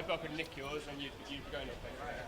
hope I could nick yours and you'd be going up anyway.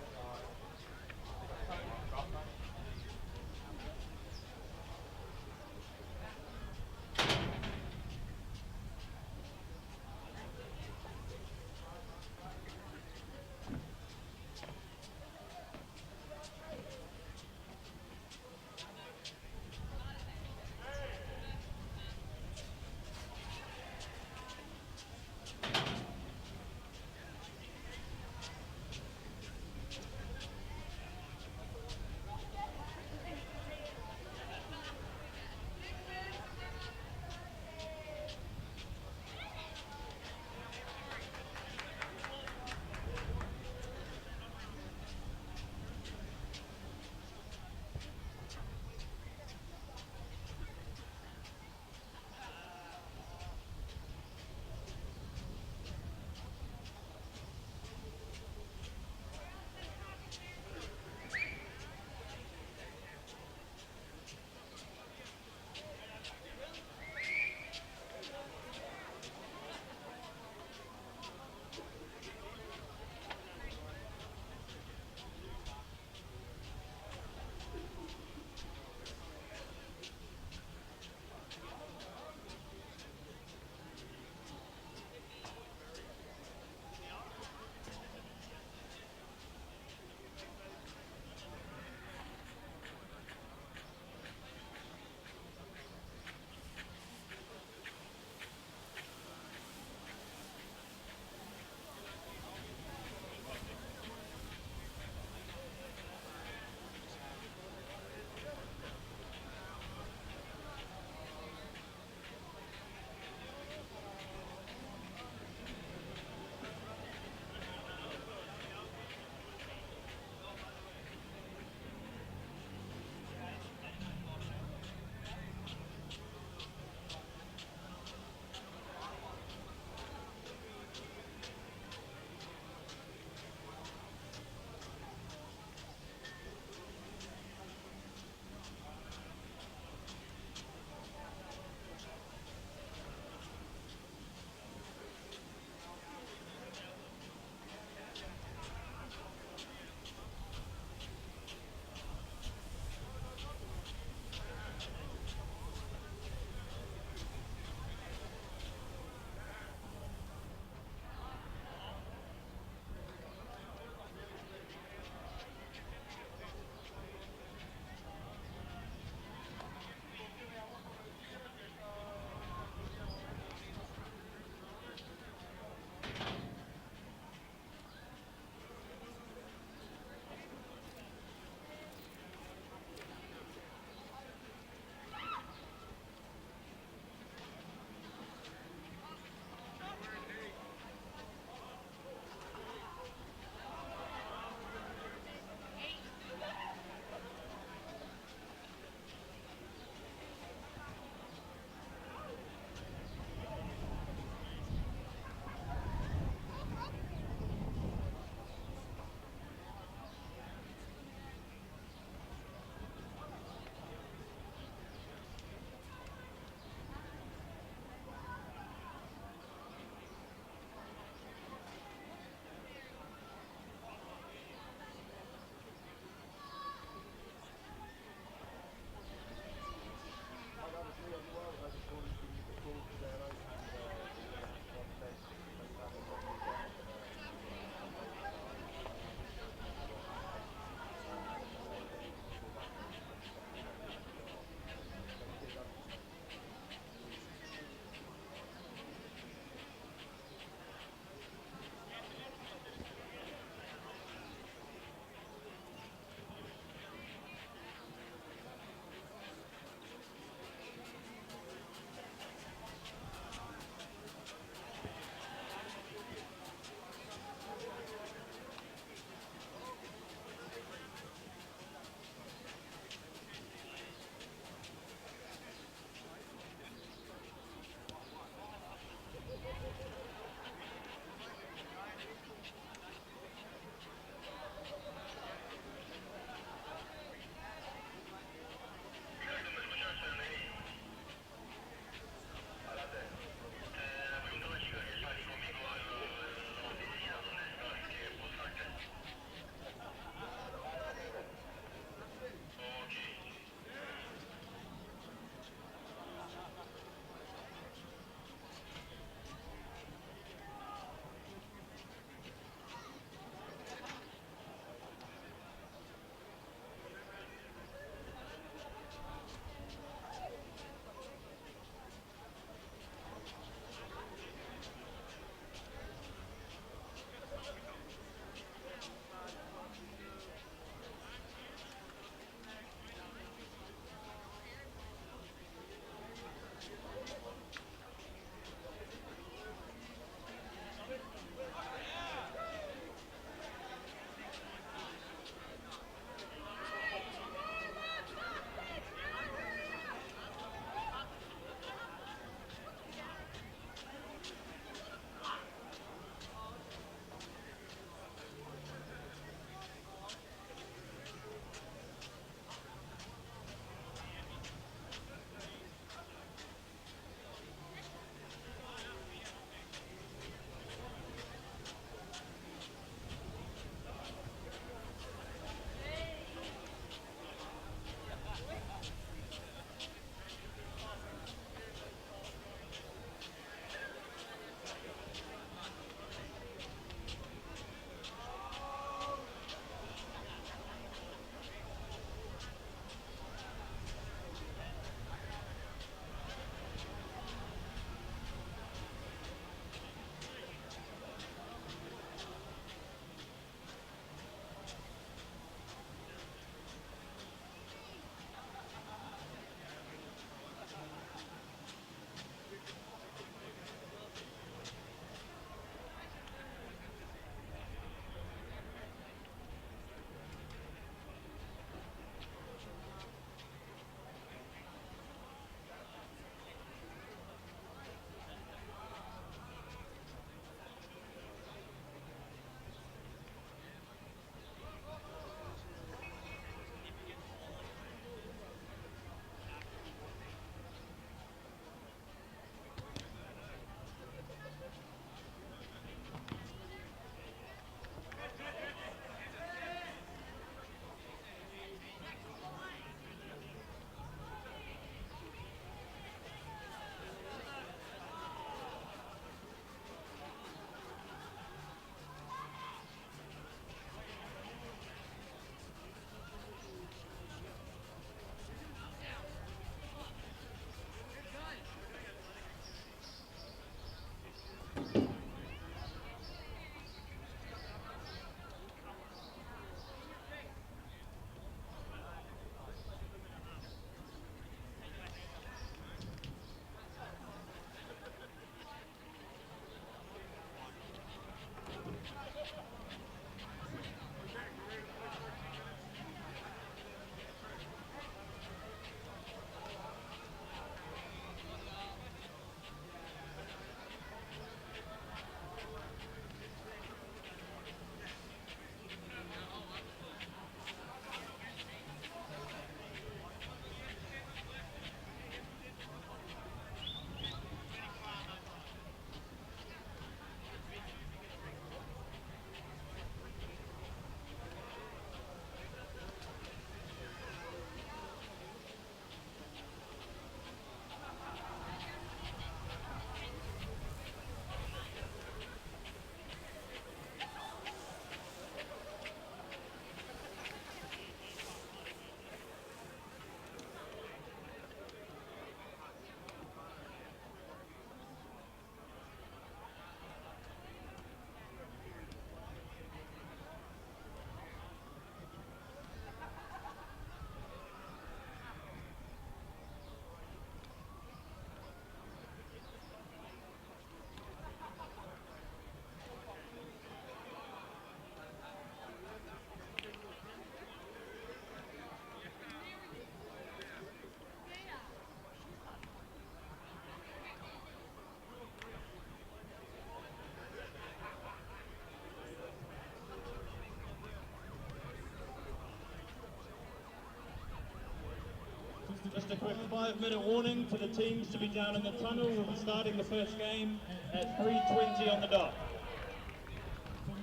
5-minute warning for the teams to be down in the tunnel. We'll be starting the first game at 3:20 on the dot.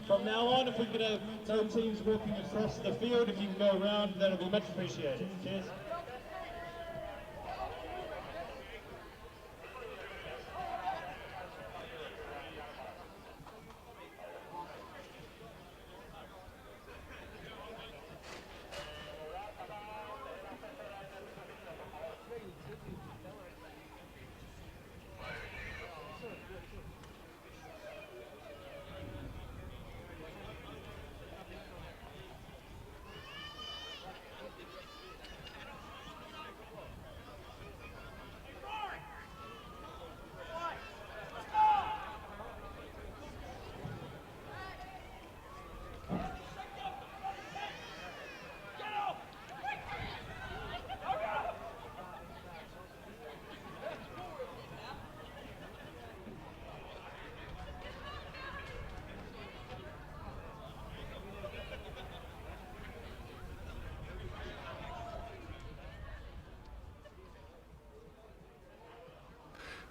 From now on, if we could have no teams walking across the field, if you can go around, that'll be much appreciated. Cheers.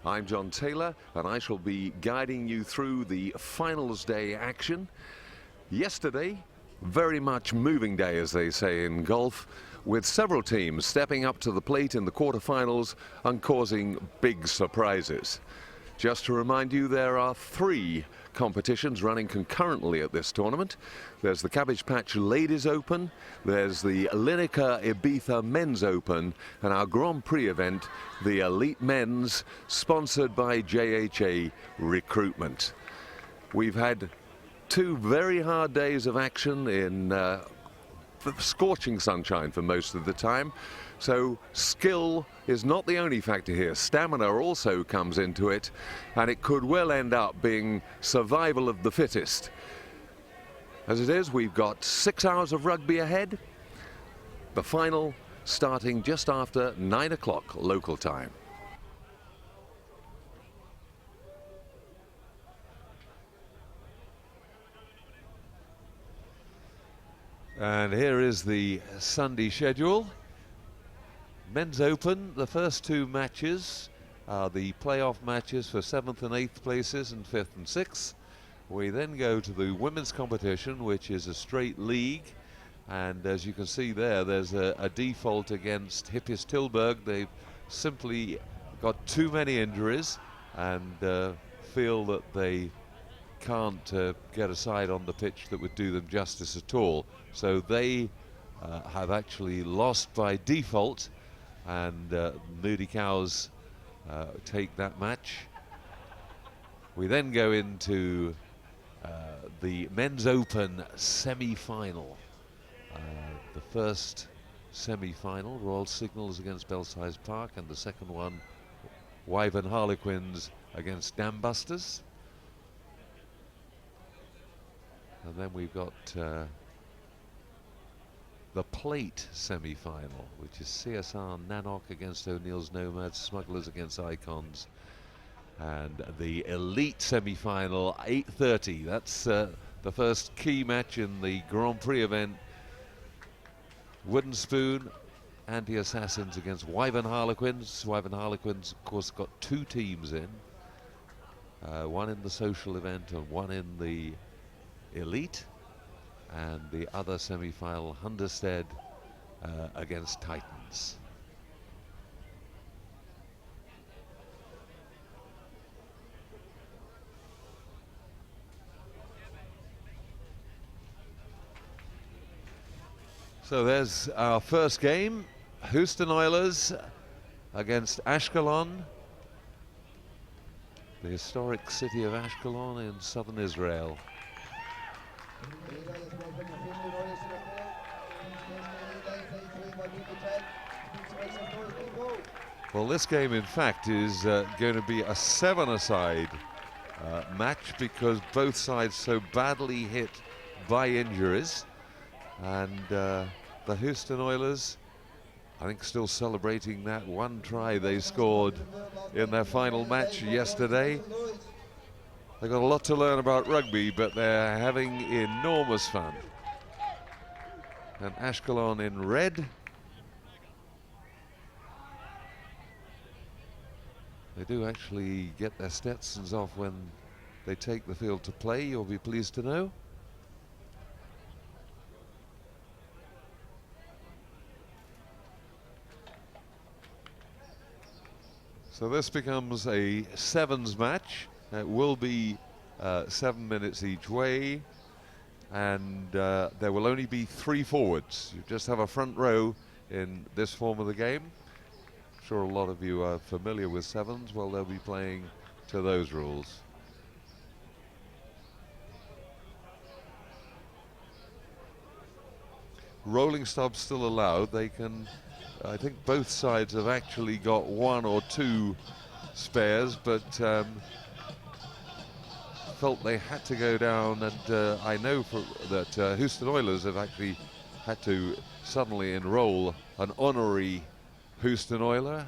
I'm John Taylor, and I shall be guiding you through the finals day action. Yesterday, very much moving day, as they say in golf, with several teams stepping up to the plate in the quarterfinals and causing big surprises. Just to remind you, there are 3 competitions running concurrently at this tournament. There's the Cabbage Patch Ladies Open, there's the Lineker Ibiza Men's Open, and our Grand Prix event, the Elite Men's, sponsored by JHA Recruitment. We've had 2 very hard days of action in scorching sunshine for most of the time. So skill is not the only factor here. Stamina also comes into it, and it could well end up being survival of the fittest. As it is, we've got 6 hours of rugby ahead. The final starting just after 9 o'clock local time. And here is the Sunday schedule. Men's Open, the first 2 matches are the playoff matches for 7th and 8th places and 5th and 6th. We then go to the women's competition, which is a straight league. And as you can see there, there's a default against Hippies Tilburg. They've simply got too many injuries and feel that they can't get a side on the pitch that would do them justice at all. So they have actually lost by default, and Moody Cows take that match. We then go into the Men's Open semi-final. The first semi-final, Royal Signals against Belsize Park, and the second one, Wyvern Harlequins against Dambusters. And then we've got the plate semi-final, which is CSR Nanock against O'Neill's Nomads, Smugglers against Icons, and the elite semi-final, 8:30. That's the first key match in the Grand Prix event. Wooden Spoon, Anti-Assassins against Wyvern Harlequins. Wyvern Harlequins, of course, got 2 teams in, one in the social event and one in the elite. And the other semi-final, Hunderstead against Titans. So there's our first game, Houston Oilers against Ashkelon, the historic city of Ashkelon in southern Israel. Well, this game, in fact, is going to be a 7-a-side match, because both sides so badly hit by injuries. And the Houston Oilers, I think, still celebrating that 1 try they scored in their final match yesterday. They've got a lot to learn about rugby, but they're having enormous fun. And Ashkelon in red. They do actually get their Stetsons off when they take the field to play, you'll be pleased to know. So this becomes a sevens match. It will be 7 minutes each way, and there will only be 3 forwards. You just have a front row in this form of the game. I'm sure a lot of you are familiar with sevens. Well, they'll be playing to those rules. Rolling stubs still allowed. They can, I think both sides have actually got 1 or 2 spares, but felt they had to go down, and I know that Houston Oilers have actually had to suddenly enroll an honorary Houston Oiler,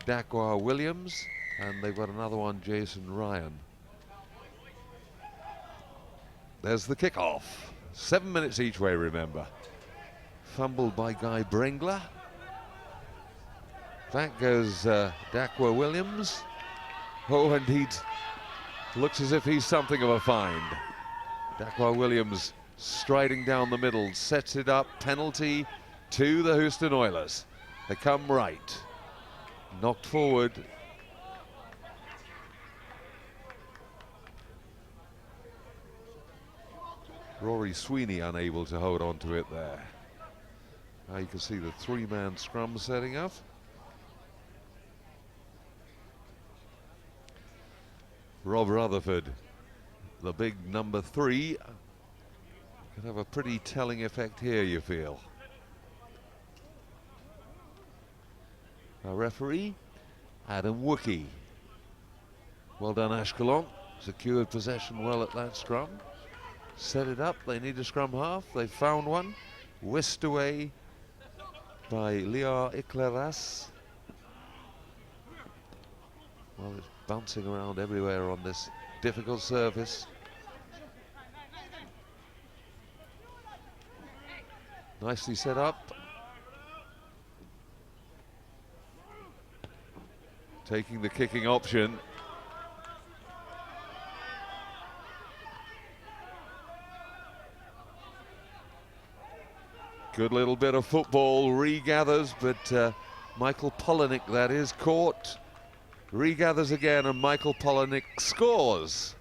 Dakwa Williams, and they've got another one, Jason Ryan. There's the kickoff. 7 minutes each way, remember. Fumbled by Guy Brengler. Back goes Dakwa Williams. Oh, and he looks as if he's something of a find. Dakwa Williams striding down the middle, sets it up, penalty to the Houston Oilers. They come right. Knocked forward. Rory Sweeney unable to hold on to it there. Now you can see the 3-man scrum setting up. Rob Rutherford, the big number 3, could have a pretty telling effect here, you feel. Our referee, Adam Wookie. Well done, Ashkelon. Secured possession well at that scrum. Set it up, they need a scrum half. They found one. Whisked away by Liar Ikleras. Well, it's bouncing around everywhere on this difficult surface. Nicely set up. Taking the kicking option. Good little bit of football, regathers, but Michael Polonick, that is, caught. Regathers again, and Michael Polonick scores.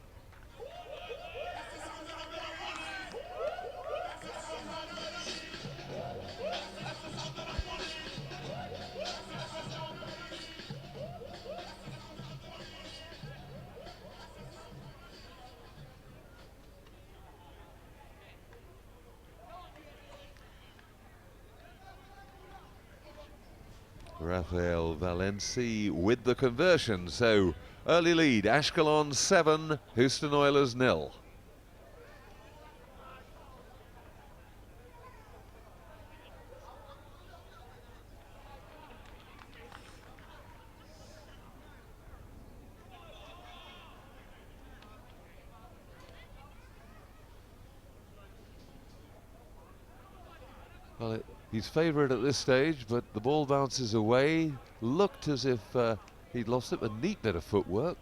Rafael Valenci with the conversion. So early lead, Ashkelon 7, Houston Oilers 0. Well, he's favourite at this stage, but the ball bounces away. Looked as if he'd lost it. A neat bit of footwork.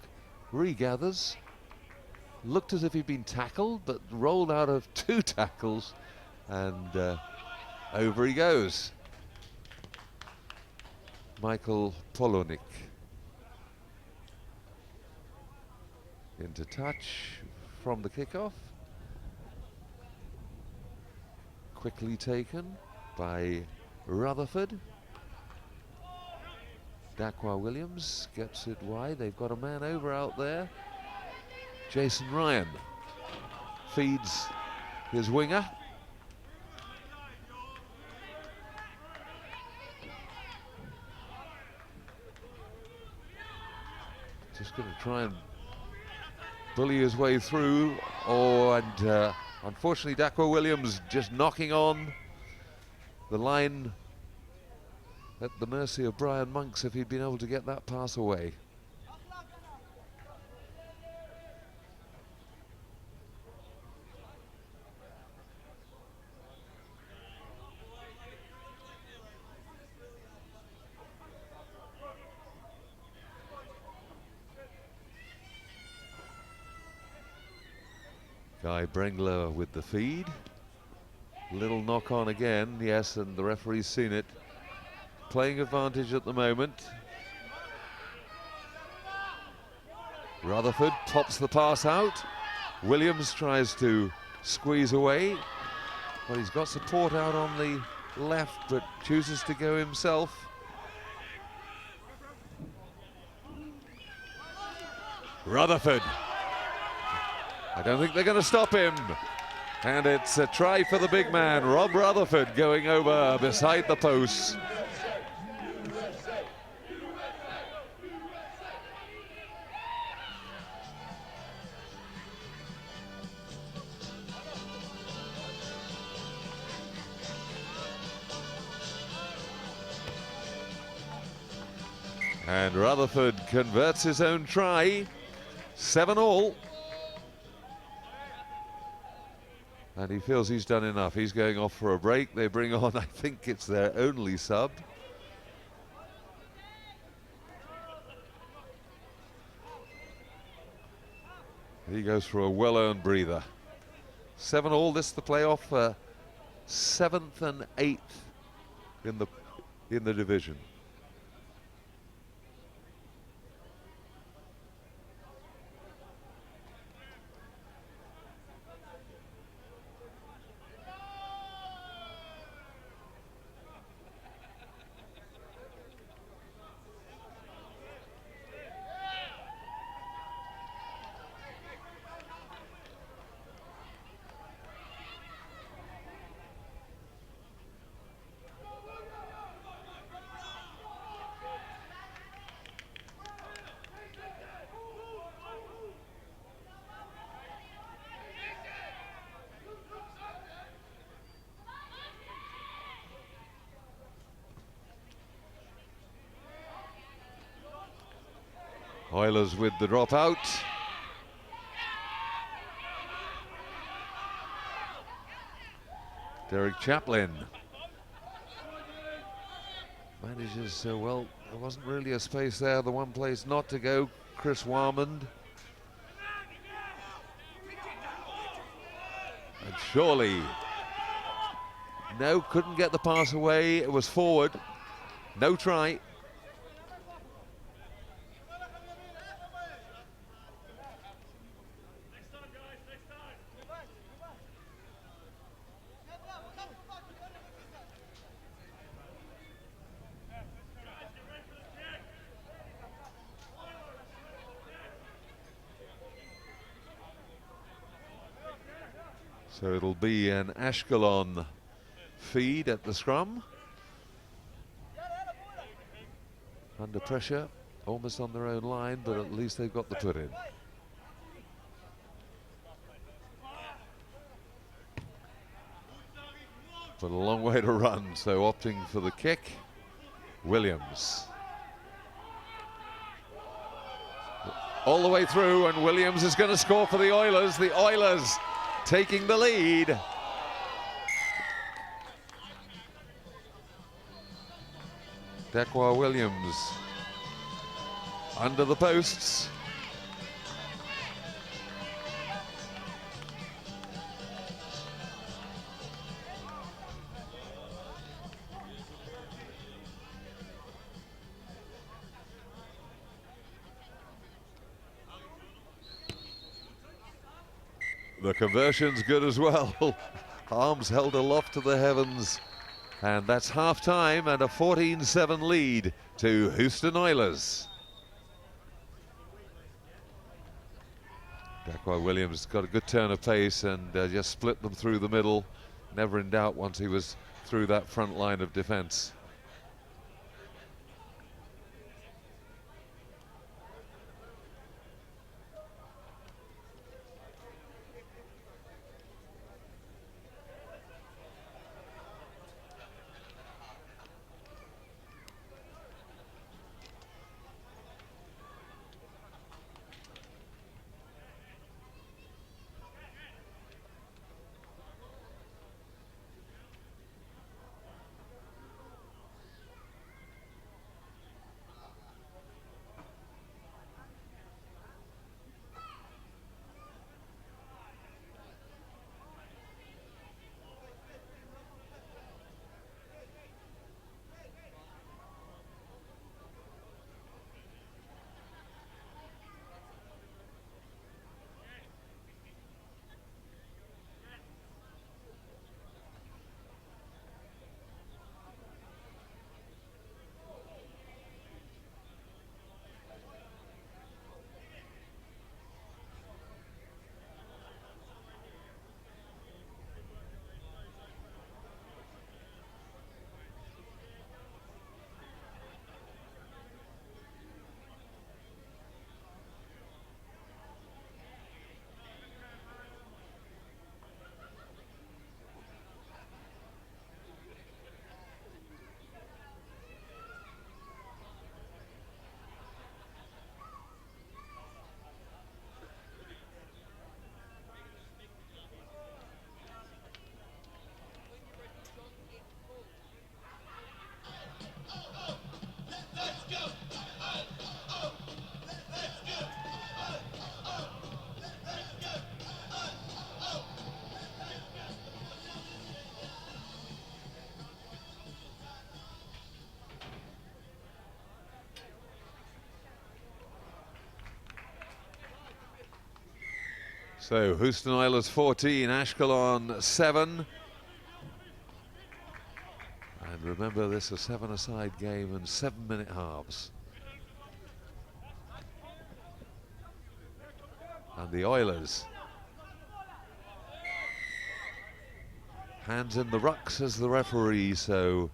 Regathers. Looked as if he'd been tackled, but rolled out of 2 tackles. And over he goes. Michael Polonick. Into touch from the kickoff. Quickly taken by Rutherford. Dakwa Williams gets it wide. They've got a man over out there. Jason Ryan feeds his winger. Just going to try and bully his way through. Oh, and unfortunately Dakwa Williams just knocking on the line at the mercy of Brian Monks if he'd been able to get that pass away. Guy Brengler with the feed. Little knock on again, yes, and the referee's seen it. Playing advantage at the moment. Rutherford pops the pass out. Williams tries to squeeze away, but he's got support out on the left, but chooses to go himself. Rutherford. I don't think they're going to stop him. And it's a try for the big man, Rob Rutherford, going over beside the posts. And Rutherford converts his own try, 7-all. And he feels he's done enough. He's going off for a break. They bring on, I think it's their only sub. He goes for a well-earned breather. 7-all, this is the playoff for 7th and 8th in the division. Oilers with the dropout. Derek Chaplin manages, well, there wasn't really a space there. The one place not to go, Chris Warmond. And surely, no, couldn't get the pass away. It was forward, no try. So it'll be an Ashkelon feed at the scrum. Under pressure, almost on their own line, but at least they've got the put in. But a long way to run, so opting for the kick, Williams. All the way through, and Williams is going to score for the Oilers. The Oilers taking the lead. Dekwa Williams under the posts. The conversion's good as well. Arms held aloft to the heavens. And that's half-time and a 14-7 lead to Houston Oilers. Dekwa Williams got a good turn of pace and just split them through the middle. Never in doubt once he was through that front line of defense. So Houston Oilers 14, Ashkelon 7. And remember, this is a 7-a-side game and 7-minute halves. And the Oilers, hands in the ruck, says the referee, so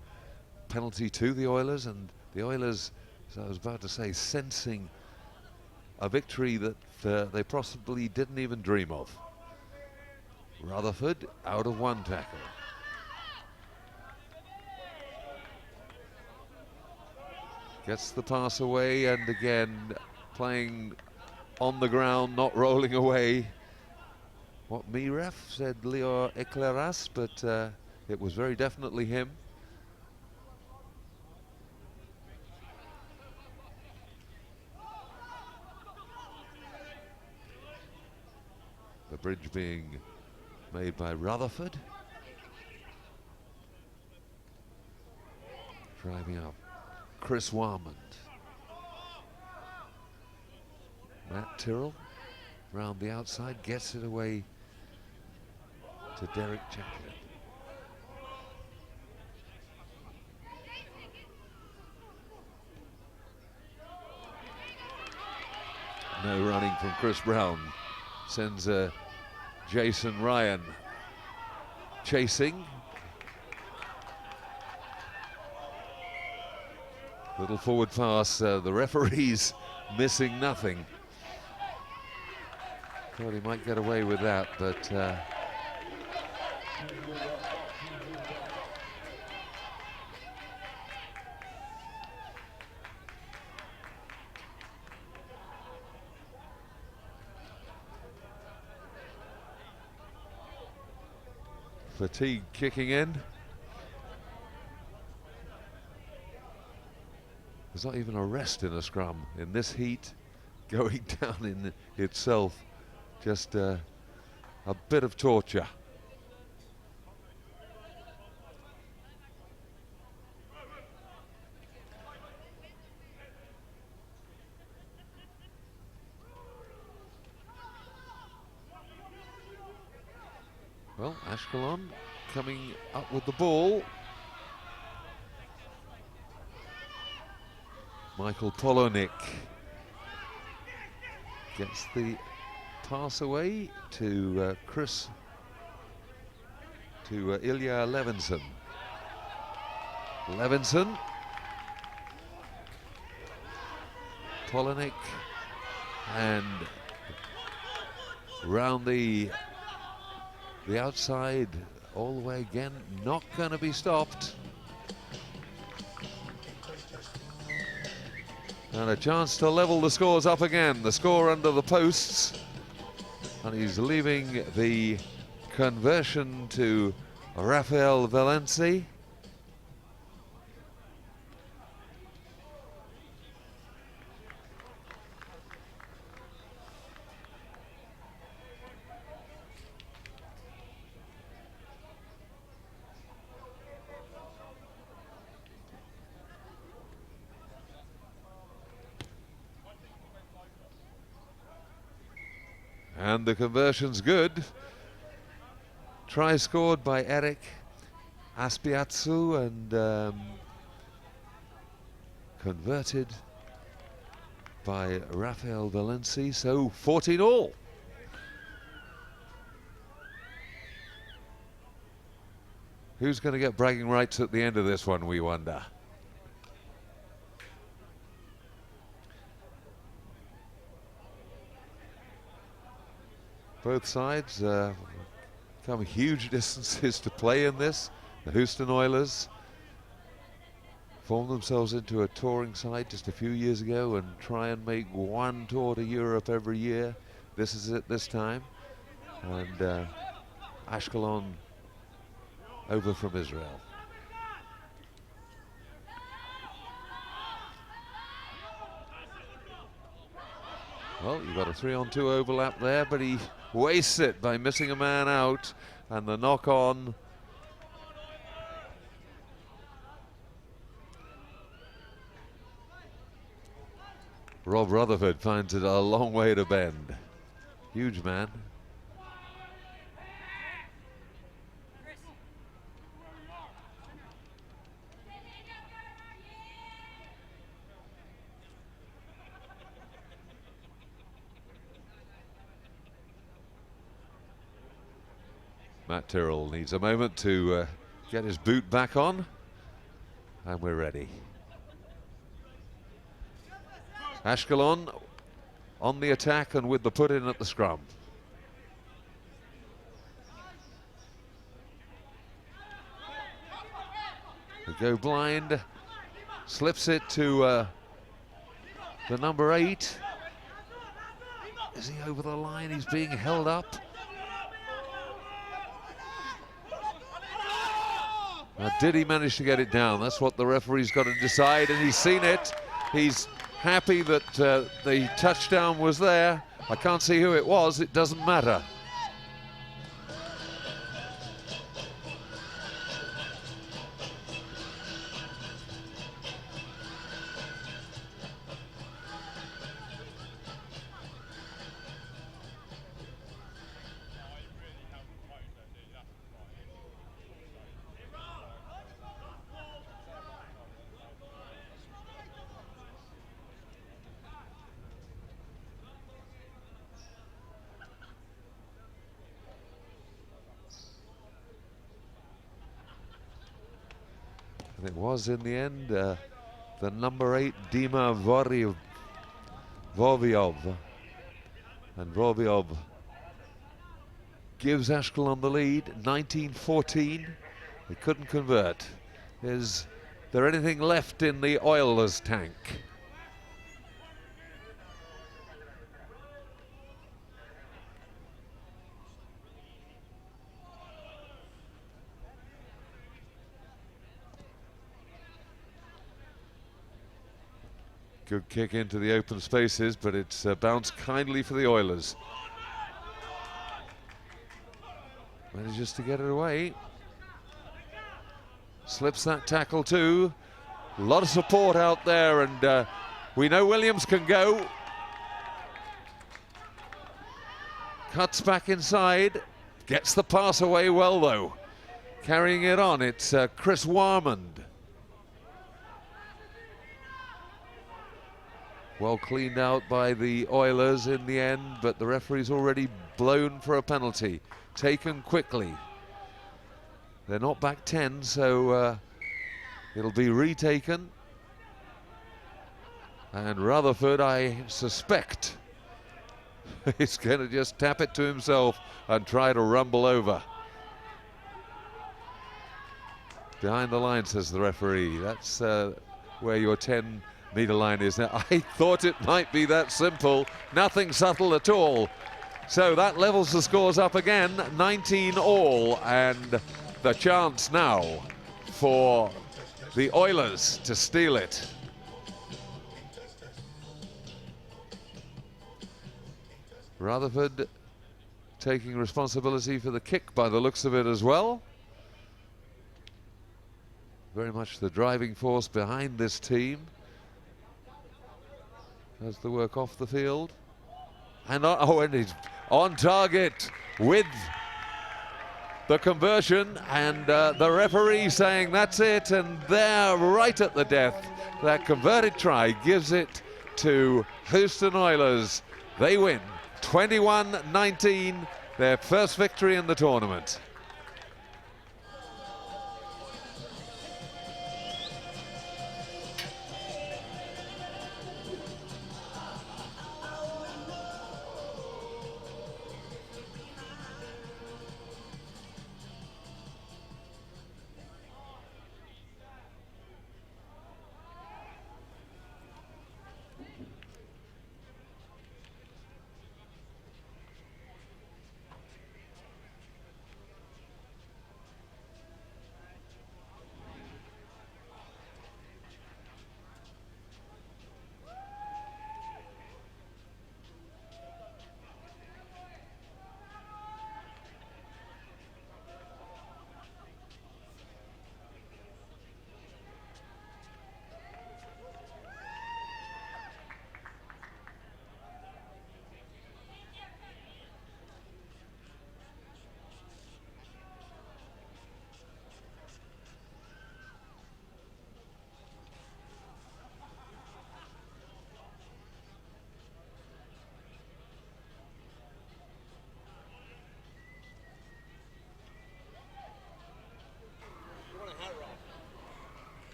penalty to the Oilers. And the Oilers, as I was about to say, sensing a victory that they possibly didn't even dream of. Rutherford out of one tackle. Gets the pass away, and again playing on the ground, not rolling away. What me ref said Leo Ecleras, but it was very definitely him. The bridge being made by Rutherford. Driving up Chris Warmond. Matt Tyrrell round the outside, gets it away to Derek Chaplin. No running from Chris Brown. Sends Jason Ryan chasing. Little forward pass, the referee's missing nothing. Thought he might get away with that, but fatigue kicking in. There's not even a rest in a scrum in this heat. Going down in itself, just a bit of torture. Well, Ashkelon coming up with the ball. Michael Polonik gets the pass away to Ilya Levinson. Levinson, Polonik, and round the outside all the way again, not going to be stopped. And a chance to level the scores up again. The score under the posts. And he's leaving the conversion to Rafael Valenci. And the conversion's good. Try scored by Eric Aspiatsu and converted by Rafael Valenci, so 14 all. Who's going to get bragging rights at the end of this one, we wonder? Both sides come huge distances to play in this. The Houston Oilers formed themselves into a touring side just a few years ago and try and make one tour to Europe every year. This is it this time. And Ashkelon over from Israel. Well, you've got a 3-on-2 overlap there, but he wastes it by missing a man out, and the knock on. Rob Rutherford finds it a long way to bend. Huge man, Matt Tyrrell needs a moment to get his boot back on, and we're ready. Ashkelon on the attack and with the put in at the scrum. They go blind, slips it to the number 8. Is he over the line? He's being held up. Now, did he manage to get it down? That's what the referee's got to decide, and he's seen it. He's happy that the touchdown was there. I can't see who it was. It doesn't matter. And it was in the end the number 8 Dima Voviov, and Voviov gives Ashkelon the lead. 19-14. They couldn't convert. Is there anything left in the Oilers tank? Good kick into the open spaces, but it's bounced kindly for the Oilers. Manages to get it away. Slips that tackle too. A lot of support out there, and we know Williams can go. Cuts back inside. Gets the pass away well though. Carrying it on, it's Chris Warmond. Well cleaned out by the Oilers in the end, but the referee's already blown for a penalty. Taken quickly. They're not back 10, so it'll be retaken. And Rutherford, I suspect, is going to just tap it to himself and try to rumble over. Behind the line, says the referee. That's where your 10-meter line is now. I thought it might be that simple. Nothing subtle at all. So that levels the scores up again, 19 all, and the chance now for the Oilers to steal it. Rutherford taking responsibility for the kick by the looks of it as well. Very much the driving force behind this team. Does the work off the field. And and he's on target with the conversion, and the referee saying that's it, and they're right at the death. That converted try gives it to Houston Oilers. They win 21-19, their first victory in the tournament.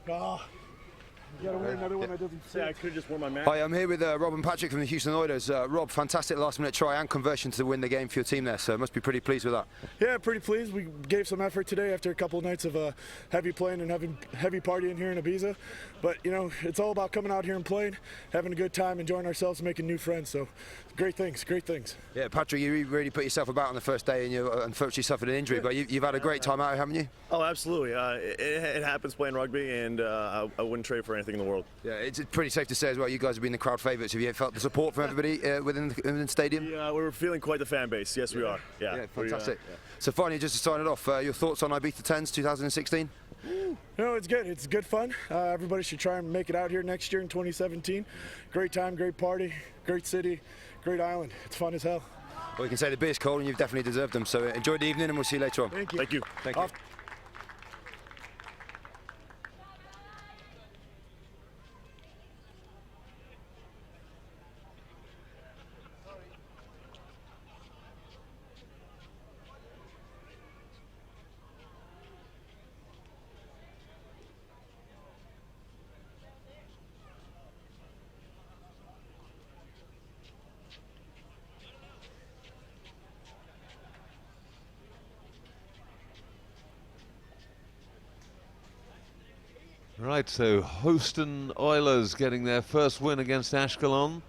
Oh, you gotta wear another one that doesn't say. I could have just worn my mask. Hi, I'm here with Rob and Patrick from the Houston Oilers. Rob, fantastic last-minute try and conversion to win the game for your team there, so must be pretty pleased with that. Yeah, pretty pleased. We gave some effort today after a couple of nights of heavy playing and having heavy partying here in Ibiza. But, you know, it's all about coming out here and playing, having a good time, enjoying ourselves, and making new friends. So, great things, great things. Yeah, Patrick, you really put yourself about on the first day and you unfortunately suffered an injury, but you've had a great time out, haven't you? Oh, absolutely. It happens playing rugby, and I wouldn't trade for anything in the world. Yeah, it's pretty safe to say as well, you guys have been the crowd favourites. Have you felt the support from everybody within the stadium? Yeah, we're feeling quite the fan base. Yes, we are. Yeah, fantastic. So finally, just to sign it off, your thoughts on Ibiza 10’s 2016? No, it's good. It's good fun. Everybody should try and make it out here next year in 2017. Great time, great party, great city, great island. It's fun as hell. Well, you can say the beer's cold and you've definitely deserved them. So enjoy the evening and we'll see you later on. Thank you. Thank you. Thank you. Right, so Houston Oilers getting their first win against Ashkelon,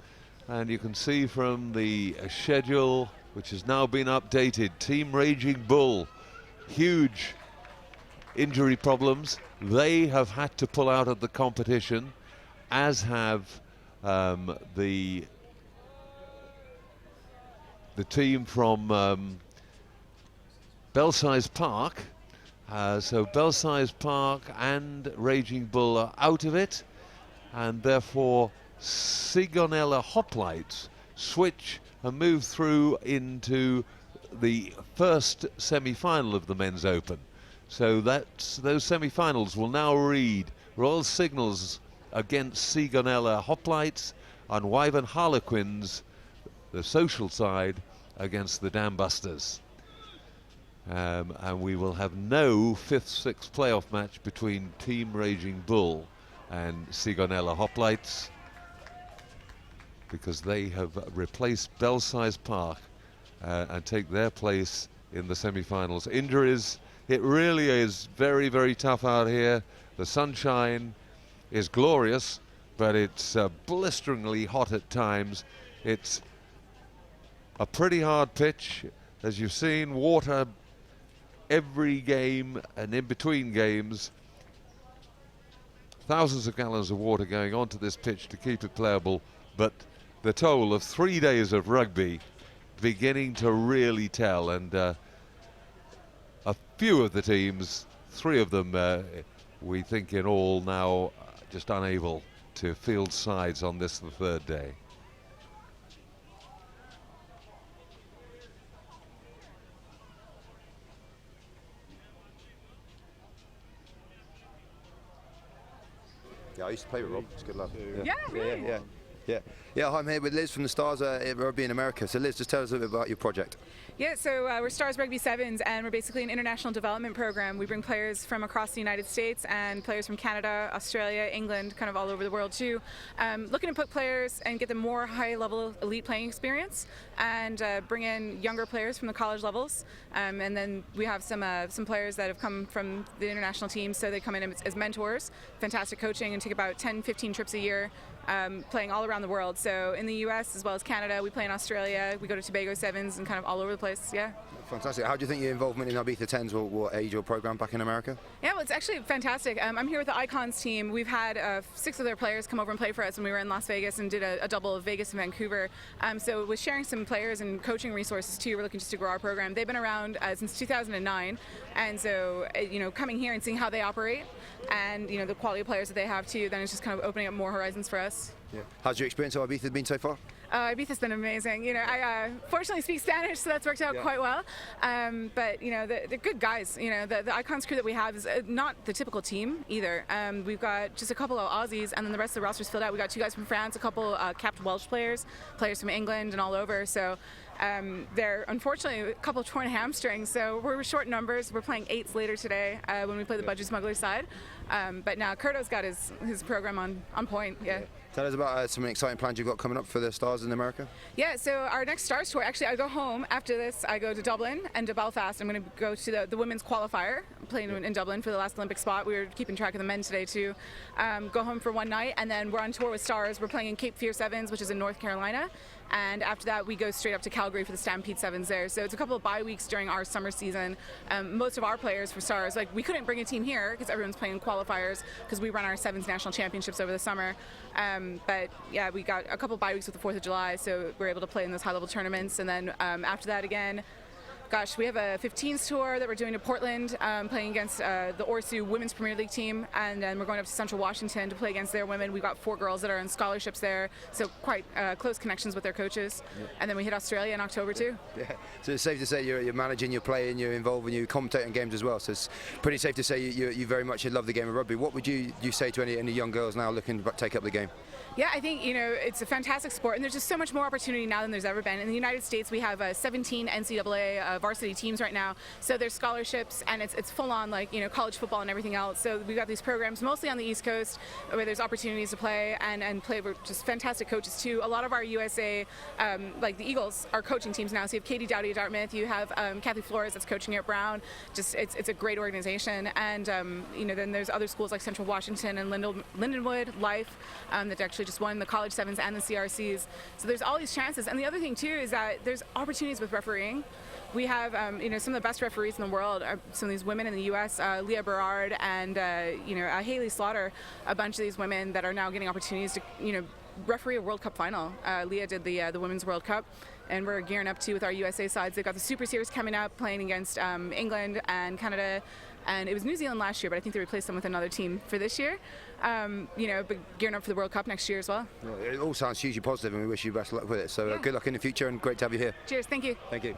and you can see from the schedule, which has now been updated, Team Raging Bull, huge injury problems. They have had to pull out of the competition, as have the team from Belsize Park. So Belsize Park and Raging Bull are out of it, and therefore Sigonella Hoplites switch and move through into the first semi-final of the Men's Open. So those semi-finals will now read Royal Signals against Sigonella Hoplites and Wyvern Harlequins, the social side, against the Dam Busters. And we will have no 5th-6th playoff match between Team Raging Bull and Sigonella Hoplites, because they have replaced Belsize Park and take their place in the semi-finals. Injuries, it really is very, very tough out here. The sunshine is glorious, but it's blisteringly hot at times. It's a pretty hard pitch. As you've seen, water every game and in between games, thousands of gallons of water going onto this pitch to keep it playable, but the toll of 3 days of rugby beginning to really tell, and a few of the teams, 3 of them we think in all now, just unable to field sides on this, the 3rd day. Yeah, I used to play with Rob. It's good lad. Yeah. Yeah, I'm here with Liz from the Stars Rugby in America. So Liz, just tell us a bit about your project. Yeah, so we're Stars Rugby Sevens, and we're basically an international development program. We bring players from across the United States and players from Canada, Australia, England, kind of all over the world too. Looking to put players and get them more high-level elite playing experience, and bring in younger players from the college levels. And then we have some players that have come from the international team, so they come in as mentors, fantastic coaching, and take about 10, 15 trips a year. Playing all around the world. So in the US as well as Canada, we play in Australia, we go to Tobago Sevens and kind of all over the place, yeah. Fantastic. How do you think your involvement in Ibiza 10’s will aid your program back in America? Yeah, well, it's actually fantastic. I'm here with the Icons team. We've had 6 of their players come over and play for us when we were in Las Vegas and did a double of Vegas and Vancouver. So with sharing some players and coaching resources too, we're looking just to grow our program. They've been around since 2009, and so coming here and seeing how they operate and the quality of players that they have too, then it's just kind of opening up more horizons for us. Yeah. How's your experience of Ibiza been so far? Ibiza's been amazing. I fortunately speak Spanish, so that's worked out quite well. But they're good guys. The Icons crew that we have is not the typical team either. We've got just a couple of Aussies, and then the rest of the roster's filled out. We got 2 guys from France, a couple capped Welsh players from England, and all over. So They're unfortunately a couple torn hamstrings, so we're short numbers. We're playing 8's later today when we play the Budgie Smugglers side. But now Curto's got his program on point. Yeah. Tell us about some exciting plans you've got coming up for the Stars in America. Yeah, so our next Stars tour, actually I go home after this. I go to Dublin and to Belfast. I'm going to go to the women's qualifier. I'm playing in Dublin for the last Olympic spot. We were keeping track of the men today too. Go home for one night, and then we're on tour with Stars. We're playing in Cape Fear Sevens, which is in North Carolina. And after that, we go straight up to Calgary for the Stampede Sevens there. So it's a couple of bye weeks during our summer season. Most of our players for Stars, like we couldn't bring a team here because everyone's playing qualifiers because we run our Sevens national championships over the summer. But yeah, we got a couple bye weeks with the 4th of July, so we're able to play in those high-level tournaments. And then after that again, gosh, we have a 15's tour that we're doing to Portland, playing against the Orsu Women's Premier League team, and then we're going up to Central Washington to play against their women. We've got 4 girls that are on scholarships there, so quite close connections with their coaches. Yeah. And then we hit Australia in October too. Yeah, so it's safe to say you're managing, you're playing, you're involved, and you commentate on games as well, so it's pretty safe to say you very much love the game of rugby. What would you say to any young girls now looking to take up the game? Yeah, I think, it's a fantastic sport, and there's just so much more opportunity now than there's ever been. In the United States, we have 17 NCAA varsity teams right now, so there's scholarships, and it's full on, like, college football and everything else. So we've got these programs mostly on the East Coast where there's opportunities to play and play with just fantastic coaches too. A lot of our USA, like the Eagles, are coaching teams now. So you have Katie Dowdy at Dartmouth, you have Kathy Flores that's coaching at Brown. Just it's a great organization, and then there's other schools like Central Washington and Lindenwood, Life, that actually just won the College Sevens and the CRCs. So there's all these chances. And the other thing too is that there's opportunities with refereeing. We have some of the best referees in the world. Some of these women in the U.S., Leah Berard and Haley Slaughter, a bunch of these women that are now getting opportunities to referee a World Cup final. Leah did the Women's World Cup, and we're gearing up with our USA sides. They've got the Super Series coming up, playing against England and Canada. And it was New Zealand last year, but I think they replaced them with another team for this year. But gearing up for the World Cup next year as well. Yeah, it all sounds hugely positive, and we wish you best luck with it. So good luck in the future, and great to have you here. Cheers, thank you. Thank you.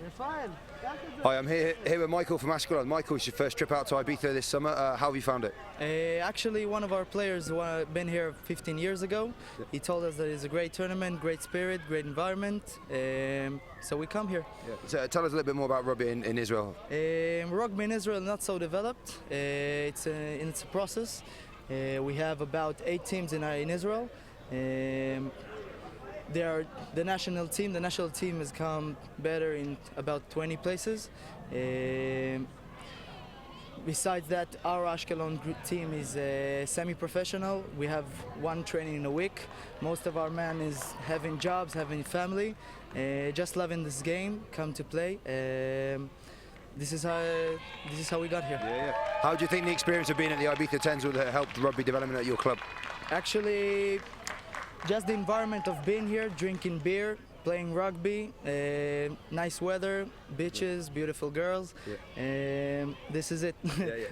You're fine. Hi, I'm here with Michael from Ascalon. Michael, it's your first trip out to Ibiza this summer. How have you found it? Actually, one of our players who been here 15 years ago. Yeah. He told us that it's a great tournament, great spirit, great environment. So we come here. Yeah. So tell us a little bit more about rugby in Israel. Rugby in Israel not so developed. It's a process. We have about 8 teams in Israel. They are the national team. The national team has come better in about 20 places. Besides that, our Ashkelon team is semi-professional. We have 1 training in a week. Most of our men is having jobs, having family, just loving this game, come to play. This is how we got here. Yeah. How do you think the experience of being at the Ibiza 10’s will help rugby development at your club? Actually, just the environment of being here, drinking beer, playing rugby, nice weather, beaches, beautiful girls. Yeah. This is it.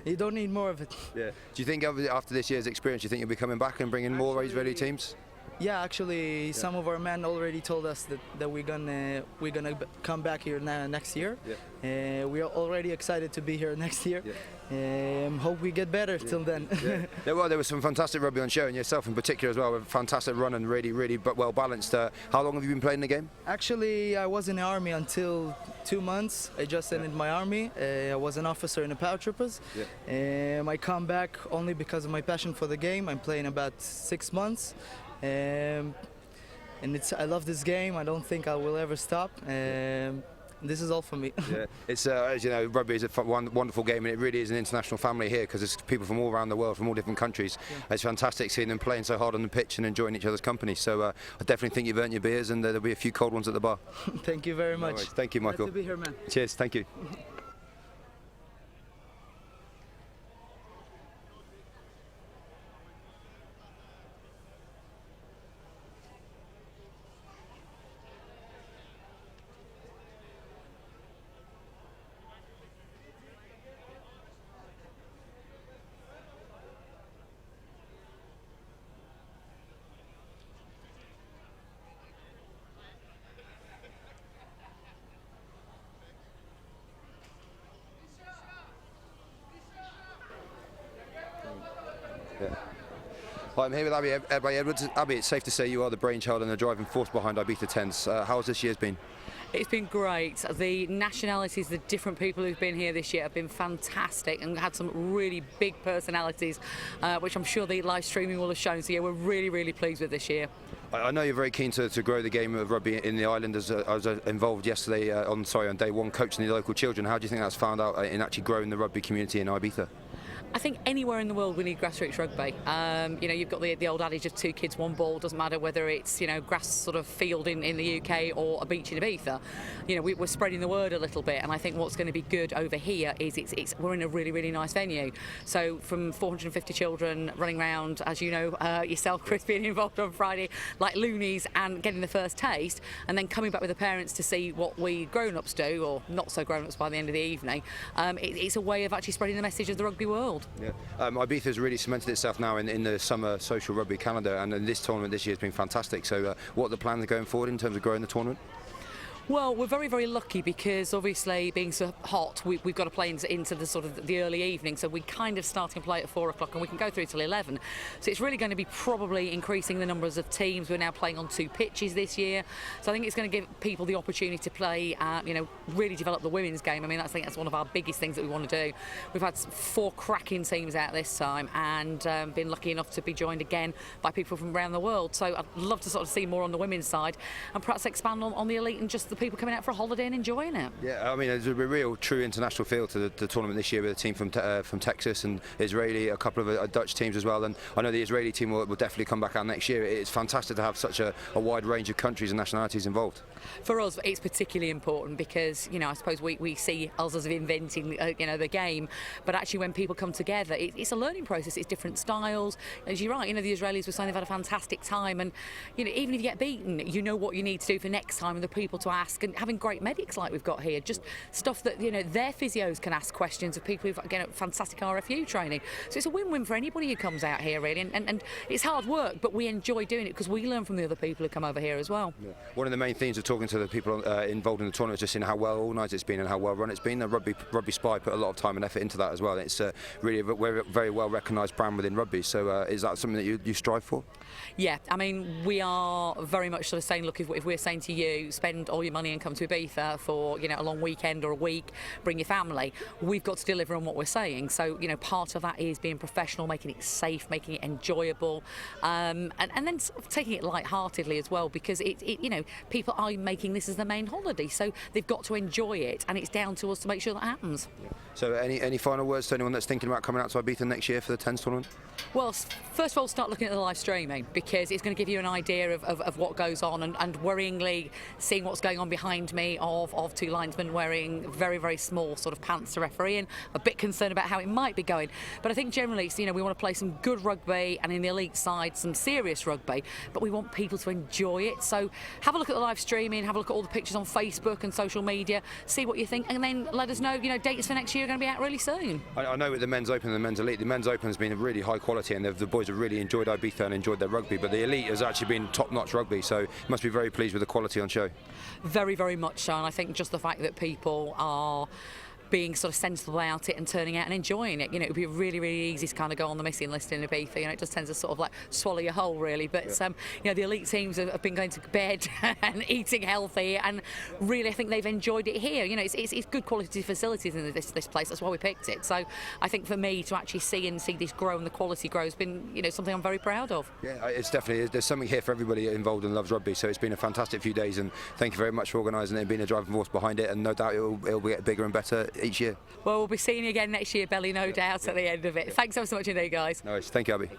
You don't need more of it. Yeah. Do you think after this year's experience, do you think you'll be coming back and bringing more race-ready teams? Yeah, actually, some of our men already told us that we're gonna come back here next year. Yeah. We are already excited to be here next year. Yeah. Hope we get better till then. Yeah. Well, there was some fantastic rugby on show, and yourself in particular as well. A fantastic run and really well balanced. How long have you been playing the game? Actually, I was in the army until 2 months. I just ended my army. I was an officer in the paratroopers. Yeah. I come back only because of my passion for the game. I'm playing about 6 months. And I love this game. I don't think I will ever stop. this is all for me. Yeah, it's as you know, rugby is a wonderful game, and it really is an international family here because there's people from all around the world, from all different countries. Yeah. It's fantastic seeing them playing so hard on the pitch and enjoying each other's company. So I definitely think you've earned your beers, and there'll be a few cold ones at the bar. Thank you very much. Thank you, Michael. Glad to be here, man. Cheers. Thank you. Hi, I'm here with Abby Edwards. Abby, it's safe to say you are the brainchild and the driving force behind Ibiza 10’s. How has this year's been? It's been great. The nationalities, the different people who've been here this year have been fantastic and had some really big personalities, which I'm sure the live streaming will have shown. So yeah, we're really, really pleased with this year. I know you're very keen to grow the game of rugby in the island. As I was involved yesterday on day one, coaching the local children. How do you think that's found out in actually growing the rugby community in Ibiza? I think anywhere in the world we need grassroots rugby. You know, you've got the old adage of 2 kids, 1 ball. Doesn't matter whether it's, you know, grass sort of field in the UK or a beach in Ibiza. You know, we're spreading the word a little bit, and I think what's going to be good over here is we're in a really, really nice venue. So from 450 children running around, as you know yourself, Chris, being involved on Friday, like loonies, and getting the first taste, and then coming back with the parents to see what we grown-ups do, or not so grown-ups by the end of the evening. It's a way of actually spreading the message of the rugby world. Yeah. Ibiza's really cemented itself now in the summer social rugby calendar, and this tournament this year has been fantastic. So what are the plans going forward in terms of growing the tournament? Well, we're very, very lucky because obviously being so hot, we've got to play into the sort of the early evening. So we kind of start and play at 4 o'clock, and we can go through till 11. So it's really going to be probably increasing the numbers of teams. We're now playing on 2 pitches this year. So I think it's going to give people the opportunity to play, you know, really develop the women's game. I mean, I think that's one of our biggest things that we want to do. We've had 4 cracking teams out this time, and been lucky enough to be joined again by people from around the world. So I'd love to sort of see more on the women's side, and perhaps expand on the elite and just the people coming out for a holiday and enjoying it. Yeah, I mean, there's a real true international feel to the tournament this year with a team from Texas and Israeli, a couple of Dutch teams as well, and I know the Israeli team will definitely come back out next year. It's fantastic to have such a wide range of countries and nationalities involved. For us, it's particularly important because, you know, I suppose we see us as inventing, you know, the game, but actually when people come together, it's a learning process. It's different styles. As you're right, you know, the Israelis were saying they've had a fantastic time, and, you know, even if you get beaten, you know what you need to do for next time and the people to ask, and having great medics like we've got here, just stuff that, you know, their physios can ask questions of people who've, again, fantastic RFU training. So it's a win-win for anybody who comes out here, really, and it's hard work, but we enjoy doing it because we learn from the other people who come over here as well. Yeah. One of the main themes of talking to the people involved in the tournament is just seeing how well organised it's been and how well run it's been. RugbySpy put a lot of time and effort into that as well. It's really a very well recognised brand within rugby. So is that something that you strive for? Yeah, I mean, we are very much sort of saying, look, if we're saying to you, spend all your money and come to Ibiza for, you know, a long weekend or a week, bring your family, we've got to deliver on what we're saying. So, you know, part of that is being professional, making it safe, making it enjoyable, and then sort of taking it light-heartedly as well, because you know, people are making this as their main holiday, so they've got to enjoy it, and it's down to us to make sure that happens. Yeah. So any final words to anyone that's thinking about coming out to Ibiza next year for the 10’s tournament? Well, first of all, start looking at the live streaming, because it's going to give you an idea of what goes on, and worryingly seeing what's going on behind me of 2 linesmen wearing very, very small sort of pants to referee in. A bit concerned about how it might be going, but I think generally, you know, we want to play some good rugby, and in the elite side some serious rugby, but we want people to enjoy it. So have a look at the live streaming, have a look at all the pictures on Facebook and social media, see what you think, and then let us know. You know, dates for next year are going to be out really soon. I know with the men's open and the men's elite, the men's open has been really high quality, and the boys have really enjoyed Ibiza and enjoyed their rugby, but the elite has actually been top-notch rugby, so you must be very pleased with the quality on show. Very, very much so, and I think just the fact that people are being sort of sensible about it and turning out and enjoying it. You know, it would be really, really easy to kind of go on the missing list in Ibiza. You know, it just tends to sort of like swallow your whole, really. But you know, the elite teams have been going to bed and eating healthy, and really, I think they've enjoyed it here. You know, it's good quality facilities in this place. That's why we picked it. So I think for me to actually see this grow and the quality grow has been, you know, something I'm very proud of. Yeah, it's definitely, there's something here for everybody involved and loves rugby. So it's been a fantastic few days, and thank you very much for organising it and being a driving force behind it. And no doubt it'll get bigger and better each year. Well, we'll be seeing you again next year, Belly, no doubt, at the end of it. Thanks ever so much indeed, guys. No worries. Thank you, Abby.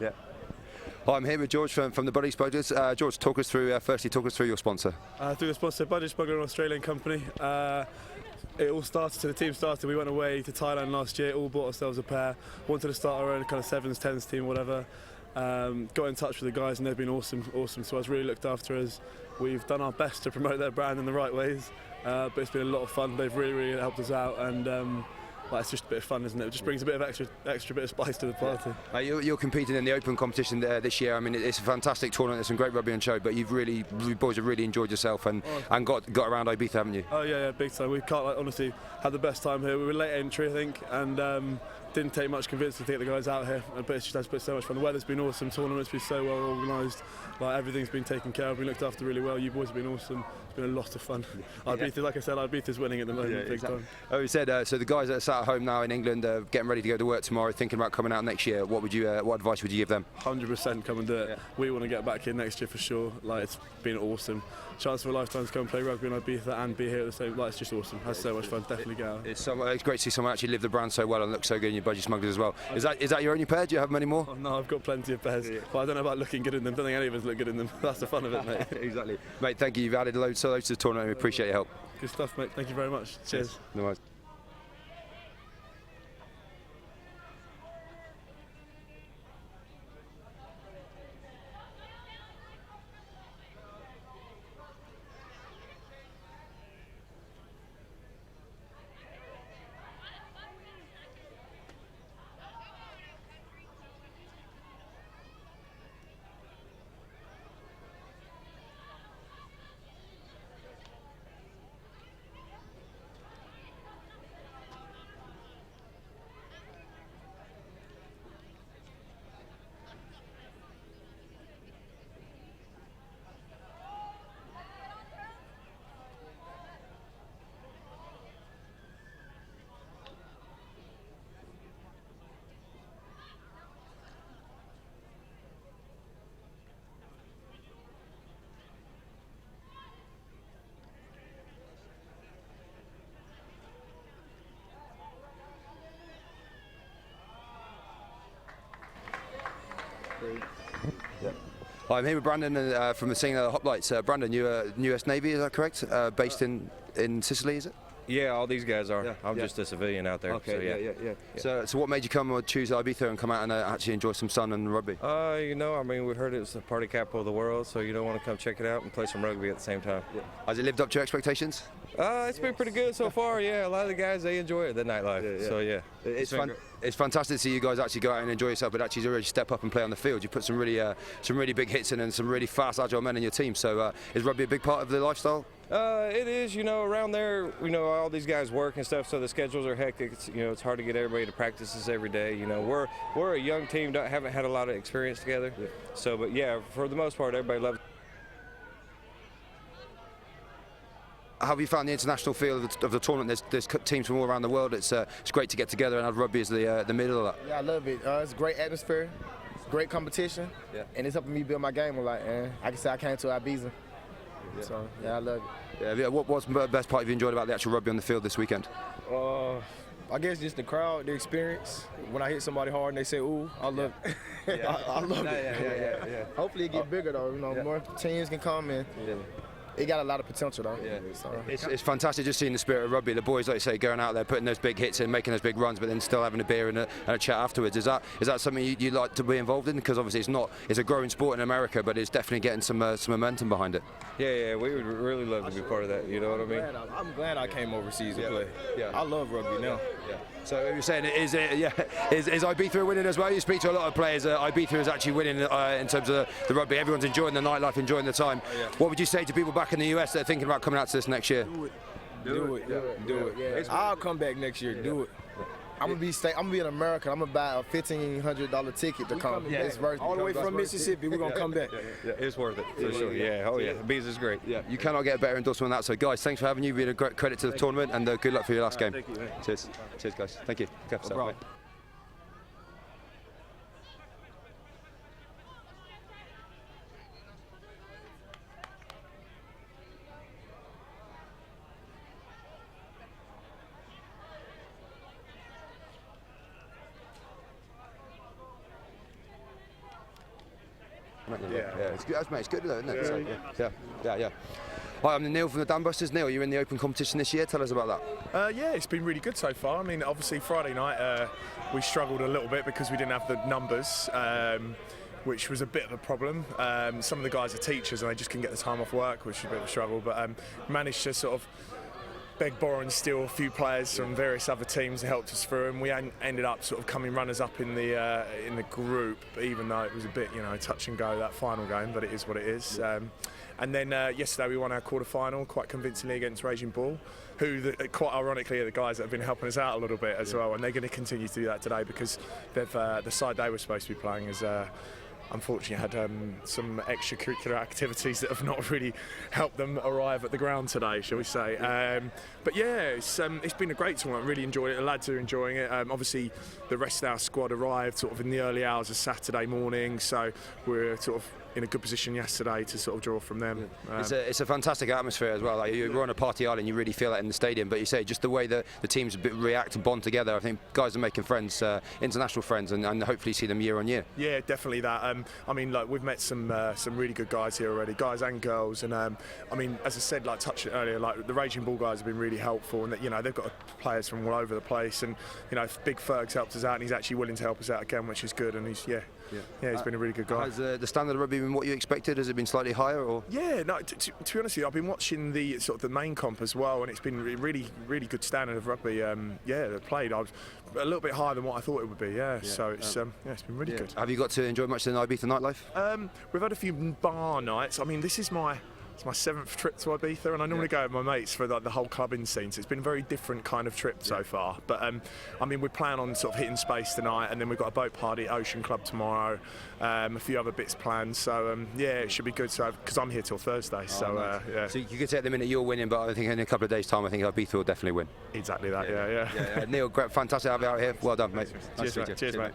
Yeah. Hi, I'm here with George from the Buddy Smugglers. George, talk us through your sponsor. Through the sponsor, Buddy Smuggler, an Australian company. It all started, so the team started, we went away to Thailand last year, all bought ourselves a pair, wanted to start our own kind of 7's, 10's team, whatever. Got in touch with the guys and they've been awesome, so I was really looked after us. We've done our best to promote their brand in the right ways, but it's been a lot of fun. They've really helped us out, and well, it's just a bit of fun, isn't it? It just brings a bit of extra bit of spice to the party. You're competing in the Open competition this year. I mean, it's a fantastic tournament. There's some great rugby on show, but you boys have really enjoyed yourself and got around Ibiza, haven't you? Oh yeah, big time. We can't honestly had the best time here. We were late entry, I think, and didn't take much convincing to get the guys out here. But it's just been so much fun. The weather's been awesome. Tournament's been so well organised. Like everything's been taken care of. Been looked after really well. You boys have been awesome. It's been a lot of fun. Ibiza, like I said, Ibiza's winning at the moment, big time. Oh, you said so. The guys that are sat at home now in England, getting ready to go to work tomorrow, thinking about coming out next year. What advice would you give them? 100% come and do it. Yeah. We want to get back here next year for sure. Like it's been awesome. Chance of a lifetime to come and play rugby in Ibiza and be here at the same. Like it's just awesome. Has so much fun. Definitely get out. It's great to see someone actually live the brand so well and look so good in your Budgie Smugglers as well. Is that your only pair? Do you have many more? Oh, no, I've got plenty of pairs. Yeah. But I don't know about looking good in them. Don't think any of us look good in them. That's the fun of it, mate. Exactly, mate. Thank you. You've added loads to the tournament. We appreciate your help. Good stuff, mate. Thank you very much. Cheers. Yes. No worries. Yeah. Hi, I'm here with Brandon from the scene of the Hoplites. Brandon, you're US Navy, is that correct? Based in Sicily, is it? Yeah, all these guys are. Yeah. I'm just a civilian out there. Okay, so yeah. So what made you come or choose Ibiza and come out and actually enjoy some sun and rugby? You know, I mean, we heard it was the party capital of the world, so you don't want to come check it out and play some rugby at the same time. Yeah. Has it lived up to your expectations? It's been pretty good so far. Yeah, a lot of the guys, they enjoy it, the nightlife. Yeah. So yeah, it's fantastic to see you guys actually go out and enjoy yourself, but actually already step up and play on the field. You put some really big hits in and some really fast, agile men in your team. So is rugby a big part of the lifestyle? It is, you know, around there, you know, all these guys work and stuff, so the schedules are hectic. It's hard to get everybody to practices every day. You know, we're a young team, haven't had a lot of experience together. Yeah. So, but yeah, for the most part, everybody loves. How have you found the international feel of the tournament? There's teams from all around the world. It's great to get together and have rugby as the middle of that. Yeah, I love it. It's a great atmosphere, great competition, and it's helping me build my game a lot. And like I said, I came to Ibiza So yeah, I love it. Yeah, what's the best part you enjoyed about the actual rugby on the field this weekend? I guess just the crowd, the experience. When I hit somebody hard and they say, "Ooh," I love it. I love it. Yeah. Hopefully it get bigger though. You know, more teams can come in. It got a lot of potential though. Yeah. So. It's fantastic just seeing the spirit of rugby. The boys, like you say, going out there, putting those big hits in, making those big runs, but then still having a beer and a chat afterwards. Is that something you like to be involved in? Because obviously it's a growing sport in America, but it's definitely getting some momentum behind it. Yeah, we would really love to be part of that. You know what I mean? I'm glad I came overseas to play. Yeah. I love rugby now. Yeah. So you're saying is Ibiza winning as well? You speak to a lot of players. Ibiza is actually winning in terms of the rugby. Everyone's enjoying the nightlife, enjoying the time. What would you say to people back in the US that are thinking about coming out to this next year? Do it. Yeah. I'll come back next year. Do it. I'm gonna be in America. I'm gonna buy a $1,500 ticket to come. It's worth it. All the way from Mississippi. We're gonna come back. It's worth it for sure. Yeah, Ibiza's great. Yeah, you cannot get a better endorsement than that. So guys, thanks for having you. You've been a great credit to the tournament, and good luck for your last game. Thank you, man. Cheers guys. Thank you. Go for yourself, mate. It's good, mate. It's good, though, isn't it? Yeah. Hi, I'm Neil from the Dambusters. Neil, you're in the Open competition this year. Tell us about that. Yeah, it's been really good so far. I mean, obviously Friday night we struggled a little bit because we didn't have the numbers, which was a bit of a problem. Some of the guys are teachers and they just couldn't get the time off work, which was a bit of a struggle. But managed to sort of beg, borrow and steal a few players from various other teams that helped us through, and we ended up sort of coming runners-up in the group, even though it was a bit, touch and go that final game, but it is what it is. And then yesterday we won our quarter-final quite convincingly against Raging Bull, who quite ironically are the guys that have been helping us out a little bit as well, and they're going to continue to do that today because they've the side they were supposed to be playing is unfortunately had some extracurricular activities that have not really helped them arrive at the ground today, shall we say. But yeah, it's been a great tournament. Really enjoyed it. The lads are enjoying it. Obviously, the rest of our squad arrived sort of in the early hours of Saturday morning, so we're sort of in a good position yesterday to sort of draw from them. It's a fantastic atmosphere as well. Like you're on a party island, you really feel that in the stadium. But you say just the way that the teams react and bond together. I think guys are making friends, international friends, and hopefully see them year on year. Yeah, definitely that. I mean, like we've met some really good guys here already, guys and girls. And I mean, as I said, like touched it earlier, like the Raging Bull guys have been really helpful, and they've got players from all over the place. And Big Ferg's helped us out, and he's actually willing to help us out again, which is good. And he's been a really good guy. Has the standard of rugby been what you expected? Has it been slightly higher, or? Yeah, no. To be honest with you, I've been watching the sort of the main comp as well, and it's been really, really good standard of rugby. They played. I was a little bit higher than what I thought it would be. So it's been really good. Have you got to enjoy much of the Ibiza nightlife? We've had a few bar nights. I mean, this is my 7th trip to Ibiza, and I normally go with my mates for the whole clubbing scene, so it's been a very different kind of trip so far. But I mean, we plan on sort of hitting space tonight, and then we've got a boat party at Ocean Club tomorrow, a few other bits planned, so it should be good, because I'm here till Thursday. Nice. So you could say at the minute you're winning, but I think in a couple of days' time I think Ibiza will definitely win. Exactly that. Yeah. Neil, great, fantastic to have you out here. Well done, mate. Cheers, mate.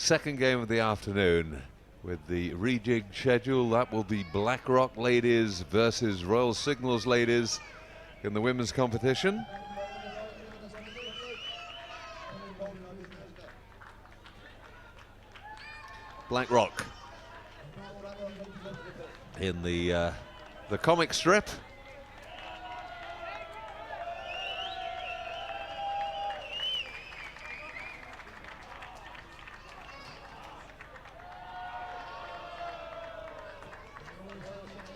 second game of the afternoon with the rejig schedule. That will be Blackrock ladies versus Royal Signals ladies in the women's competition. Blackrock in the comic strip.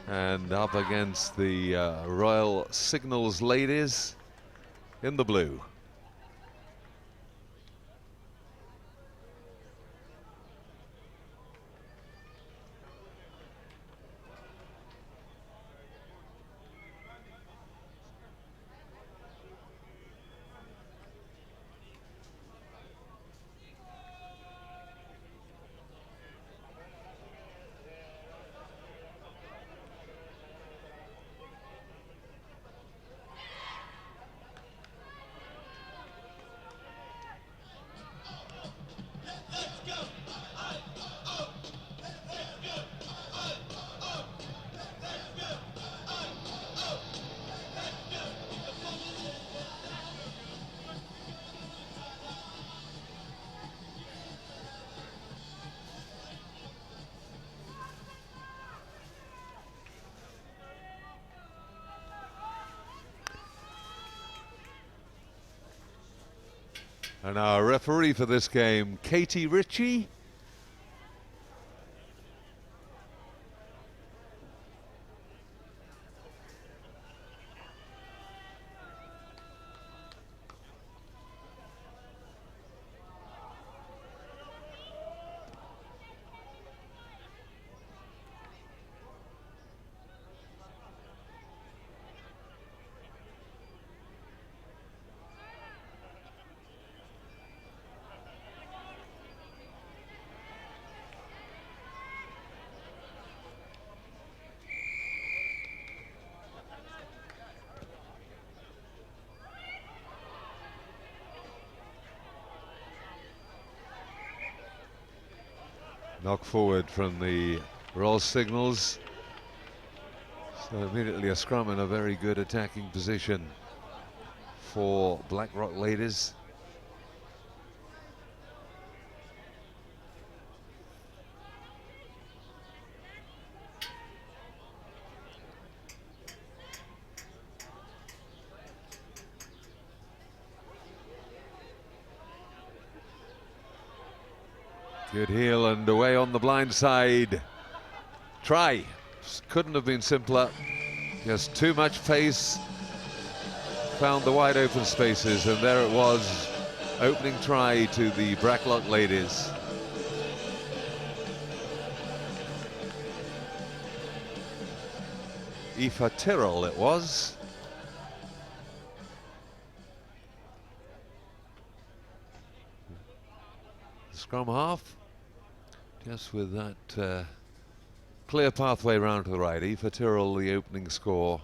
And up against the Royal Signals ladies in the blue. And our referee for this game, Katie Ritchie. Knock forward from the Royal Signals. So immediately a scrum in a very good attacking position for Blackrock ladies. Good heel and away on the blind side. Try. Couldn't have been simpler. Just too much pace. Found the wide open spaces, and there it was. Opening try to the Blackrock ladies. Aoife Tyrrell it was. Scrum half, just with that clear pathway round to the right. Aoife Tyrrell, the opening score.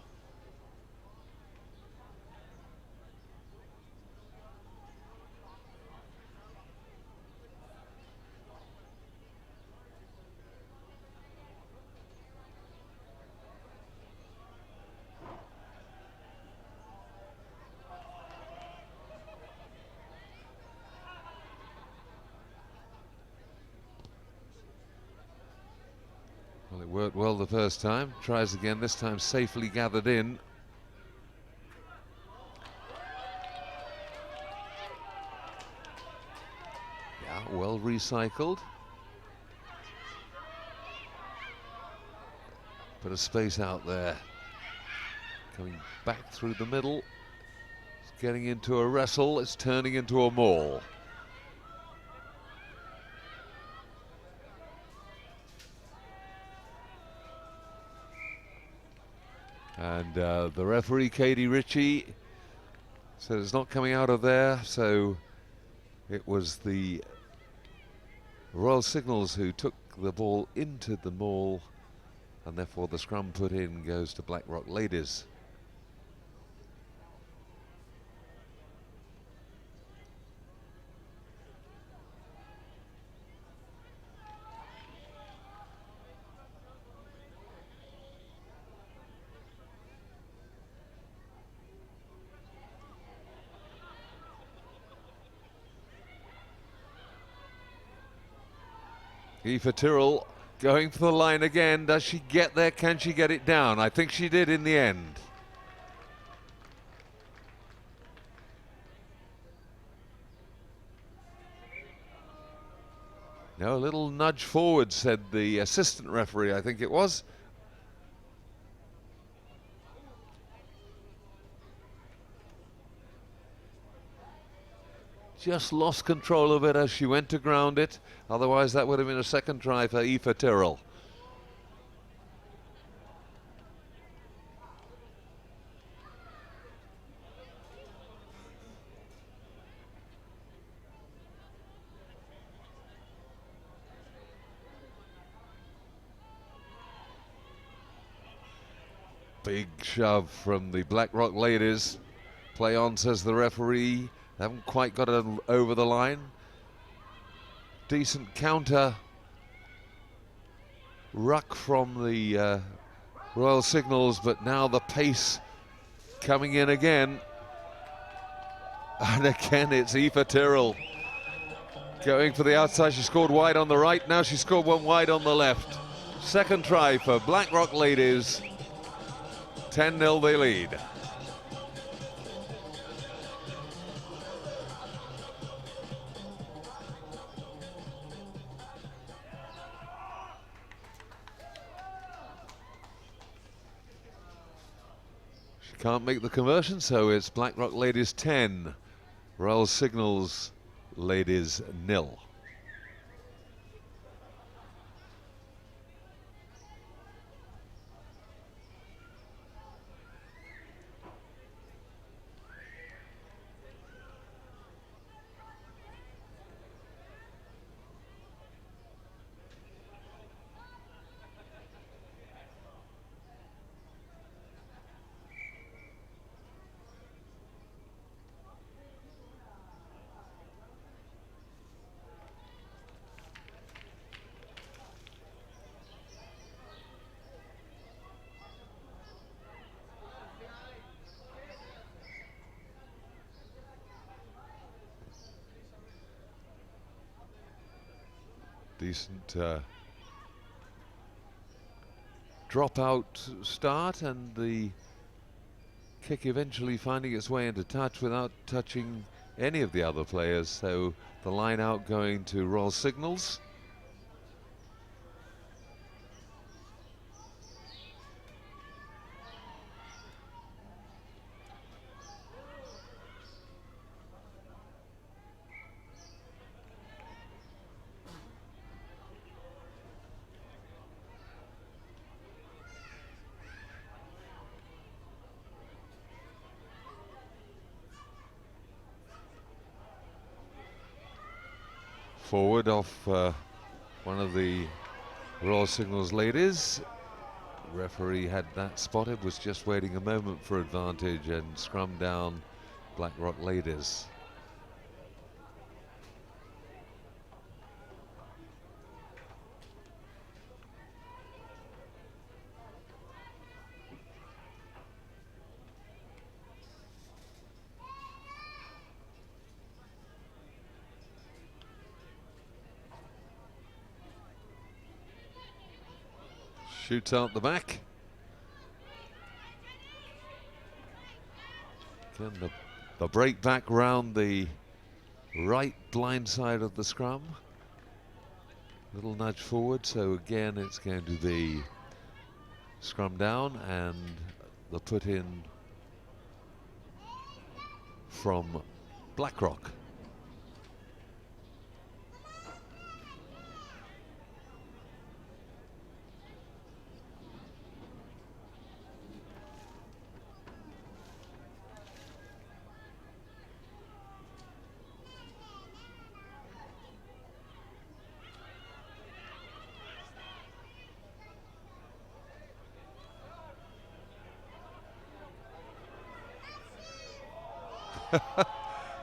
Well, it worked well the first time. Tries again, this time safely gathered in. Yeah, well recycled. Bit of space out there. Coming back through the middle. It's getting into a wrestle. It's turning into a maul. And the referee, Katie Ritchie, said it's not coming out of there, so it was the Royal Signals who took the ball into the maul, and therefore the scrum put in goes to Blackrock ladies. Aoife Tyrrell going for the line again. Does she get there? Can she get it down? I think she did in the end. No, a little nudge forward, said the assistant referee, I think it was. Just lost control of it as she went to ground it. Otherwise, that would have been a second try for Aoife Tyrrell. Big shove from the Blackrock ladies. Play on, says the referee. Haven't quite got it over the line. Decent counter ruck from the Royal Signals, but now the pace coming in again. And again, it's Aoife Tyrrell going for the outside. She scored wide on the right. Now she scored one wide on the left. Second try for Blackrock ladies. 10-0 they lead. She can't make the conversion, so it's Blackrock ladies 10, Royal Signals ladies 0. Decent drop-out start, and the kick eventually finding its way into touch without touching any of the other players. So the line out going to Royal Signals. Forward off one of the Royal Signals ladies. The referee had that spotted, was just waiting a moment for advantage and scrum down Blackrock ladies. Shoots out the back. Again, the break back round the right blind side of the scrum. Little nudge forward, so again it's going to be scrum down and the put in from Blackrock.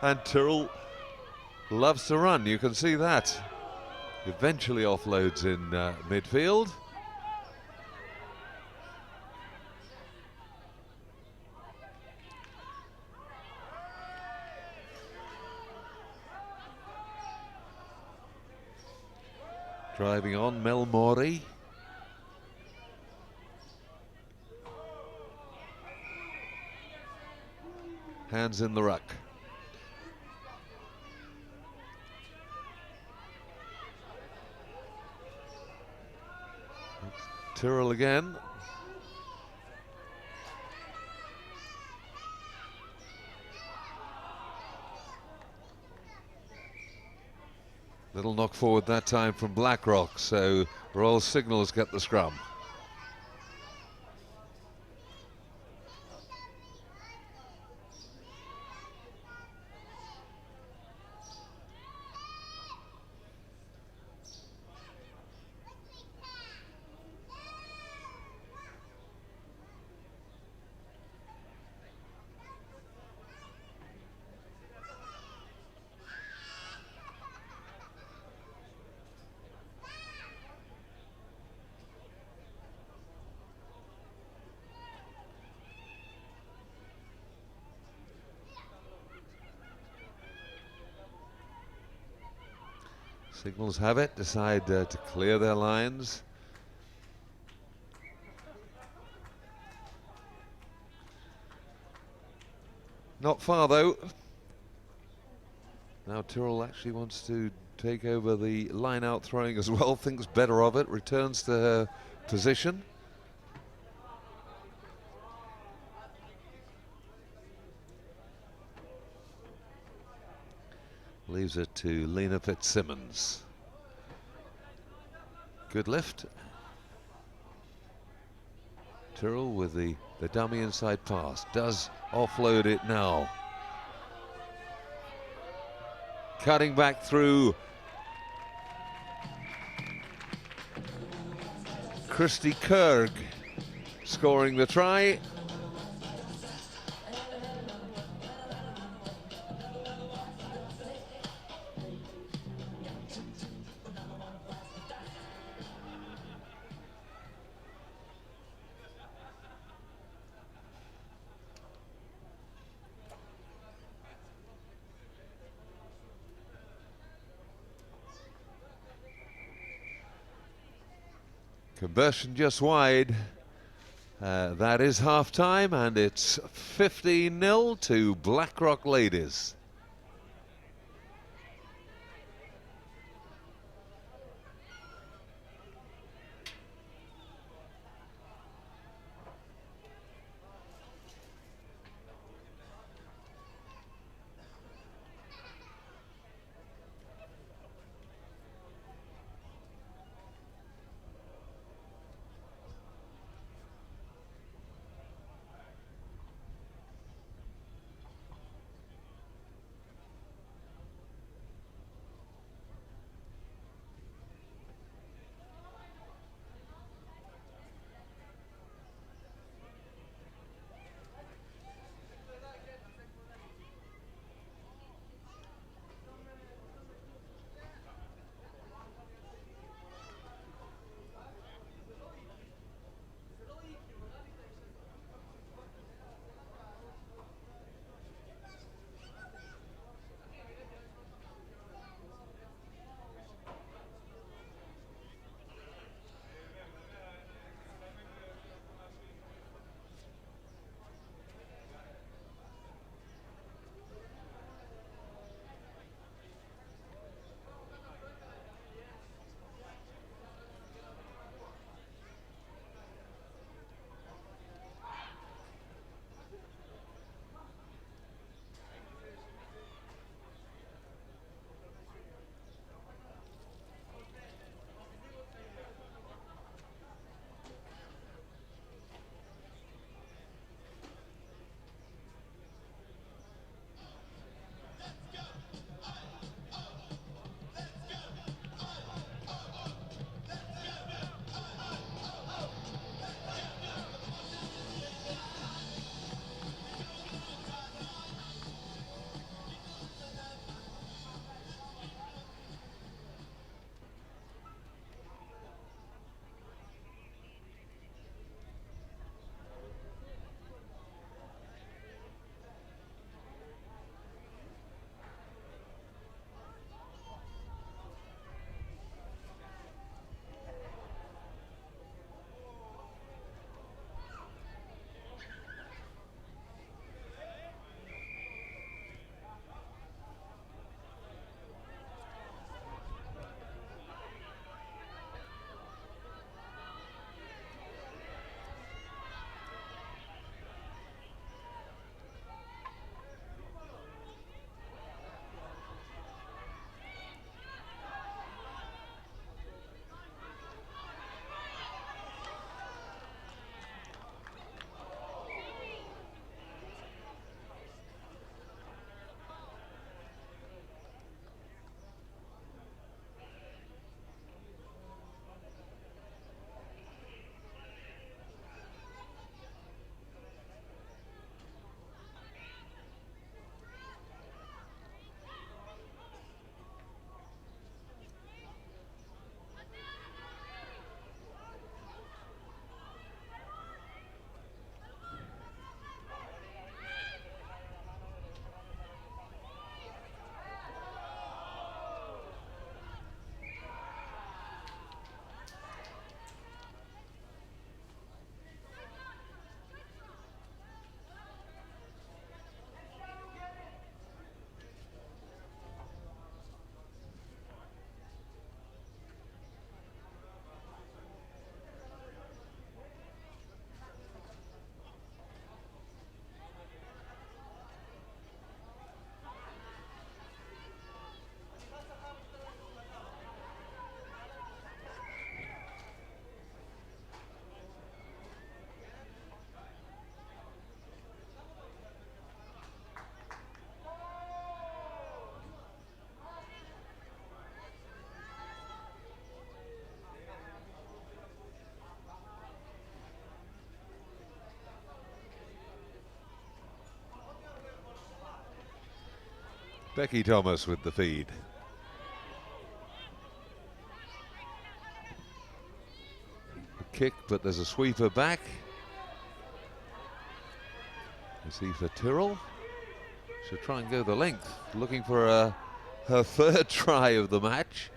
And Tyrrell loves to run, you can see that. Eventually offloads in midfield. Driving on, Mel Moody. Hands in the ruck. Tyrrell again. Little knock forward that time from Blackrock, so Royal Signals get the scrum. Signals have it, decide to clear their lines. Not far though. Now Tyrrell actually wants to take over the line out throwing as well, thinks better of it, returns to her position. Leaves it to Lena Fitzsimmons. Good lift. Tyrrell with the dummy inside pass. Does offload it now. Cutting back through. Christy Kerg scoring the try. Conversion just wide. That is half time, and it's 15-0 to Blackrock Ladies. Becky Thomas with the feed. The kick, but there's a sweeper back. You see for Tyrrell. She'll try and go the length, looking for her third try of the match.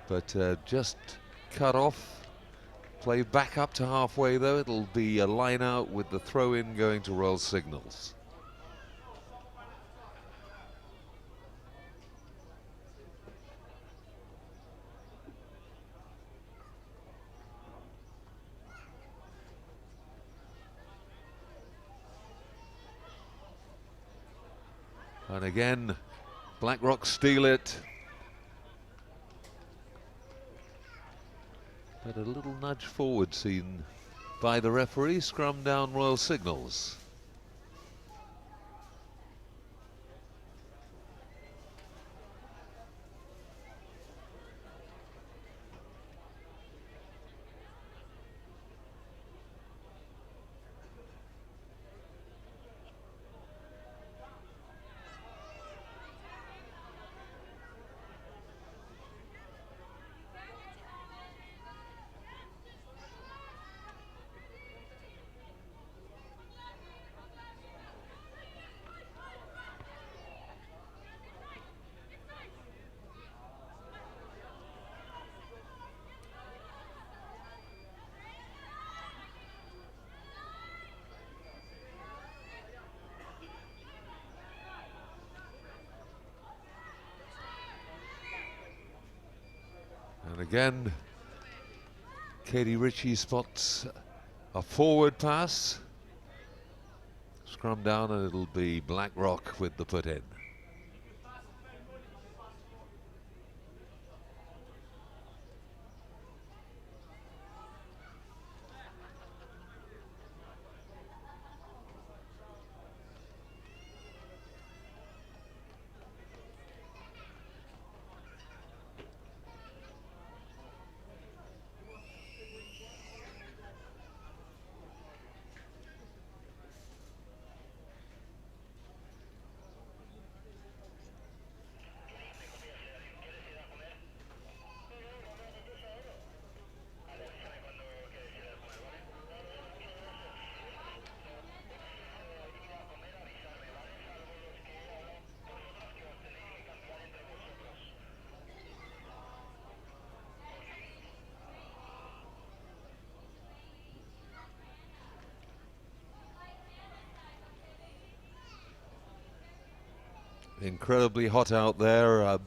But just cut off. Play back up to halfway though. It'll be a line out with the throw in going to Royal Signals. And again, Blackrock steal it. But a little nudge forward seen by the referee, scrum down Royal Signals. And again, Katie Ritchie spots a forward pass. Scrum down and it'll be Blackrock with the put in. Incredibly hot out there.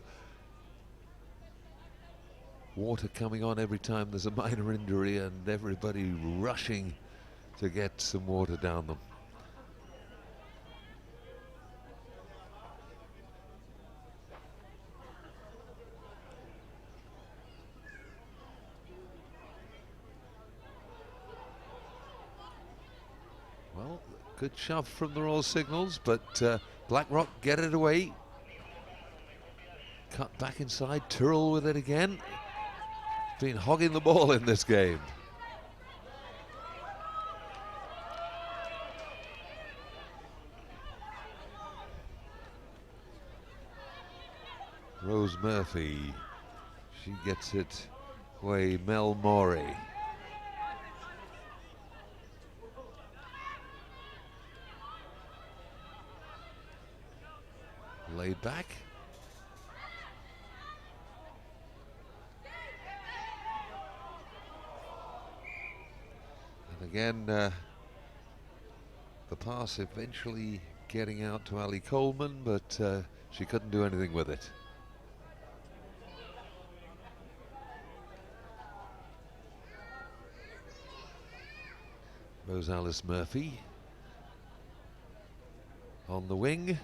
Water coming on every time there's a minor injury and everybody rushing to get some water down them. Well, good shove from the Royal Signals, but Blackrock get it away. Cut back inside, Tyrrell with it again. Been hogging the ball in this game. Rose Murphy, she gets it away, Mel Morey. Laid back. And again, the pass eventually getting out to Ali Coleman, but she couldn't do anything with it. Rose Alice Murphy on the wing,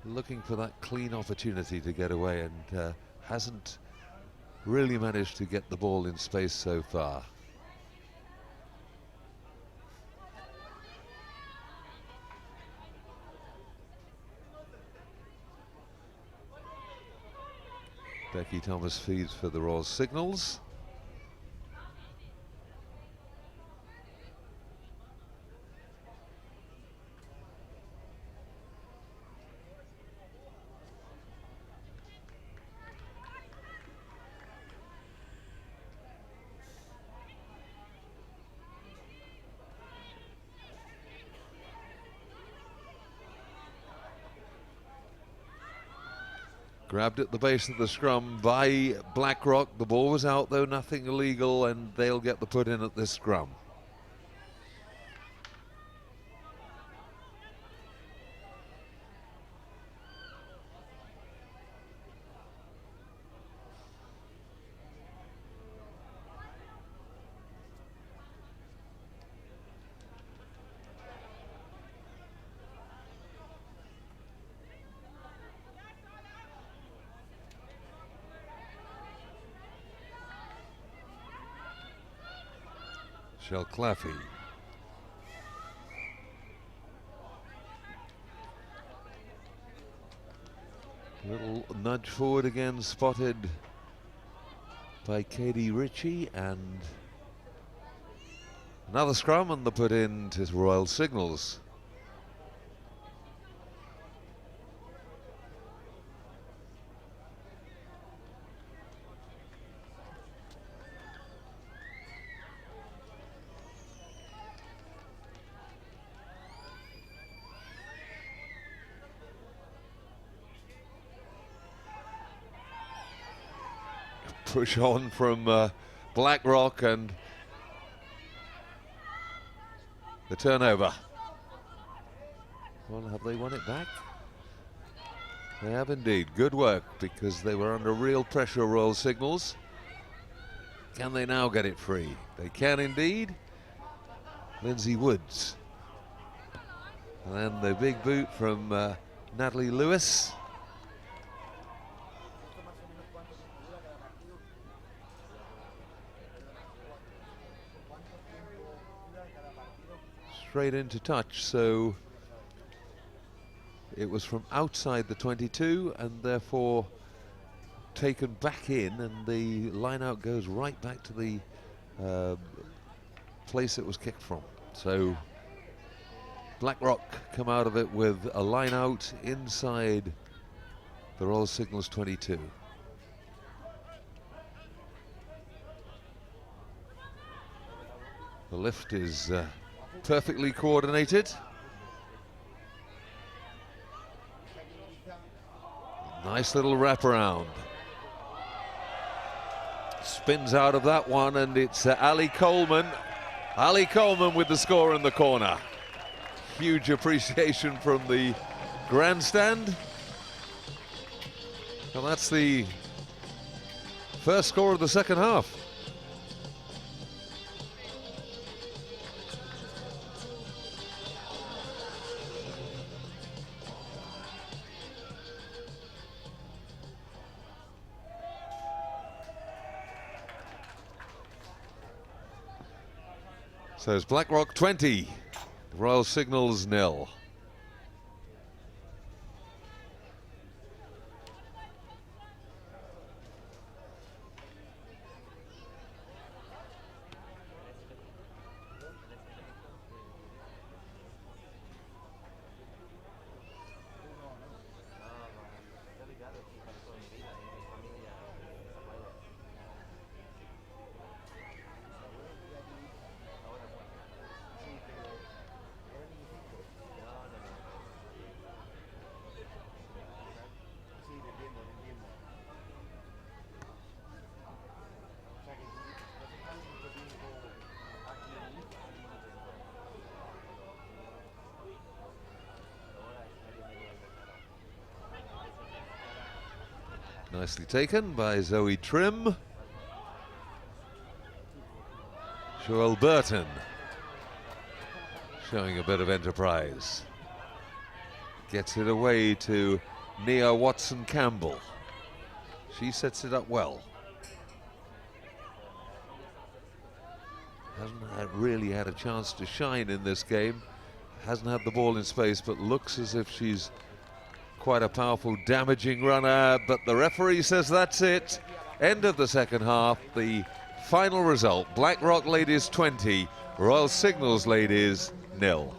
looking for that clean opportunity to get away, and hasn't really managed to get the ball in space so far. Becky Thomas feeds for the Royal Signals. Grabbed at the base of the scrum by Blackrock. The ball was out though, nothing illegal, and they'll get the put in at this scrum. Claffey. Little nudge forward again spotted by Katie Ritchie, and another scrum, and the put in to Royal Signals. Push on from Blackrock, and the turnover. Well, have they won it back? They have indeed. Good work, because they were under real pressure, Royal Signals. Can they now get it free? They can indeed. Lindsay Woods. And then the big boot from Natalie Lewis. Straight into touch, so it was from outside the 22 and therefore taken back in, and the line out goes right back to the place it was kicked from. So Blackrock come out of it with a line out inside the Royal Signals 22. The lift is perfectly coordinated. Nice little wraparound. Spins out of that one, and it's Ali Coleman. Ali Coleman with the score in the corner. Huge appreciation from the grandstand. And that's the first score of the second half. So it's Blackrock 20, Royal Signals 0. Nicely taken by Zoe Trim. Joelle Burton showing a bit of enterprise. Gets it away to Nia Watson-Campbell. She sets it up well. Hasn't really had a chance to shine in this game. Hasn't had the ball in space, but looks as if she's quite a powerful, damaging runner, but the referee says that's it. End of the second half. The final result, Blackrock Ladies 20, Royal Signals Ladies 0.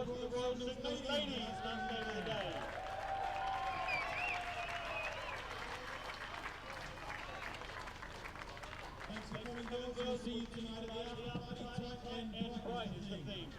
Royal Sydney ladies last game of the day. Thanks for coming, girls. We'll see you tonight at the after party. And bright is the theme.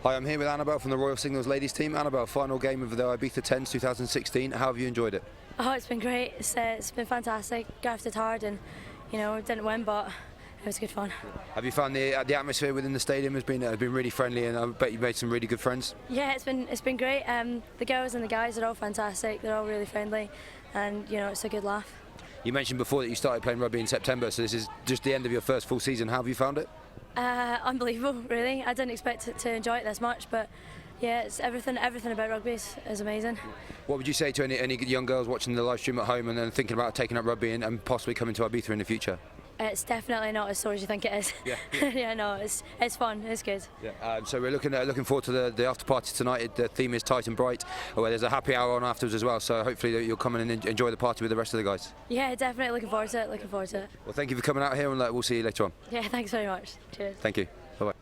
Hi, I'm here with Annabelle from the Royal Signals ladies team. Annabelle, final game of the Ibiza 10’s 2016. How have you enjoyed it? Oh, it's been great. It's been fantastic. Grafted hard and, you know, didn't win, but it was good fun. Have you found the atmosphere within the stadium has been really friendly, and I bet you made some really good friends? Yeah, it's been great. The girls and the guys are all fantastic. They're all really friendly, and you know, it's a good laugh. You mentioned before that you started playing rugby in September, so this is just the end of your first full season. How have you found it? Unbelievable, really. I didn't expect to enjoy it this much, but yeah, it's everything about rugby is amazing. What would you say to any young girls watching the live stream at home and then thinking about taking up rugby and possibly coming to Ibiza in the future? It's definitely not as sore as you think it is. Yeah. Yeah, no, it's fun. It's good. Yeah. So we're looking forward to the after party tonight. The theme is tight and bright, where there's a happy hour on afterwards as well. So hopefully you'll come in and enjoy the party with the rest of the guys. Yeah, definitely looking forward to it. Well, thank you for coming out here, and we'll see you later on. Yeah, thanks very much. Cheers. Thank you. Bye bye.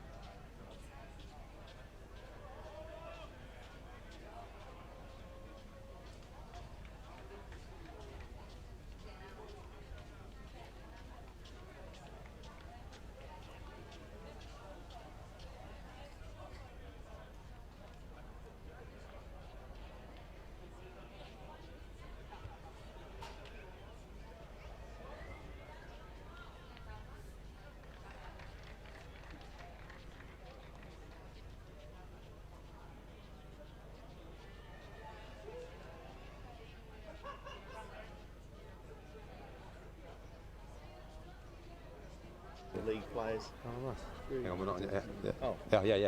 League players. Oh, nice. Hang on, we're not in it. Yeah. Oh.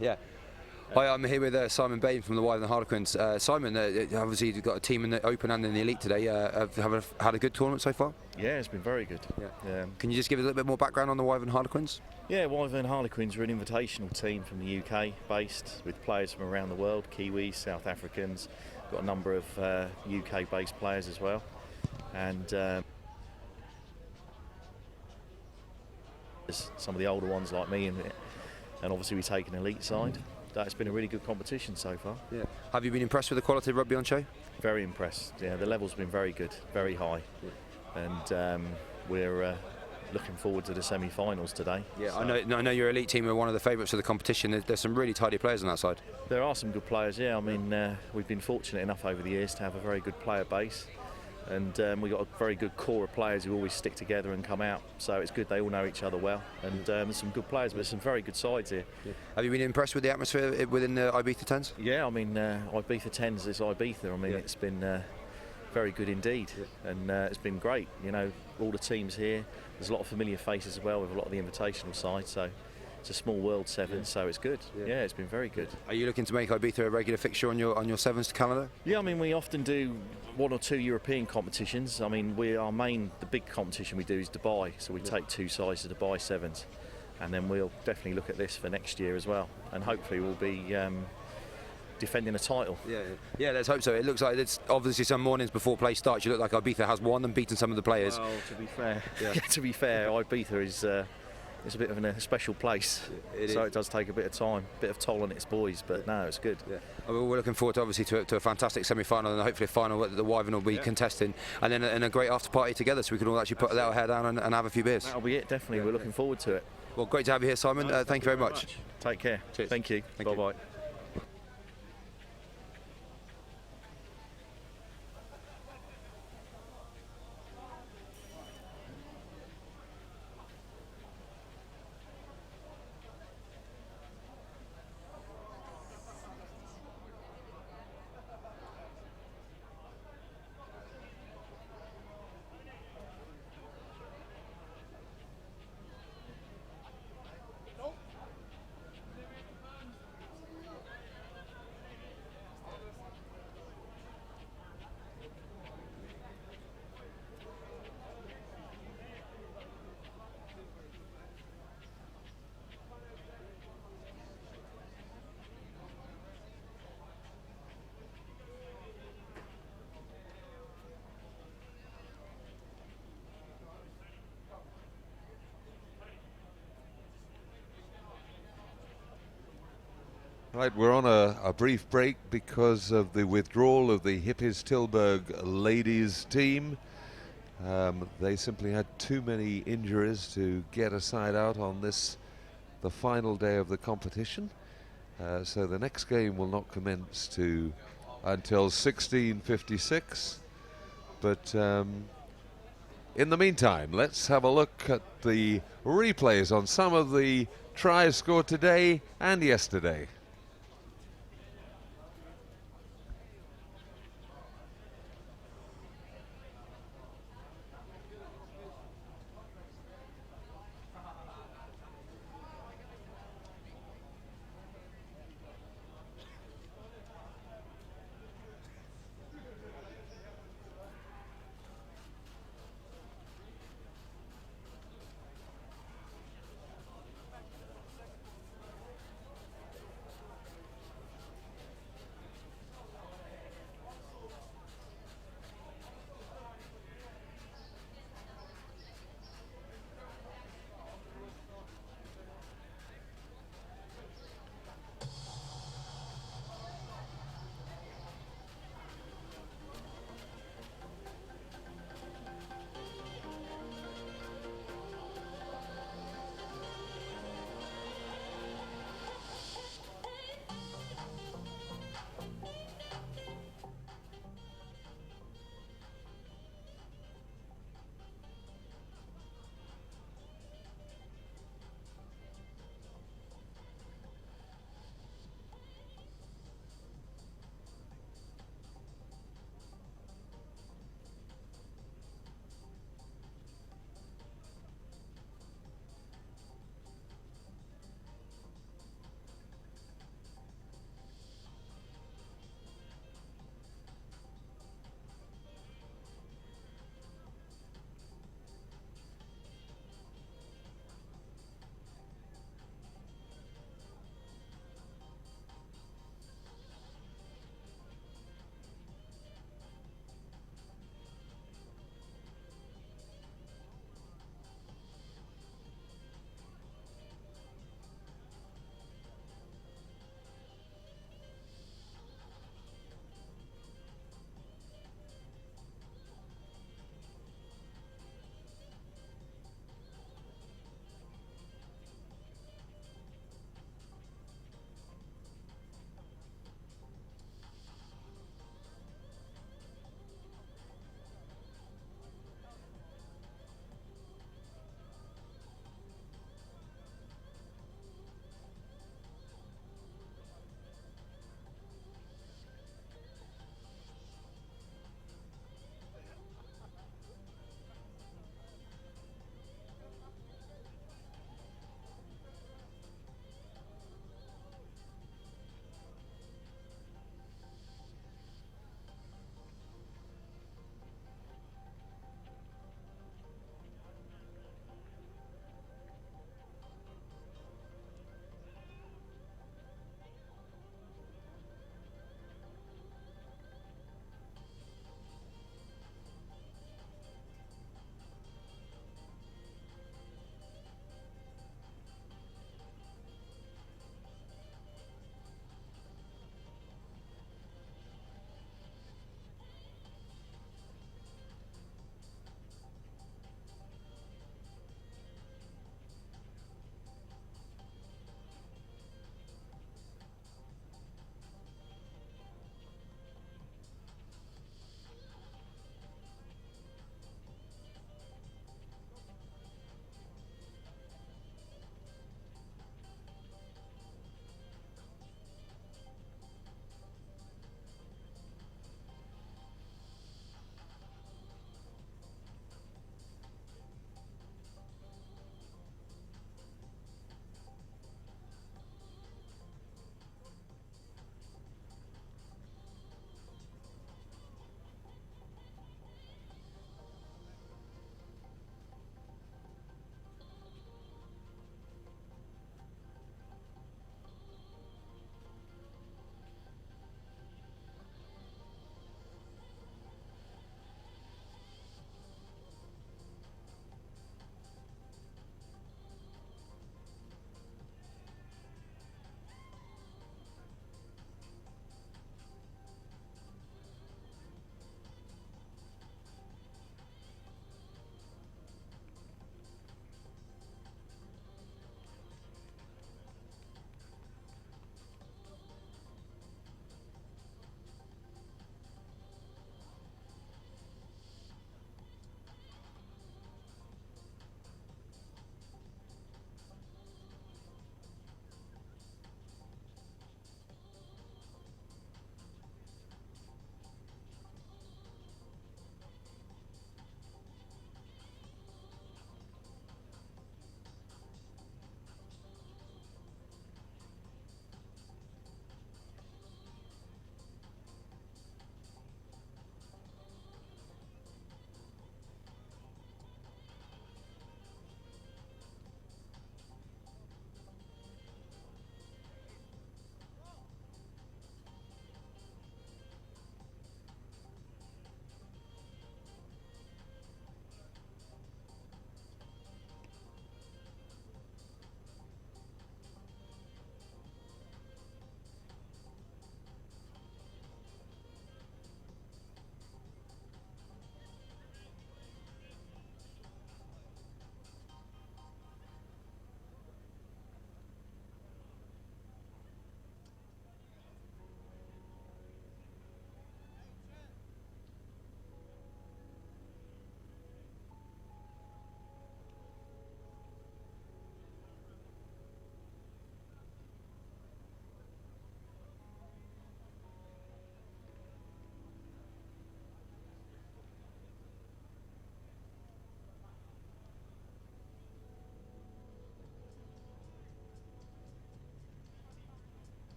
Yeah. Hi, I'm here with Simon Bain from the Wyvern Harlequins. Simon, obviously you've got a team in the Open and in the Elite today. Have had a good tournament so far? Yeah, it's been very good. Yeah. Can you just give us a little bit more background on the Wyvern Harlequins? Yeah, Wyvern Harlequins are an invitational team from the UK based with players from around the world, Kiwis, South Africans, got a number of UK based players as well. And some of the older ones like me, and obviously we take an elite side. That's been a really good competition so far. Yeah. Have you been impressed with the quality of rugby on show? Very impressed. Yeah, the level's been very good, very high, and we're looking forward to the semi-finals today. Yeah, so I know your elite team are one of the favourites of the competition. There's some really tidy players on that side. There are some good players. Yeah, I mean we've been fortunate enough over the years to have a very good player base. And we've got a very good core of players who always stick together and come out. So it's good they all know each other well. And there's some good players, but there's some very good sides here. Yeah. Have you been impressed with the atmosphere within the Ibiza 10’s? Yeah, I mean, Ibiza 10’s is Ibiza. I mean, it's been very good indeed. Yeah. And it's been great. You know, all the teams here. There's a lot of familiar faces as well with a lot of the invitational side. So it's a small world sevens, so it's good. Yeah, it's been very good. Are you looking to make Ibiza a regular fixture on your sevens calendar? Yeah, I mean, we often do 1 or 2 European competitions. I mean, the big competition we do is Dubai, so we take 2 sides to Dubai sevens. and then we'll definitely look at this for next year as well, and hopefully we'll be defending a title. Yeah, let's hope so. It looks like it's obviously some mornings before play starts you look like Ibiza has won and beaten some of the players. Well, to be fair, to be fair, Ibiza is it's a bit of a special place, so it does take a bit of time, a bit of toll on its boys, but no, it's good. We're looking forward to obviously to a fantastic semi-final and hopefully a final that the Wyvern will be contesting, and then a great after party together, so we can all actually put our hair down and have a few beers. That'll be it, definitely. We're looking forward to it. Well, great to have you here, Simon. Thank you very much. Take care. Cheers. Thank you. Bye-bye. Right, we're on a brief break because of the withdrawal of the Hippies Tilburg ladies team. They simply had too many injuries to get a side out on the final day of the competition. So the next game will not commence until 16:56. But in the meantime, let's have a look at the replays on some of the tries scored today and yesterday.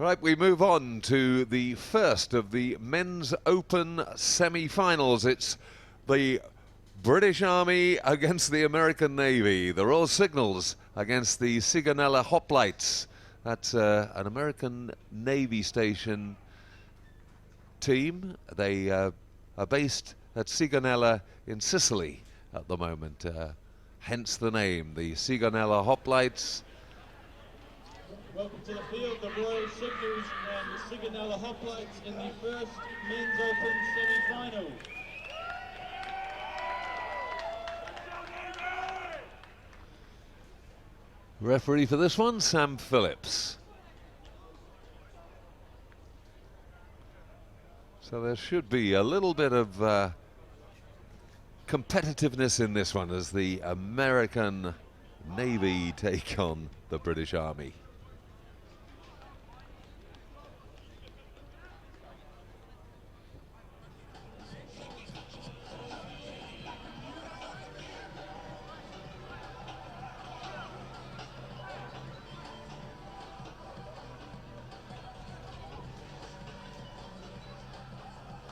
Right, we move on to the first of the Men's Open semi-finals. It's the British Army against the American Navy. The Royal Signals against the Sigonella Hoplites. That's an American Navy station team. They are based at Sigonella in Sicily at the moment, hence the name, the Sigonella Hoplites. Welcome to the field, the Royal Signals and the Sigonella Hoplites in the first Men's Open semi-final. Referee for this one, Sam Phillips. So there should be a little bit of competitiveness in this one as the American Navy take on the British Army.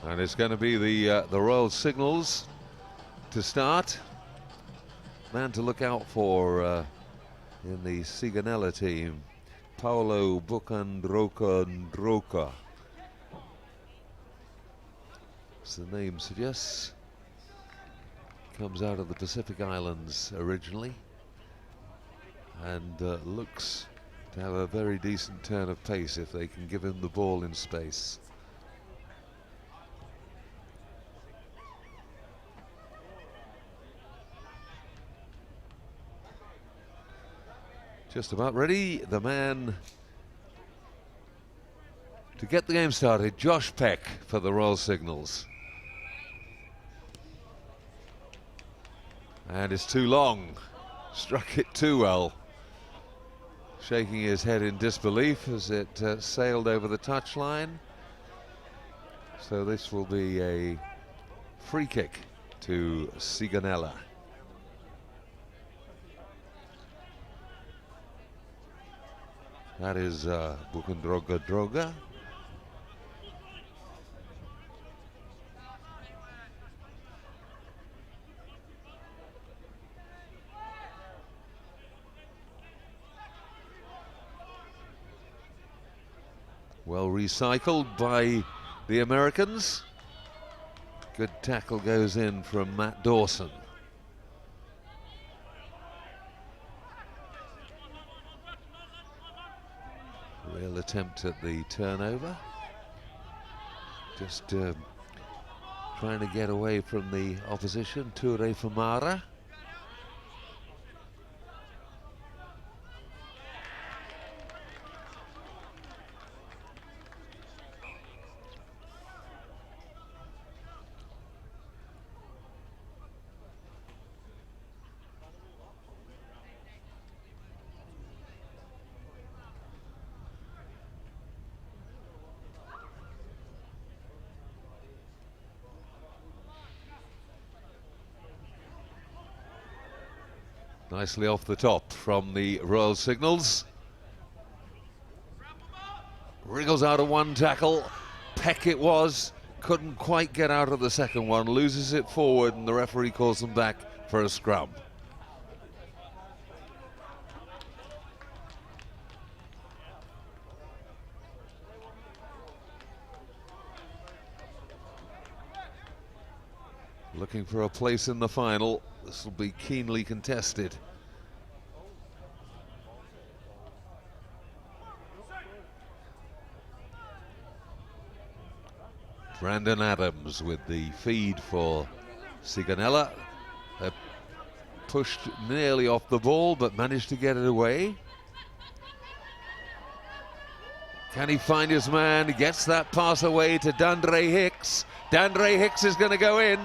And it's going to be the Royal Signals to start. Man to look out for in the Sigonella team, Paolo Bucandroca. As the name suggests, comes out of the Pacific Islands originally, and looks to have a very decent turn of pace if they can give him the ball in space. Just about ready, the man to get the game started, Josh Peck for the Royal Signals. And it's too long, struck it too well. Shaking his head in disbelief as it sailed over the touchline. So this will be a free kick to Sigonella. That is Bucandroga. Well recycled by the Americans. Good tackle goes in from Matt Dawson. Real attempt at the turnover. Just trying to get away from the opposition. Toure Famara. Nicely off the top from the Royal Signals. Wriggles out of one tackle. Peck it was. Couldn't quite get out of the second one. Loses it forward and the referee calls them back for a scrum. Looking for a place in the final. This will be keenly contested. Brandon Adams with the feed for Sigonella. Pushed nearly off the ball but managed to get it away. Can he find his man? He gets that pass away to Dandre Hicks. Dandre Hicks is going to go in.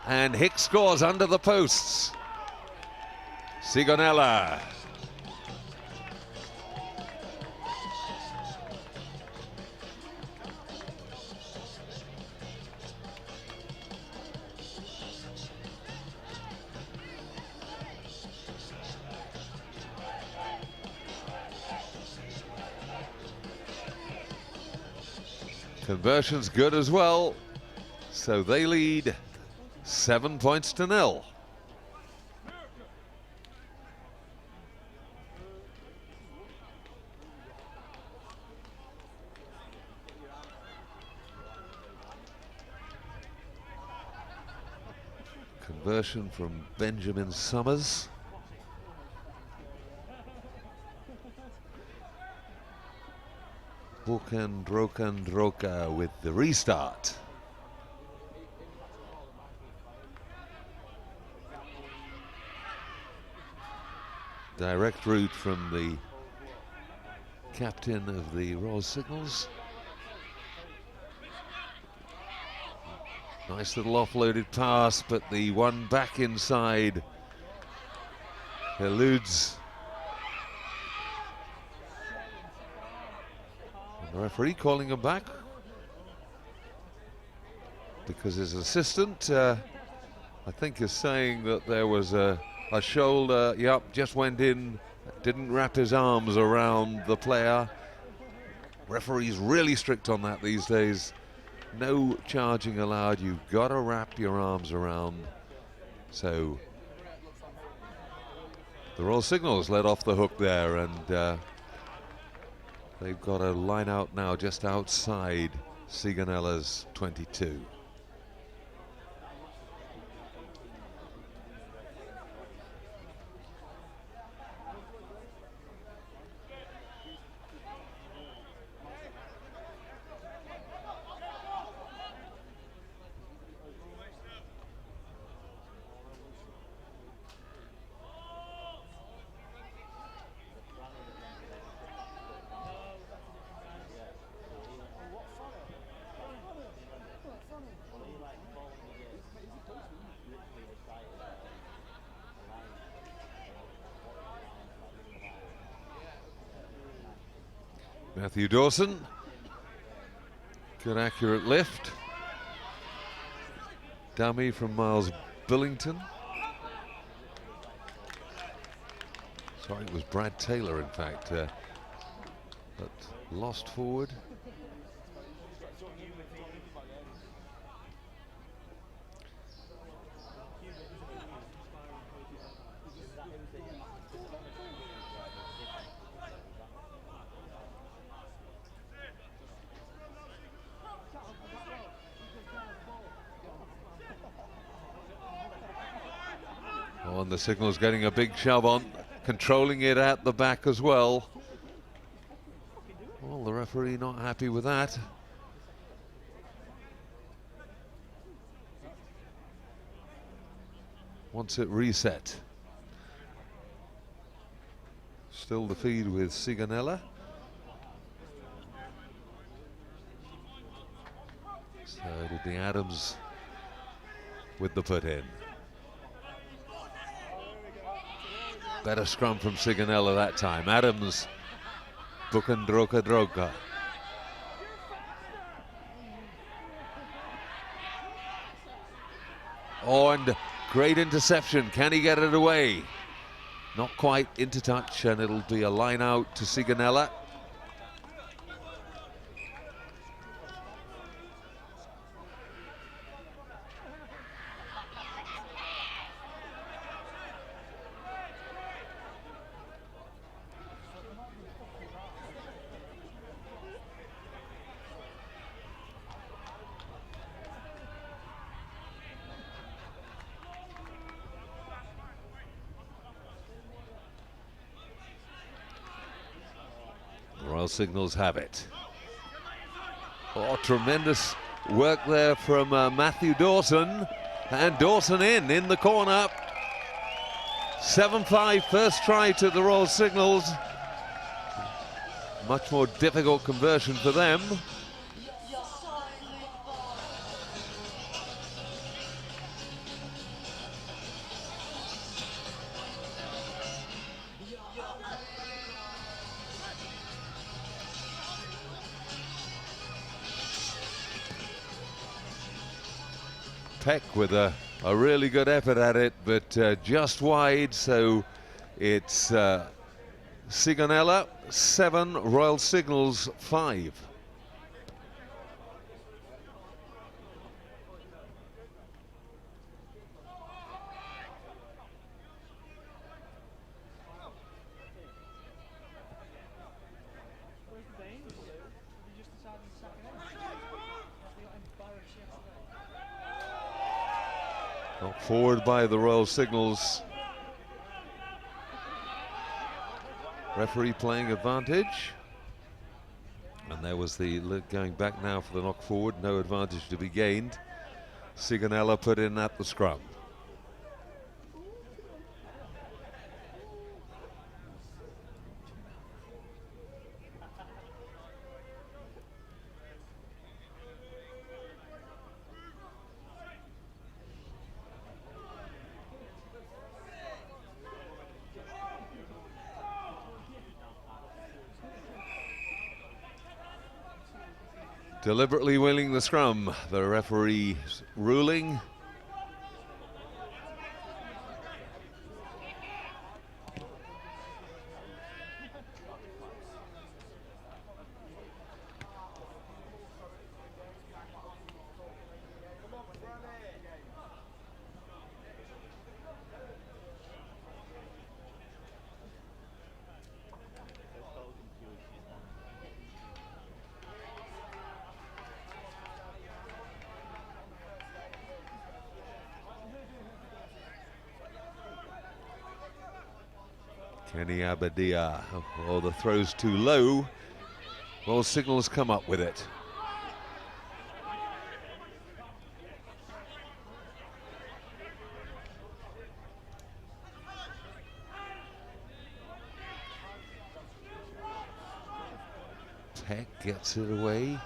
And Hicks scores under the posts. Sigonella. Conversion's good as well, so they lead 7 points to 0. Conversion from Benjamin Summers. Droka with the restart. Direct route from the captain of the Royal Signals. Nice little offloaded pass, but the one back inside eludes. And the referee calling him back because his assistant, I think, is saying that there was a shoulder, yep, just went in, didn't wrap his arms around the player. Referee's really strict on that these days. No charging allowed, you've got to wrap your arms around. So the Royal Signals let off the hook there, and they've got a line out now just outside Sigonella's 22. Matthew Dawson, good accurate lift. Dummy from Miles Billington. Sorry, it was Brad Taylor, in fact, but lost forward. And the Signal's getting a big shove on, controlling it at the back as well. Well, the referee not happy with that. Wants it reset. Still the feed with Sigonella. So it'll be Adams with the put in. Better scrum from Sigonella that time. Adams, Droka. Oh, and great interception. Can he get it away? Not quite into touch, and it'll be a line out to Sigonella. Signals have it. Oh, tremendous work there from Matthew Dawson, and Dawson in the corner. 7-5 first try to the Royal Signals. Much more difficult conversion for them. Peck with a really good effort at it, but just wide, so it's Sigonella 7, Royal Signals 5. Knocked forward by the Royal Signals. Referee playing advantage. And there was the going back now for the knock forward. No advantage to be gained. Sigonella put in at the scrum. Deliberately winning the scrum, the referee's ruling. Kenny Abadia. Oh, the throw's too low. Well, Signals come up with it. Peck gets it away.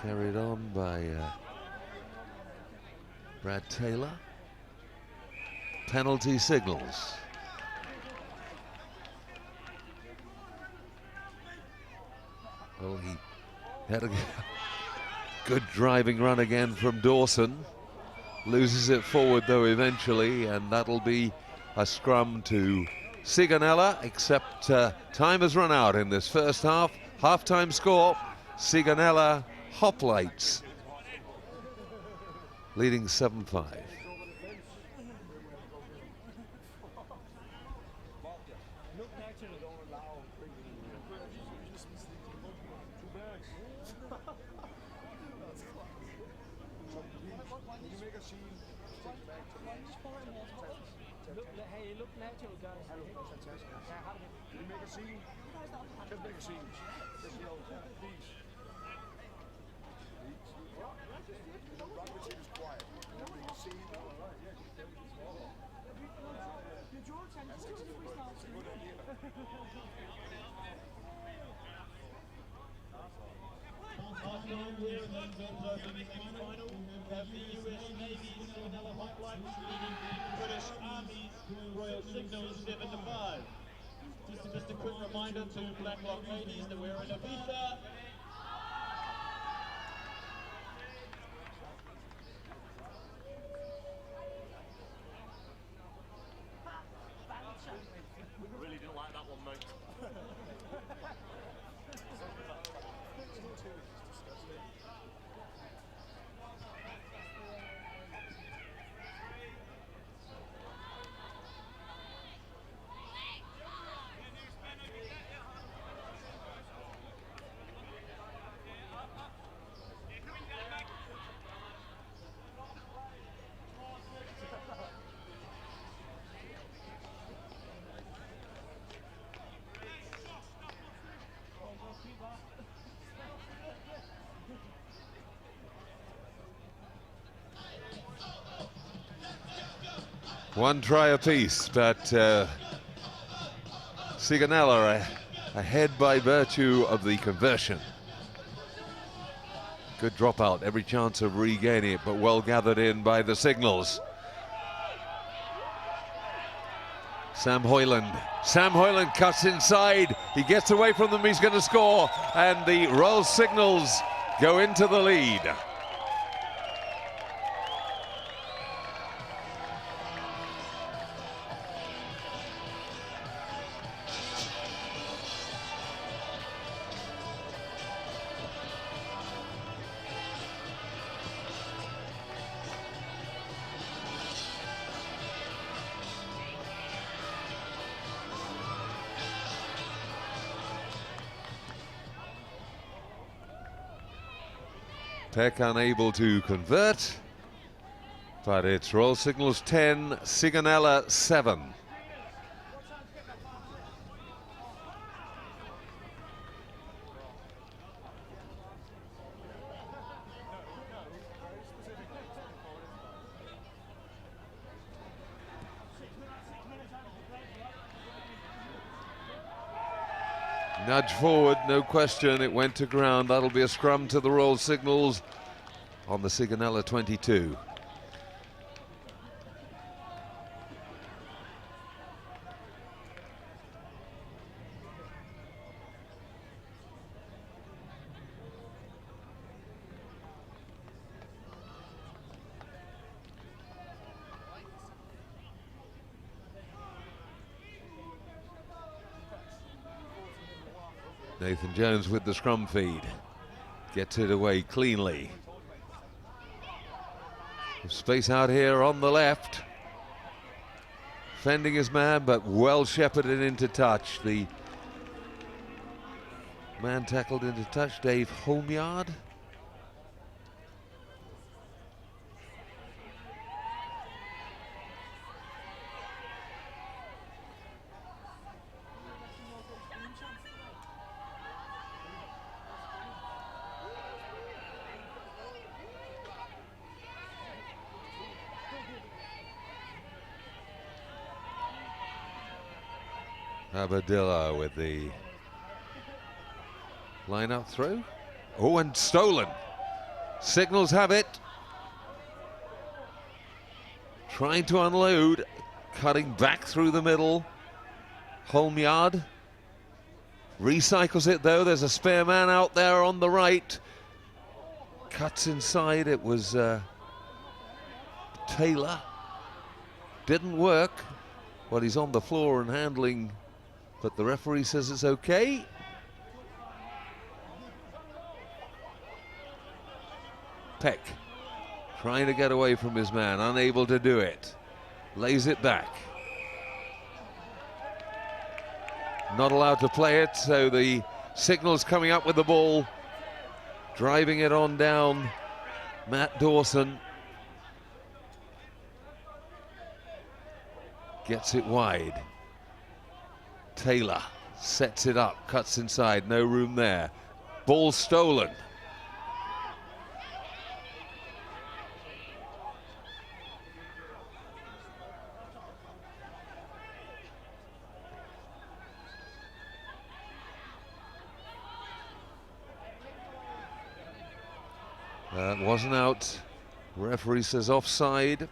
Carried on by Brad Taylor. Penalty Signals. Well, he had a good driving run again from Dawson. Loses it forward though eventually, and that'll be a scrum to Sigonella, except time has run out in this first half. Half-time score, Sigonella Hoplites leading 7-5. Royal Signals 7-5. Just a quick reminder to Blackrock ladies that we're in Ibiza. Really didn't like that one, mate. One try apiece, but Sigonella ahead by virtue of the conversion. Good dropout, every chance of regaining it, but well gathered in by the Signals. Sam Hoyland cuts inside, he gets away from them, he's going to score, and the Royal Signals go into the lead. Peck unable to convert. But it's Royal Signals 10, Sigonella 7. Nudge forward, no question, it went to ground. That'll be a scrum to the Royal Signals on the Sigonella 22. Nathan Jones with the scrum feed. Gets it away cleanly. Space out here on the left. Fending his man, but well shepherded into touch. The man tackled into touch, Dave Homeyard. Abadilla with the line up through. Oh, and stolen. Signals have it. Trying to unload, cutting back through the middle. Homeyard recycles it though. There's a spare man out there on the right. Cuts inside. It was Taylor. Didn't work. Well, he's on the floor and handling, but the referee says it's okay. Peck trying to get away from his man, unable to do it. Lays it back. Not allowed to play it, so the Signals coming up with the ball, driving it on down. Matt Dawson gets it wide. Taylor sets it up, cuts inside, no room there. Ball stolen. That wasn't out. Referee says offside.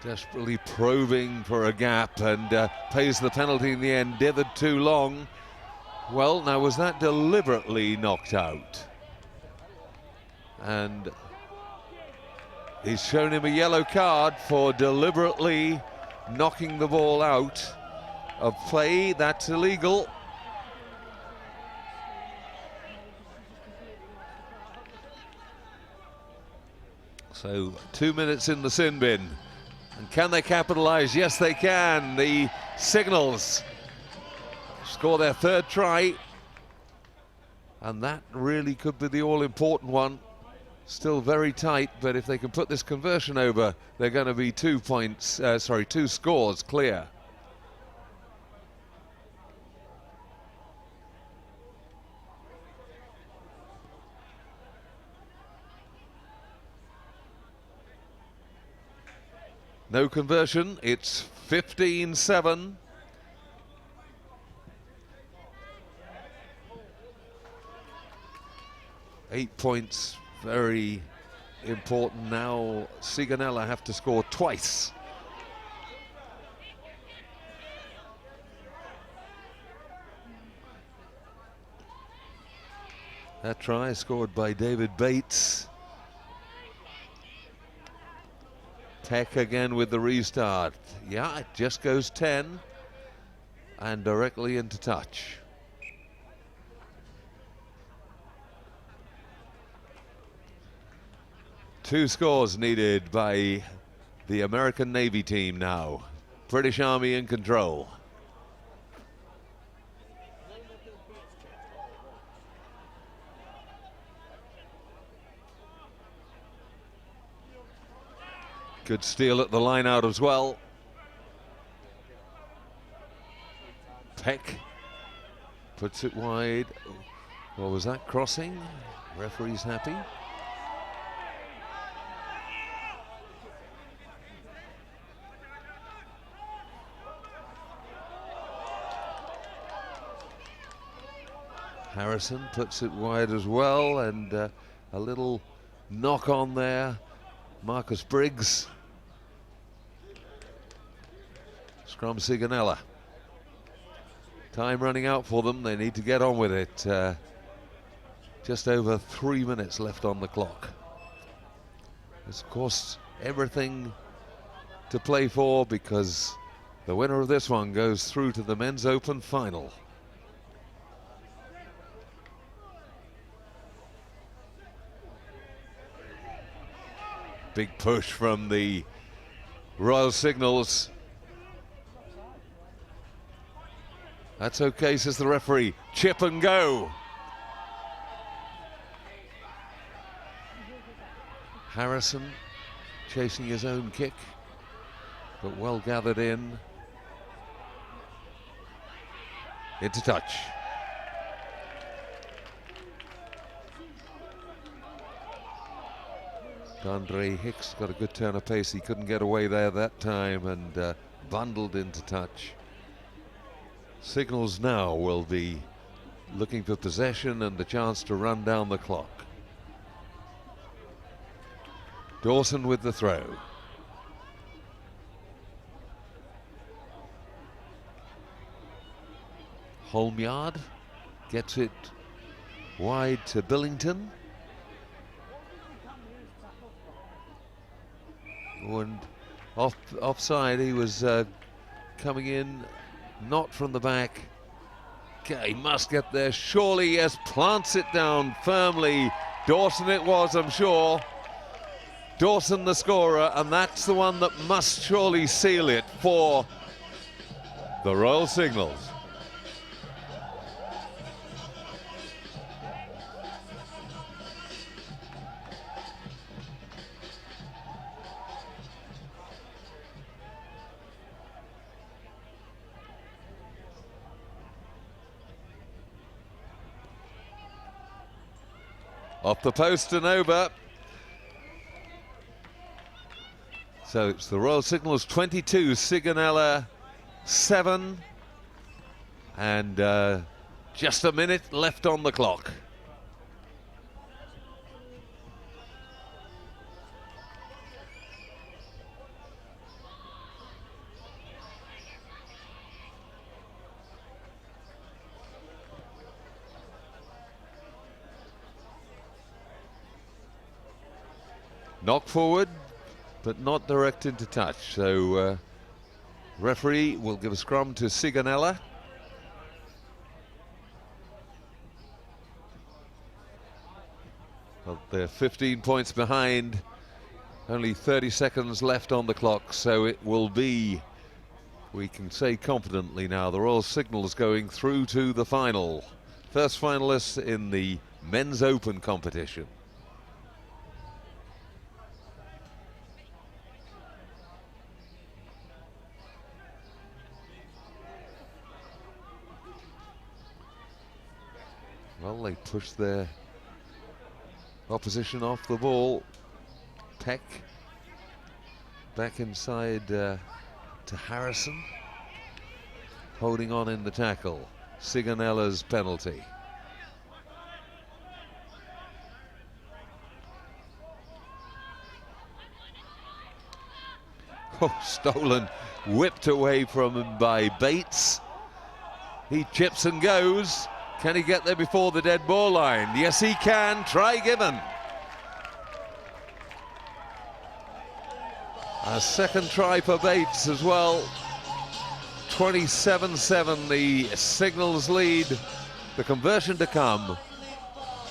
Desperately probing for a gap and pays the penalty in the end. Dithered too long. Well, now was that deliberately knocked out? And he's shown him a yellow card for deliberately knocking the ball out of play. That's illegal. So 2 minutes in the sin bin. And can they capitalize? Yes, they can. The Signals score their third try. And that really could be the all-important one. Still very tight, but if they can put this conversion over, they're going to be 2 scores clear. No conversion, it's 15-7. Eight points, very important now. Sigonella have to score twice. That try scored by David Bates. Tech again with the restart. Yeah, it just goes 10 and directly into touch. 2 scores needed by the American Navy team now. British Army in control. Good steal at the line out as well. Peck puts it wide. What was that, crossing? Referee's happy. Harrison puts it wide as well, and a little knock on there. Marcus Briggs. Scrum Sigonella. Time running out for them. They need to get on with it. Just over 3 minutes left on the clock. There's, of course, everything to play for, because the winner of this one goes through to the Men's Open final. Big push from the Royal Signals. That's okay, says the referee. Chip and go. Harrison chasing his own kick, but well gathered in. Into touch. Andre Hicks got a good turn of pace. He couldn't get away there that time, and bundled into touch. Signals now will be looking for possession and the chance to run down the clock. Dawson with the throw. Holmyard gets it wide to Billington. And offside, he was coming in, not from the back. Okay, he must get there, surely, yes, plants it down firmly. Dawson it was, I'm sure. Dawson the scorer, and that's the one that must surely seal it for the Royal Signals. Off the post and over. So it's the Royal Signals 22, Sigonella 7. And just a minute left on the clock. Knock forward, but not direct into touch. So referee will give a scrum to Sigonella. Well, they're 15 points behind, only 30 seconds left on the clock, so it will be, we can say confidently now, the Royal Signals going through to the final. First finalists in the Men's Open competition. Well, they pushed their opposition off the ball. Peck back inside to Harrison, holding on in the tackle. Sigonella's penalty. Oh, stolen, whipped away from him by Bates. He chips and goes. Can he get there before the dead ball line? Yes, he can. Try given. A second try for Bates as well. 27-7, the Signals lead. The conversion to come.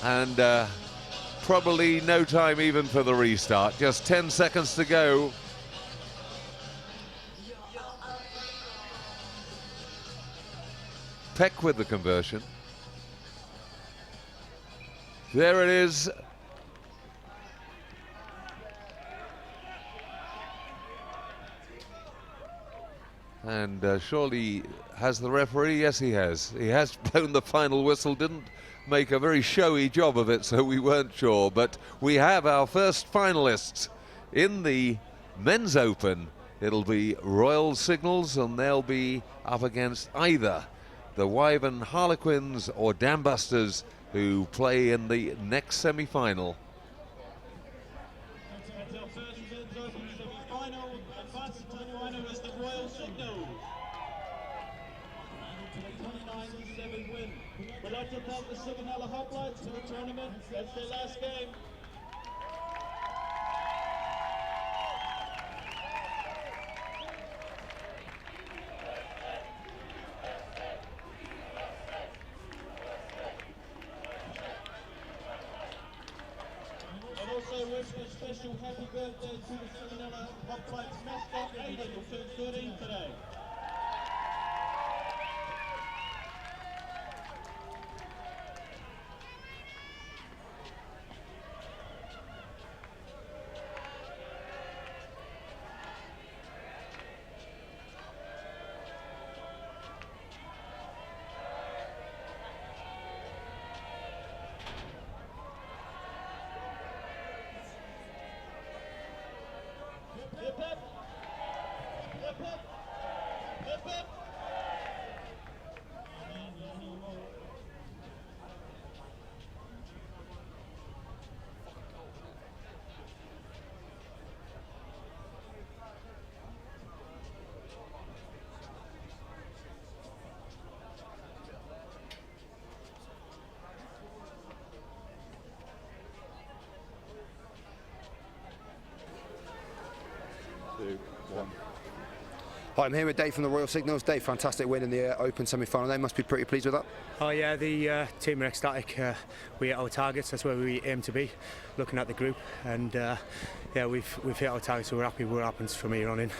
And probably no time even for the restart. Just 10 seconds to go. Peck with the conversion. There it is. And surely has the referee? Yes, he has. He has blown the final whistle. Didn't make a very showy job of it, so we weren't sure. But we have our first finalists in the Men's Open. It'll be Royal Signals, and they'll be up against either the Wyvern Harlequins or Dambusters, who play in the next semi-final. We'd like to thank the Signal Hoplites for the tournament. That's their last game. And also wish a special happy birthday to the Signal Hoplites mascot Aiden, who turns 13 today. Hi, I'm here with Dave from the Royal Signals. Dave, fantastic win in the Open semi-final. They must be pretty pleased with that. Oh yeah, the team are ecstatic. We hit our targets. That's where we aim to be. Looking at the group, and yeah, we've hit our targets. So we're happy with what happens from here on in.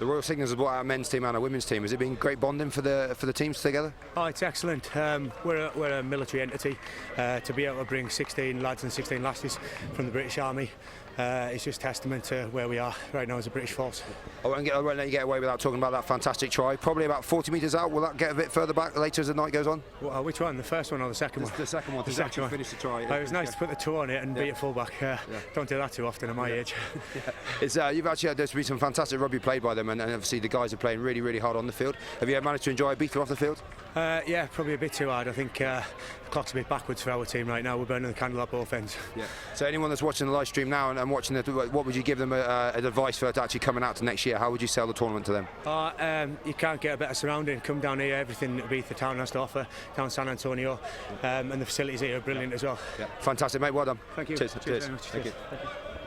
The Royal Signals have brought out a men's team and a women's team. Has it been great bonding for the teams together? Oh, it's excellent. We're a military entity. To be able to bring 16 lads and 16 lasses from the British Army, it's just testament to where we are right now as a British force. I won't let you get away without talking about that fantastic try. Probably about 40 metres out. Will that get a bit further back later as the night goes on? Well, which one? The first one or the second one? The second one. The second one. Finish the try. It was nice to put the toe on it and beat a fullback. Don't do that too often at my age. It's, you've actually had, there's been some fantastic rugby played by them, and obviously the guys are playing really, really hard on the field. Have you managed to enjoy Ibiza off the field? Yeah, probably a bit too hard. I think the clock's a bit backwards for our team right now. We're burning the candle at both ends. Yeah. So anyone that's watching the live stream now and watching it, what would you give them advice for actually coming out to next year? How would you sell the tournament to them? You can't get a better surrounding. Come down here, everything Ibiza town has to offer, down San Antonio, and the facilities here are brilliant as well. Yeah. Fantastic, mate. Well done. Thank you. Cheers. Cheers. Very much. Thank Cheers. you.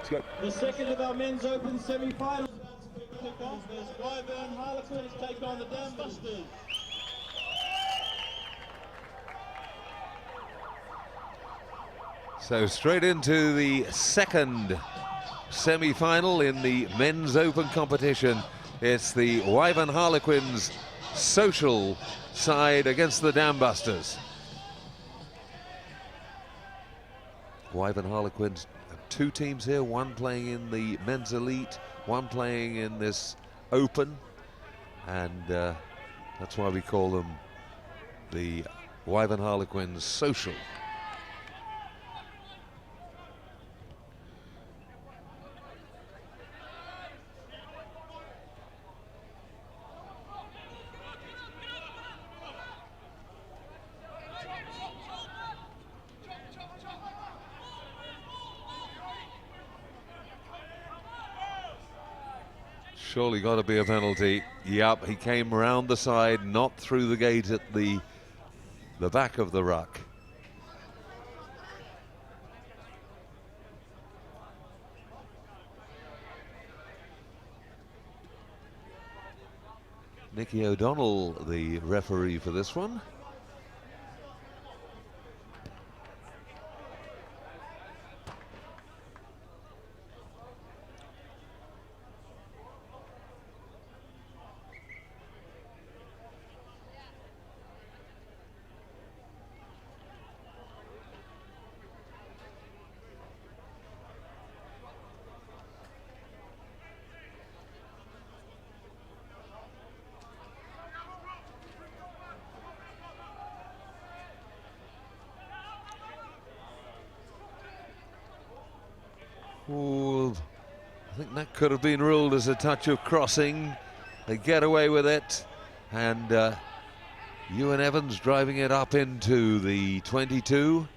Thank you. The second of our men's open semi-finals about to kick off. There's Wyvern Harlequins take on the Dambusters. So straight into the second semi-final in the Men's Open competition. It's the Wyvern Harlequins social side against the Dambusters. Wyvern Harlequins have two teams here, one playing in the Men's Elite, one playing in this Open, and that's why we call them the Wyvern Harlequins social. Surely got to be a penalty. Yep, he came round the side, not through the gate at the back of the ruck. Nicky O'Donnell, the referee for this one. Ooh, I think that could have been ruled as a touch of crossing. They get away with it, and Ewan Evans driving it up into the 22.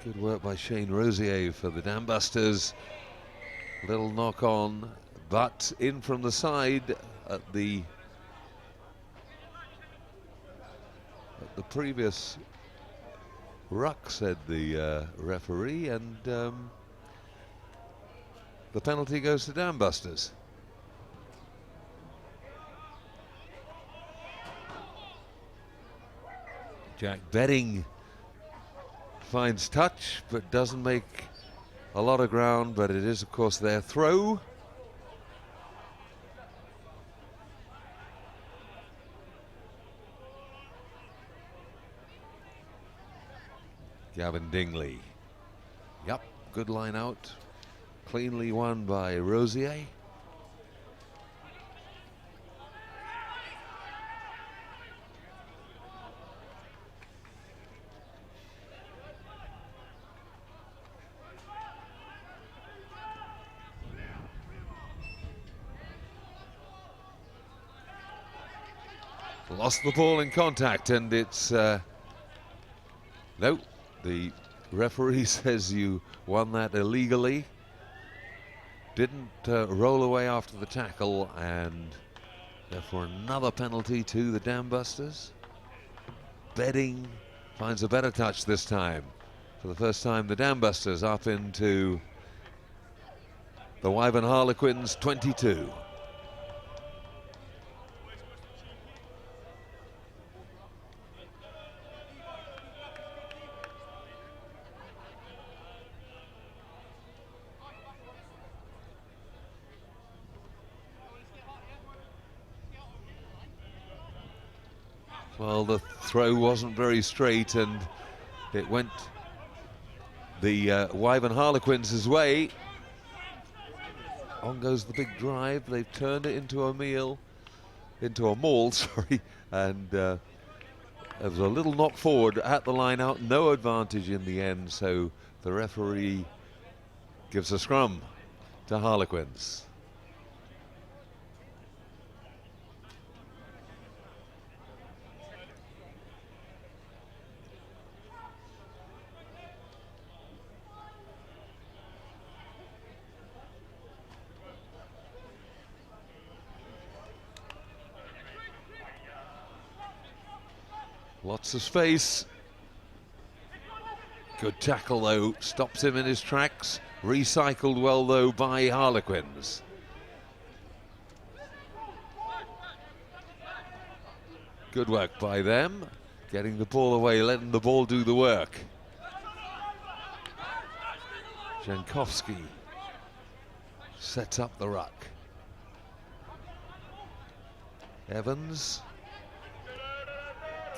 Good work by Shane Rosier for the Dambusters. Little knock on, but in from the side at the previous ruck, said the referee, and the penalty goes to Dambusters. Jack Bedding finds touch but doesn't make a lot of ground, but it is of course their throw. Gavin Dingley. Yep, good line out. Cleanly won by Rosier. Lost the ball in contact, and it's no, the referee says you won that illegally. Didn't roll away after the tackle, and therefore another penalty to the Dambusters. Bedding finds a better touch this time. For the first time, the Dambusters up into the Wyvern Harlequins 22. Well, the throw wasn't very straight, and it went the Wyvern Harlequins' way. On goes the big drive. They've turned it into a maul, sorry, and there was a little knock forward at the line out, no advantage in the end, so the referee gives a scrum to Harlequins. Lots of space. Good tackle though, stops him in his tracks. Recycled well though by Harlequins. Good work by them, getting the ball away, letting the ball do the work. Jankowski sets up the ruck. Evans.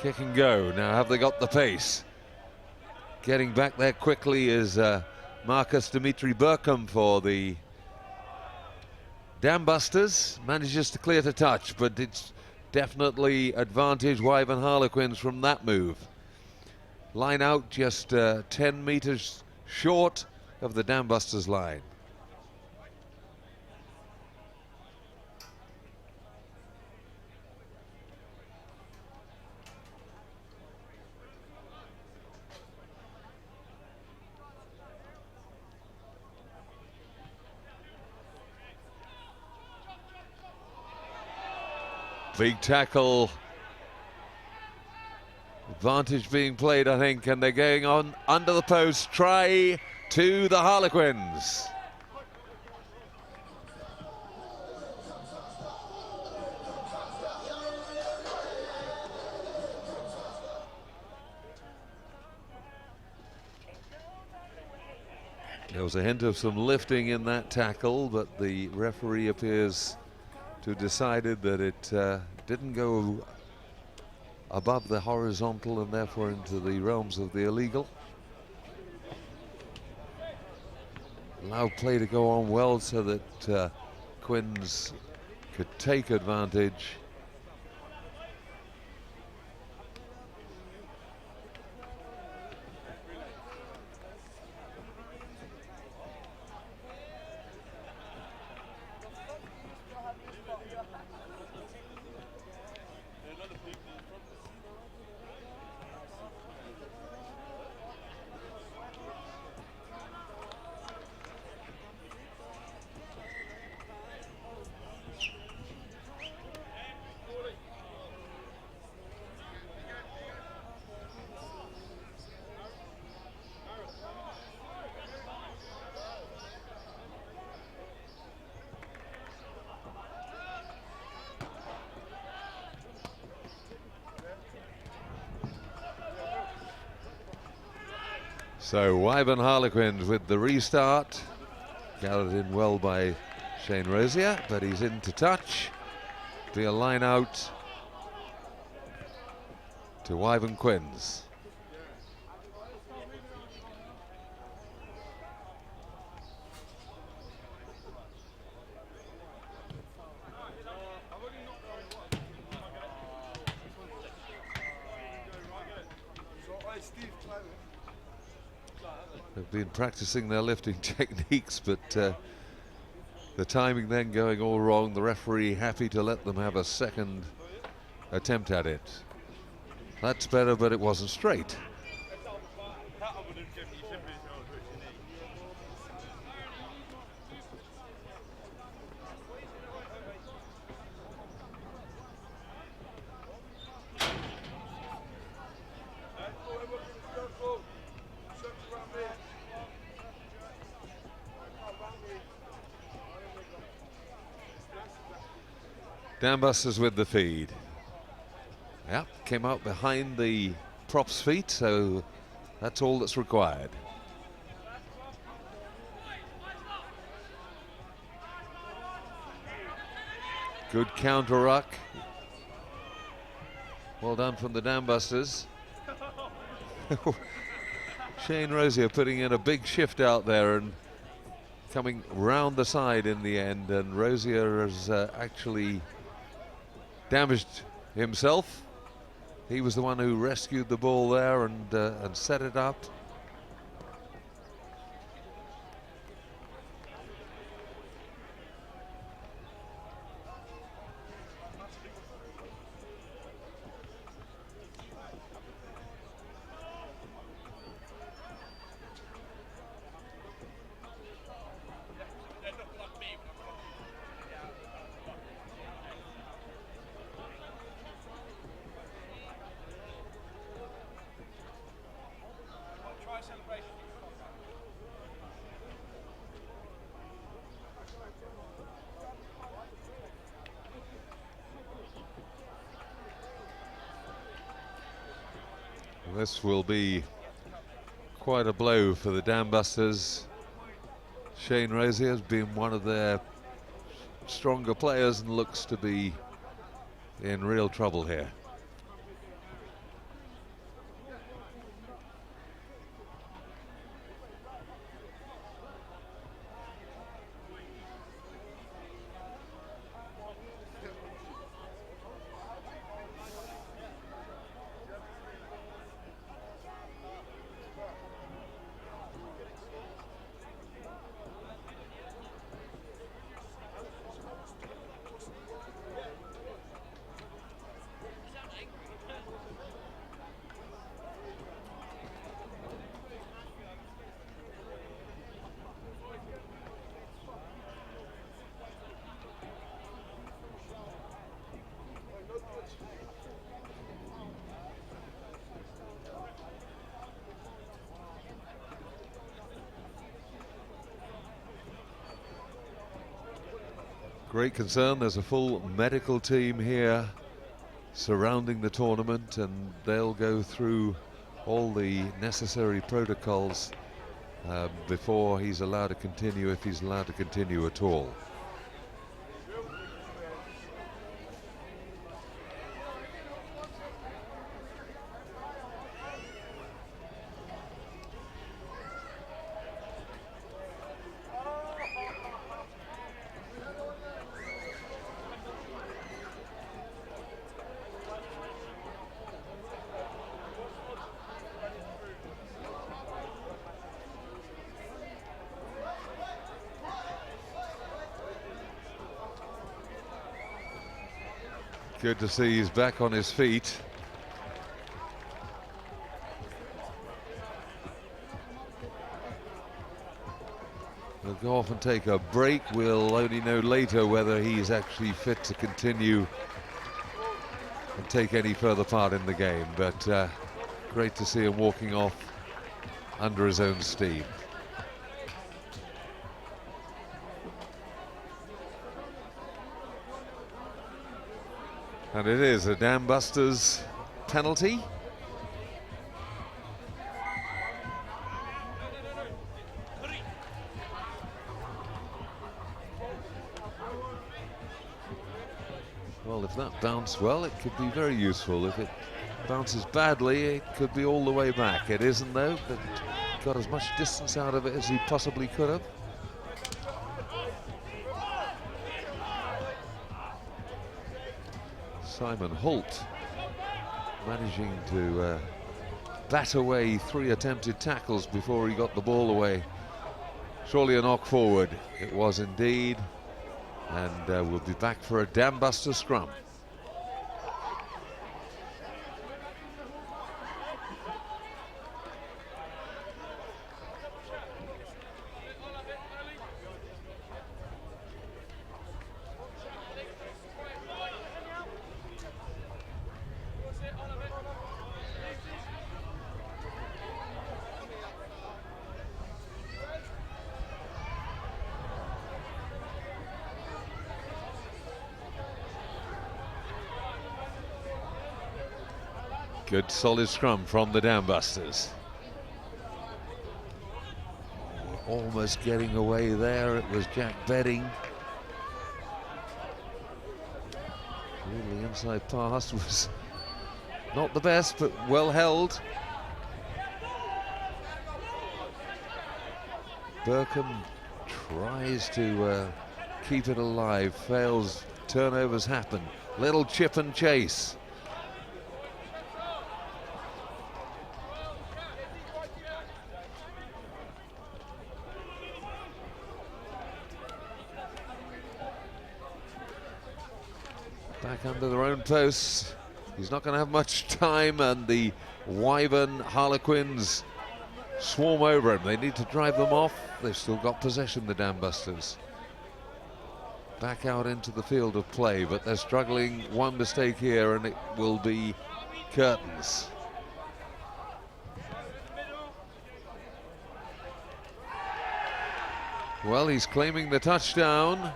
Kick and go. Now have they got the pace? Getting back there quickly is Marcus Dimitri Burkham for the Dambusters. Manages to clear to touch, but it's definitely advantage Wyvern Harlequins from that move. Line out just 10 meters short of the Dambusters line. Big tackle. Advantage being played, I think, and they're going on under the post. Try to the Harlequins. There was a hint of some lifting in that tackle, but the referee appears to have decided that it didn't go above the horizontal and therefore into the realms of the illegal. Allowed play to go on well so that Quins could take advantage. So Wyvern Harlequins with the restart. Gathered in well by Shane Rosier, but he's into touch. Be a line out to Wyvern Quins. They've been practicing their lifting techniques, but the timing then going all wrong. The referee happy to let them have a second attempt at it. That's better, but it wasn't straight. Dambusters with the feed. Yeah, came out behind the prop's feet, so that's all that's required. Good counter ruck. Well done from the Dambusters. Shane Rosier putting in a big shift out there and coming round the side in the end, and Rosier has actually damaged himself. He was the one who rescued the ball there and set it up. This will be quite a blow for the Dambusters. Shane Rosier has been one of their stronger players and looks to be in real trouble here. Great concern. There's a full medical team here surrounding the tournament, and they'll go through all the necessary protocols before he's allowed to continue, if he's allowed to continue at all. Good to see he's back on his feet. We'll go off and take a break. We'll only know later whether he's actually fit to continue and take any further part in the game. But great to see him walking off under his own steam. And it is a Dambusters penalty. that bounce well, it could be very useful. If it bounces badly, it could be all the way back. It isn't though, but got as much distance out of it as he possibly could have. Simon Holt managing to bat away 3 attempted tackles before he got the ball away. Surely a knock forward. It was indeed. And we'll be back for a dam buster scrum. Good solid scrum from the Dam Busters. Almost getting away there, it was Jack Bedding. The inside pass was not the best, but well held. Burkham tries to keep it alive, fails, turnovers happen. Little chip and chase. Back under their own posts. He's not going to have much time, and the Wyvern Harlequins swarm over him. They need to drive them off. They've still got possession, the Dam Busters. Back out into the field of play, but they're struggling. One mistake here and it will be curtains. Well, he's claiming the touchdown.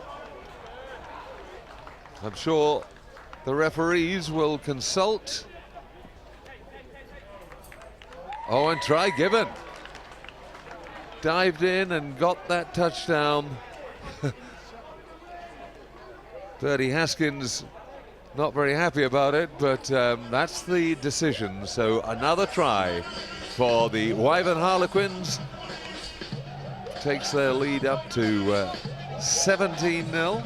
I'm sure the referees will consult. Oh, and try Gibbon. Dived in and got that touchdown. Bertie Haskins not very happy about it, but that's the decision. So another try for the Wyvern Harlequins. Takes their lead up to 17-0.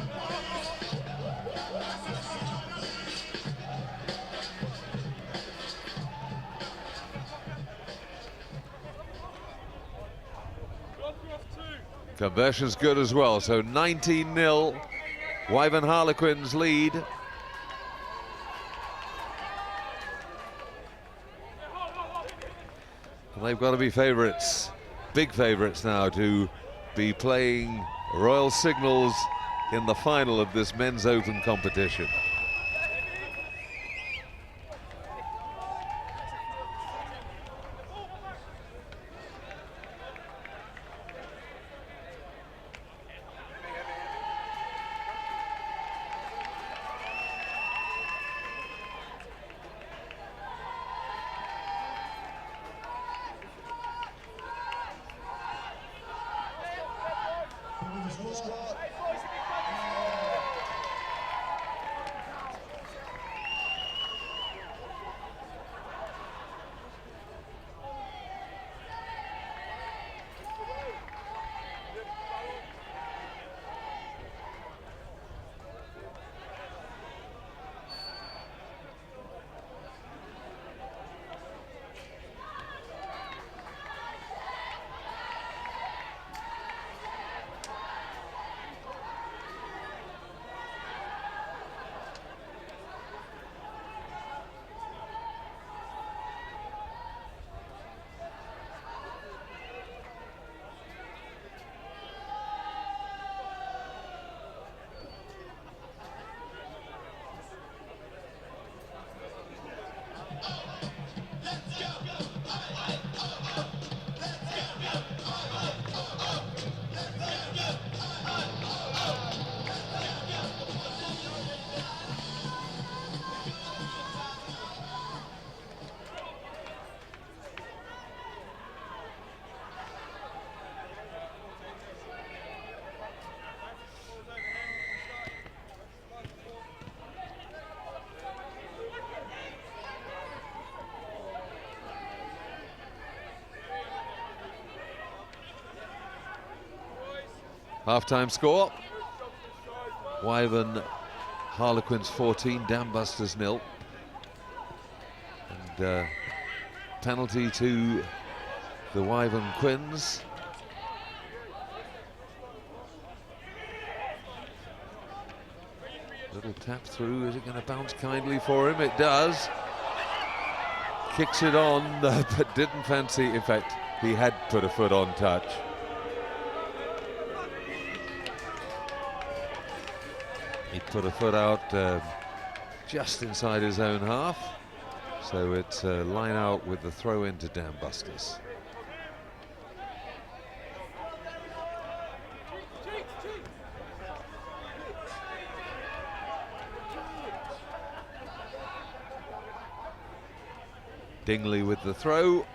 Conversion's good as well, so 19-0. Wyvern Harlequins lead. And they've got to be favourites, big favourites now, to be playing Royal Signals in the final of this men's open competition. Half-time score. Wyvern Harlequins 14, Dambusters 0. And penalty to the Wyvern Quins. Little tap through, is it going to bounce kindly for him? It does. Kicks it on, but didn't fancy, in fact, he had put a foot on touch. He put a foot out just inside his own half. So it's a line out with the throw into Dambusters. Dingley with the throw.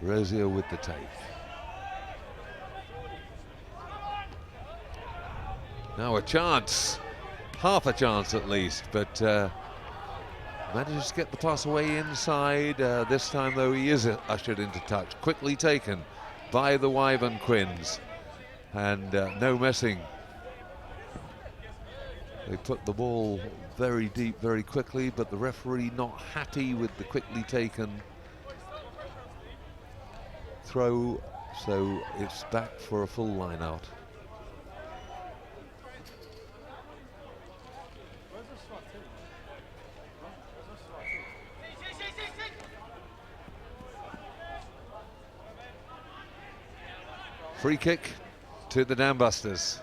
Rosier with the take. Now a chance, half a chance at least, but manages to get the pass away inside. This time though he is ushered into touch. Quickly taken by the Wyvern Quins, and no messing. They put the ball very deep very quickly, but the referee not happy with the quickly taken throw, so it's back for a full line out. Free kick to the Dambusters.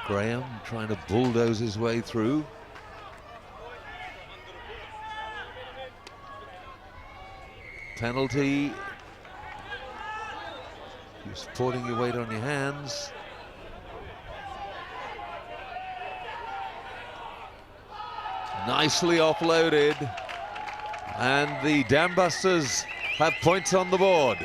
Graham trying to bulldoze his way through. Penalty. You're supporting your weight on your hands. Nicely offloaded. And the Dambusters have points on the board.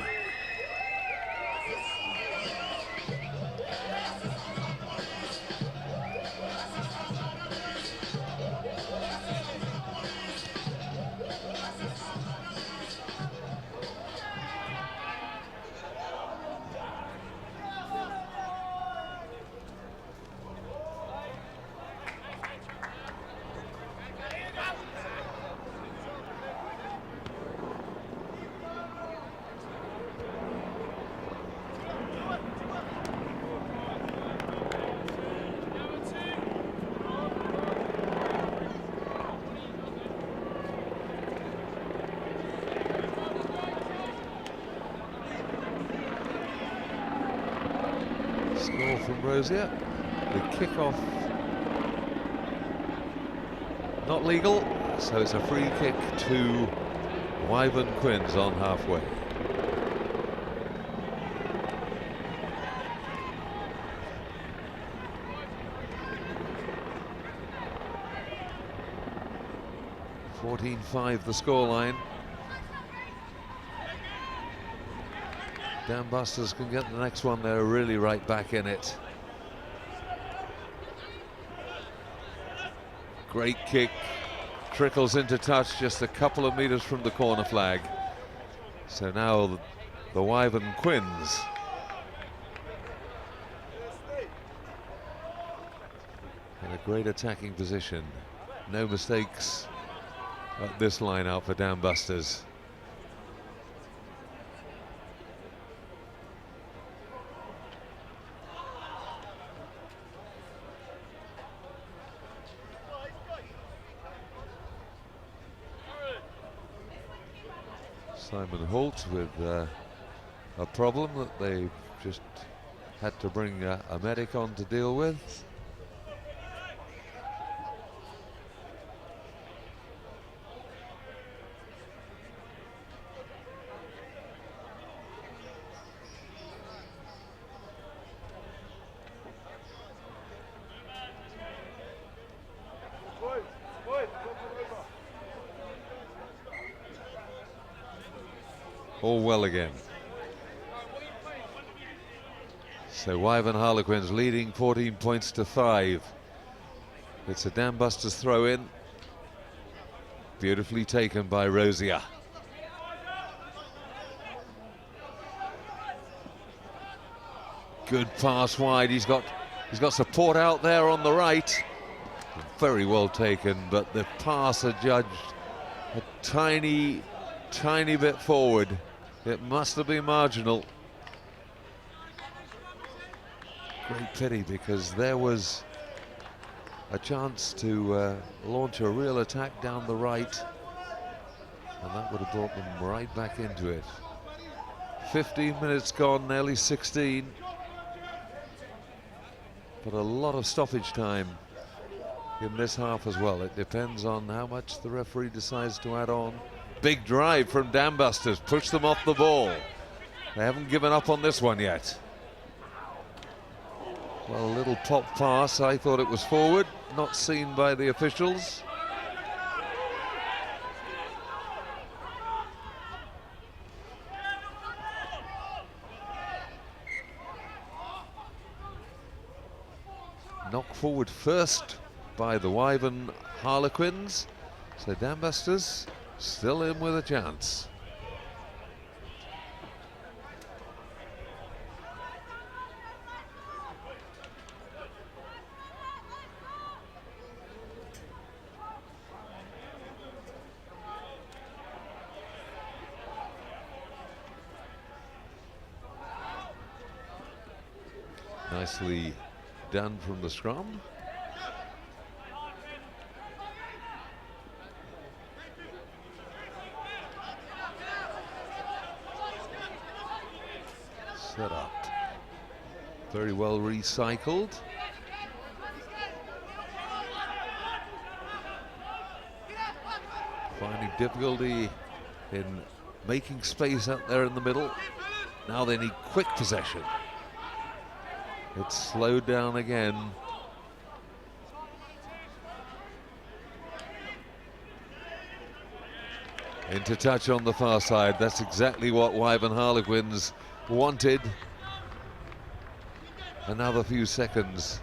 Score from Rosier. The kickoff not legal, so it's a free kick to Wyvern Quins on halfway. (14-5) the scoreline. Dambusters can get the next one, they're really right back in it. Great kick, trickles into touch just a couple of meters from the corner flag. So now the Wyvern Quins in a great attacking position. No mistakes at this line out for Dambusters. Simon Holt with a problem that they just had to bring a medic on to deal with. All well again. So Wyvern Harlequins leading 14 points to 5 It's a Dambusters throw in. Beautifully taken by Rosier. Good pass wide. He's got support out there on the right. Very well taken, but the pass adjudged a tiny bit forward. It must have been marginal. Great pity, because there was a chance to launch a real attack down the right, and that would have brought them right back into it. 15 minutes gone, nearly 16. But a lot of stoppage time in this half as well. It depends on how much the referee decides to add on. Big drive from Dambusters, push them off the ball. They haven't given up on this one yet. Well, a little pop pass, I thought it was forward, not seen by the officials. Knocked forward first by the Wyvern Harlequins, so Dambusters still in with a chance. Nicely done from the scrum. Set up. Very well recycled. Finding difficulty in making space out there in the middle. Now they need quick possession. It's slowed down again. Into touch on the far side. That's exactly what Wyvern Harlequins wanted. Another few seconds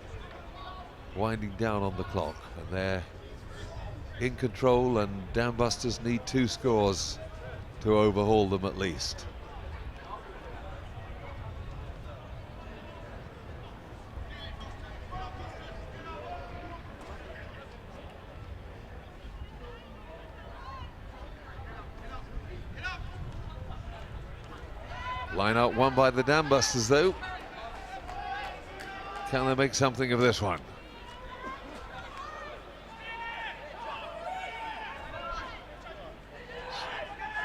winding down on the clock, and they're in control, and Dambusters need 2 scores to overhaul them at least. Line out won by the Dambusters though. Can they make something of this one?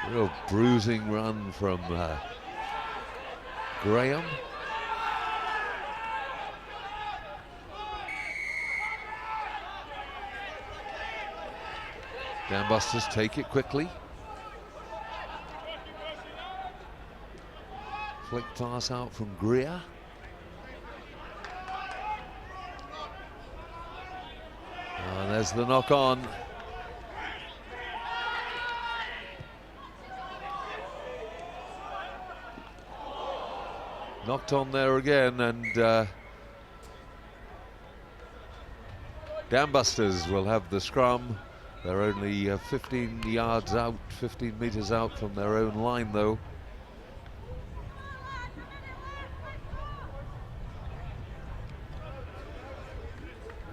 Real bruising run from Graham. Dambusters take it quickly. Flick pass out from Greer. And there's the knock on. Knocked on there again, and Dambusters will have the scrum. They're only 15 yards out, 15 meters out from their own line though.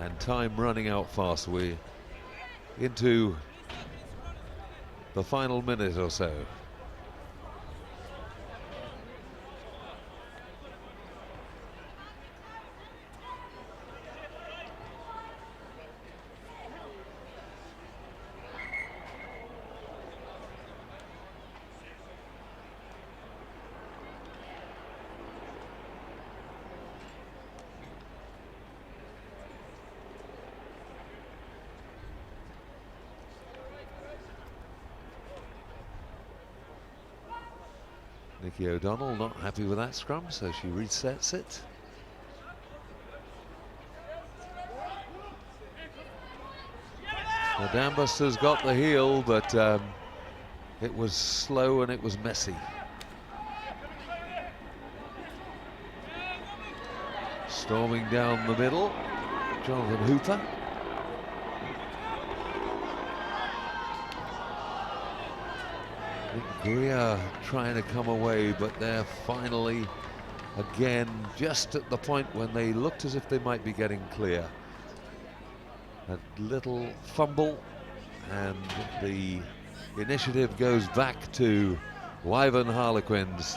And time running out fast. We're into the final minute or so. Nikki O'Donnell not happy with that scrum, so she resets it. The Dambusters got the heel, but it was slow and it was messy. Storming down the middle, Jonathan Hooper. Greer trying to come away, but they're finally, again, just at the point when they looked as if they might be getting clear. A little fumble, and the initiative goes back to Wyvern Harlequins.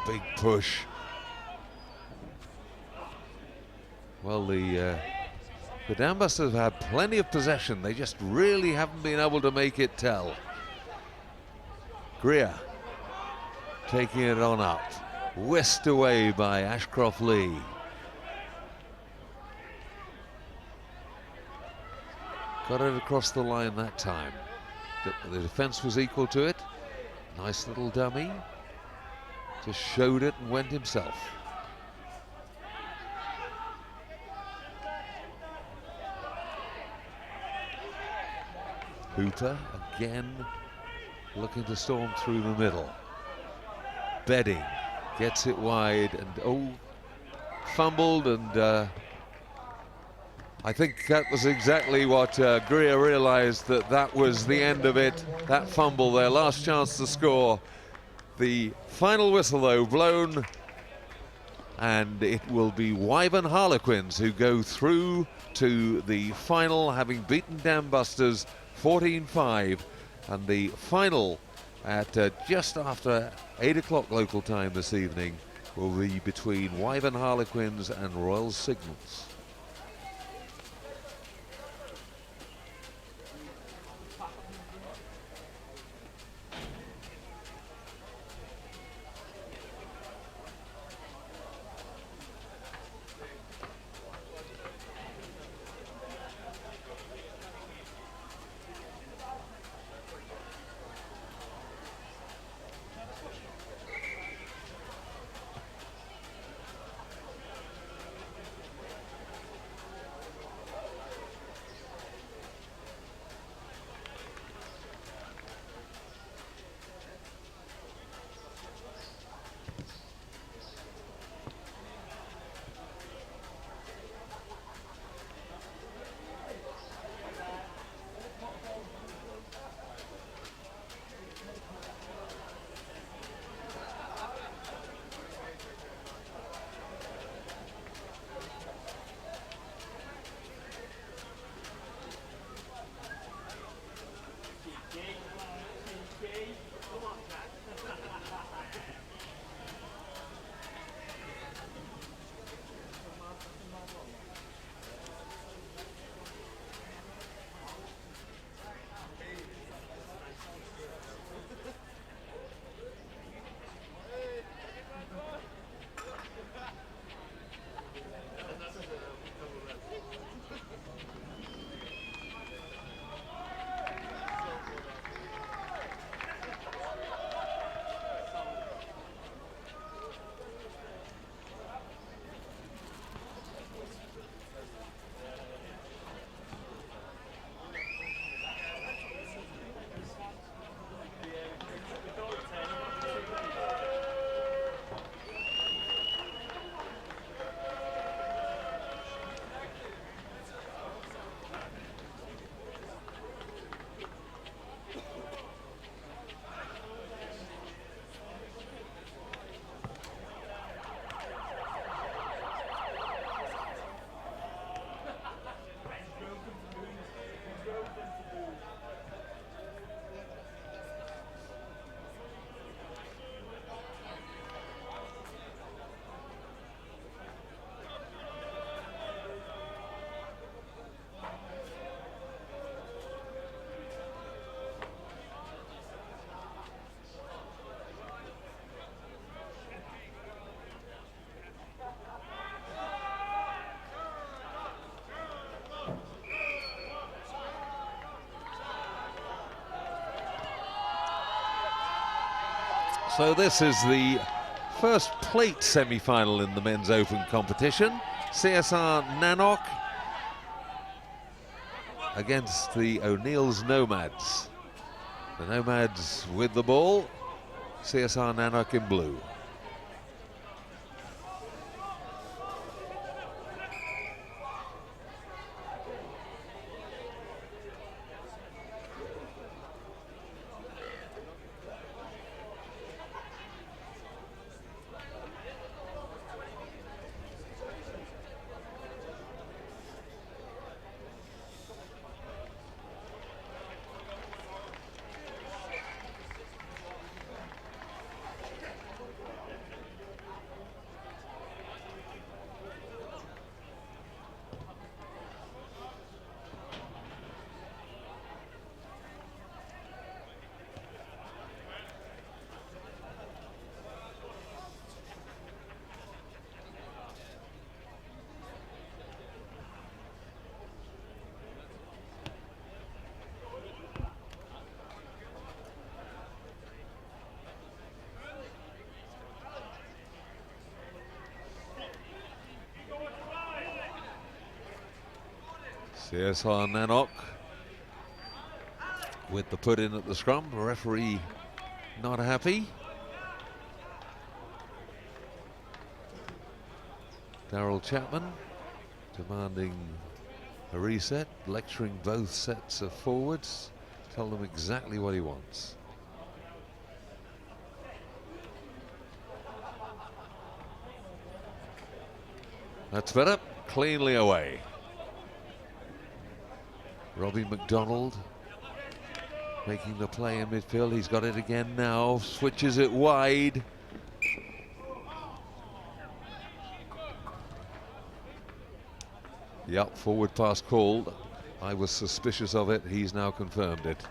Big push. Well, the Dambusters have had plenty of possession. They just really haven't been able to make it tell. Greer taking it on up. Whisked away by Ashcroft Lee. Got it across the line that time. The defense was equal to it. Nice little dummy. Just showed it and went himself. Hooper again looking to storm through the middle. Bedding gets it wide and fumbled, and I think that was exactly what Greer realized, that was the end of it. That fumble, their last chance to score. The final whistle though blown, and it will be Wyvern Harlequins who go through to the final, having beaten Dambusters 14-5, and the final at just after 8 o'clock local time this evening will be between Wyvern Harlequins and Royal Signals. So this is the first plate semi-final in the men's open competition. CSR Nanook against the O'Neill's Nomads. The Nomads with the ball. CSR Nanook in blue. CSR Nanook with the put in at the scrum. The referee not happy. Daryl Chapman demanding a reset, lecturing both sets of forwards, tell them exactly what he wants. That's better, cleanly away. Robbie McDonald making the play in midfield. He's got it again now, switches it wide. Yep, forward pass called. I was suspicious of it. He's now confirmed it.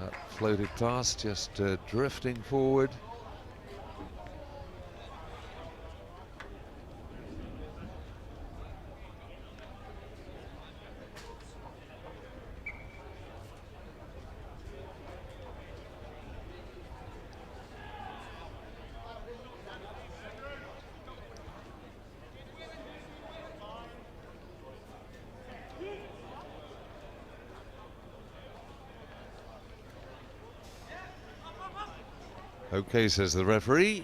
That floated pass just drifting forward. Okay, says the referee.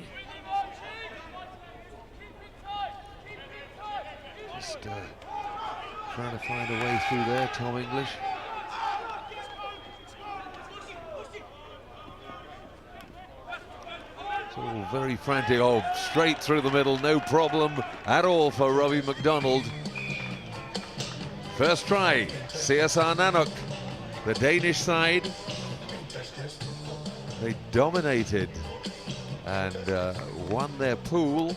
Just trying to find a way through there, Tom English. It's all very frantic. Oh, straight through the middle, no problem at all for Robbie McDonald. First try, CSR Nanook, the Danish side. They dominated and won their pool,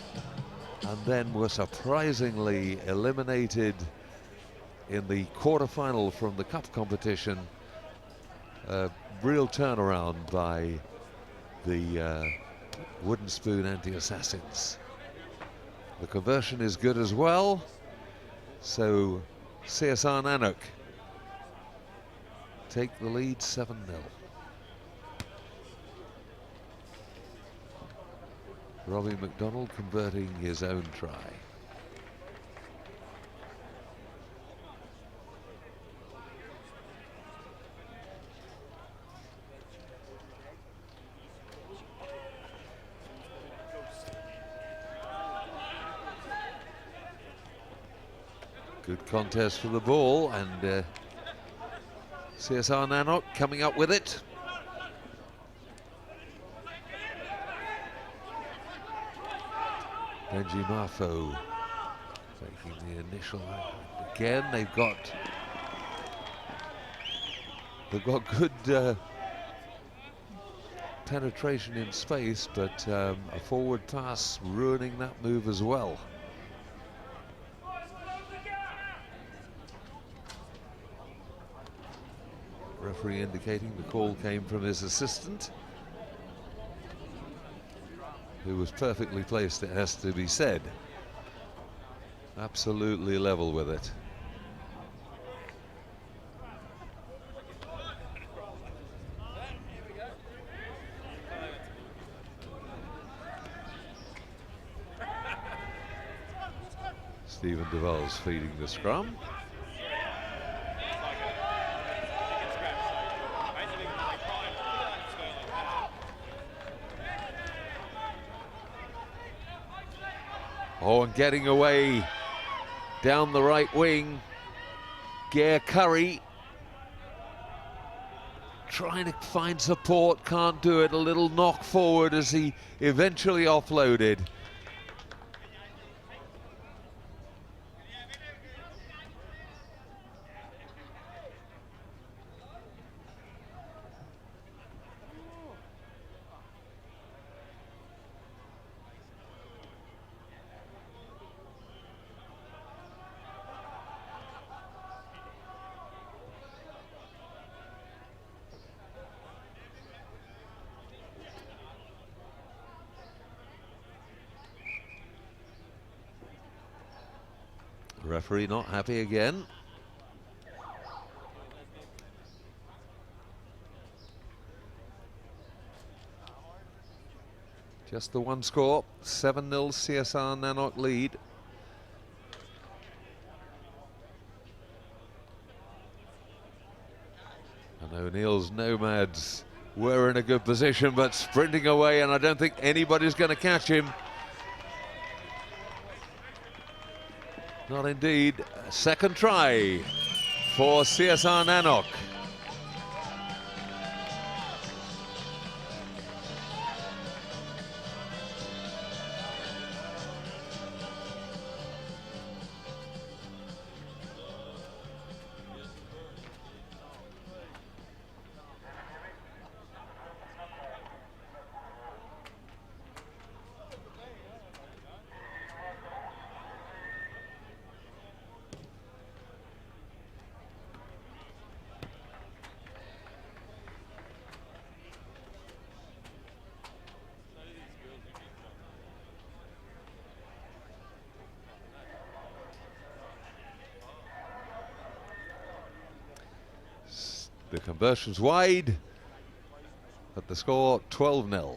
and then were surprisingly eliminated in the quarterfinal from the cup competition. A real turnaround by the Wooden Spoon Anti-Assassins. The conversion is good as well, so CSR Nanook take the lead 7-0. Robbie McDonald converting his own try. Good contest for the ball, and CSR Nanook coming up with it. Benji Marfo taking the initial. Again, they've got good penetration in space, but a forward pass ruining that move as well. Referee indicating the call came from his assistant, who was perfectly placed, it has to be said. Absolutely level with it. Stephen Duval's feeding the scrum. Oh, and getting away down the right wing, Gare Curry trying to find support, can't do it. A little knock forward as he eventually offloaded. Referee not happy again. Just the one score, 7-0 CSR Nanook lead. And O'Neill's Nomads were in a good position, but sprinting away, and I don't think anybody's going to catch him. Not indeed. Second try for CSR Nanook. The conversion's wide, but the score 12-0.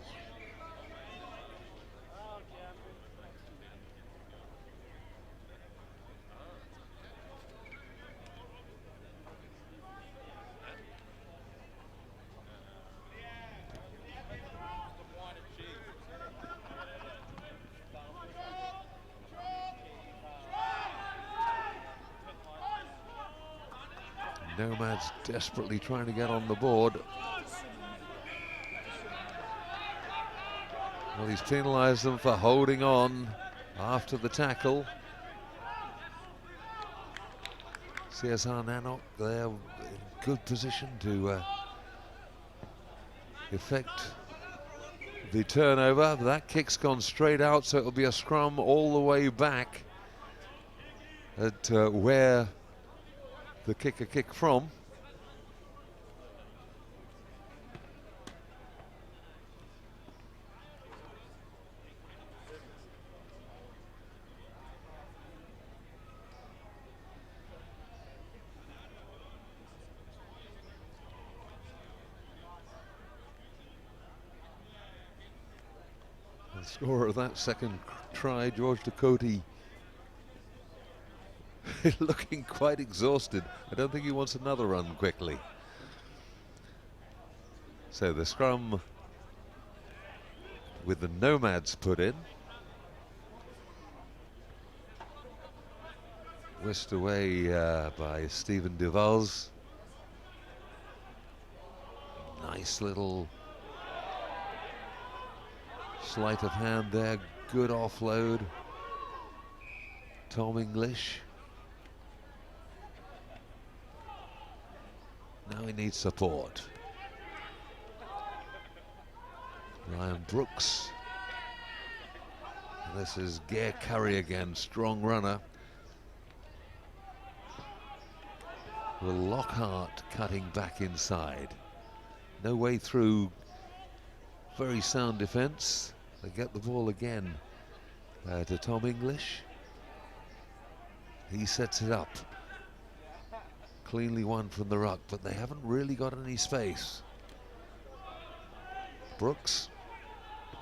Nomads desperately trying to get on the board. Well, he's penalised them for holding on after the tackle. CSR Nanook, they're in good position to effect the turnover. That kick's gone straight out, so it'll be a scrum all the way back at where the kicker kicked from. The scorer of that second try, George Ducote, looking quite exhausted. I don't think he wants another run quickly. So the scrum with the Nomads put in. Whisked away by Stephen DeVals. Nice little sleight of hand there, good offload. Tom English. Now he needs support. Ryan Brooks. This is Gare Curry again, strong runner. Will Lockhart cutting back inside. No way through. Very sound defence. They get the ball again to Tom English. He sets it up. Cleanly won from the ruck, but they haven't really got any space. Brooks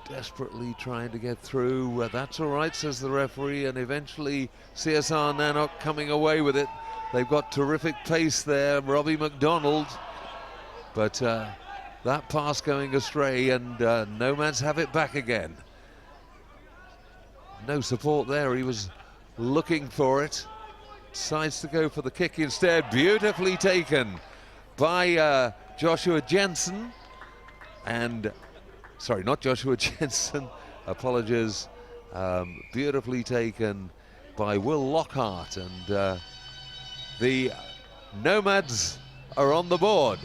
desperately trying to get through. That's all right, says the referee, and eventually CSR Nanook coming away with it. They've got terrific pace there, Robbie McDonald, but that pass going astray, and Nomads have it back again. no support there. He was looking for it. Decides to go for the kick instead. Beautifully taken by Joshua Jensen. And, sorry, not Joshua Jensen. Apologies. Beautifully taken by Will Lockhart. And the Nomads are on the board.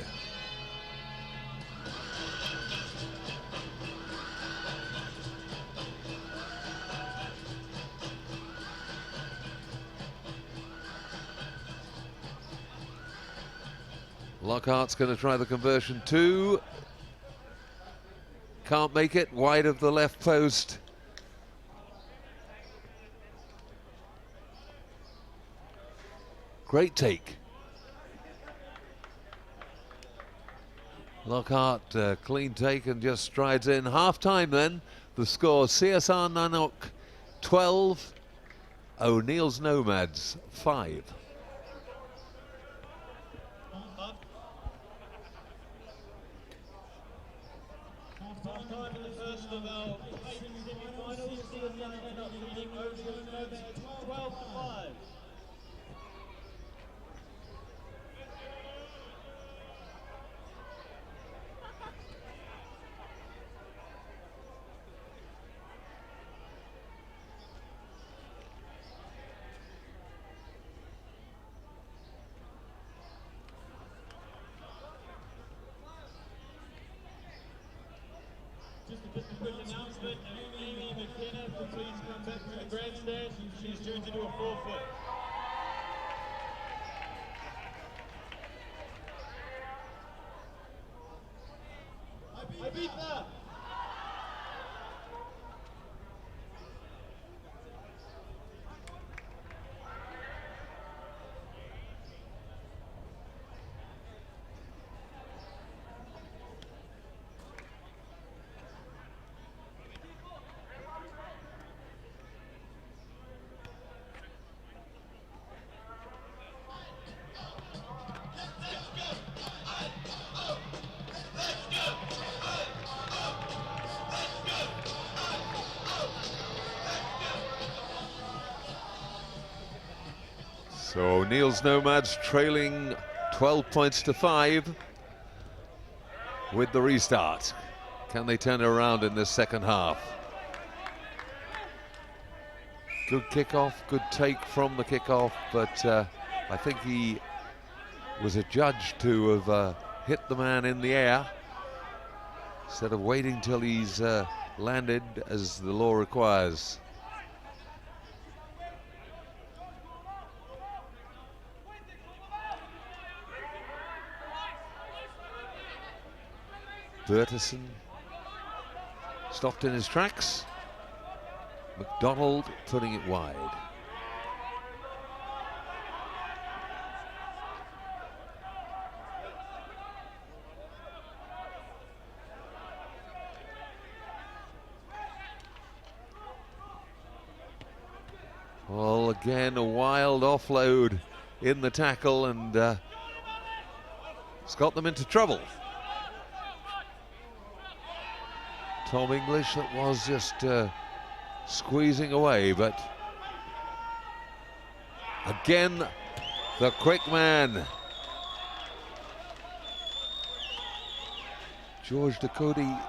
Lockhart's going to try the conversion too. Can't make it, wide of the left post. Great take. Lockhart, clean take and just strides in. Half time then. The score CSR Nanook 12, O'Neill's Nomads 5. Time in the first of our semi-finals, leading O'Neill's Nomads 12-5. Just a quick announcement, Amy McKenna, please come back to the grandstand. She's due to do a forfeit. Ibiza! So O'Neill's Nomads trailing 12 points to 5 with the restart. Can they turn it around in this second half? Good kickoff, good take from the kickoff, but I think he was adjudged to have hit the man in the air instead of waiting till he's landed as the law requires. Berterson stopped in his tracks. McDonald putting it wide. Well, again, a wild offload in the tackle, and it's got them into trouble. Tom English, that was just squeezing away, but again, the quick man. George Ducote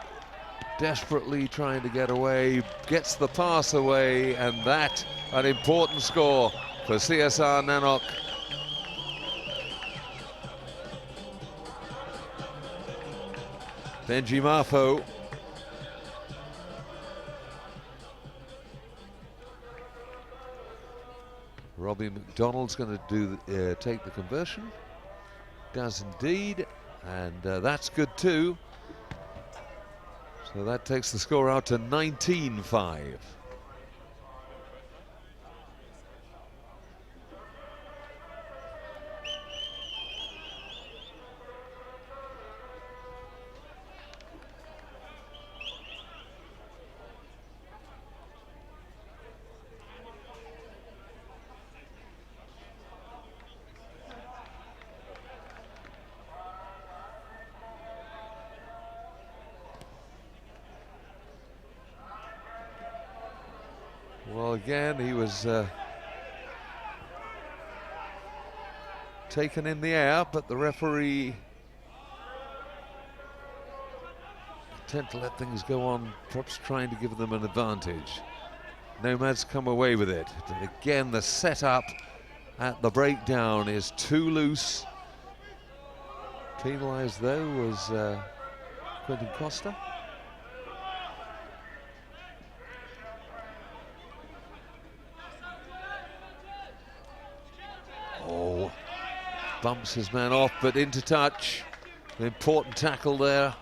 desperately trying to get away, gets the pass away, and that an important score for CSR Nanook. Benji Marfo. Robbie McDonald's going to do take the conversion. Does indeed, and that's good too. So that takes the score out to 19-5. Well, again, he was taken in the air, but the referee tend to let things go on, perhaps trying to give them an advantage. Nomads come away with it, but again the setup at the breakdown is too loose. Penalised though was Quentin Costa. Oh, bumps his man off, but into touch. An important tackle there.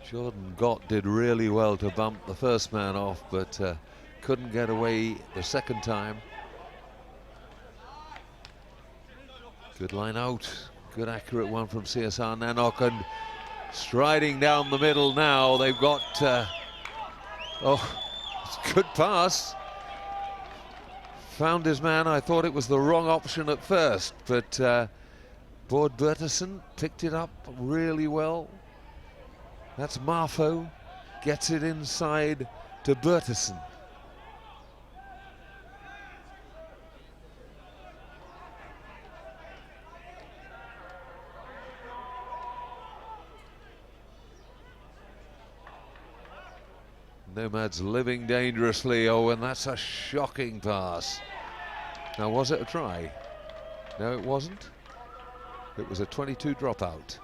Jordan Gott did really well to bump the first man off, but couldn't get away the second time. Good line out, good accurate one from CSR Nanook, and striding down the middle now. They've got, oh, it's a good pass. Found his man. I thought it was the wrong option at first, but Bård Bertelsen picked it up really well. That's Marfo, gets it inside to Bertelsen. Nomads living dangerously. Oh, and that's a shocking pass. Now, was it a try? No, it wasn't. It was a 22 dropout.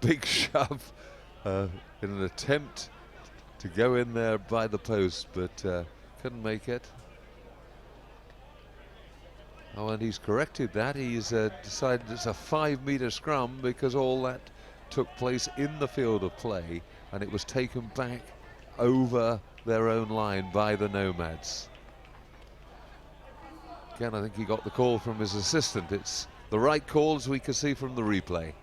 Big shove in an attempt to go in there by the post, but couldn't make it. Oh, and he's corrected that. He's decided it's a 5-meter scrum because all that took place in the field of play, and it was taken back over their own line by the Nomads. Again, I think he got the call from his assistant. It's the right call, as we can see from the replay.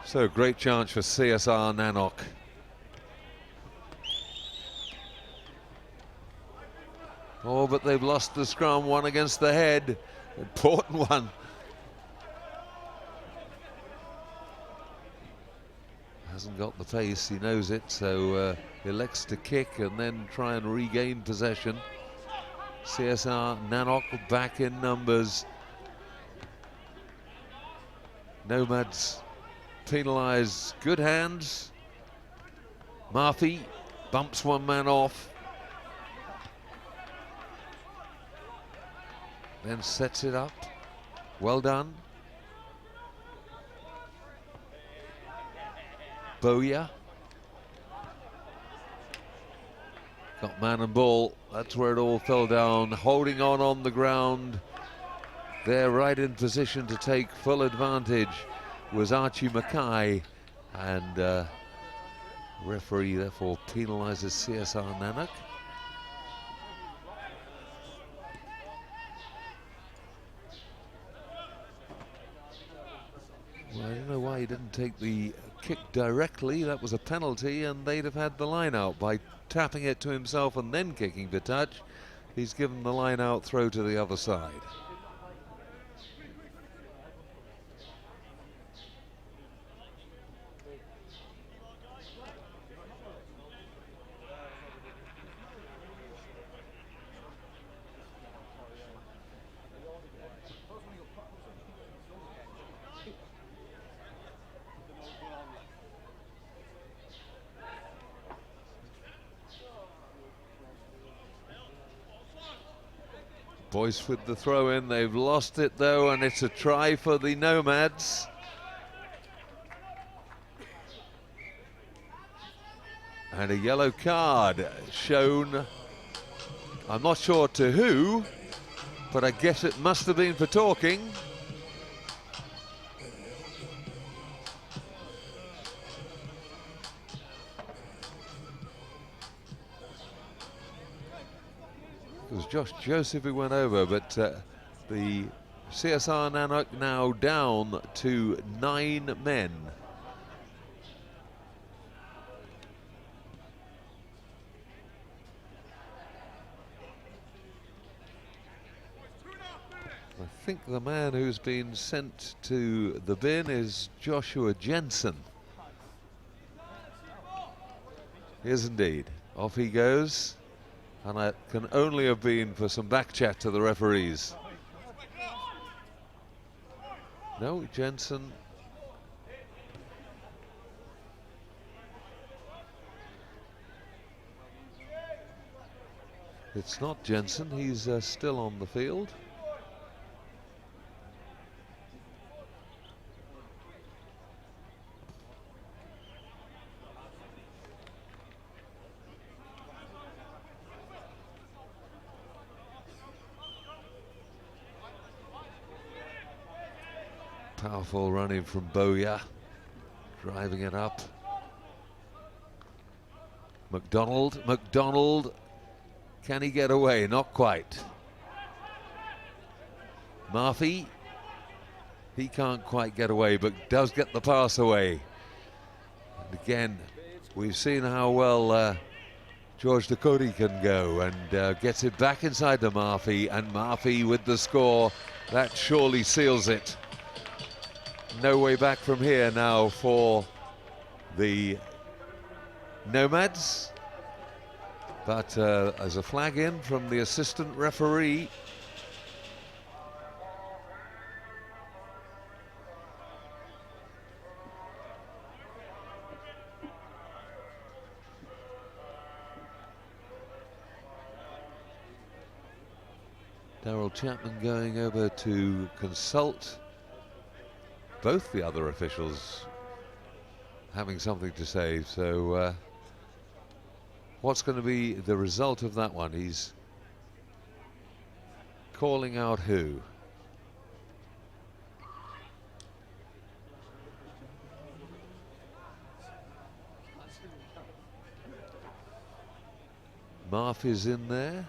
So great chance for CSR Nanook. Oh, but they've lost the scrum, one against the head. Important one. Hasn't got the pace, he knows it, so elects to kick and then try and regain possession. CSR Nanook back in numbers. Nomads penalised, good hands. Murphy bumps one man off. Then sets it up. Well done. Boya. Got man and ball. That's where it all fell down. Holding on the ground. They're right in position to take full advantage was Archie Mackay, and referee therefore penalises CSR Nanook. Well, I don't know why he didn't take the kick directly. That was a penalty, and they'd have had the line out by tapping it to himself and then kicking for touch. He's given the line out throw to the other side. Boyce with the throw in, they've lost it though, and it's a try for the Nomads. And a yellow card shown, I'm not sure to who, but I guess it must have been for talking. Josh Joseph who went over, but the CSR Nanook now down to 9 men. I think the man who's been sent to the bin is Joshua Jensen. Yes, indeed. Off he goes, and that can only have been for some back chat to the referees. No, Jensen. It's not Jensen, he's still on the field. Powerful running from Boya, driving it up. McDonald, can he get away? Not quite. Murphy, he can't quite get away, but does get the pass away. And again, we've seen how well George Ducote can go, and gets it back inside to Murphy, and Murphy with the score. That surely seals it. No way back from here now for the Nomads, but as a flag in from the assistant referee. Daryl Chapman going over to consult. Both the other officials having something to say, so what's going to be the result of that one? He's calling out who? Murphy's in there,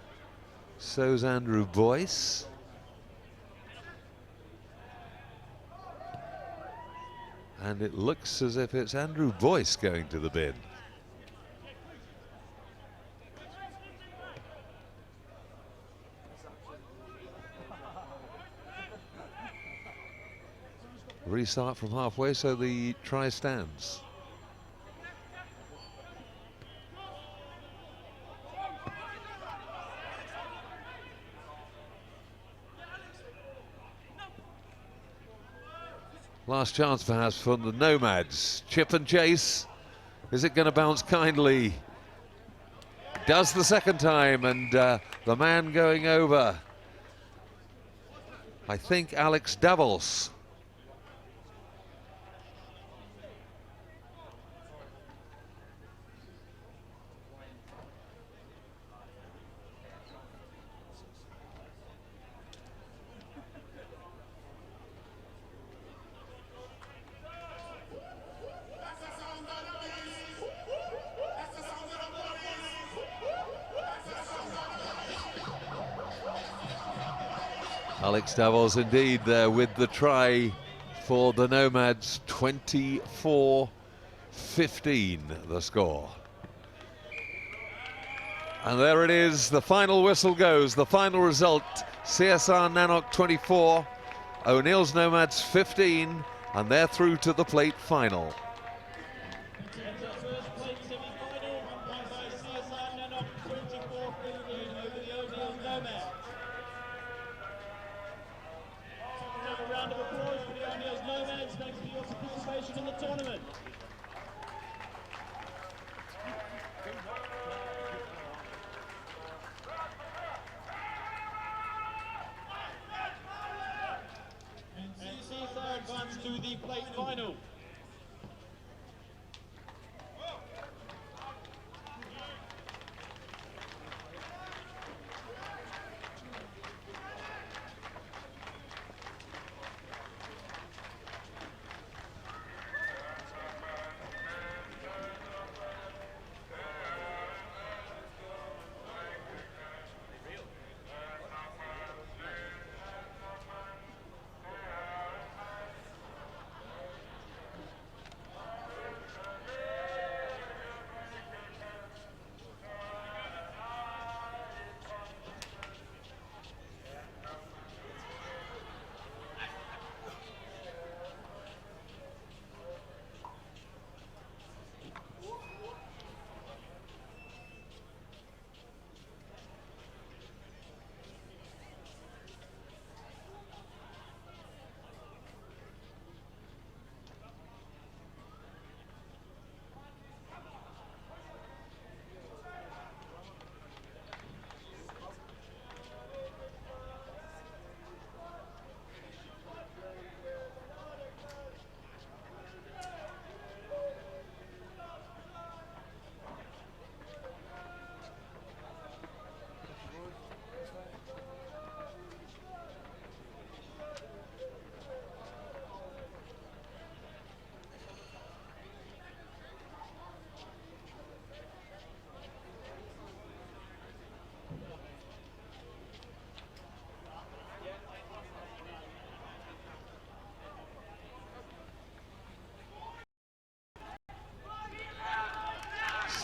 so's Andrew Boyce. And it looks as if it's Andrew Boyce going to the bin. Restart from halfway, so the try stands. Last chance perhaps from the Nomads. Chip and chase. Is it going to bounce kindly? Does the second time, and the man going over, I think Alex Davos. Alex Davos indeed there with the try for the Nomads. 24-15 the score. And there it is, the final whistle goes, the final result. CSR Nanook 24, O'Neill's Nomads 15, and they're through to the plate final. To the plate final.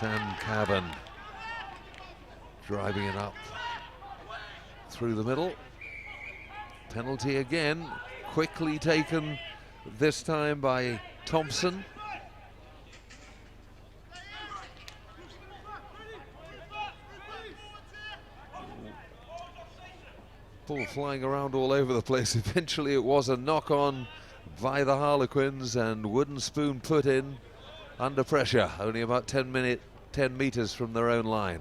Sam Cavan driving it up through the middle. Penalty again, quickly taken this time by Thompson. Ball flying around all over the place. Eventually it was a knock-on by the Harlequins and wooden spoon put in under pressure, only about 10 meters from their own line.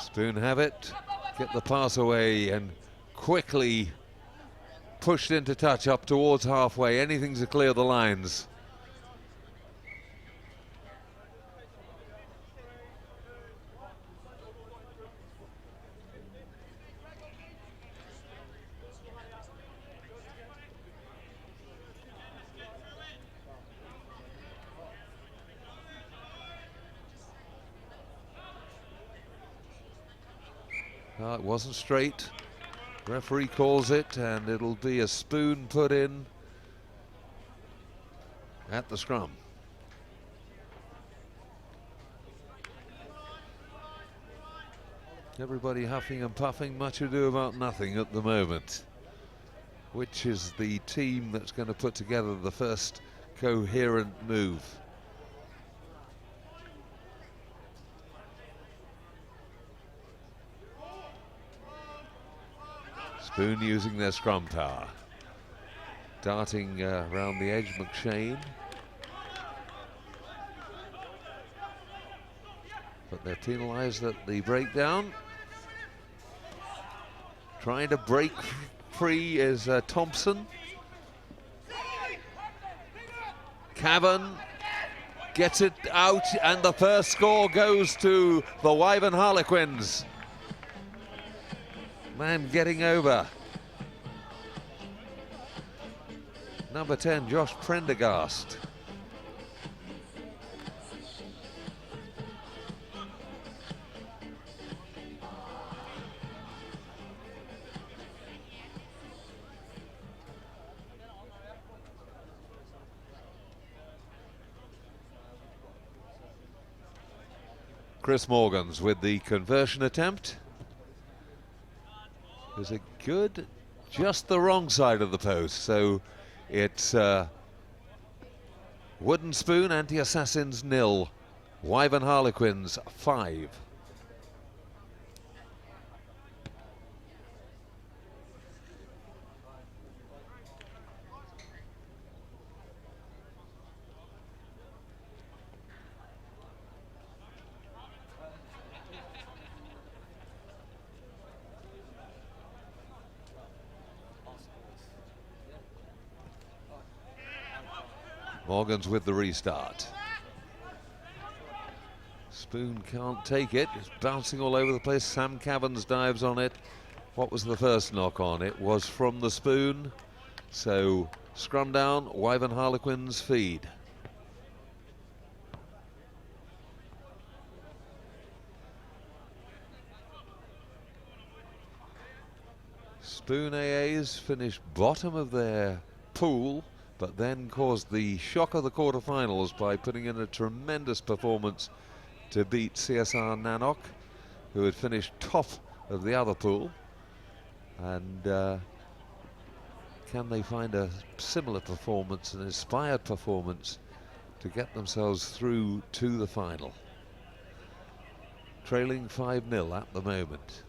Spoon have it, get the pass away and quickly pushed into touch up towards halfway. Anything to clear the lines. It wasn't straight. Referee calls it, and it'll be a spoon put in at the scrum. Everybody huffing and puffing, much ado about nothing at the moment. Which is the team that's going to put together the first coherent move? Spoon using their scrum power. Darting around the edge, McShane. But they're penalised at the breakdown. Trying to break free is Thompson. Cavan gets it out, and the first score goes to the Wyvern Harlequins. Man getting over. Number 10, Josh Prendergast. Chris Morgans with the conversion attempt. Is it good? Just the wrong side of the post. So it's Wooden Spoon, Anti-Assassins 0, Wyvern Harlequins 5. Morgans with the restart. Spoon can't take it. It's bouncing all over the place. Sam Cavan's dives on it. What was the first knock on? It was from the Spoon. So scrum down, Wyvern Harlequins feed. Spoon AAs finished bottom of their pool, but then caused the shock of the quarterfinals by putting in a tremendous performance to beat CSR Nanook, who had finished top of the other pool. And can they find a similar performance, an inspired performance, to get themselves through to the final? Trailing 5-0 at the moment.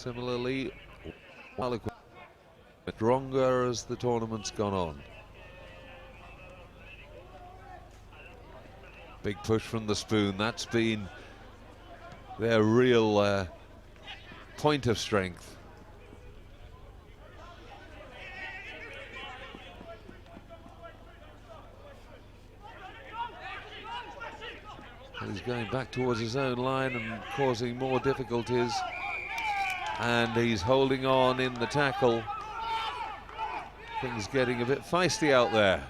Similarly, Harlequin stronger as the tournament's gone on. Big push from the Spoon. That's been their real point of strength. He's going back towards his own line and causing more difficulties. And he's holding on in the tackle. Things getting a bit feisty out there.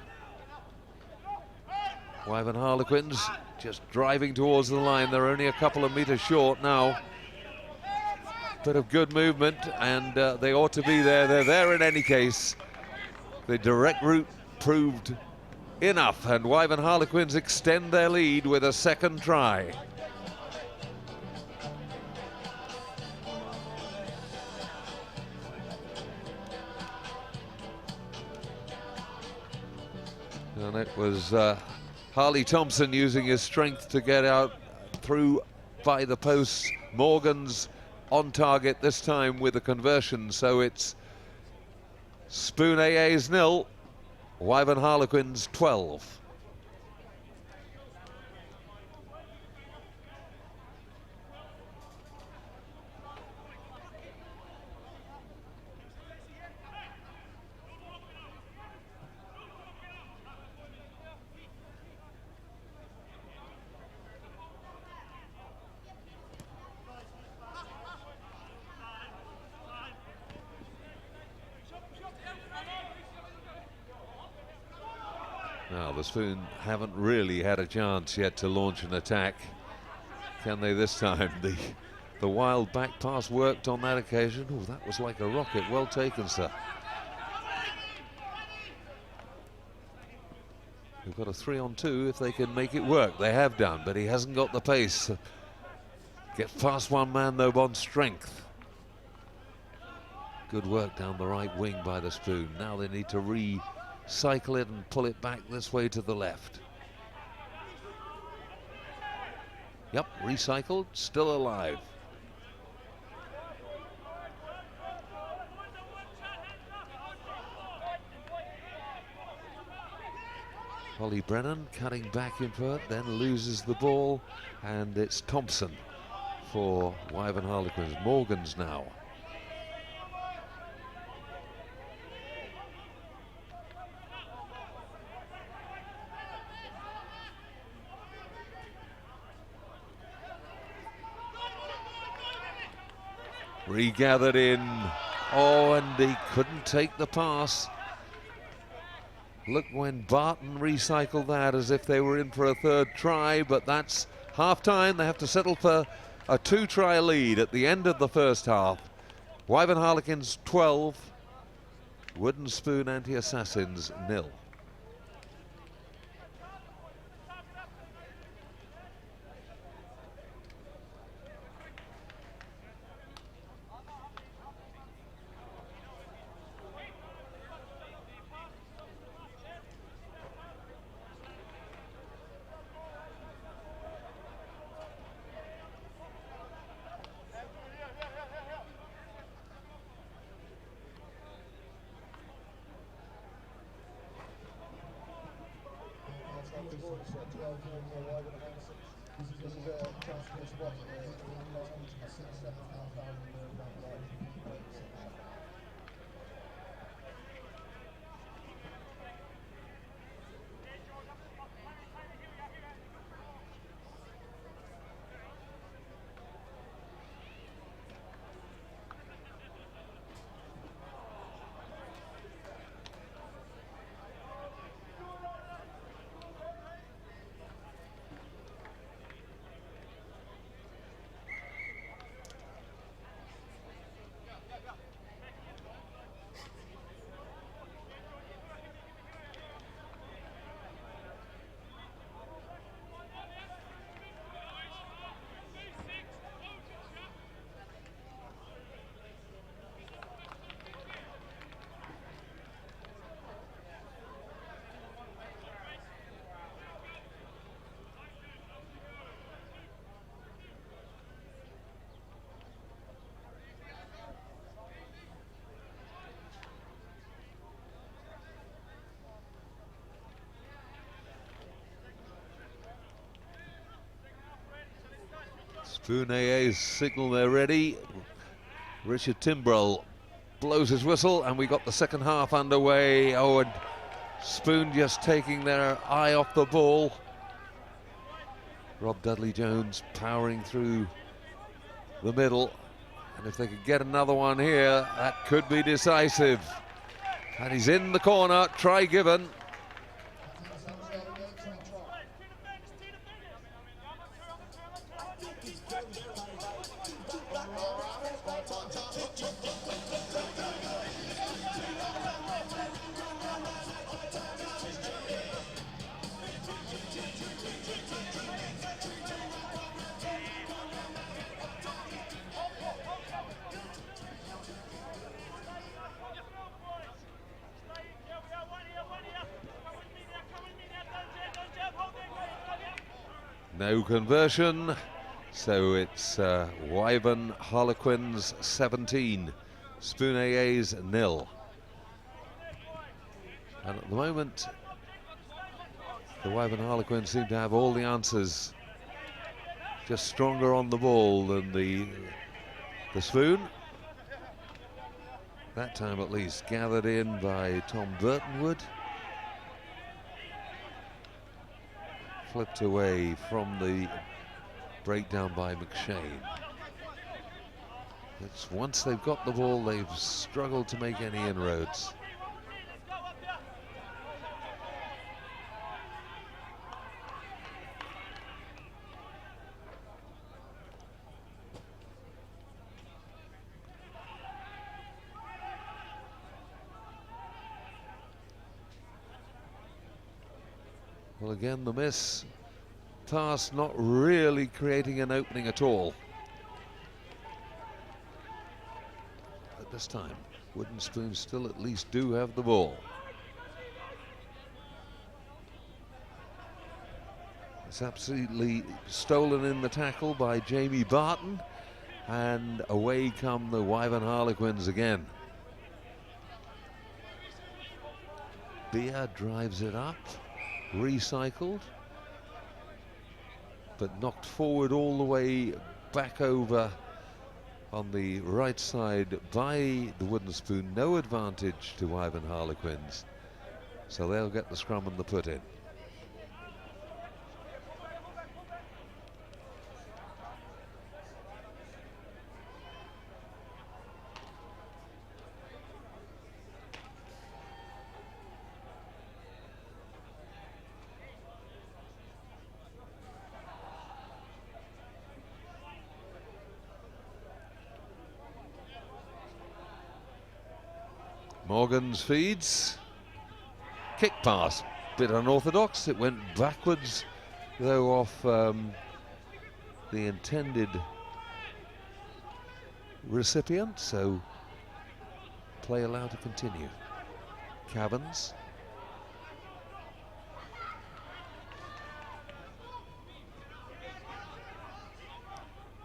Wyvern Harlequins just driving towards the line. They're only a couple of meters short now. Bit of good movement, and they ought to be there. They're there in any case. The direct route proved enough, and Wyvern Harlequins extend their lead with a second try. And it was Harley Thompson using his strength to get out through by the posts. Morgan's on target this time with a conversion, so it's Spoon AA's 0, Wyvern Harlequins 12. Now the Spoon haven't really had a chance yet to launch an attack. Can they this time? The wild back pass worked on that occasion. Oh, that was like a rocket. Well taken, sir. We've got a 3-on-2 if they can make it work. They have done, but he hasn't got the pace. Gets past one man though on strength. Good work down the right wing by the Spoon. Now they need to recycle it and pull it back this way to the left. Yep, recycled, still alive. Holly Brennan cutting back in front, then loses the ball, and it's Thompson for Wyvern Harlequins. Morgan's now. Regathered in. Oh, and he couldn't take the pass. Look when Barton recycled that as if they were in for a third try, but that's half-time. They have to settle for a 2-try lead at the end of the first half. Wyvern Harlequins 12, Wooden Spoon Anti-Assassins 0. Spoon-AA's signal they're ready. Richard Timbrell blows his whistle, and we got the second half underway. Oh, and Spoon just taking their eye off the ball. Rob Dudley-Jones powering through the middle, and if they could get another one here, that could be decisive. And he's in the corner, try given. No conversion, so it's Wyvern Harlequins 17, Spoon-AA's 0. And at the moment, the Wyvern Harlequins seem to have all the answers, just stronger on the ball than the Spoon. That time at least gathered in by Tom Burtonwood. Flipped away from the breakdown by McShane. It's once they've got the ball, they've struggled to make any inroads. Well, again, the miss pass not really creating an opening at all. At this time, Wooden Spoon still at least do have the ball. It's absolutely stolen in the tackle by Jamie Barton, and away come the Wyvern Harlequins again. Beer drives it up. Recycled, but knocked forward all the way back over on the right side by the Wooden Spoon. No advantage to Wyvern Harlequins, so they'll get the scrum and the put in. Morgan's feeds. Kick pass, bit unorthodox. It went backwards, though, off the intended recipient, so play allowed to continue. Cavans.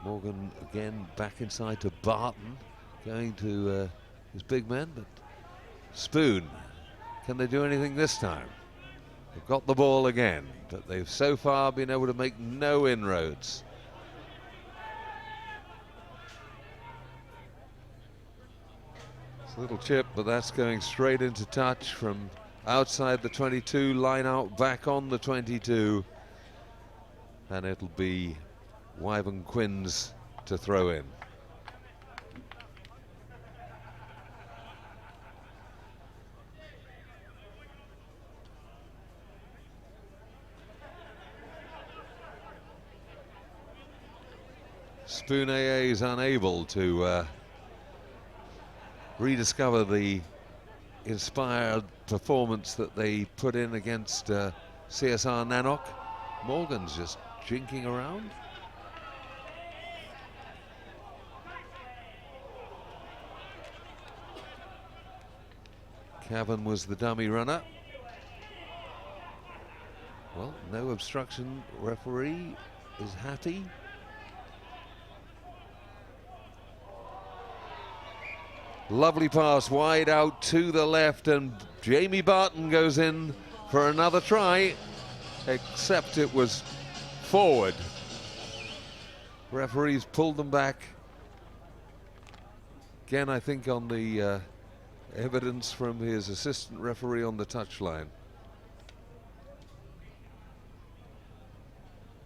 Morgan again back inside to Barton, going to his big man, but Spoon, can they do anything this time? They've got the ball again, but they've so far been able to make no inroads. It's a little chip, but that's going straight into touch from outside the 22, line out back on the 22, and it'll be Wyvern Quins to throw in. Spoon-AA is unable to rediscover the inspired performance that they put in against CSR Nanock. Morgan's just jinking around. Cavan was the dummy runner. Well, no obstruction. Referee is happy. Lovely pass wide out to the left, and Jamie Barton goes in for another try, except it was forward. Referees pulled them back. Again, I think on the evidence from his assistant referee on the touchline.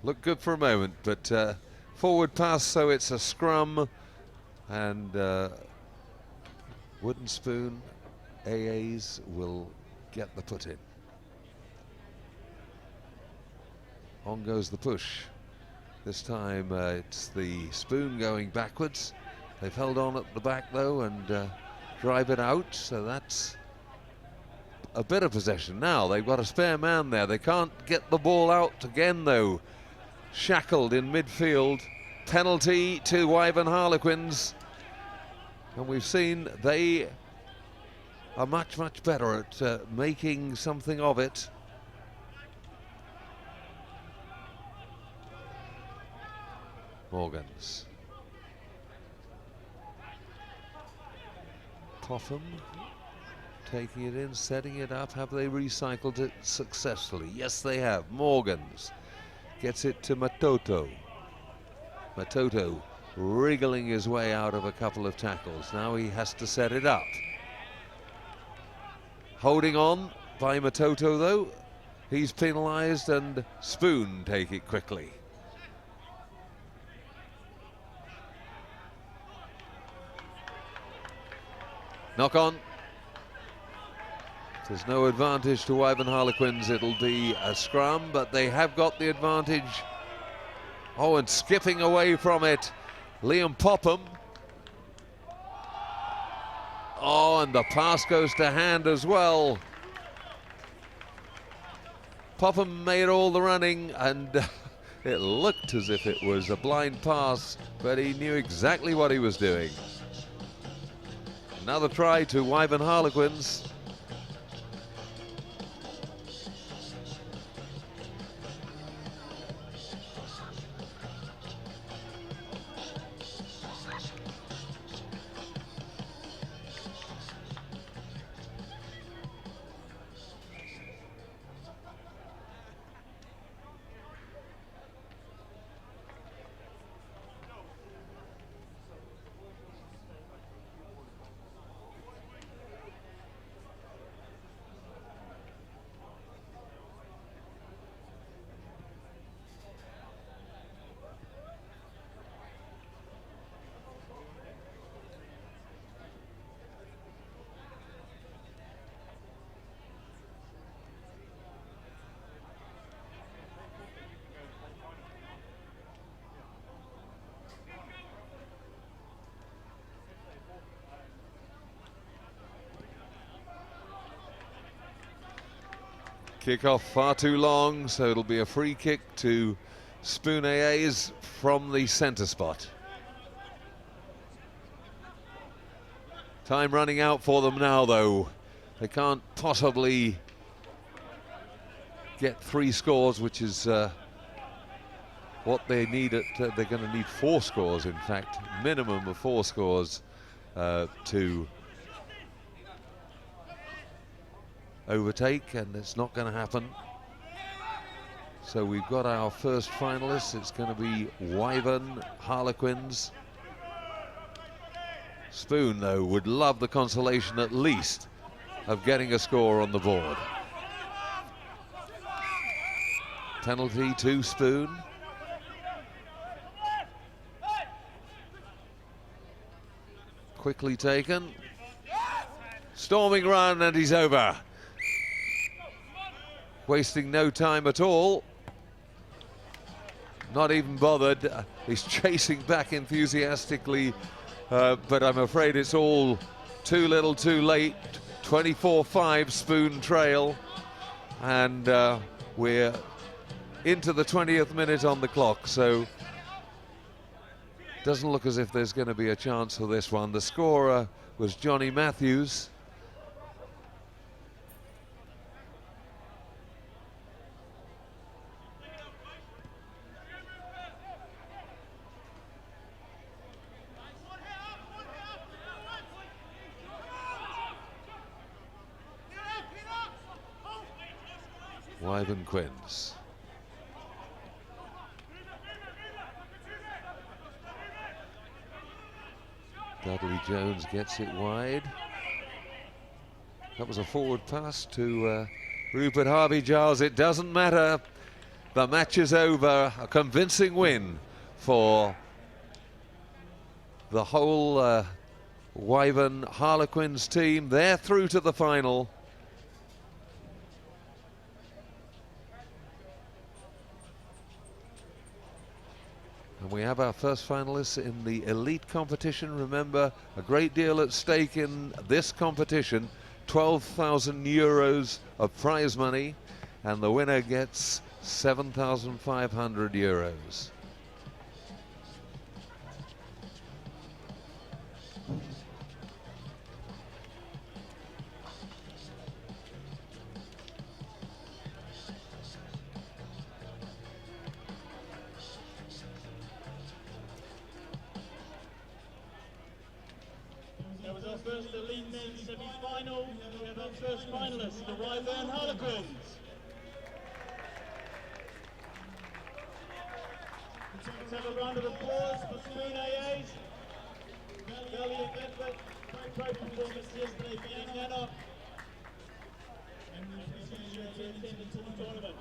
Looked good for a moment, but forward pass, so it's a scrum, and Wooden Spoon AAs will get the put in. On goes the push. This time it's the Spoon going backwards. They've held on at the back though and drive it out, so that's a bit of possession. Now they've got a spare man there. They can't get the ball out again though. Shackled in midfield. Penalty to Wyvern Harlequins. And we've seen they are much, much better at making something of it. Morgans. Popham taking it in, setting it up. Have they recycled it successfully? Yes, they have. Morgans gets it to Matoto. Matoto wriggling his way out of a couple of tackles. Now he has to set it up. Holding on by Matoto though. He's penalised and Spoon take it quickly. Knock on. If there's no advantage to Wyvern Harlequins, it'll be a scrum, but they have got the advantage. Oh, and skipping away from it, Liam Popham. Oh, and the pass goes to hand as well. Popham made all the running, and it looked as if it was a blind pass, but he knew exactly what he was doing. Another try to Wyvern Harlequins. Kick-off far too long, so it'll be a free kick to Spoon AAs from the centre spot. Time running out for them now, though. They can't possibly get 3 scores, which is what they need. They're going to need 4 scores, in fact, minimum of 4 scores to overtake, and it's not going to happen. So we've got our first finalists. It's going to be Wyvern Harlequins. Spoon, though, would love the consolation at least of getting a score on the board. Penalty to Spoon. Quickly taken. Storming run, and he's over. Wasting no time at all. Not even bothered. He's chasing back enthusiastically, but I'm afraid it's all too little too late. 24-5 Spoon trail, and we're into the 20th minute on the clock, so doesn't look as if there's going to be a chance for this one. The scorer was Johnny Matthews. Wyvern Quins. Dudley Jones gets it wide. That was a forward pass to Rupert Harvey-Giles. It doesn't matter. The match is over. A convincing win for the whole Wyvern Harlequins team. They're through to the final. And we have our first finalists in the elite competition. Remember, a great deal at stake in this competition. 12,000 euros of prize money, and the winner gets 7,500 euros. That was our first elite men's semi-final. We have our first finalists, the Wyvern Harlequins. Let's have a round of applause for Spoon AAs. Valiant effort, great performance yesterday for Indiana. And we appreciate your attendance to the tournament.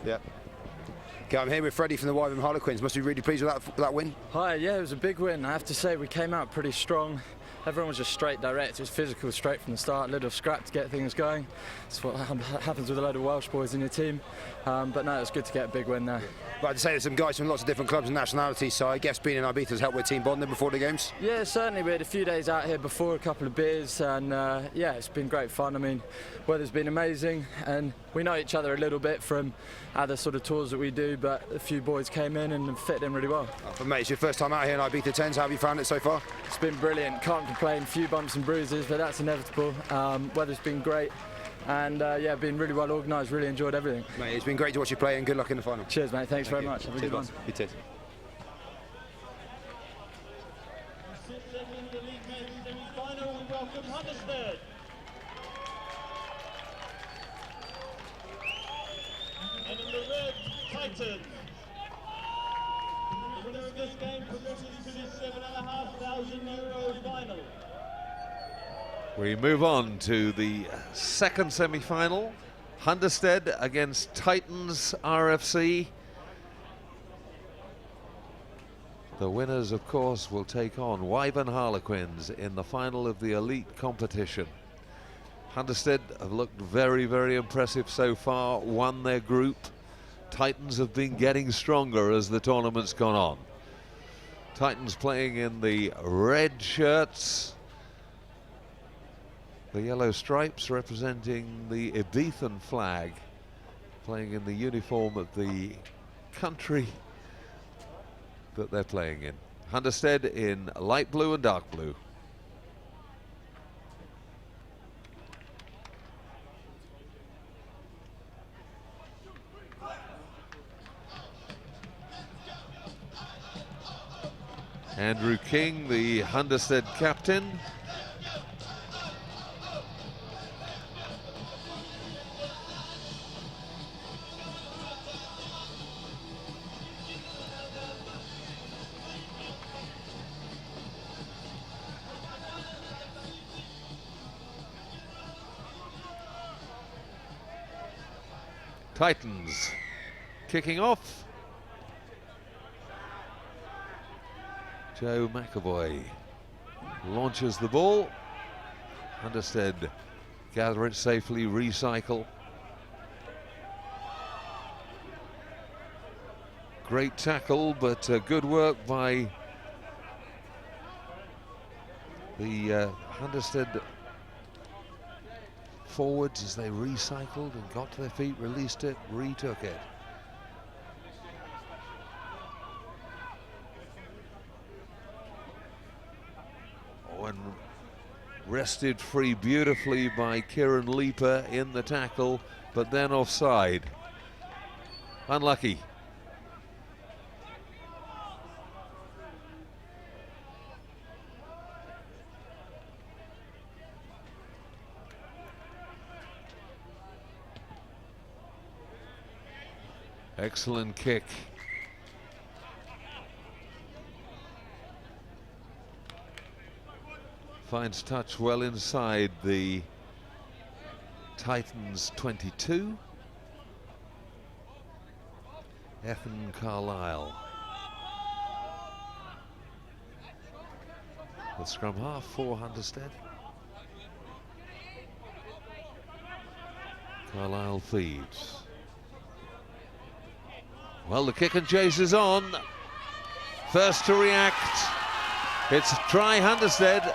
Yeah. Okay, I'm here with Freddie from the Wyvern Harlequins. Must be really pleased with that win. Hi, yeah, it was a big win. I have to say we came out pretty strong. Everyone was just straight direct. It was physical straight from the start. A little scrap to get things going. That's what happens with a load of Welsh boys in your team. But no, it was good to get a big win there. But I'd say there's some guys from lots of different clubs and nationalities, so I guess being in Ibiza has helped with team bonding before the games? Yeah, certainly. We had a few days out here before, a couple of beers, and yeah, it's been great fun. I mean, weather's been amazing, and we know each other a little bit from other sort of tours that we do, but a few boys came in and fit in really well. But mate, it's your first time out here in Ibiza 10’s. How have you found it so far? It's been brilliant. Can't complain. A few bumps and bruises, but that's inevitable. Weather's been great. And yeah, been really well organised, really enjoyed everything. Mate, it's been great to watch you play and good luck in the final. Cheers, mate, thanks very much. Have a good one. You too. Second elite men's semi-final, we welcome Huddersfield. And in the red, Titans. The winner of this game progresses to the €7,500 final. We move on to the second semi-final. Hunderstead against Titans RFC. The winners, of course, will take on Wyvern Harlequins in the final of the elite competition. Hunderstead have looked very, very impressive so far, won their group. Titans have been getting stronger as the tournament's gone on. Titans playing in the red shirts. The yellow stripes representing the Ibizan flag, playing in the uniform of the country that they're playing in. Hunderstead in light blue and dark blue. Andrew King, the Hunderstead captain. Titans kicking off. Joe McAvoy launches the ball. Hunderstead gather it safely, recycle. Great tackle, but good work by the Hunderstead forwards as they recycled and got to their feet, released it, retook it. Oh, and Wrested free beautifully by Kieran Leaper in the tackle, but then offside. Unlucky. Excellent kick. Finds touch well inside the Titans 22. Ethan Carlisle. The scrum half for Hunterstead. Carlisle feeds. Well, the kick and chase is on. First to react. It's try Hunterstead.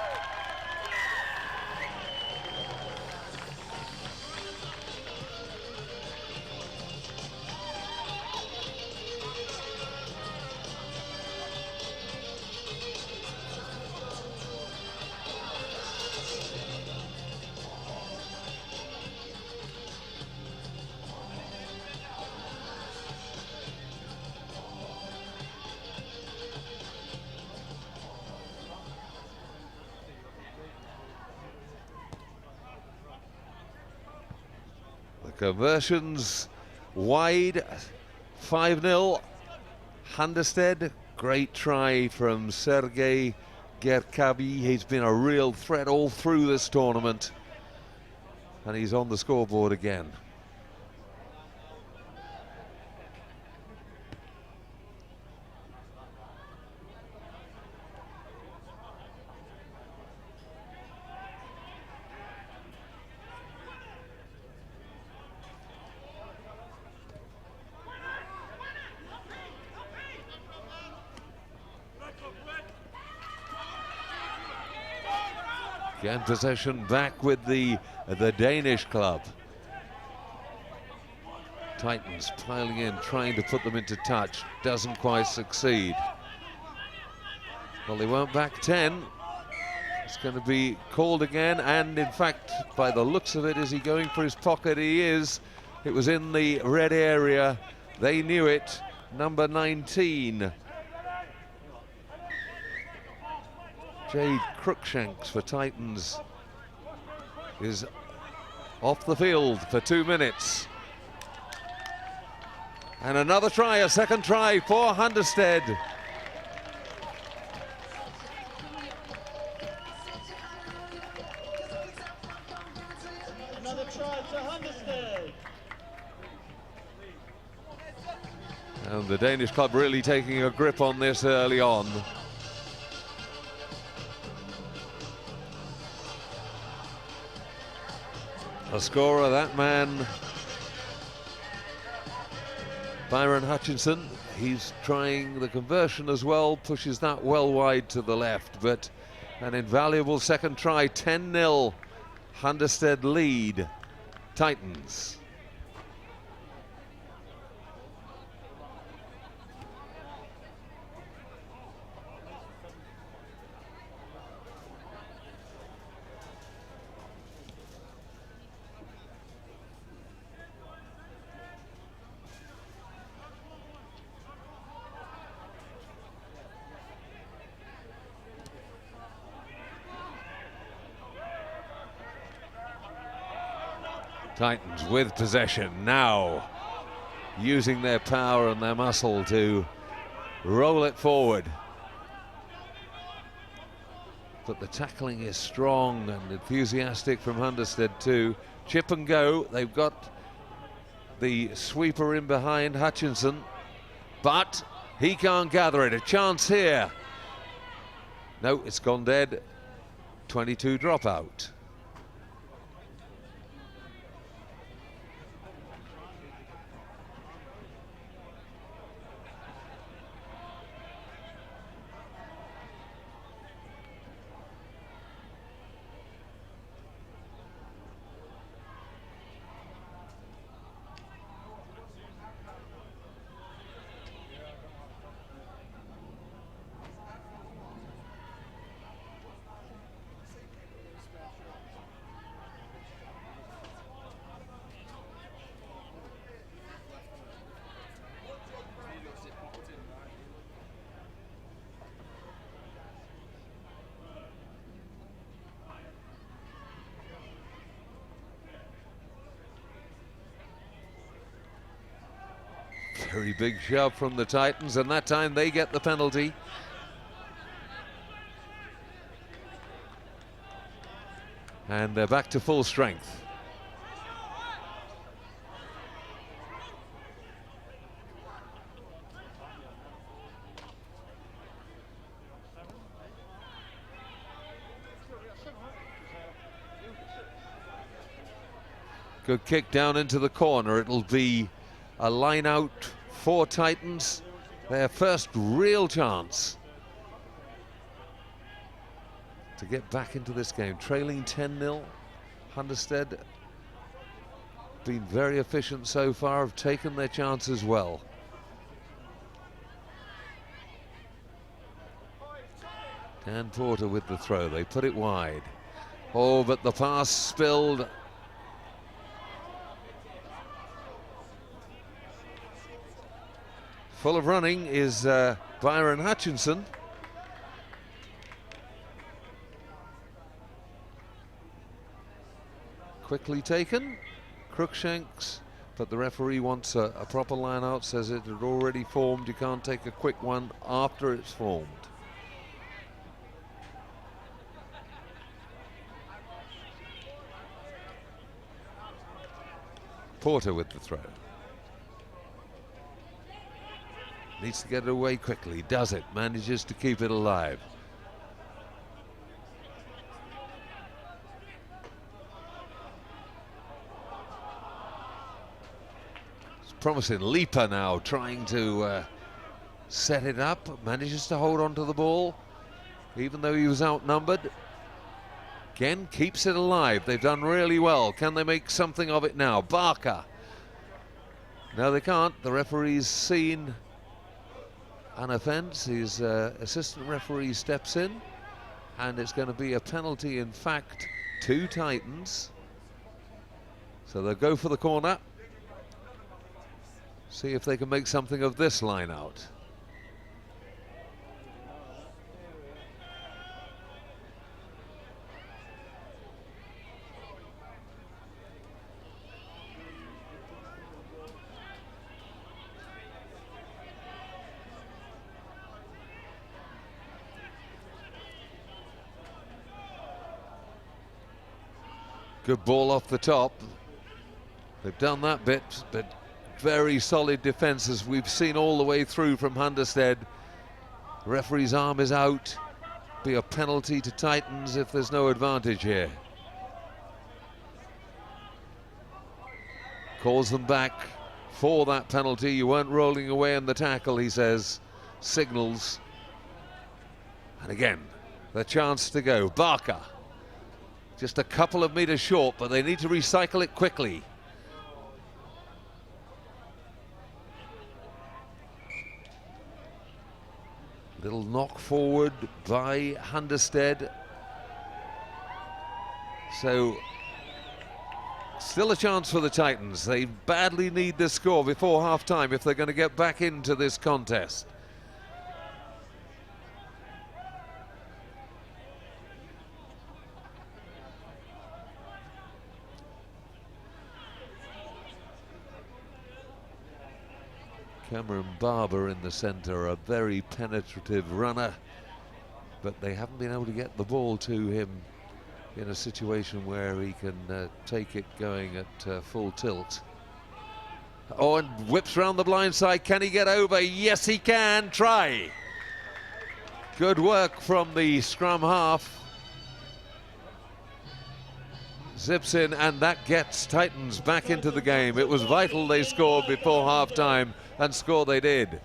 Conversions wide, 5-0. Hunterstead, great try from Sergei Gerkabi. He's been a real threat all through this tournament. And he's on the scoreboard again. Again, possession back with the Danish club. Titans piling in, trying to put them into touch. Doesn't quite succeed. Well, they won't back 10. It's going to be called again, and in fact, by the looks of it, is he going for his pocket? He is. It was in the red area. They knew it. Number 19. Jade Crookshanks for Titans is off the field for 2 minutes. And another try, a second try for Hunterstead. Another try to Hunterstead. And the Danish club really taking a grip on this early on. A scorer, that man, Byron Hutchinson. He's trying the conversion as well, pushes that well wide to the left, but an invaluable second try. 10-0, Hunterstead lead, Titans. Titans with possession now, using their power and their muscle to roll it forward. But the tackling is strong and enthusiastic from Hunterstead too. Chip and go, they've got the sweeper in behind Hutchinson, but he can't gather it. A chance here. No, it's gone dead. 22 dropout. Very big shove from the Titans, and that time they get the penalty. And they're back to full strength. Good kick down into the corner. It'll be a line out for Titans. Their first real chance to get back into this game. Trailing 10-0. Hunterstead been very efficient so far, have taken their chances well. Dan Porter with the throw. They put it wide. Oh, but the pass spilled. Full of running is Byron Hutchinson. Quickly taken, Crookshanks, but the referee wants a proper line out, says it had already formed. You can't take a quick one after it's formed. Porter with the throw. Needs to get it away quickly, does it, manages to keep it alive. It's promising. Leaper now trying to set it up, manages to hold on to the ball, even though he was outnumbered. Again, keeps it alive. They've done really well. Can they make something of it now? Barker. No, they can't. The referee's seen an offence. His assistant referee steps in, and it's going to be a penalty, in fact, to Titans. So they'll go for the corner. See if they can make something of this line out. Good ball off the top. They've done that bit, but very solid defences we've seen all the way through from Hunterstead. The referee's arm is out. Be a penalty to Titans if there's no advantage here. Calls them back for that penalty. You weren't rolling away in the tackle, he says. Signals. And again, the chance to go. Barker. Just a couple of meters short, but they need to recycle it quickly. Little knock forward by Hunterstead. So, still a chance for the Titans. They badly need this score before half-time if they're going to get back into this contest. Cameron Barber in the centre, a very penetrative runner, but they haven't been able to get the ball to him in a situation where he can take it going at full tilt. Oh, and whips round the blind side. Can he get over? Yes, he can. Try. Good work from the scrum half. Zips in, and that gets Titans back into the game. It was vital they scored before half-time, and score they did.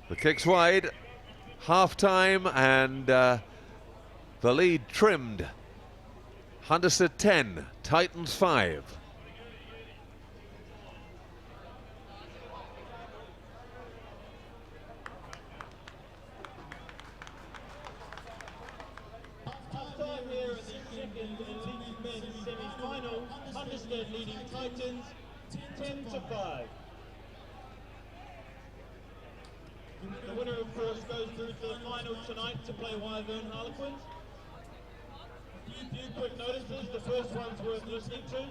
The kick's wide, half-time, and the lead trimmed. Hunterstead 10, Titans 5. Hempstead leading Titans 10-5. The winner, of course, goes through to the final tonight to play Wyvern Harlequins. A few quick notices. The first one's worth listening to.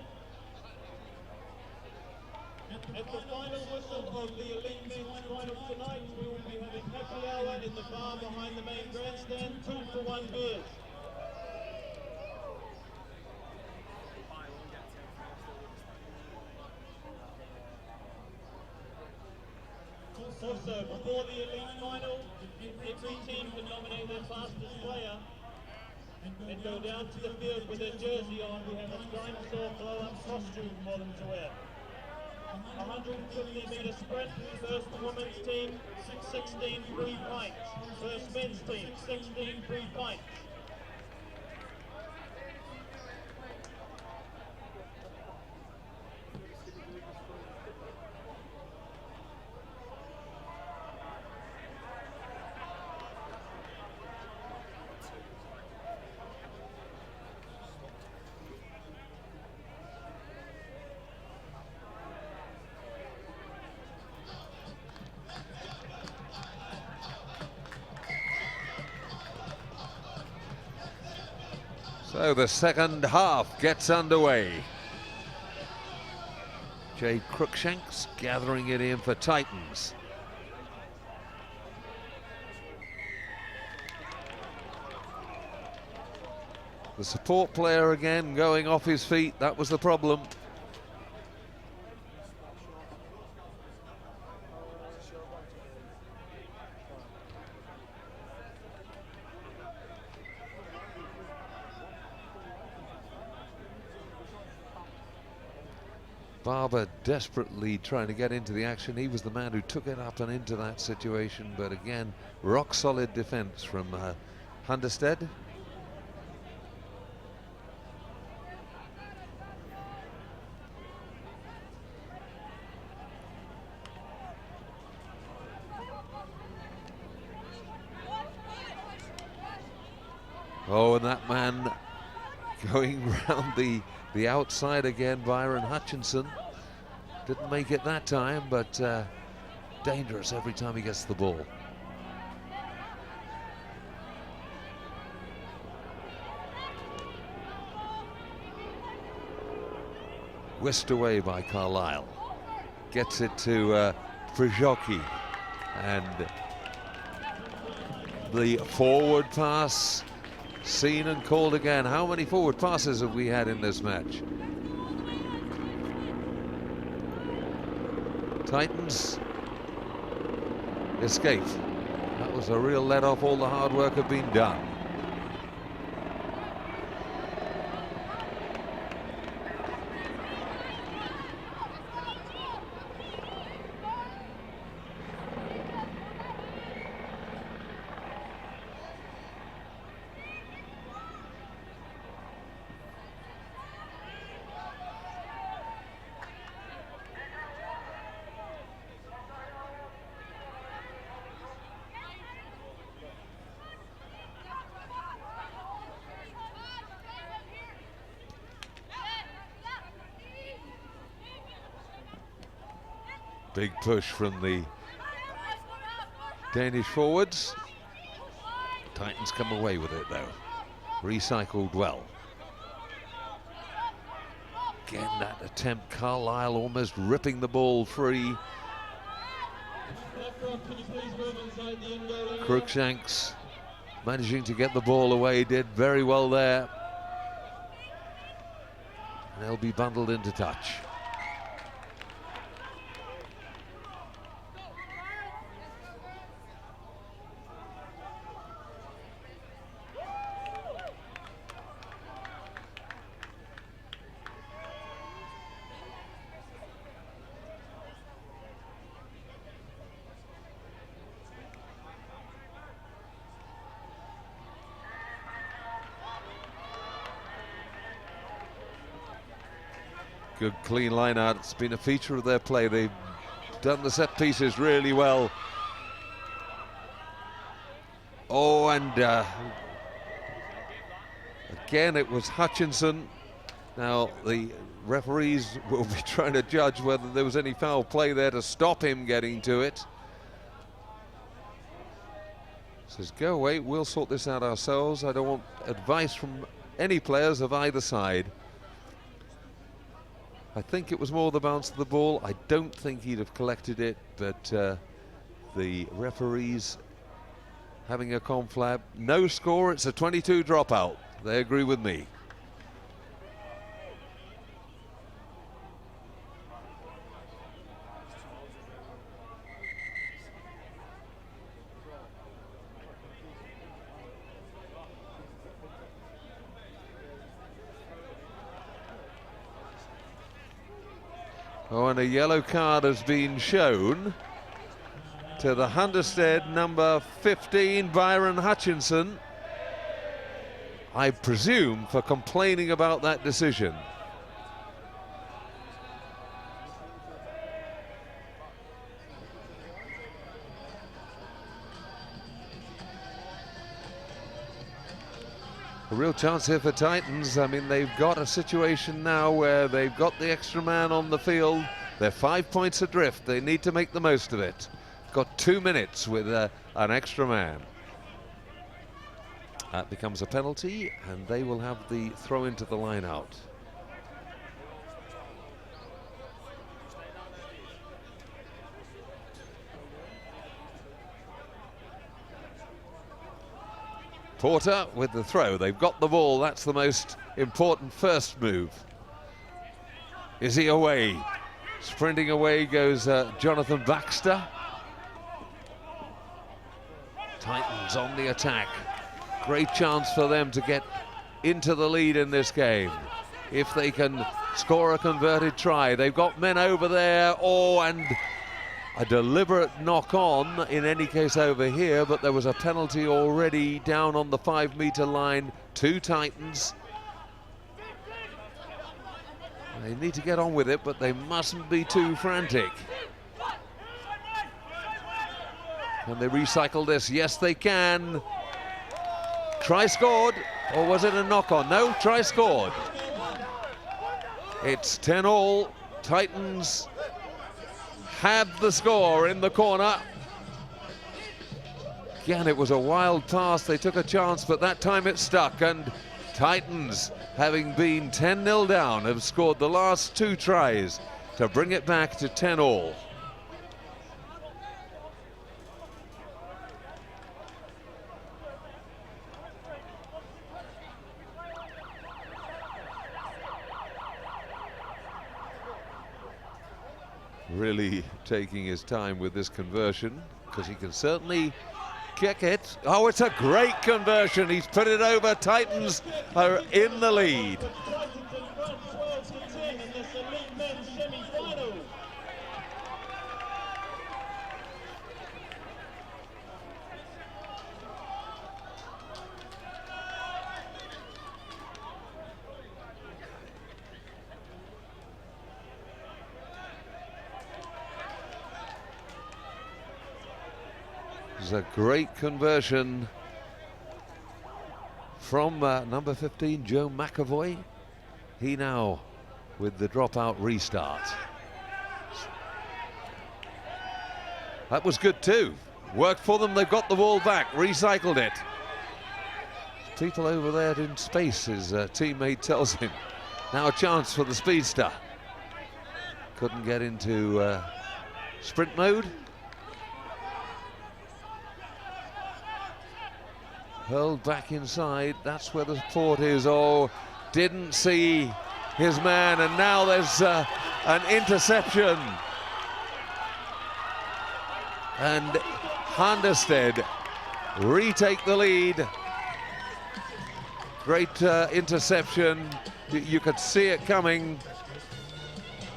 At the final whistle of the Elite Men's final tonight, we will be having happy hour in the bar behind the main grandstand, 2-for-1 beers. Also, before the Elite final, every team can nominate their fastest player and go down to the field with their jersey on. We have a Dinosaur blow-up costume for them to wear. 150-metre sprint, first women's team, 16 free pints. First men's team, 16 free pints. So the second half gets underway. Jay Cruikshanks gathering it in for Titans. The support player again going off his feet, that was the problem. Barber desperately trying to get into the action. He was the man who took it up and into that situation, but again, rock solid defense from Hunderstead. Oh, and that man going round the outside again, Byron Hutchinson. Didn't make it that time, but dangerous every time he gets the ball. Whisked away by Carlisle. Gets it to Przyjocki, and the forward pass seen and called again. How many forward passes have we had in this match? Titans escape. That was a real let off. All the hard work had been done. Big push from the Danish forwards. Titans come away with it though. Recycled well. Again, that attempt, Carlisle almost ripping the ball free. Cruikshanks managing to get the ball away, did very well there. And they'll be bundled into touch. Good clean line out. It's been a feature of their play. They've done the set pieces really well. Oh, and again it was Hutchinson. Now the referees will be trying to judge whether there was any foul play there to stop him getting to it. Says, go away, we'll sort this out ourselves. I don't want advice from any players of either side. I think it was more the bounce of the ball. I don't think he'd have collected it, but the referees having a conflab. No score, it's a 22 dropout. They agree with me. Oh, and a yellow card has been shown to the Hunderstead number 15, Byron Hutchinson. I presume for complaining about that decision. A real chance here for Titans. I mean, they've got a situation now where they've got the extra man on the field. They're 5 points adrift. They need to make the most of it. Got 2 minutes with an extra man. That becomes a penalty, and they will have the throw into the line out. Porter with the throw. They've got the ball. That's the most important first move. Is he away? Sprinting away goes Jonathan Baxter. Titans on the attack. Great chance for them to get into the lead in this game. If they can score a converted try. They've got men over there. Oh, and a deliberate knock on in any case over here, but there was a penalty already down on the 5 meter line to Titans. They need to get on with it, but they mustn't be too frantic. Can they recycle this? Yes, they can. Try scored, or was it a knock on? No, try scored. It's 10-all. Titans have the score in the corner. Again, it was a wild pass. They took a chance, but that time it stuck. And Titans, having been 10-0 down, have scored the last 2 tries to bring it back to 10-all. Really taking his time with this conversion, because he can certainly kick it. Oh, it's a great conversion. He's put it over. Titans are in the lead. A great conversion from number 15, Joe McAvoy. He now with the dropout restart. That was good too. Worked for them. They've got the ball back. Recycled it. People over there in space, his teammate tells him. Now a chance for the speedster. Couldn't get into sprint mode. Hurled back inside, that's where the support is. Oh, didn't see his man, and now there's an interception. And Hunderstead retake the lead. Great interception. You could see it coming.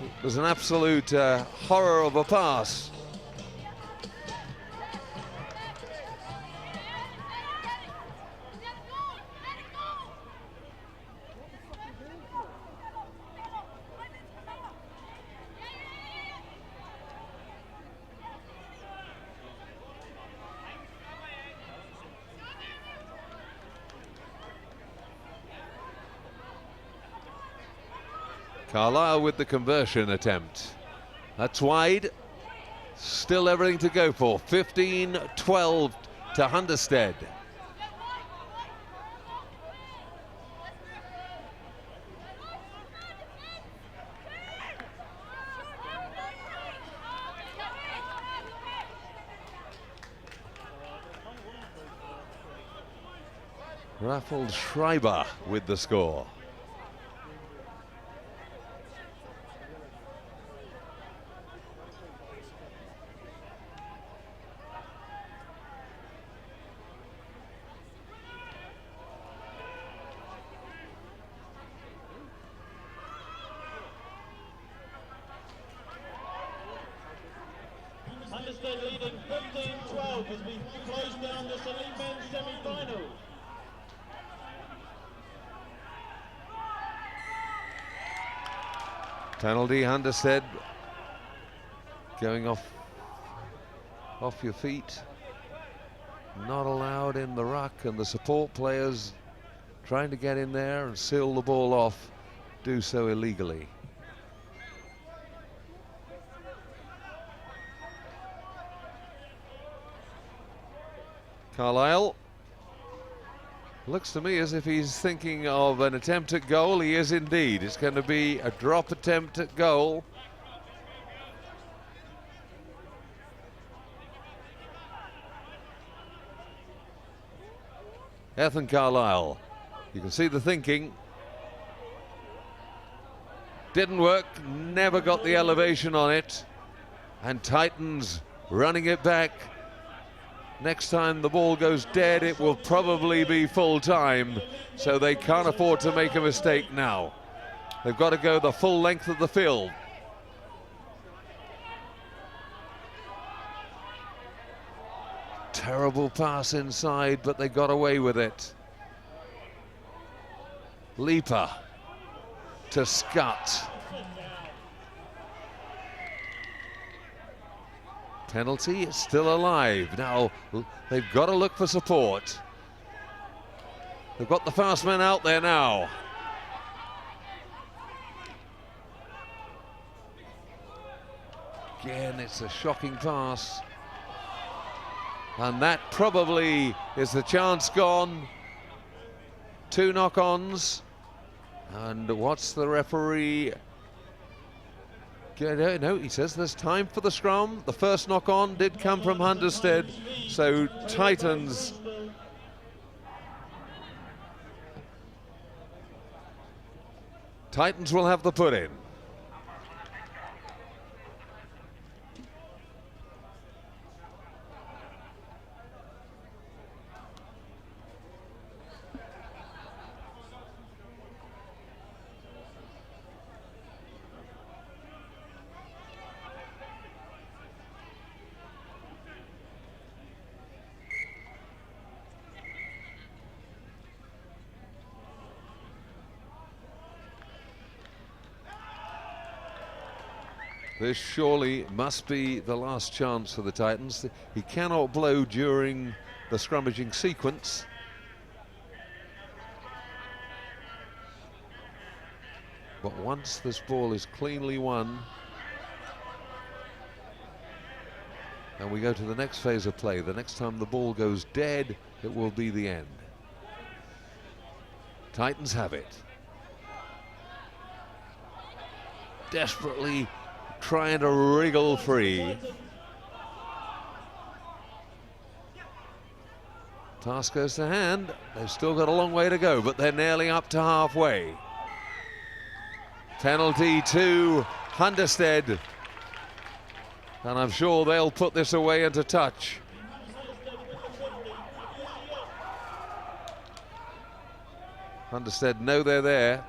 It was an absolute horror of a pass. Carlisle with the conversion attempt. That's wide. Still everything to go for. 15-12 to Hunderstead. Raffled Schreiber with the score. Hunderstead leading 15-12 as we close down this elite men's semi-final. Penalty, Hunderstead going off your feet. Not allowed in the ruck, and the support players trying to get in there and seal the ball off do so illegally. Carlisle looks to me as if he's thinking of an attempt at goal. He is indeed. It's going to be a drop attempt at goal. Ethan Carlisle, you can see the thinking. Didn't work, never got the elevation on it. And Titans running it back. Next time the ball goes dead, it will probably be full time, so they can't afford to make a mistake now. They've got to go the full length of the field. Terrible pass inside, but they got away with it. Leaper to Scott. Penalty, it's still alive. Now they've got to look for support. They've got the fast man out there now. Again, it's a shocking pass. And that probably is the chance gone. 2 knock-ons. And what's the referee? No, he says there's time for the scrum. The first knock-on did come from Hunderstead, so Titans will have the put-in. This surely must be the last chance for the Titans. He cannot blow during the scrummaging sequence. But once this ball is cleanly won, and we go to the next phase of play, the next time the ball goes dead, it will be the end. Titans have it. Desperately trying to wriggle free. Pass goes to hand. They've still got a long way to go, but they're nearly up to halfway. Penalty to Hunderstead. And I'm sure they'll put this away into touch. Hunderstead know they're there.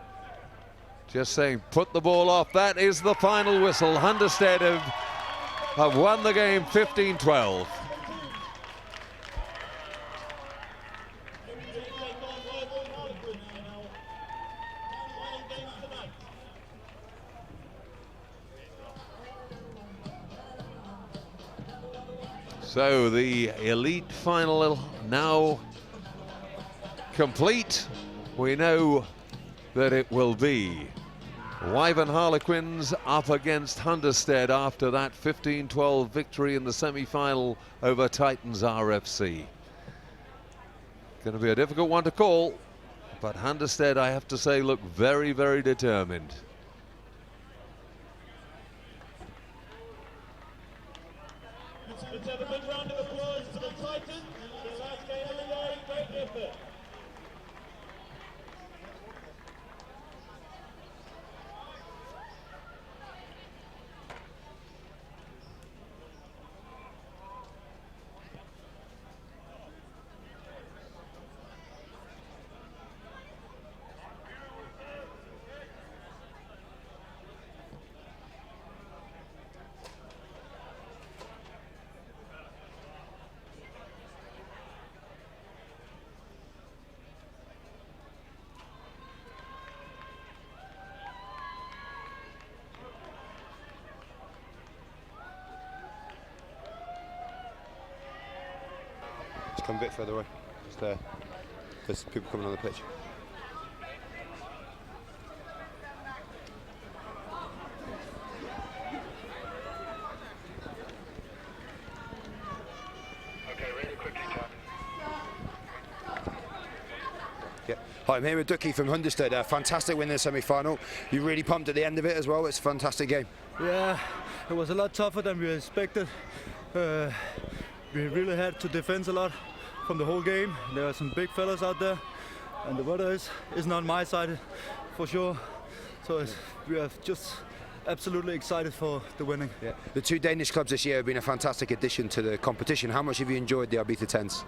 Just saying, put the ball off. That is the final whistle. Hunderstead have won the game 15-12. So the elite final now complete. We know that it will be Wyvern Harlequins up against Hunderstead after that 15-12 victory in the semi-final over Titans RFC. Going to be a difficult one to call, but Hunderstead, I have to say, look very, very determined. Let's have a big round of applause for the Titans. The last game of the day, great effort. Just come a bit further away. Just there. There's people coming on the pitch. Hi, I'm here with Ducky from Hunderstead. Fantastic win in the semi-final. You really pumped at the end of it as well. It's a fantastic game. Yeah, it was a lot tougher than we expected. We really had to defend a lot from the whole game. There are some big fellas out there, and the weather is not my side for sure. So we are just absolutely excited for the winning. Yeah. The two Danish clubs this year have been a fantastic addition to the competition. How much have you enjoyed the Ibiza 10’s?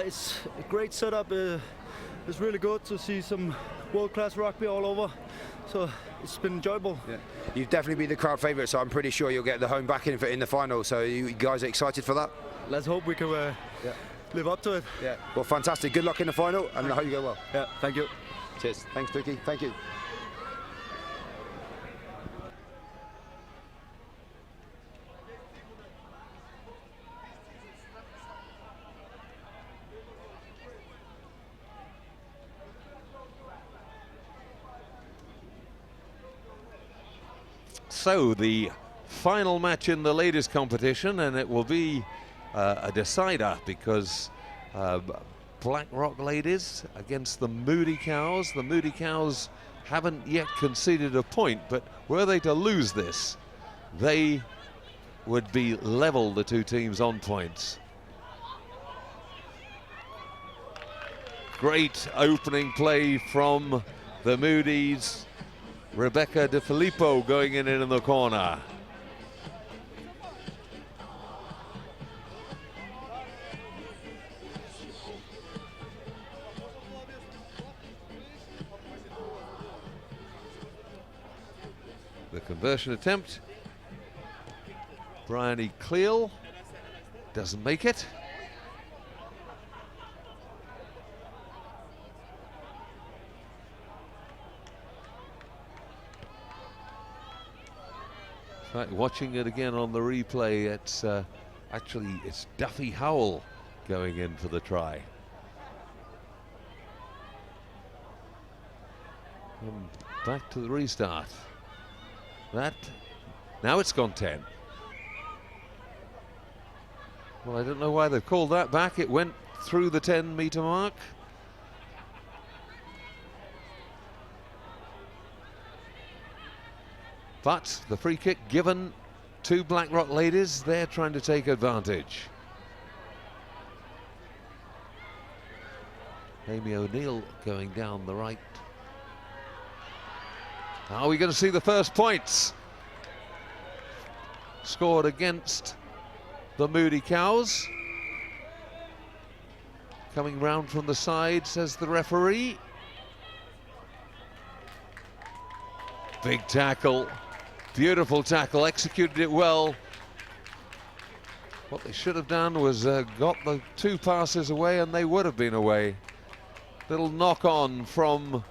It's a great setup. It's really good to see some world-class rugby all over. So it's been enjoyable. Yeah. You've definitely been the crowd favourite, so I'm pretty sure you'll get the home back in the final. So you guys are excited for that? Let's hope we can live up to it. Yeah. Well, fantastic. Good luck in the final, and I hope you go well. Yeah. Thank you. Cheers. Thanks, Ducky. Thank you. So the final match in the ladies competition, and it will be a decider, because Blackrock ladies against the Moody Cows. The Moody Cows haven't yet conceded a point, but were they to lose this, they would be level, the two teams, on points. Great opening play from the Moodies. Rebecca De Filippo going in the corner. The conversion attempt. Bryony Cleal doesn't make it. In fact, watching it again on the replay, it's actually it's Duffy Howell going in for the try. And back to the restart. Now it's gone 10. Well, I don't know why they've called that back. It went through the 10-meter mark. But the free kick given to Blackrock ladies. They're trying to take advantage. Amy O'Neill going down the right. Are we going to see the first points? Scored against the Moody Cows. Coming round from the side, says the referee. Big tackle. Beautiful tackle, executed it well. What they should have done was got the two passes away, and they would have been away. Little knock on from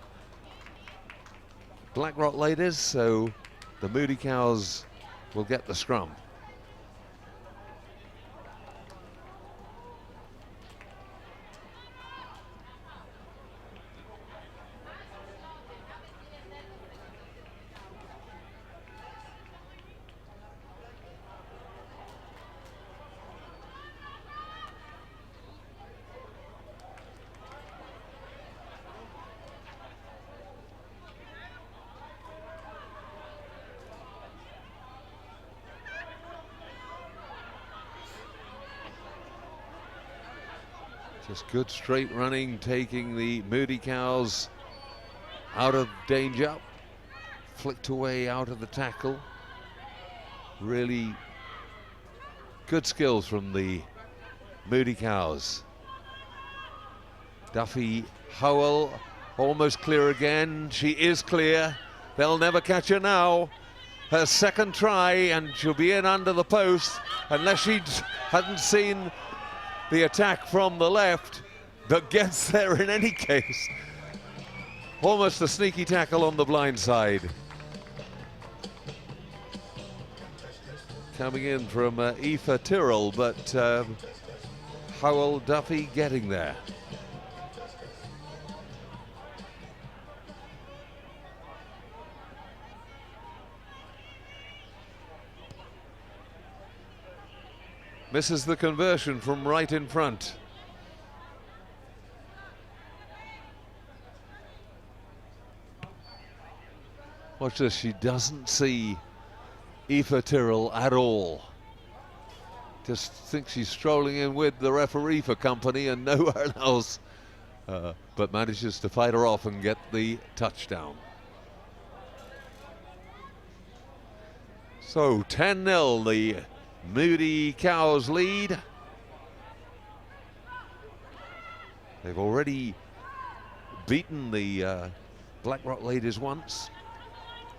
Blackrock ladies, so the Moody Cows will get the scrum. Just good straight running, taking the Moody Cows out of danger. Flicked away out of the tackle. Really good skills from the Moody Cows. Duffy Howell almost clear again. She is clear. They'll never catch her now. Her second try, and she'll be in under the post unless she hadn't seen the attack from the left, but gets there in any case. Almost a sneaky tackle on the blind side. Coming in from Aoife Tyrrell, but Howell Duffy getting there. Misses the conversion from right in front. Watch this, she doesn't see Aoife Tyrrell at all. Just thinks she's strolling in with the referee for company and nowhere else. But manages to fight her off and get the touchdown. So 10-0, the Moody Cows lead. They've already beaten the Blackrock ladies once,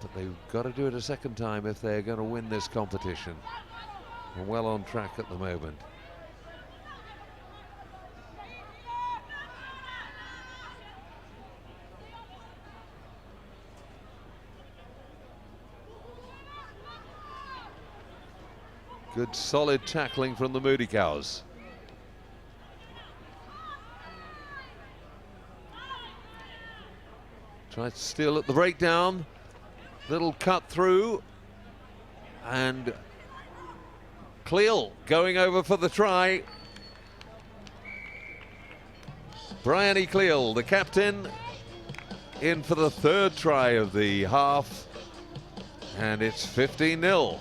but they've got to do it a second time if they're going to win this competition. We're well on track at the moment. Good solid tackling from the Moody Cows. Tries to steal at the breakdown. Little cut through. And Cleal going over for the try. Bryony Cleal, the captain, in for the third try of the half. And it's 15-0.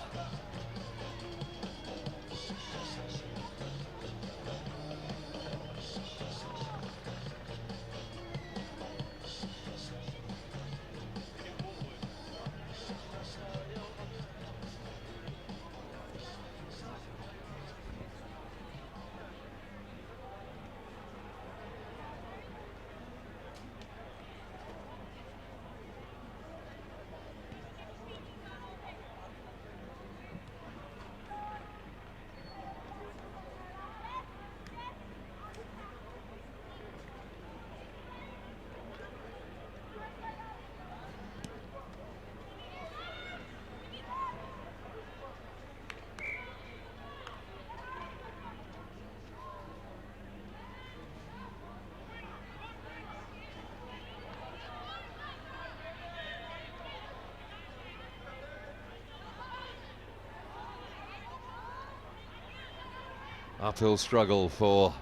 Uphill struggle for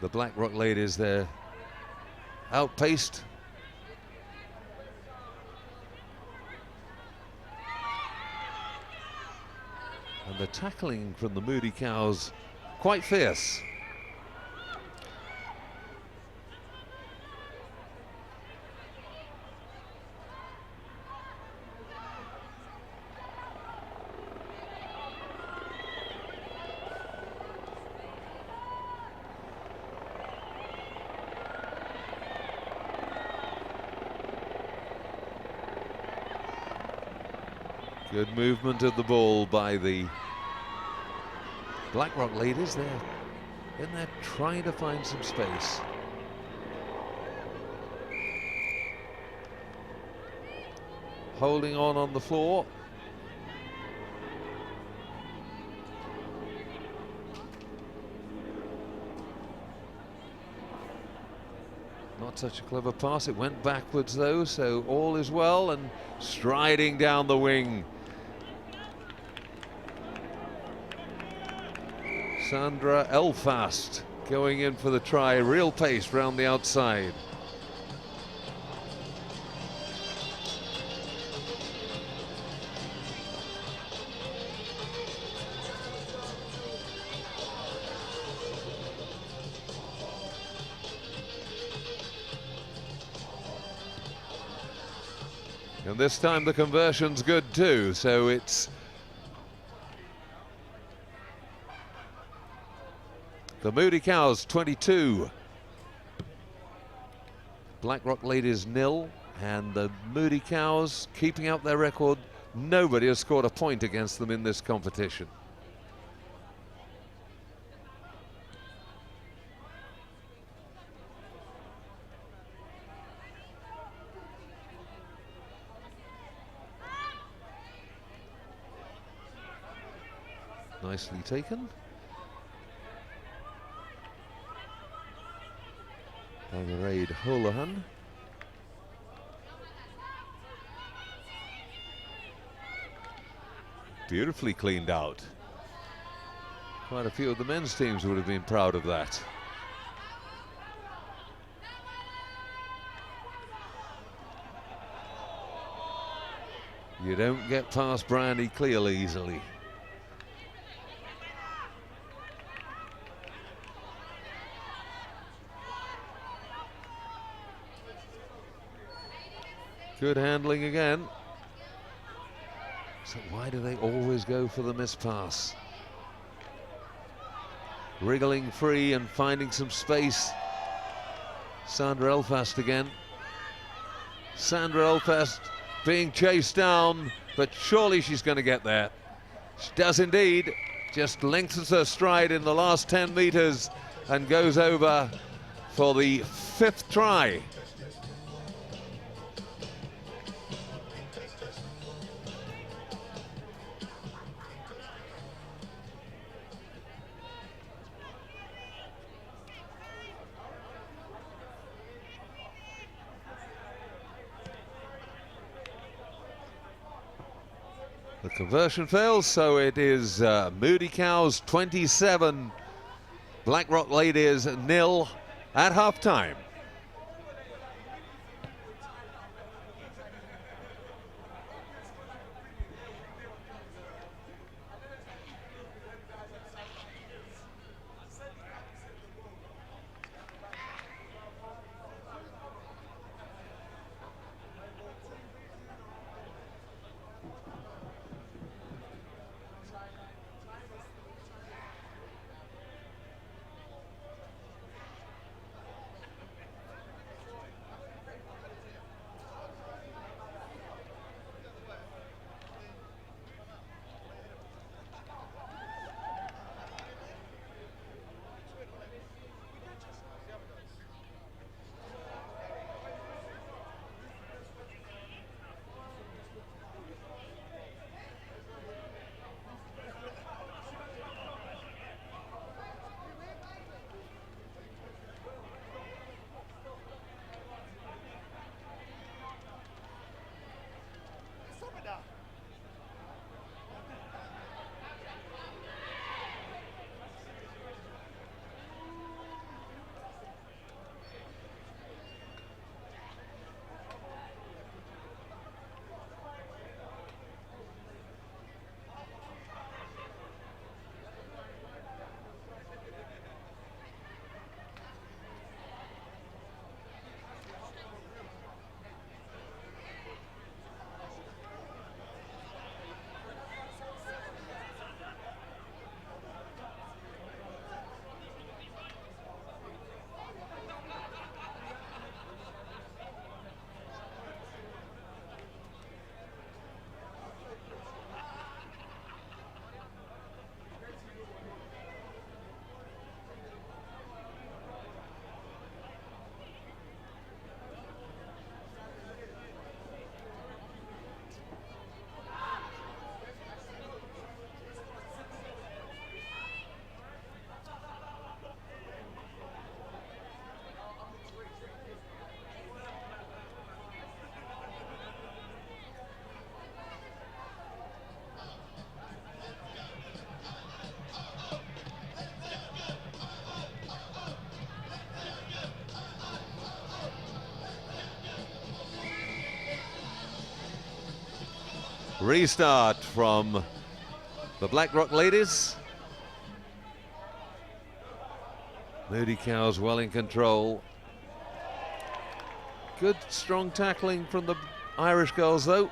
the Blackrock ladies. They're outpaced. And the tackling from the Moody Cows quite fierce. Good movement of the ball by the Blackrock ladies. They're in there trying to find some space. Holding on the floor. Not such a clever pass. It went backwards though, so all is well, and striding down the wing. Sandra Elfast going in for the try. Real pace round the outside. And this time the conversion's good too, so it's the Moody Cows 22, Blackrock Ladies 0, and the Moody Cows keeping up their record. Nobody has scored a point against them in this competition. Nicely taken by the Raid Holohan. Beautifully cleaned out. Quite a few of the men's teams would have been proud of that. You don't get past Brandy Cleal easily. Good handling again. So why do they always go for the miss pass? Wriggling free and finding some space. Sandra Elfast again. Sandra Elfast being chased down, but surely she's going to get there. She does indeed. Just lengthens her stride in the last 10 meters and goes over for the 5th try. The conversion fails, so it is Moody Cows 27, Blackrock Ladies 0 at half-time. Restart from the Blackrock Ladies. Moody Cows well in control. Good strong tackling from the Irish girls though.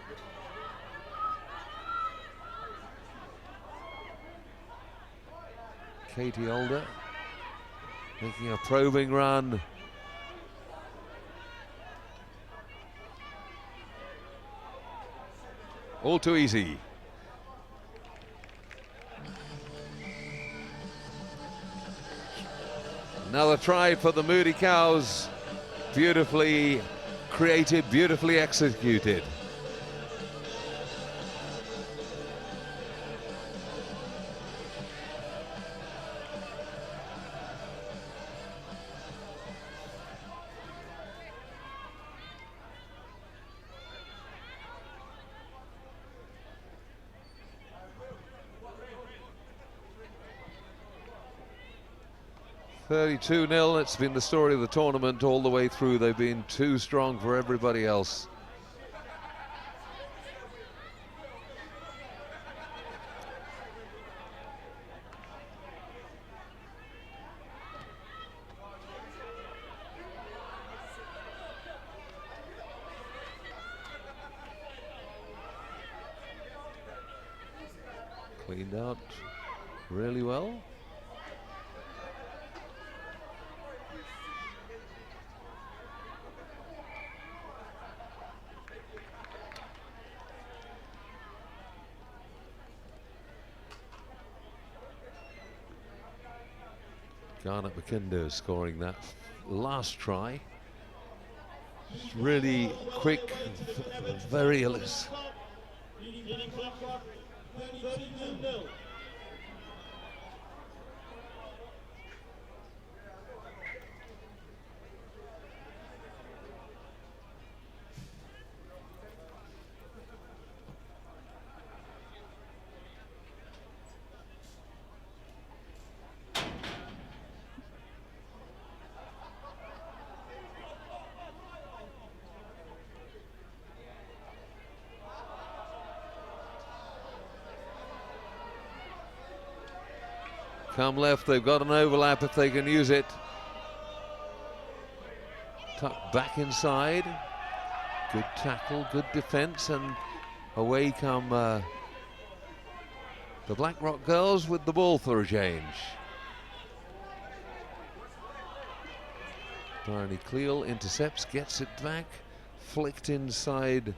Katie Older making a probing run. All too easy. Another try for the Moody Cows. Beautifully created, beautifully executed. (32-0). It's been the story of the tournament all the way through. They've been too strong for everybody else. Cleaned out really well. Garnet McKinder scoring that last try. Just really quick, very elusive. Blackrock, 32-0. Come left, they've got an overlap if they can use it. Tuck back inside. Good tackle, good defense, and away come the Blackrock girls with the ball for a change. Barney Cleal intercepts, gets it back, flicked inside.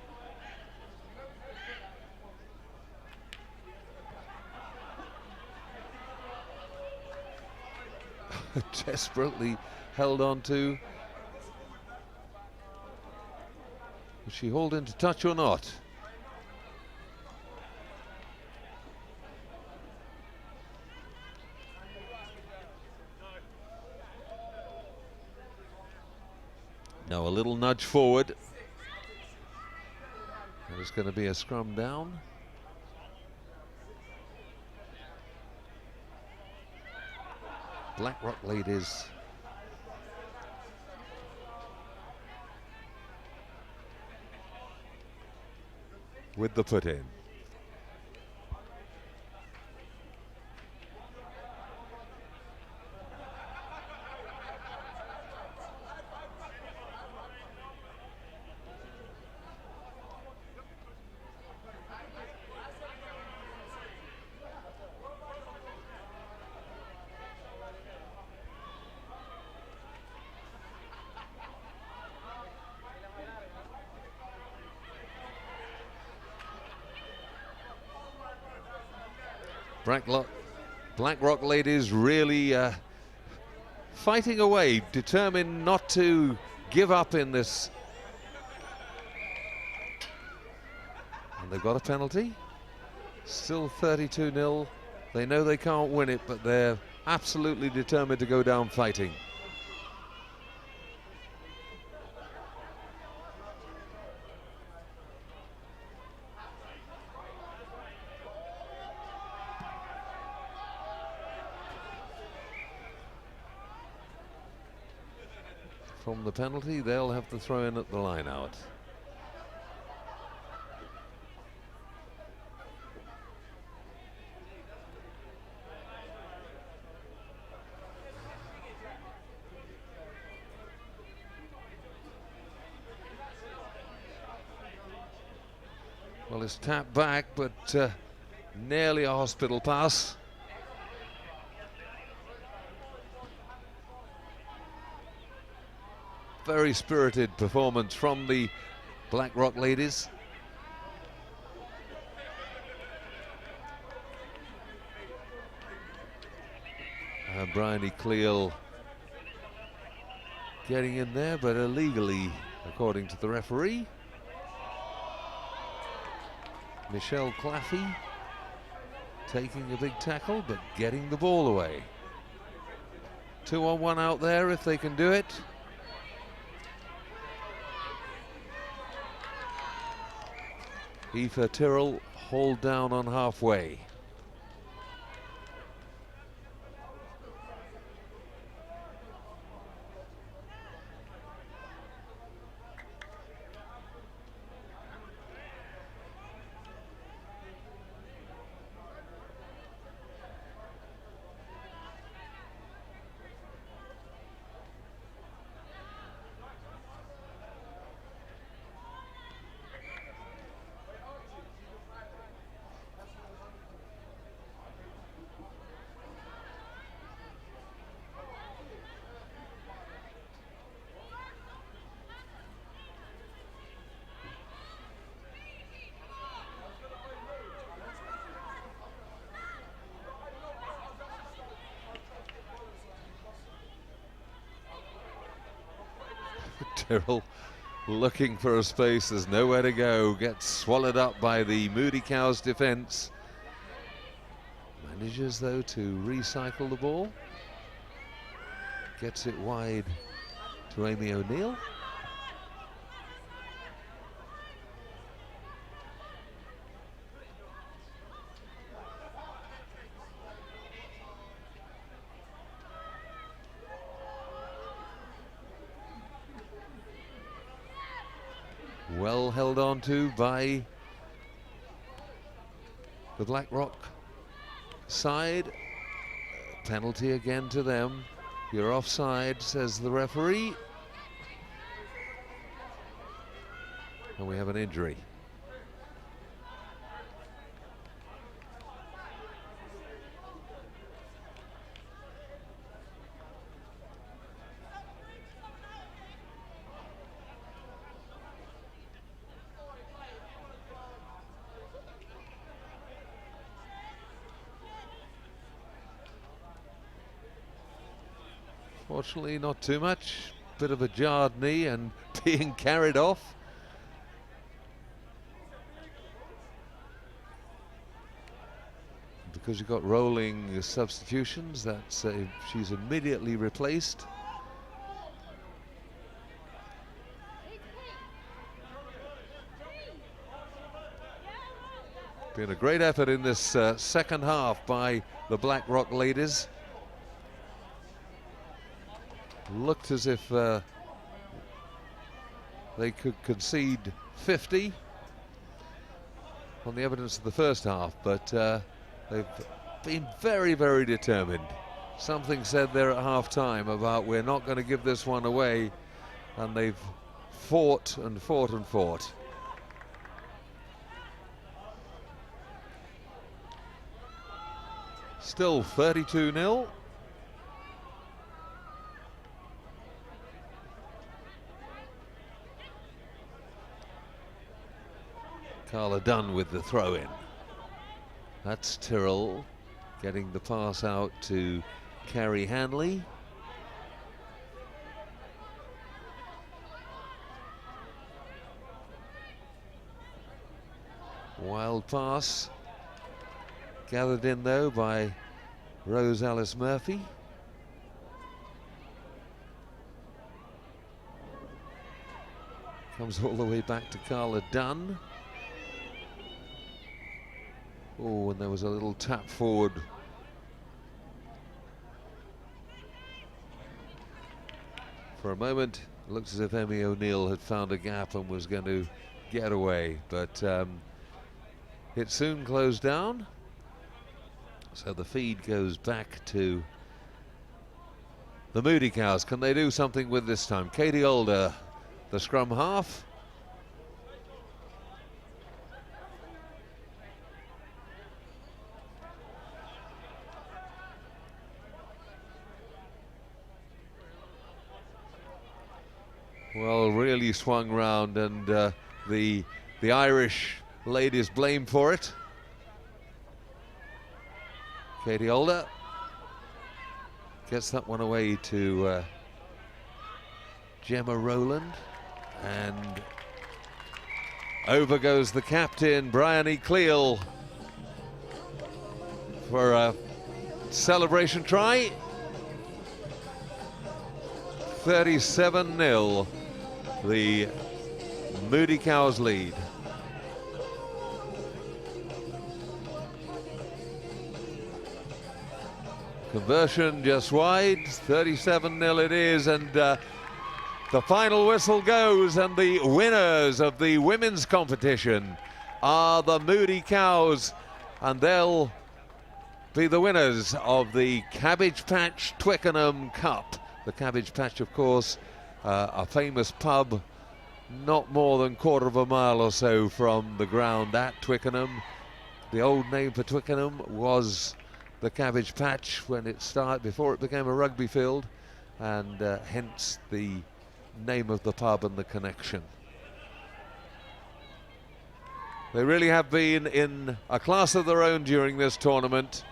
Desperately held on to. Is she hauled into touch or not? No, a little nudge forward. There's going to be a scrum down. Blackrock ladies with the put in. Blackrock ladies really fighting away, determined not to give up in this. And they've got a penalty. Still 32-0. They know they can't win it, but they're absolutely determined to go down fighting. From the penalty, they'll have to throw in at the line out. Well, it's tapped back, but nearly a hospital pass. Very spirited performance from the Blackrock ladies. Bryony Cleal getting in there, but illegally, according to the referee. Michelle Claffey taking a big tackle, but getting the ball away. 2-on-1 out there if they can do it. Aoife Tyrrell hauled down on halfway. Tyrrell looking for a space, there's nowhere to go, gets swallowed up by the Moody Cows defence. Manages though to recycle the ball. Gets it wide to Amy O'Neill. Well held on to by the Blackrock side. Penalty again to them. You're offside, says the referee. And we have an injury. Fortunately, not too much. Bit of a jarred knee and being carried off. Because you've got rolling substitutions, that's she's immediately replaced. Been a great effort in this second half by the Blackrock ladies. Looked as if they could concede 50 on the evidence of the first half, but they've been very, very determined. Something said there at half-time about we're not going to give this one away, and they've fought and fought and fought. Still 32-0. Carla Dunn with the throw-in. That's Tyrrell getting the pass out to Carrie Hanley. Wild pass. Gathered in though by Rose Alice Murphy. Comes all the way back to Carla Dunn. Oh, and there was a little tap forward. For a moment, it looks as if Emmy O'Neill had found a gap and was going to get away, but it soon closed down. So the feed goes back to the Moody Cows. Can they do something with this time? Katie Older, the scrum half. well, really swung round, and the Irish ladies blamed for it. Katie Older gets that one away to Gemma Rowland, and over goes the captain, Bryony Cleal, for a celebration try. 37-0, the Moody Cows lead. Conversion just wide, 37-0 it is, and the final whistle goes, and the winners of the women's competition are the Moody Cows, and they'll be the winners of the Cabbage Patch Twickenham Cup. The Cabbage Patch, of course, a famous pub not more than quarter of a mile or so from the ground at Twickenham. The old name for Twickenham was the Cabbage Patch when it started, before it became a rugby field, and hence the name of the pub and the connection. They really have been in a class of their own during this tournament.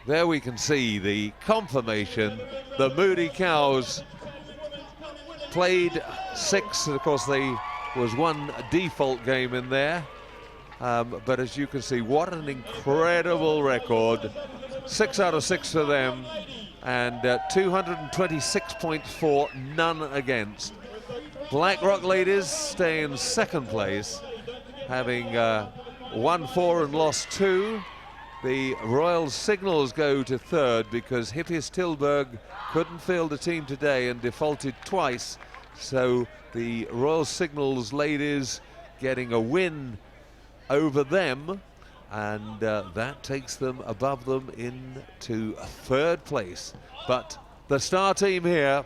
There we can see the confirmation. The Moody Cows played 6, of course there was one default game in there, but as you can see, what an incredible record. 6 out of 6 for them, and 226 points for, none against. Blackrock ladies stay in second place, having won 4 and lost 2. The Royal Signals go to third because Hippies Tilburg couldn't field a team today and defaulted twice, so the Royal Signals ladies getting a win over them, and that takes them above them into third place. But the star team here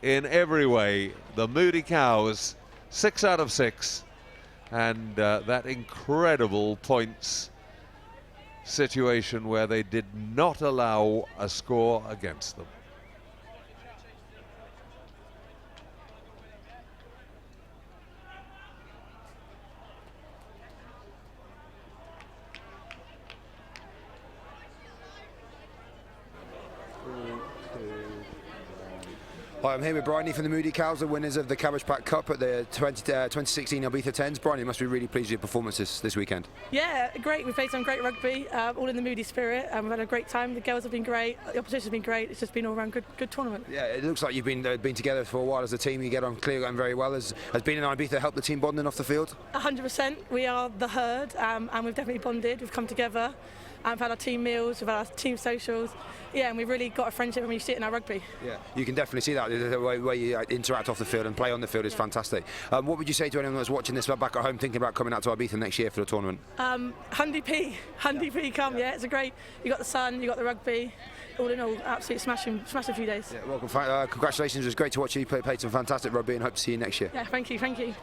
in every way, the Moody Cows, 6 out of 6, and that incredible points situation where they did not allow a score against them. Hi, I'm here with Bryony from the Moody Cows, the winners of the Cabbage Patch Cup at the 2016 Ibiza 10’s. Bryony, must be really pleased with your performances this weekend. Yeah, great. We've played some great rugby, all in the Moody spirit, and we've had a great time. The girls have been great, the opposition's been great. It's just been all around good tournament. Yeah, it looks like you've been together for a while as a team. You get on clear and very well. Has being in Ibiza helped the team bonding off the field? 100%. We are the herd, and we've definitely bonded. We've come together. We've had our team meals, we've had our team socials. Yeah, and we've really got a friendship when you see it in our rugby. Yeah, you can definitely see that. The way you interact off the field and play on the field is fantastic. What would you say to anyone that's watching this back at home thinking about coming out to Ibiza next year for the tournament? Hundy P, come, yeah, it's a great, you got the sun, you got the rugby, all in all, absolutely smashing few days. Yeah, well, congratulations, it was great to watch you play some fantastic rugby, and hope to see you next year. Yeah, thank you. Thank you.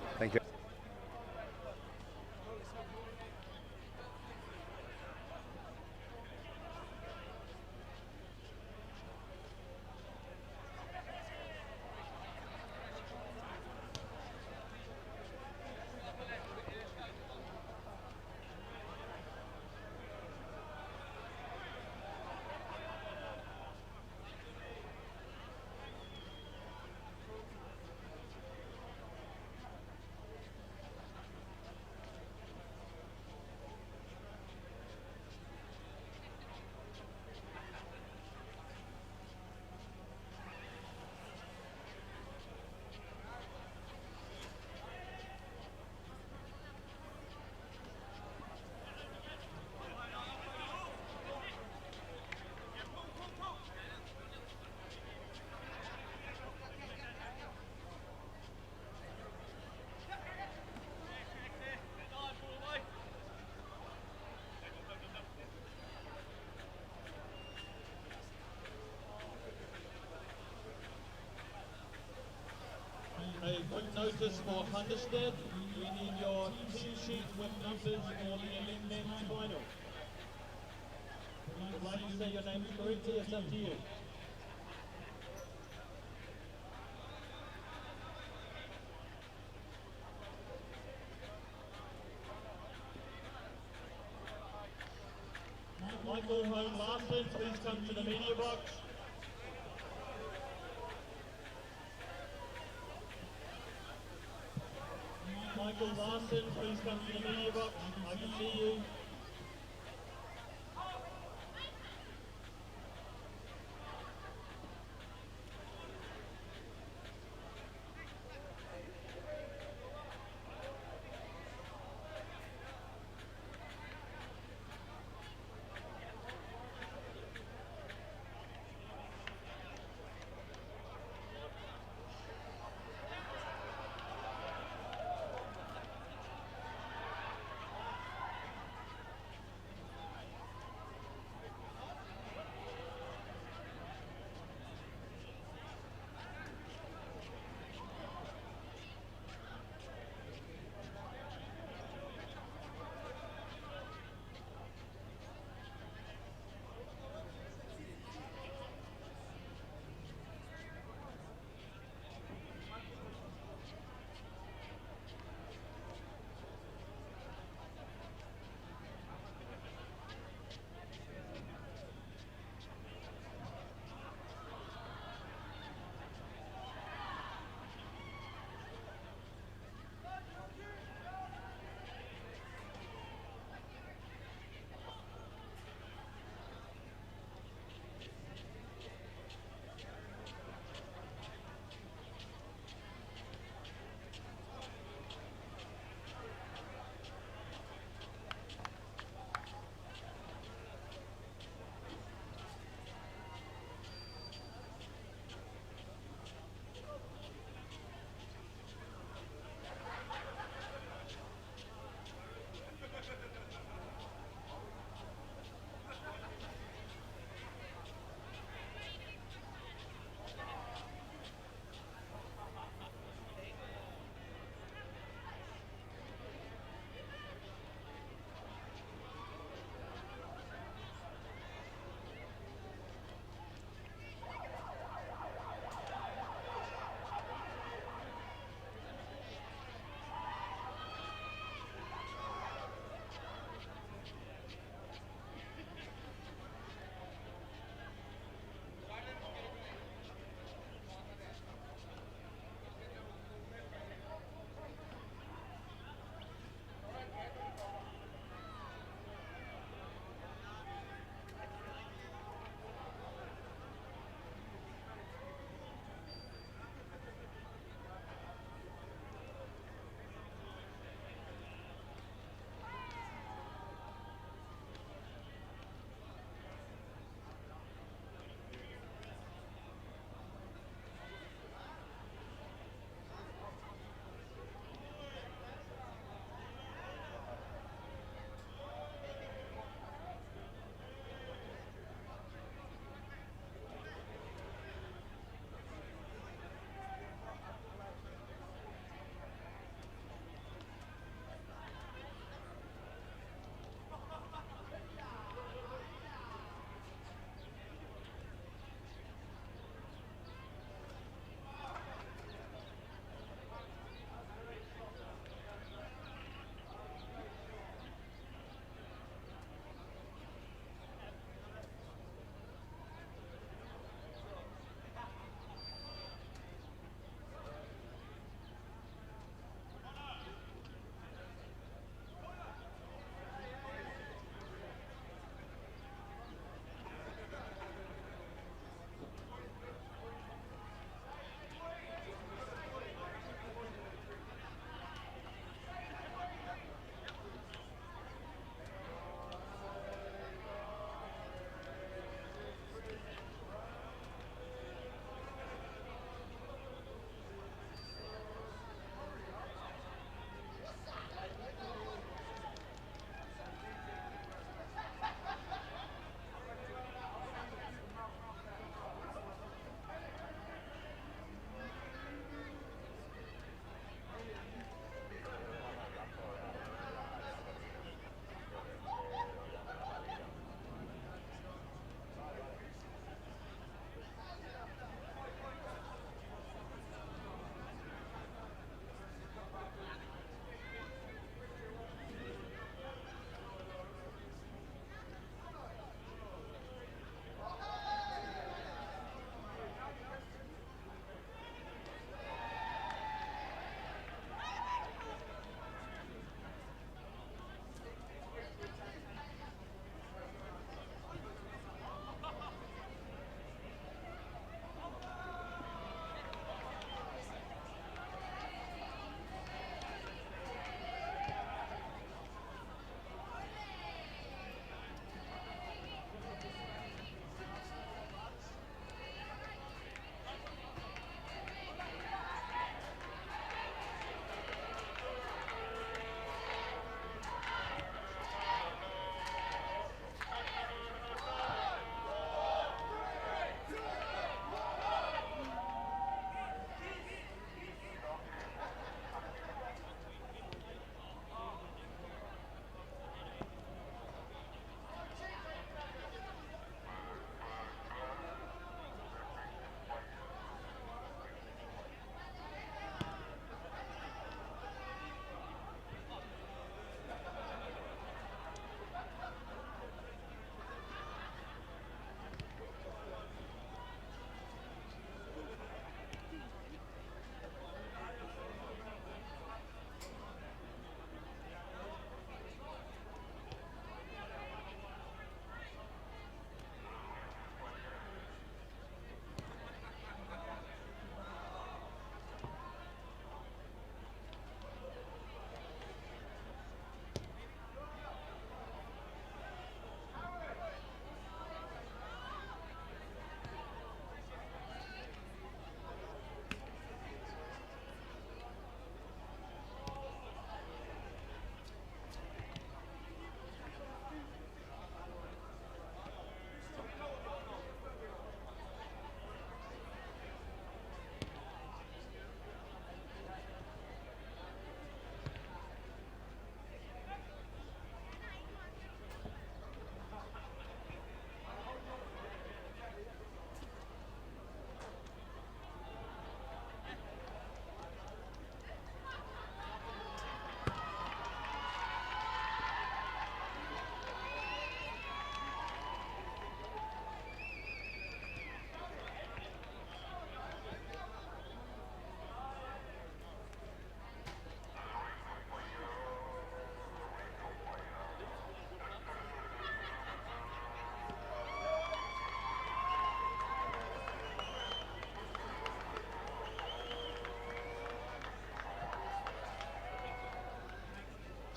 A quick notice for Hunderstead. We need your team sheet with numbers for the Elite Men's final. Provided you say your name correctly, it's up to you. Michael Hone Larson, please come to the media box. Michael Larson, please come to the media box. I can see you.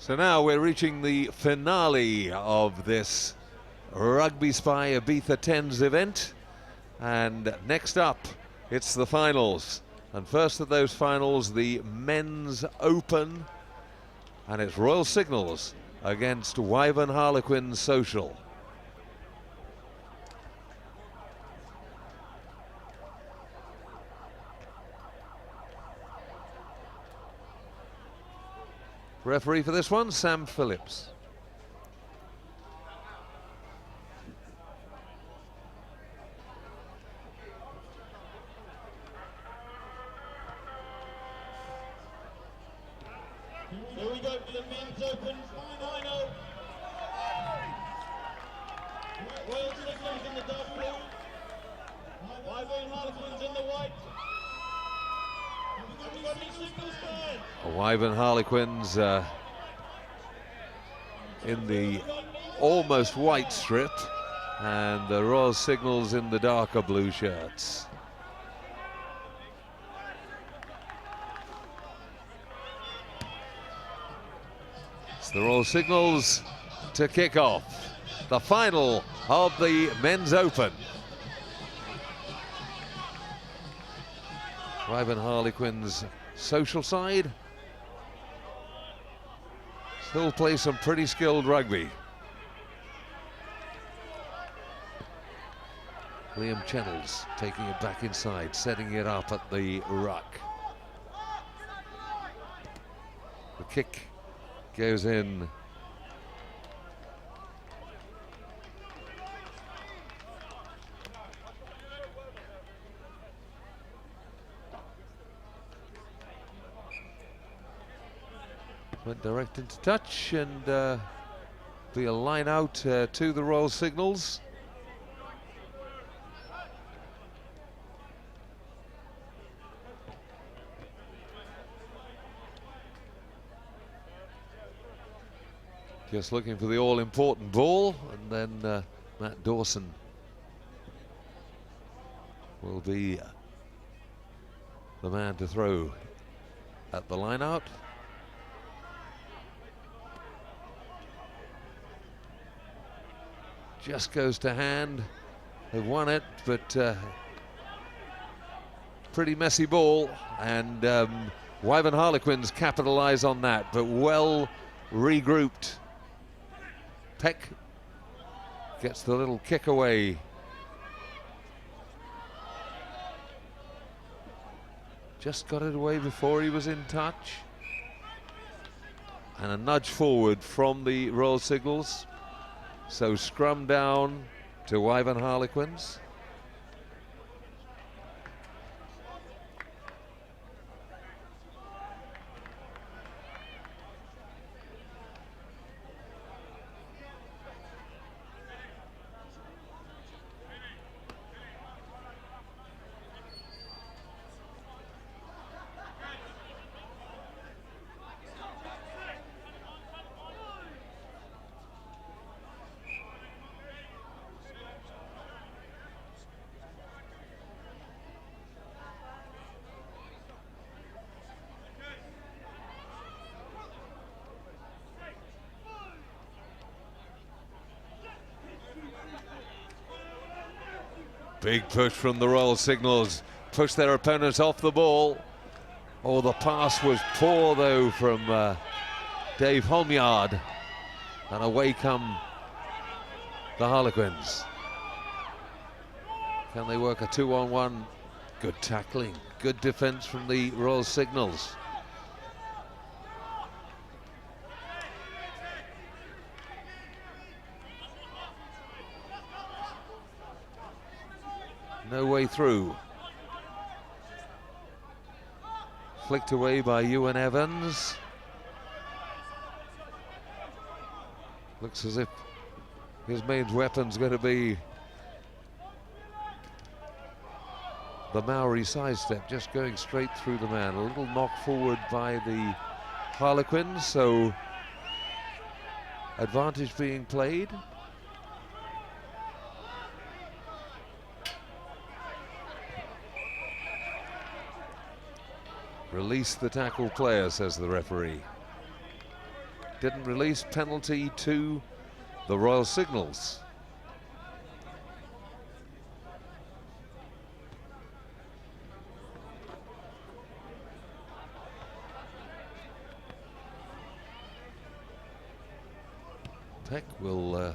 So now we're reaching the finale of this RugbySpy Ibiza 10's event, and next up it's the finals, and first of those finals, the men's open, and it's Royal Signals against Wyvern Harlequins Social. Referee for this one, Sam Phillips. Here we go for the men's open final. Royal Signals in the dark blue, Wyvern Harlequins in the white. Have we got any signals there? Wyvern Harlequins in the almost white strip, and the Royal Signals in the darker blue shirts. It's the Royal Signals to kick off the final of the men's open. Wyvern Harlequins social side still play some pretty skilled rugby. Liam Channels taking it back inside, setting it up at the ruck. The kick goes in. Went direct into touch, and be a line out to the Royal Signals. Just looking for the all-important ball, and then Matt Dawson will be the man to throw at the line out. Just goes to hand. They've won it, but pretty messy ball, and Wyvern Harlequins capitalize on that, but well regrouped. Peck gets the little kick away. Just got it away before he was in touch. And a nudge forward from the Royal Signals. So scrum down to Wyvern Harlequins. Big push from the Royal Signals, push their opponents off the ball. Oh, the pass was poor though from Dave Holmyard, and away come the Harlequins. Can they work a 2-on-1? Good tackling, good defense from the Royal Signals. No way through. Flicked away by Ewan Evans. Looks as if his main weapon's going to be the Maori sidestep, just going straight through the man. A little knock forward by the Harlequins, so advantage being played. Release the tackle player, says the referee. didn't release, penalty to the Royal Signals. Peck will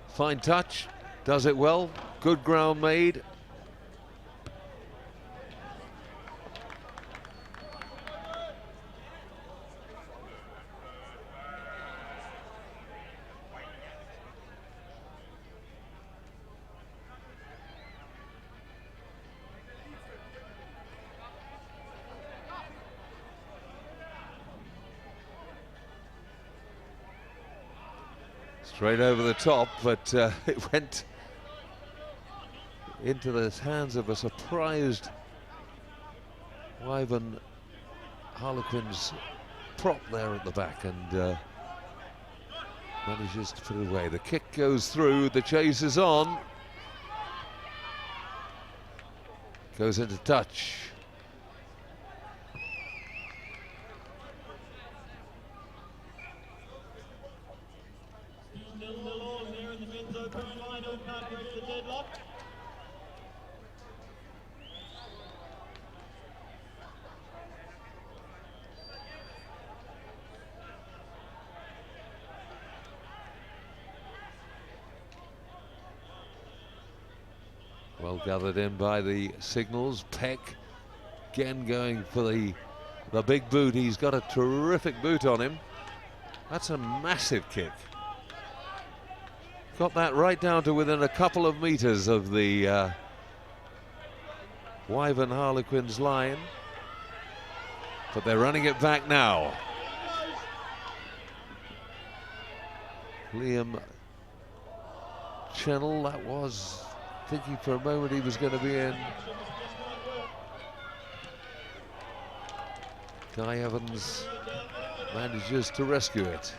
find touch, does it well, good ground made. Straight over the top, but it went into the hands of a surprised Wyvern Harlequins prop there at the back, and manages to put it away. The kick goes through, the chase is on. Goes into touch. Well gathered in by the Signals. Peck again going for the big boot. He's got a terrific boot on him. That's a massive kick. Got that right down to within a couple of meters of the Wyvern Harlequins line. But they're running it back now. Liam Channel, that was thinking for a moment he was going to be in. Guy Evans manages to rescue it.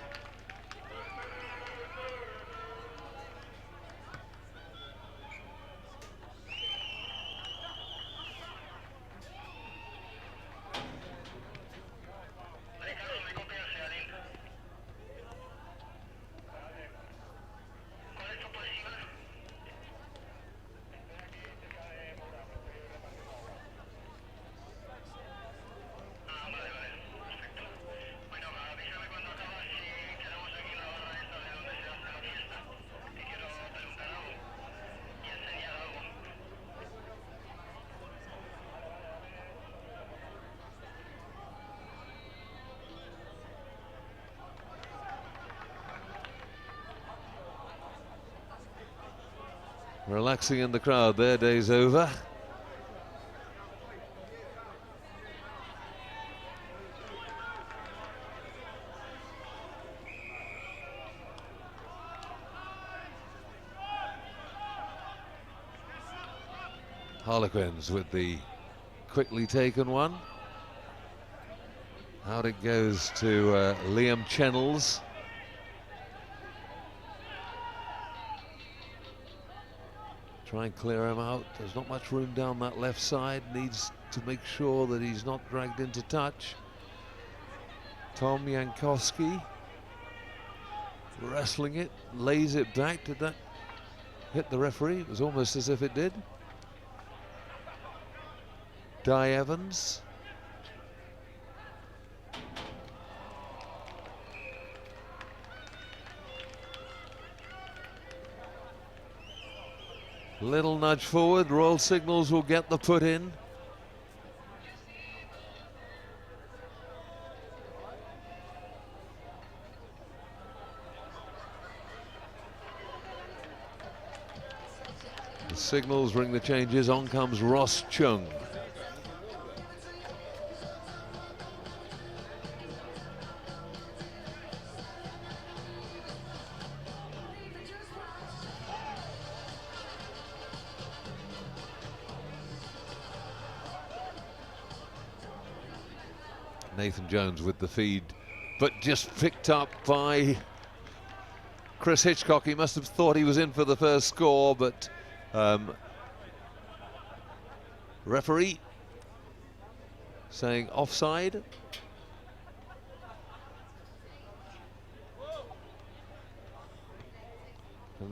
Relaxing in the crowd, their day's over. Harlequins with the quickly taken one. Out it goes to Liam Channels. Try and clear him out. There's not much room down that left side. Needs to make sure that he's not dragged into touch. Tom Jankowski wrestling it, lays it back. Did that hit the referee? It was almost as if it did. Guy Evans. Little nudge forward, Royal Signals will get the put in. The Signals ring the changes, on comes Ross Chung. Nathan Jones with the feed, but just picked up by Chris Hitchcock. He must have thought he was in for the first score, but referee saying offside.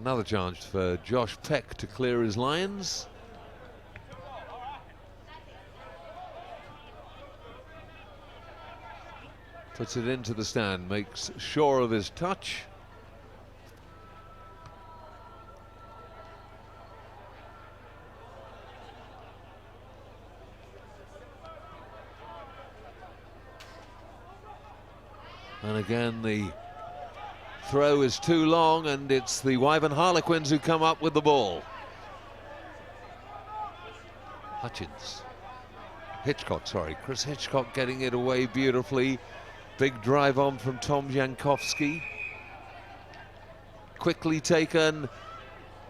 Another chance for Josh Peck to clear his lines. Puts it into the stand, makes sure of his touch. And again, the throw is too long, and it's the Wyvern Harlequins who come up with the ball. Chris Hitchcock getting it away beautifully. Big drive on from Tom Jankowski. Quickly taken.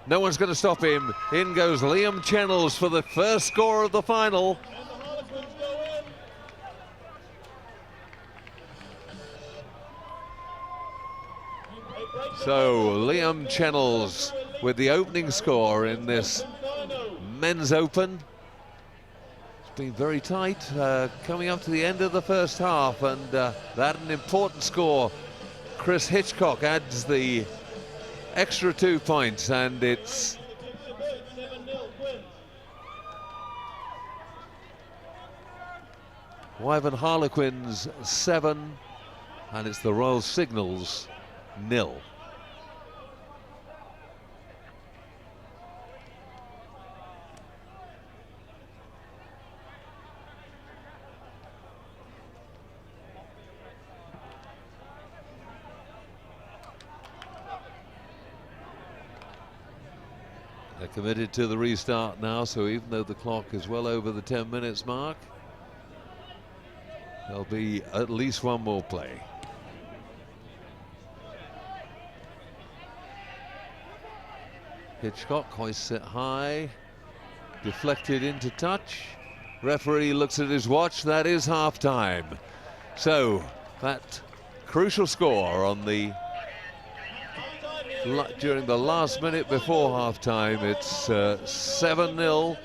No one's going to stop him. In goes Liam Chennels for the first score of the final. So Liam Chennels with the opening score in this men's open. It's been very tight coming up to the end of the first half, and that an important score. Chris Hitchcock adds the extra 2 points, and it's Wyvern Harlequins 7, and it's the Royal Signals 0. They're committed to the restart now, so even though the clock is well over the 10 minutes mark, there'll be at least one more play. Hitchcock hoists it high, deflected into touch. Referee looks at his watch, that is half time. So that crucial score on the during the last minute before half time, it's 7-0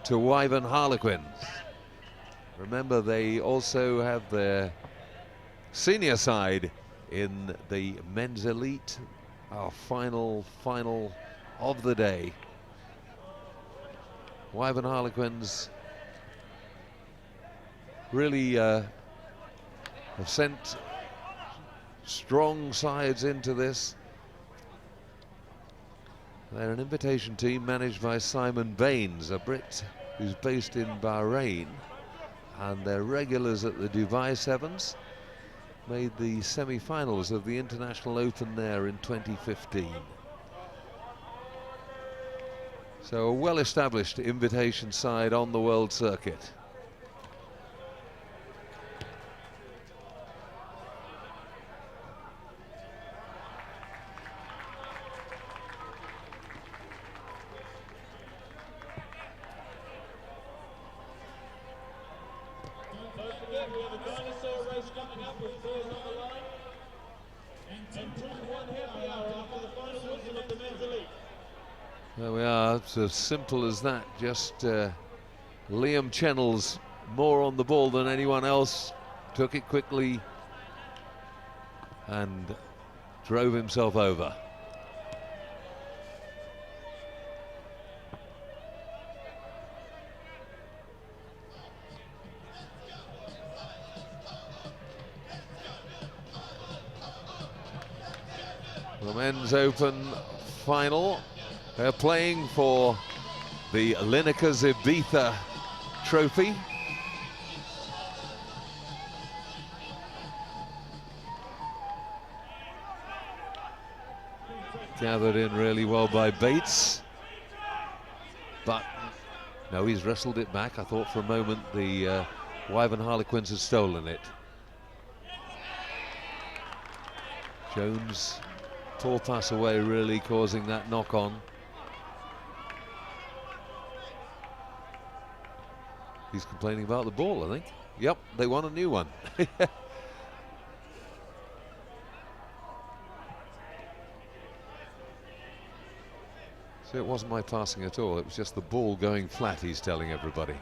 to Wyvern Harlequins. Remember, they also have their senior side in the men's elite, our final of the day. Wyvern Harlequins really have sent strong sides into this. They're an invitation team managed by Simon Baines, a Brit who's based in Bahrain, and they're regulars at the Dubai Sevens. Made the semi-finals of the International Open there in 2015. So a well-established invitation side on the world circuit. Don't forget, we have a Dinosaur race coming up with players on the line. And 2-1 happy hour after the final whistle of the men's elite. There we are, it's as simple as that. Just Liam Chennels more on the ball than anyone else, took it quickly and drove himself over. The men's open final. They're playing for the Lineker's Ibiza trophy. Gathered in really well by Bates. But no, he's wrestled it back. I thought for a moment the Wyvern Harlequins had stolen it. Jones, poor pass away, really causing that knock on. He's complaining about the ball, I think. Yep, they want a new one. So it wasn't my passing at all, it was just the ball going flat, he's telling everybody.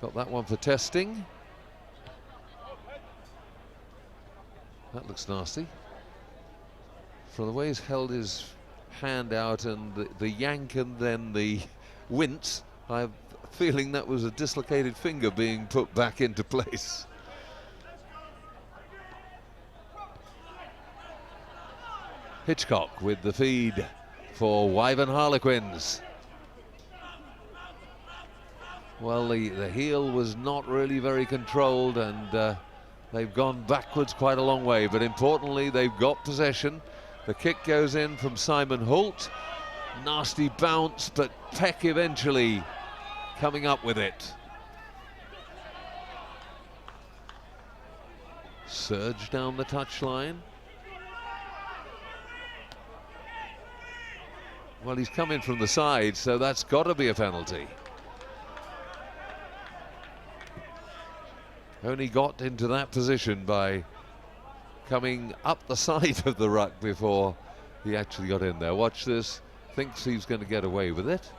Got that one for testing. That looks nasty. For the way he's held his hand out and the yank and then the wince, I have a feeling that was a dislocated finger being put back into place. Hitchcock with the feed for Wyvern Harlequins. Well, the heel was not really very controlled, and they've gone backwards quite a long way, but importantly they've got possession. The kick goes in from Simon Holt. Nasty bounce, but Peck eventually coming up with it. Surge down the touchline. Well, he's come in from the side, so that's got to be a penalty. Only got into that position by coming up the side of the ruck before he actually got in there. Watch this. Thinks he's going to get away with it.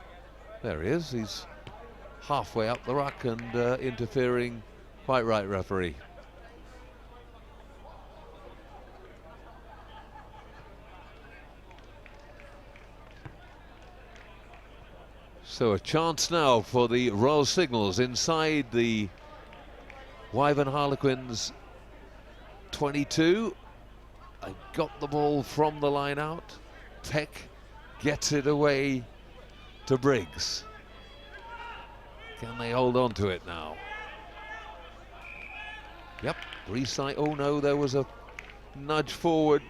There he is. He's halfway up the ruck and interfering. Quite right, referee. So a chance now for the Royal Signals inside the Wyvern Harlequins 22. They got the ball from the line out. Peck gets it away to Briggs. Can they hold on to it now? Yep, Recite. Oh no, there was a nudge forward.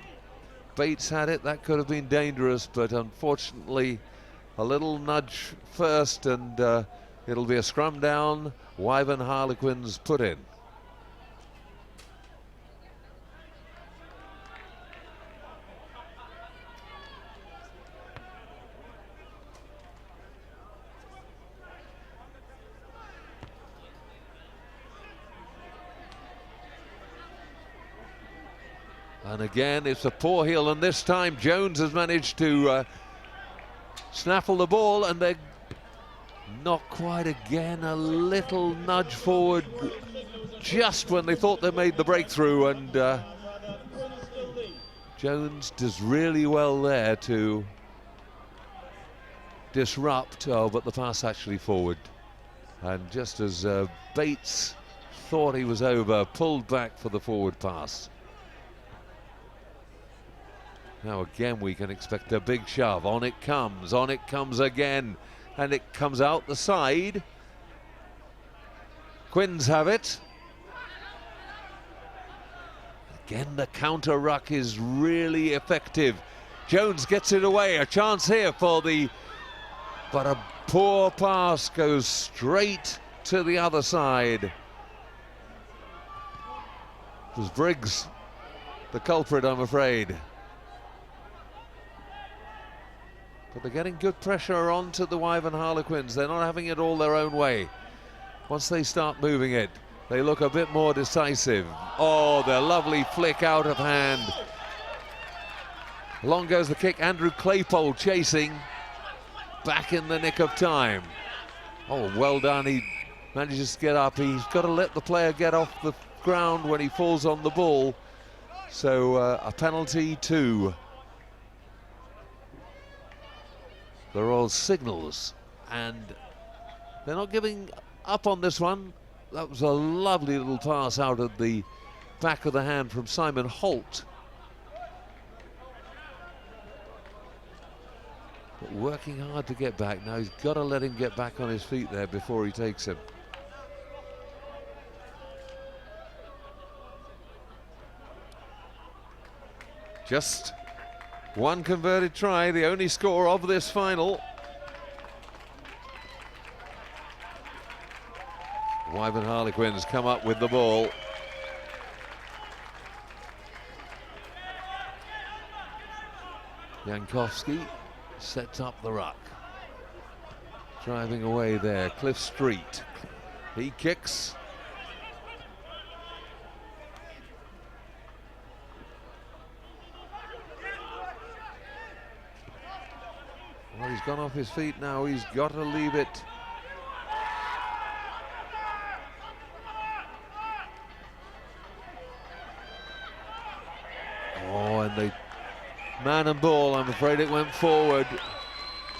Bates had it. That could have been dangerous, but unfortunately a little nudge first, and it'll be a scrum down. Wyvern Harlequins put in. And again, it's a poor heel, and this time Jones has managed to snaffle the ball, and they're not quite again. A little nudge forward just when they thought they made the breakthrough, and Jones does really well there to disrupt. Oh, but the pass actually forward, and just as Bates thought he was over, pulled back for the forward pass. Now again we can expect a big shove. On it comes again, and it comes out the side. Quins have it. Again, the counter ruck is really effective. Jones gets it away, a chance here for but a poor pass goes straight to the other side. It was Briggs, the culprit, I'm afraid. But they're getting good pressure onto the Wyvern Harlequins. They're not having it all their own way. Once they start moving it, they look a bit more decisive. Oh, their lovely flick out of hand. Long goes the kick. Andrew Claypole chasing. Back in the nick of time. Oh, well done. He manages to get up. He's got to let the player get off the ground when he falls on the ball. So a penalty to the Royal Signals, and they're not giving up on this one. That was a lovely little pass out of the back of the hand from Simon Holt. But working hard to get back. Now he's got to let him get back on his feet there before he takes him. Just one converted try, the only score of this final. Wyvern Harlequins come up with the ball. Jankowski sets up the ruck. Driving away there, Cliff Street. He kicks. Well, he's gone off his feet now. He's got to leave it they man and ball. I'm afraid it went forward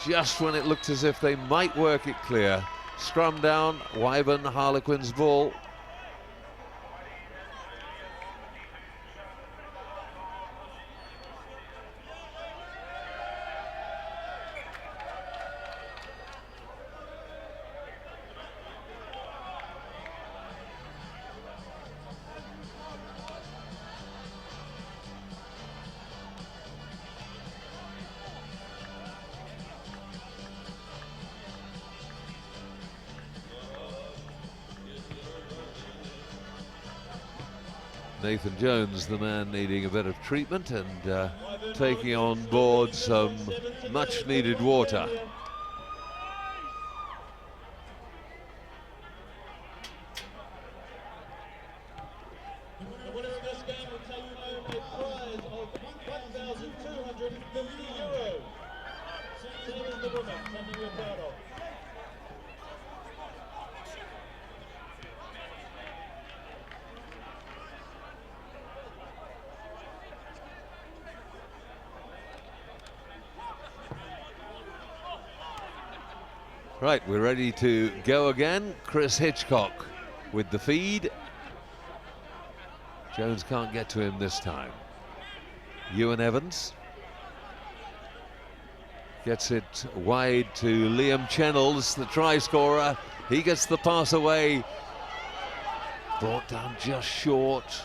just when it looked as if they might work it clear. Scrum down, Wyvern Harlequins ball. Nathan Jones, the man needing a bit of treatment and taking on board some much needed water. The winners of this game will take home a prize of €1,250. Same as the women, something we're proud of. Right, we're ready to go again. Chris Hitchcock with the feed. Jones can't get to him this time. Ewan Evans gets it wide to Liam Chennels, the try scorer. He gets the pass away. Brought down just short.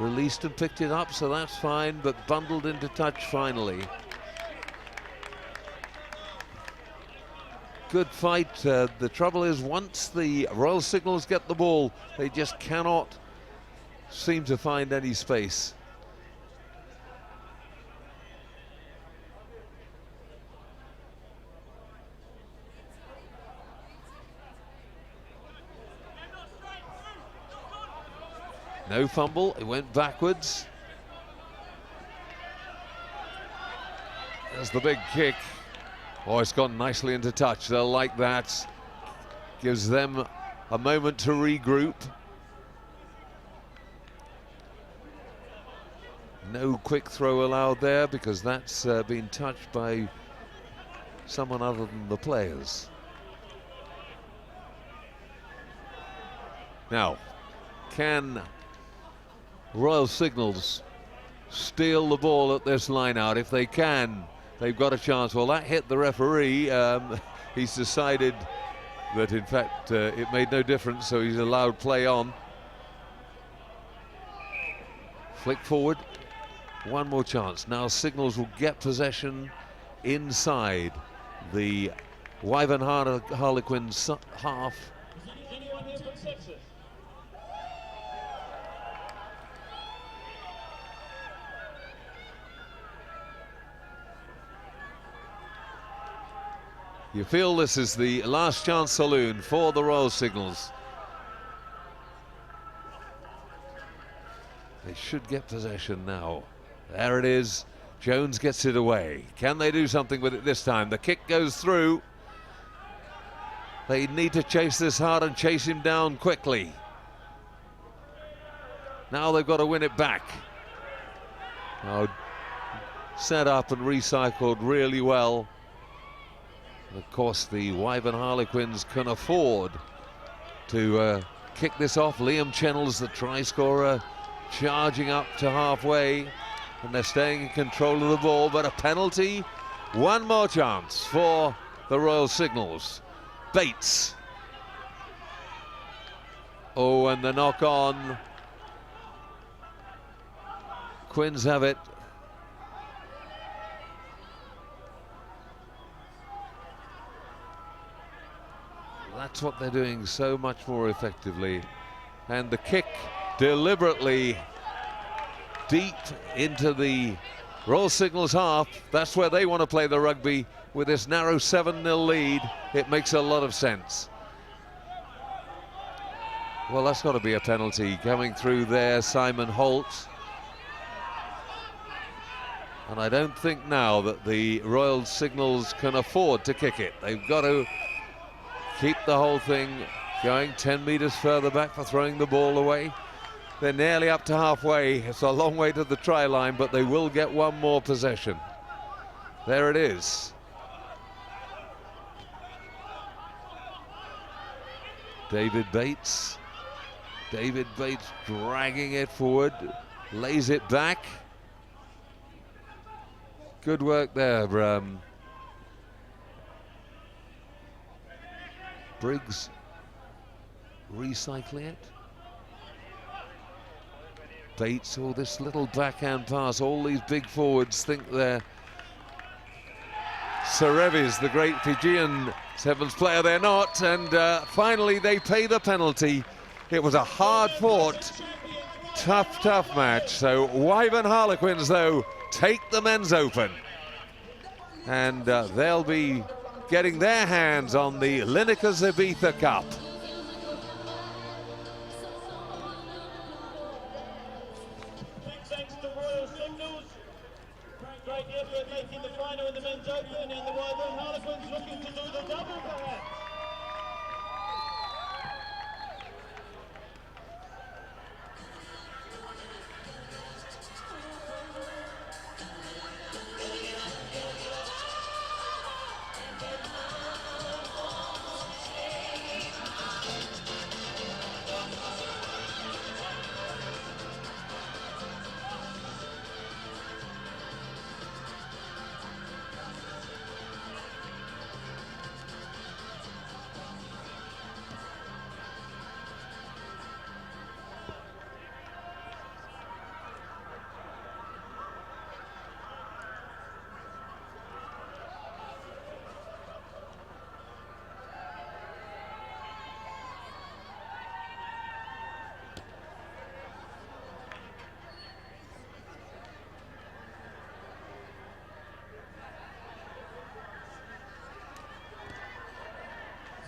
Released and picked it up, so that's fine, but bundled into touch finally. Good fight. The trouble is, once the Royal Signals get the ball, they just cannot seem to find any space. No fumble, it went backwards. There's the big kick. Oh, it's gone nicely into touch. They'll like that. Gives them a moment to regroup. No quick throw allowed there because that's been touched by someone other than the players. Now, can Royal Signals steal the ball at this line out? If they can, they've got a chance. Well, that hit the referee. He's decided that, in fact, it made no difference, so he's allowed play on. Flick forward. One more chance. Now Signals will get possession inside the Wyvern Harlequins half. Anyone here from Texas? You feel this is the last chance saloon for the Royal Signals. They should get possession now. There it is. Jones gets it away. Can they do something with it this time? The kick goes through. They need to chase this hard and chase him down quickly. Now they've got to win it back. Now, set up and recycled really well. Of course, the Wyvern Harlequins can afford to kick this off. Liam Chennels, the try scorer, charging up to halfway, and they're staying in control of the ball, but a penalty. One more chance for the Royal Signals. Bates. Oh, and the knock on. Quins have it. That's what they're doing so much more effectively. And the kick deliberately deep into the Royal Signals half. That's where they want to play the rugby. With this narrow 7-0 lead, it makes a lot of sense. Well, that's got to be a penalty coming through there, Simon Holt. And I don't think now that the Royal Signals can afford to kick it. They've got to keep the whole thing going 10 meters further back for throwing the ball away. They're nearly up to halfway. It's a long way to the try line, but they will get one more possession. There it is. David Bates dragging it forward, lays it back. Good work there, Briggs recycling it. Bates, oh, this little backhand pass. All these big forwards think they're Sarevis, the great Fijian sevens player. They're not, and finally they pay the penalty. It was a hard-fought, tough match. So Wyvern Harlequins, though, take the men's open, and they'll be getting their hands on the Lineker's Ibiza Cup. Thanks to Royal Signals. Great effort making the final in the men's open, and the Wyvern Harlequins looking to do the double perhaps.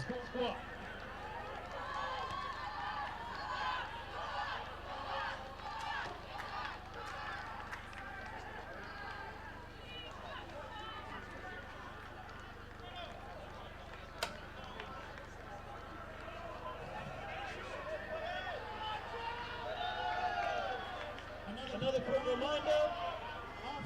Squat. Another quick reminder,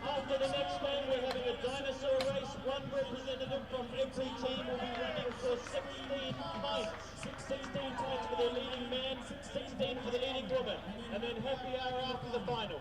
after the next game we're having a dinosaur race. One representative from every team will be running for 16 points. 16 points for the leading man, 16 for the leading woman, and then happy hour after the final.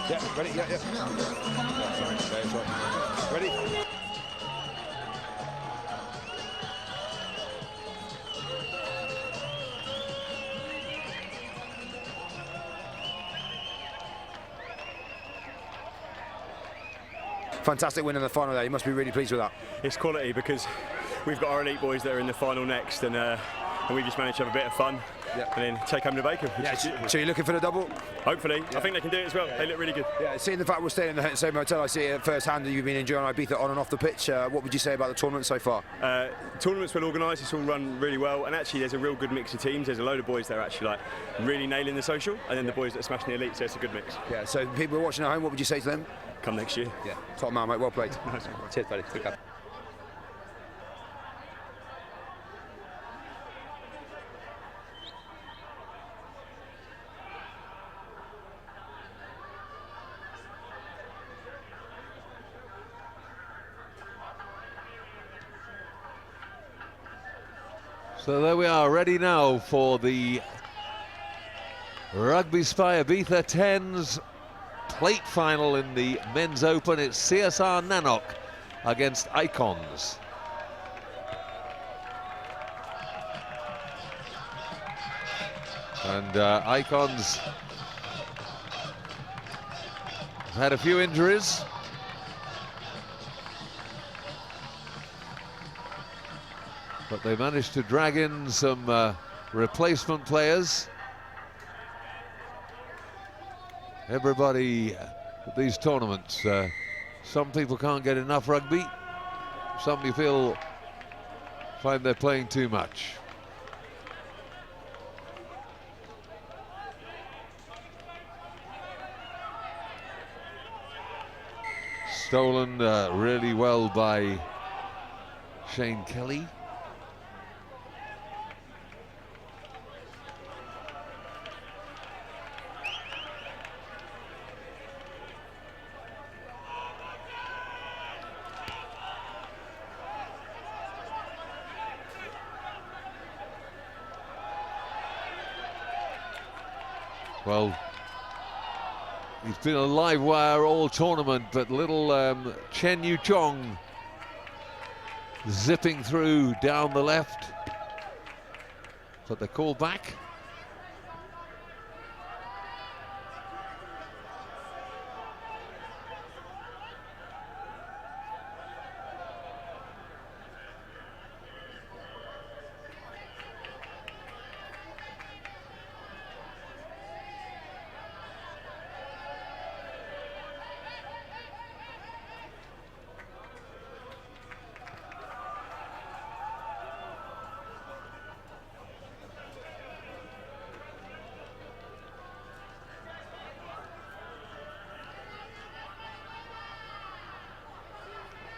Yeah, ready? Yeah. Sorry. Ready? Fantastic win in the final there. You must be really pleased with that. It's quality because we've got our elite boys that are in the final next, and we just managed to have a bit of fun and then take home the bacon. So you're looking for the double? Hopefully. I think they can do it as well. They look really good. Yeah, seeing the fact we're staying in the same hotel, I see it firsthand that you've been enjoying Ibiza on and off the pitch. What would you say about the tournament so far? Tournament's well organised, it's all run really well, and actually there's a real good mix of teams. There's a load of boys that are actually like really nailing the social, and then the boys that are smashing the elite, so it's a good mix. Yeah, so people watching at home, what would you say to them? Come next year. Yeah, top man, mate, well played. Nice. Cheers, buddy. Good luck. So there we are, ready now for the RugbySpy Ibiza 10's plate final in the men's open. It's CSR Nanook against Icons. And Icons had a few injuries. But they managed to drag in some replacement players. Everybody at these tournaments, some people can't get enough rugby. Some people find they're playing too much. Stolen really well by Shane Kelly. Well, he's been a live wire all tournament, but little Chen Yu Chong zipping through down the left. But they call back.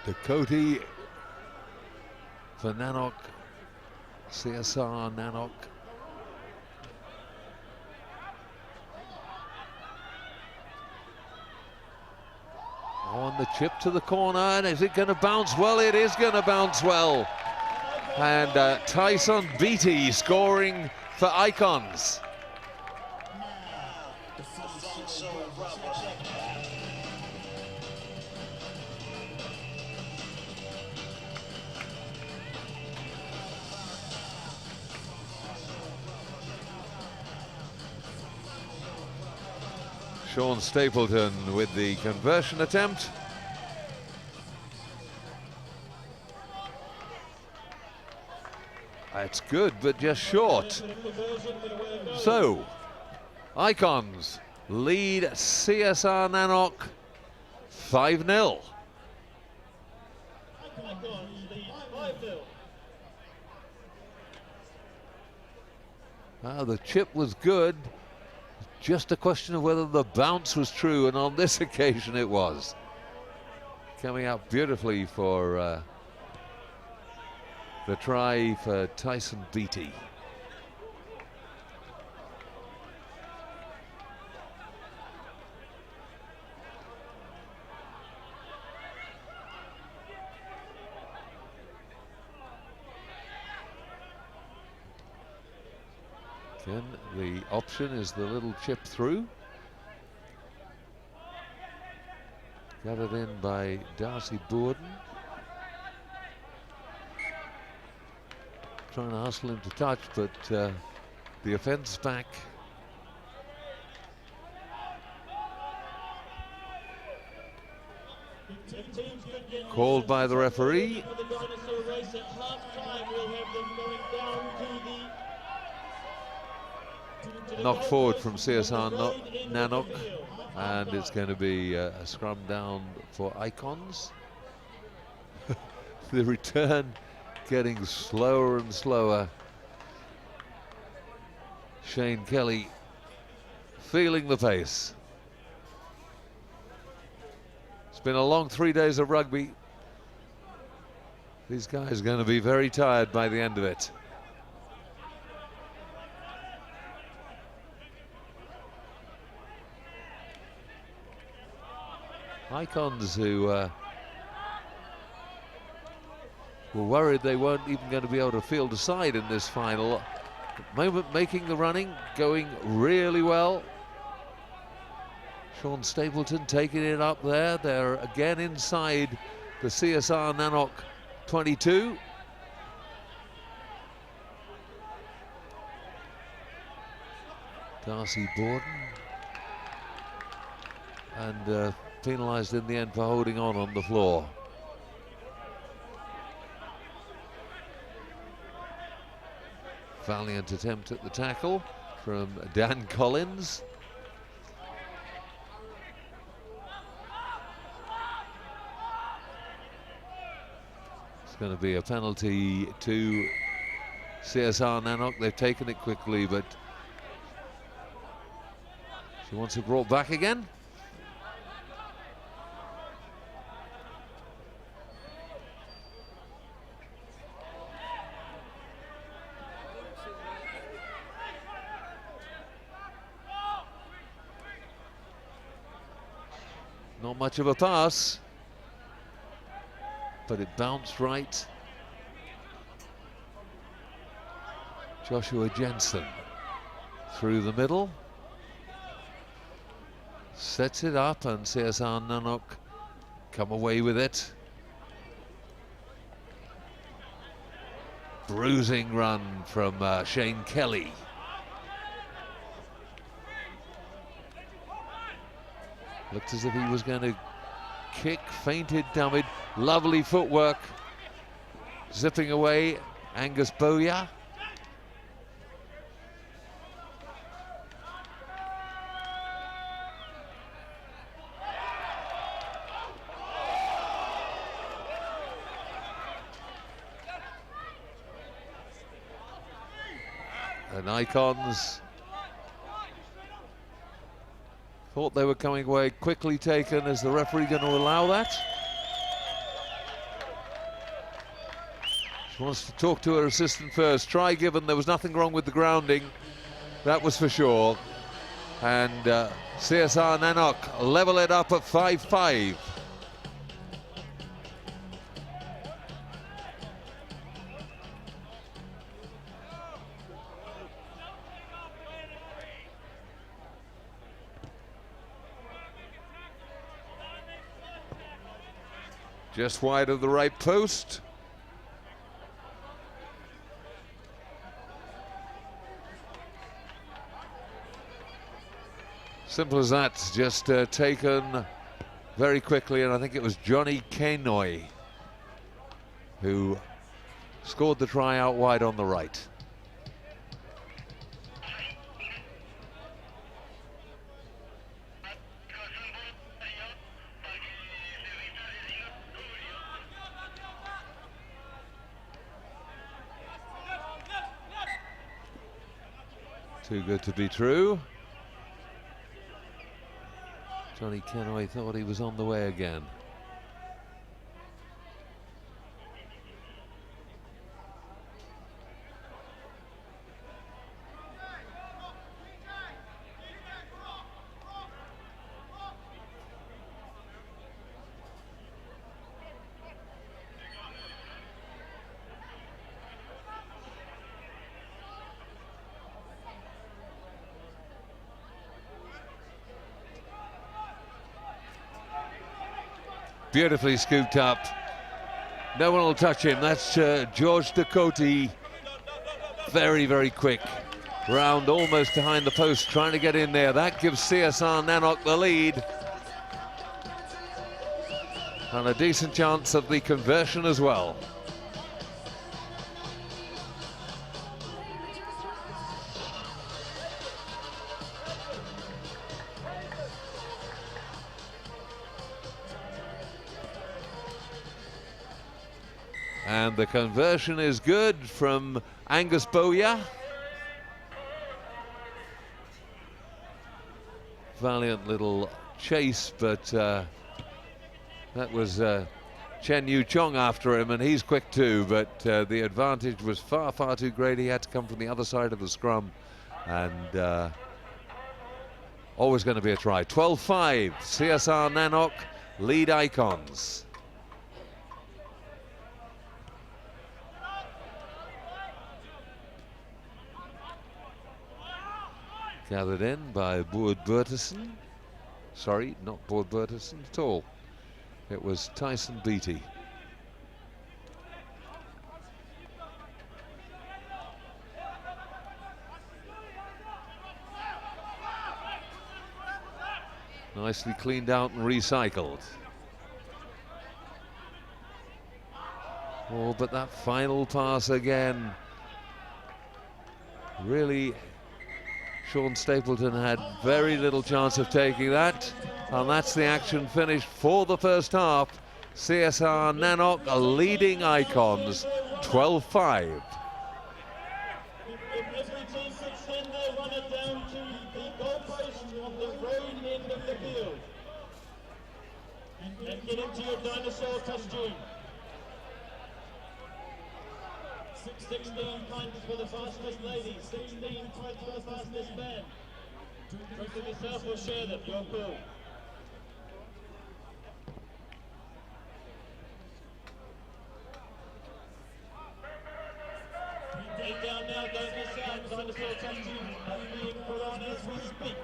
Dakota for Nanook, CSR Nanook. On the chip to the corner, and is it going to bounce well? It is going to bounce well. And Tyson Beattie scoring for Icons. Sean Stapleton with the conversion attempt. That's good, but just short. So, Icons lead CSR Nanook 5-0. The chip was good. Just a question of whether the bounce was true, and on this occasion it was. Coming out beautifully for the try for Tyson Beattie. Again, the option is the little chip through. Gathered in by Darcy Borden. Trying to hustle him to touch, but the offence back. Called by the referee. Knock forward from CSR Nanook, and it's going to be a scrum down for Icons. The return getting slower and slower. Shane Kelly feeling the pace. It's been a long 3 days of rugby. These guys are going to be very tired by the end of it. Icons, who were worried they weren't even going to be able to field a side in this final. At the moment, making the running, going really well. Sean Stapleton taking it up there. They're again inside the CSR Nanook 22. Darcy Borden. And penalised in the end for holding on the floor. Valiant attempt at the tackle from Dan Collins. It's going to be a penalty to CSR Nanook. They've taken it quickly, but she wants it brought back again. Not much of a pass, but it bounced right. Joshua Jensen through the middle. Sets it up, and CSR Nanook come away with it. Bruising run from Shane Kelly. Looked as if he was going to kick, feinted, dummied. Lovely footwork. Zipping away, Angus Boya. And Icons thought they were coming away, quickly taken. Is the referee going to allow that? She wants to talk to her assistant first. Try given, there was nothing wrong with the grounding, that was for sure. And CSR Nanook level it up at 5-5. Just wide of the right post. Simple as that, just taken very quickly, and I think it was Johnny Kenoy who scored the try out wide on the right. Too good to be true. Johnny Kenoy thought he was on the way again. Beautifully scooped up. No one will touch him. That's George Ducote. Very, very quick. Round almost behind the post, trying to get in there. That gives CSR Nanook the lead. And a decent chance of the conversion as well. And the conversion is good from Angus Boya. Valiant little chase, but that was Chen Yu Chong after him, and he's quick too, but the advantage was far, far too great. He had to come from the other side of the scrum, and always going to be a try. 12-5, CSR Nanook lead Icons. Gathered in by Boerd Bertersen. Sorry, not Boerd Bertersen at all. It was Tyson Beattie. Nicely cleaned out and recycled. Oh, but that final pass again. Really, Sean Stapleton had very little chance of taking that, and that's the action finished for the first half. CSR Nanock are leading Icons 12-5. If every team could send their runner down to the goalpost on the road end of the field and get into your dinosaur costume. 16 pints for the fastest lady, 16 pints for the fastest man. Drink them yourself or share them, you're cool. Take down now, don't miss out. Dinosaur costumes are being put on as we speak.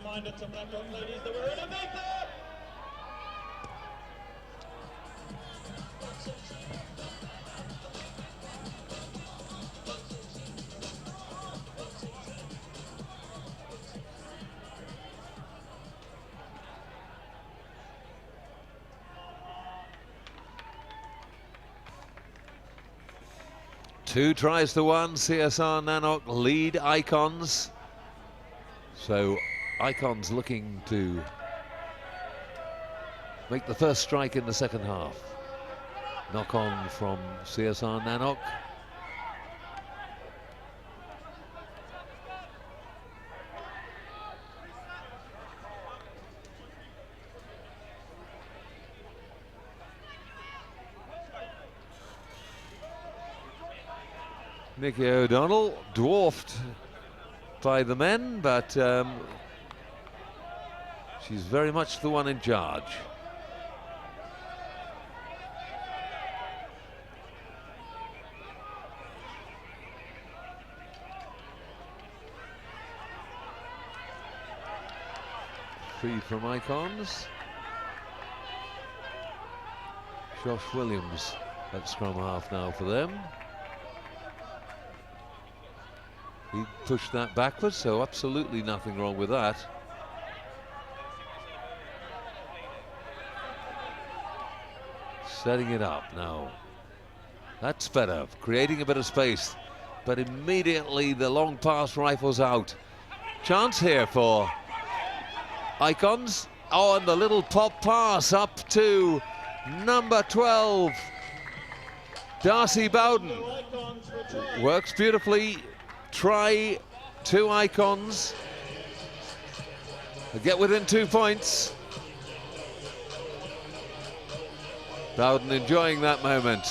Reminder to Blackrock ladies that we're in Ibiza! Two tries to one, CSR Nanock lead Icons. So Icons looking to make the first strike in the second half. Knock on from CSR Nanock. Nicky O'Donnell dwarfed by the men, but she's very much the one in charge. Free from Icons. Josh Williams at scrum half now for them. He pushed that backwards, so absolutely nothing wrong with that. Setting it up now. That's better, creating a bit of space. But immediately the long pass rifles out. Chance here for Icons. Oh, and the little pop pass up to number 12, Darcy Bowden. Works beautifully. Try two Icons. They get within 2 points. Bowden enjoying that moment.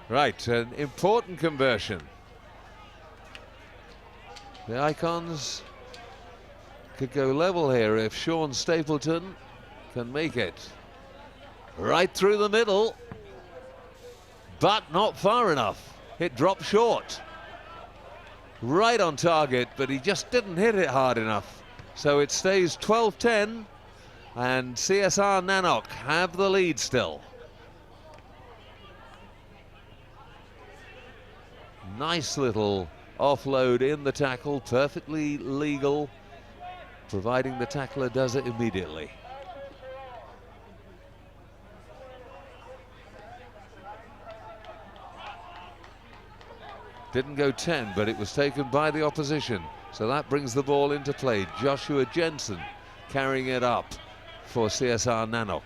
Right, an important conversion. The Icons could go level here if Sean Stapleton can make it. Right through the middle, but not far enough. It dropped short. Right on target, but he just didn't hit it hard enough. So it stays 12-10, and CSR Nanock have the lead still. Nice little offload in the tackle, perfectly legal, providing the tackler does it immediately. Didn't go 10, but it was taken by the opposition. So that brings the ball into play. Joshua Jensen carrying it up for CSR Nanock.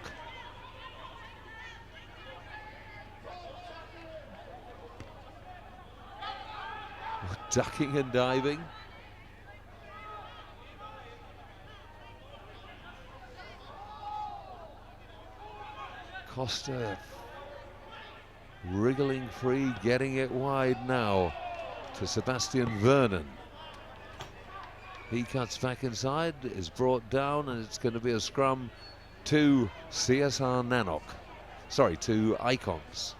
Ducking and diving. Costa wriggling free, getting it wide now to Sebastian Vernon. He cuts back inside, is brought down, and it's going to be a scrum to CSR Nanook. Sorry, to Icons.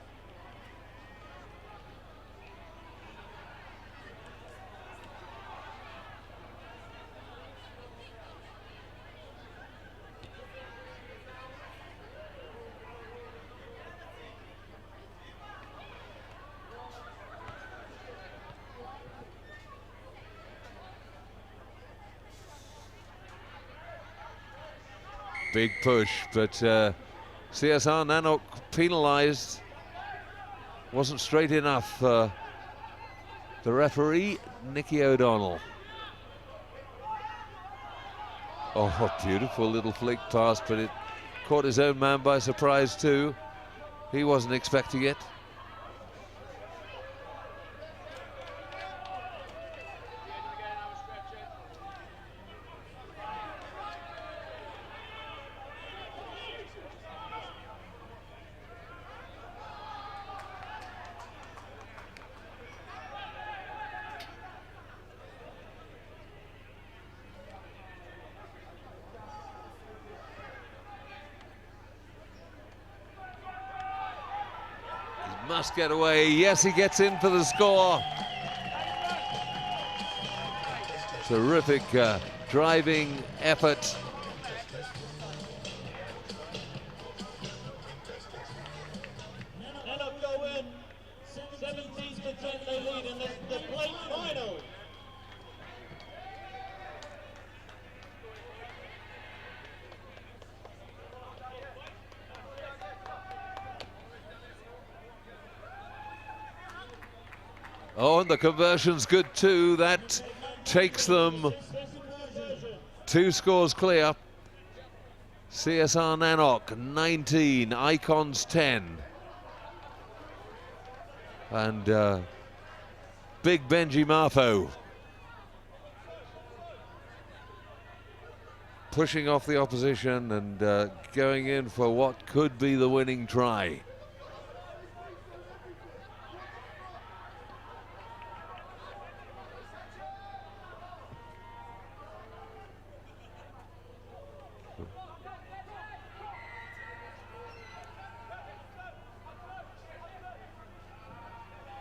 Big push, but CSR Nanook penalised. Wasn't straight enough. The referee, Nicky O'Donnell. Oh, beautiful little flick pass, but it caught his own man by surprise too. He wasn't expecting it. Must get away. Yes, he gets in for the score. Terrific driving effort. Nanook go in. 17% they lead in the plate final. Oh, and the conversion's good too. That takes them 2 scores clear. CSR Nanook 19, Icons 10. And big Benji Marfo pushing off the opposition and going in for what could be the winning try.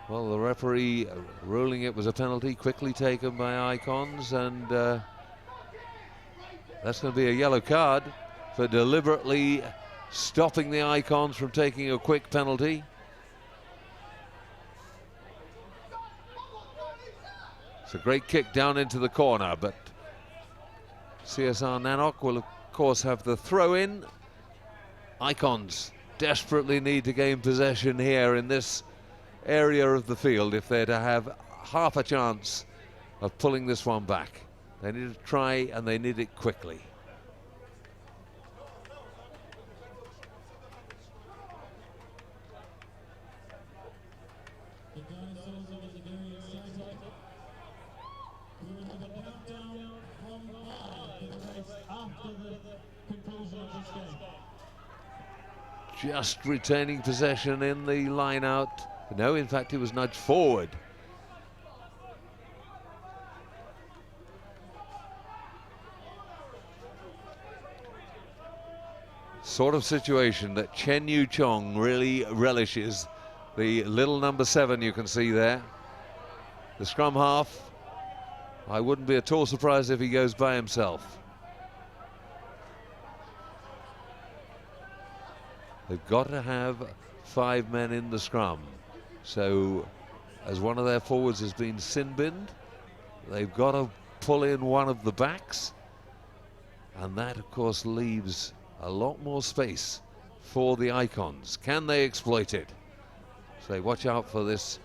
Well, the referee ruling it was a penalty, quickly taken by Icons, and that's going to be a yellow card for deliberately stopping the Icons from taking a quick penalty. It's a great kick down into the corner, but CSR Nanook will of course have the throw in. Icons desperately need to gain possession here in this area of the field if they're to have half a chance of pulling this one back. They need to try, and they need it quickly. Just retaining possession in the line out. No, in fact, it was nudged forward. Sort of situation that Chen Yu Chong really relishes. The little number 7 you can see there. The scrum half. I wouldn't be at all surprised if he goes by himself. They've got to have 5 men in the scrum. So, as one of their forwards has been sin-binned, they've got to pull in one of the backs. And that, of course, leaves a lot more space for the Icons. Can they exploit it? So watch out for this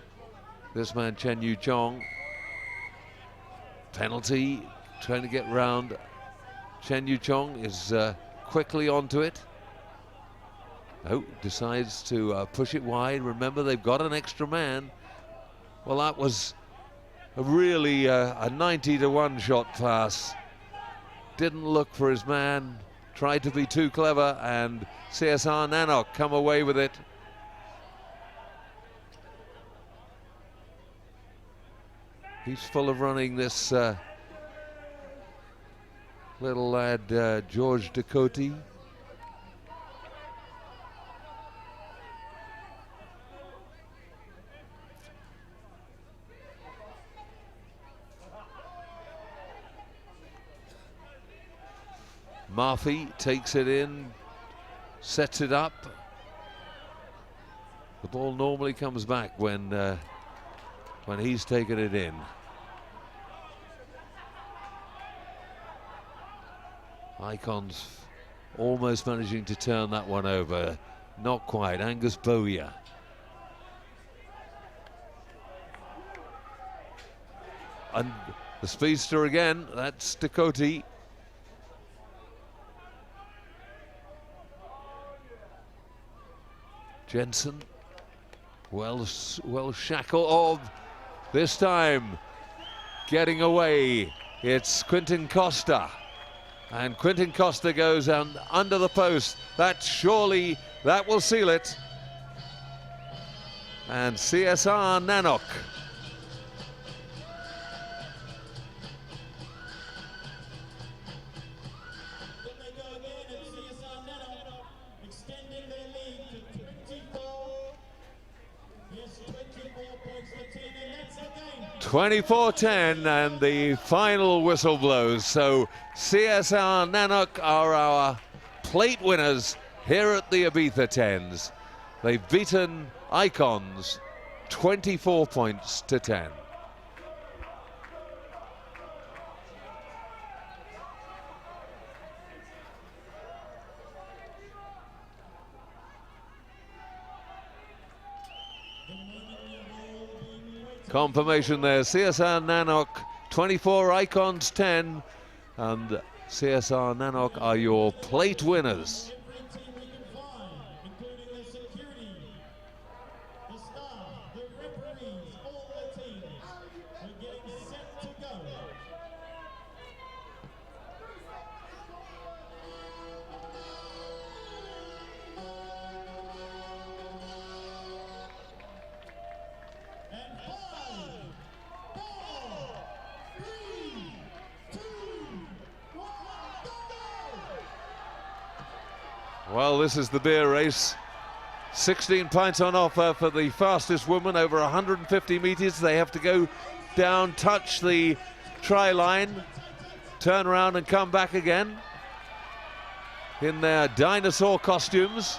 man, Chen Yu Chong. Penalty, trying to get round. Chen Yu Chong is quickly onto it. Oh, decides to push it wide. Remember, they've got an extra man. Well, that was really a 90-to-1 shot pass. Didn't look for his man. Tried to be too clever, and CSR Nanook come away with it. He's full of running, this little lad, George Ducote. Murphy takes it in, sets it up. The ball normally comes back when he's taken it in. Icons almost managing to turn that one over. Not quite. Angus Bowyer. And the speedster again, that's Ducote. Jensen, well shackled. Oh, this time getting away. It's Quintin Costa, and Quintin Costa goes under the post. That will seal it. And CSR Nanook. (24-10) and the final whistle blows. So CSR Nanook are our plate winners here at the Ibiza 10s. They've beaten Icons 24 points to 10. Confirmation there, CSR Nanook 24, Icons 10, and CSR Nanook are your plate winners. Well, this is the beer race. 16 pints on offer for the fastest woman over 150 meters. They have to go down, touch the try line, turn around and come back again in their dinosaur costumes.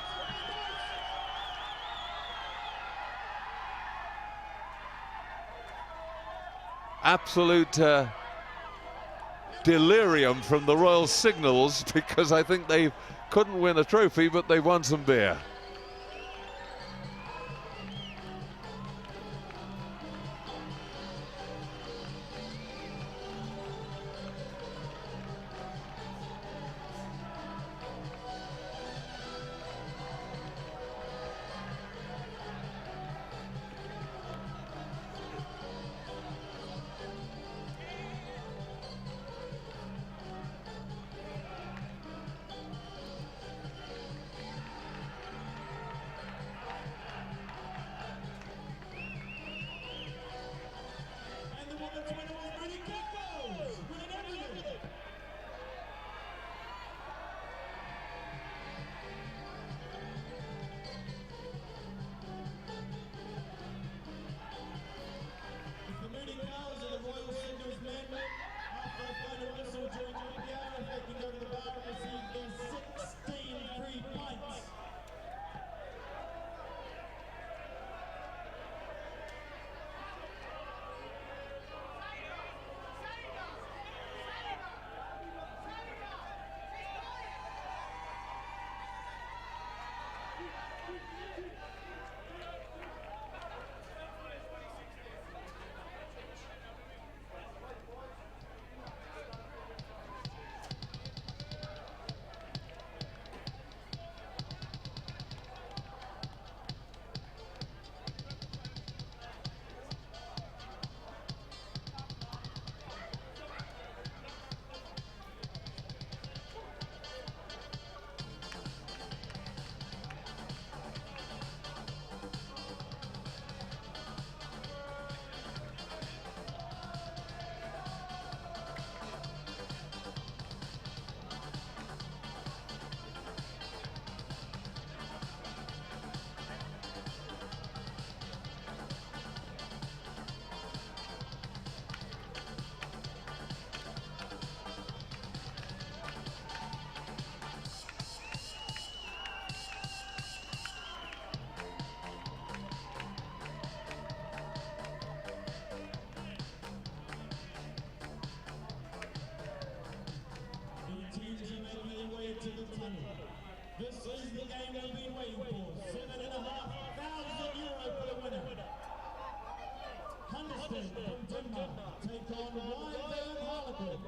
Absolute delirium from the Royal Signals, because I think they couldn't win a trophy, but they won some beer. Anderson from Denmark take on Wyvern Harlequins.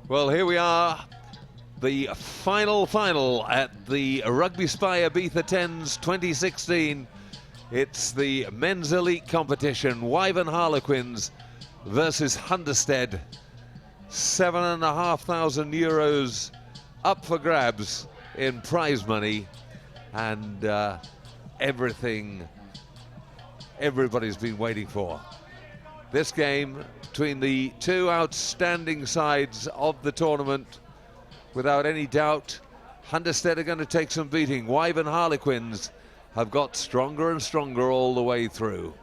Well, here we are, the final at the RugbySpy Ibiza 10's 2016. It's the men's elite competition, Wyvern Harlequins versus Hunderstead. €7,500 up for grabs in prize money, and everything everybody's been waiting for. This game between the two outstanding sides of the tournament, without any doubt, Hunderstead are going to take some beating. Wyvern Harlequins have got stronger and stronger all the way through.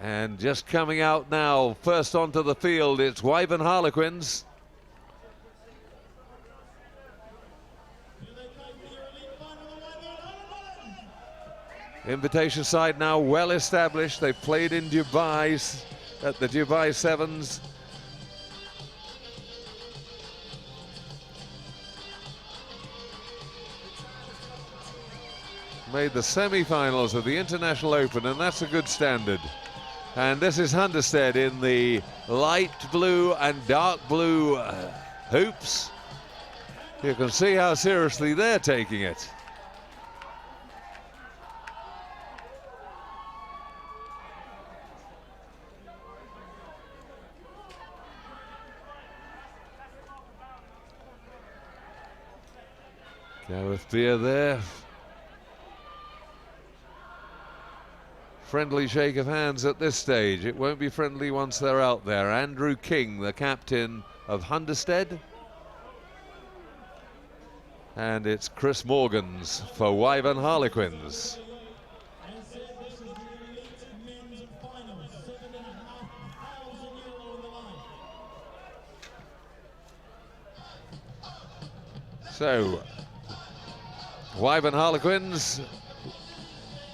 And just coming out now, first onto the field, it's Wyvern Harlequins. Invitation side now well established. They've played in Dubai at the Dubai Sevens. Made the semi-finals of the International Open, and that's a good standard. And this is Hunderstead in the light blue and dark blue hoops. You can see how seriously they're taking it. Gareth Beer there. Friendly shake of hands at this stage. It won't be friendly once they're out there. Andrew King, the captain of Hunderstead. And it's Chris Morgans for Wyvern Harlequins. So, Wyvern Harlequins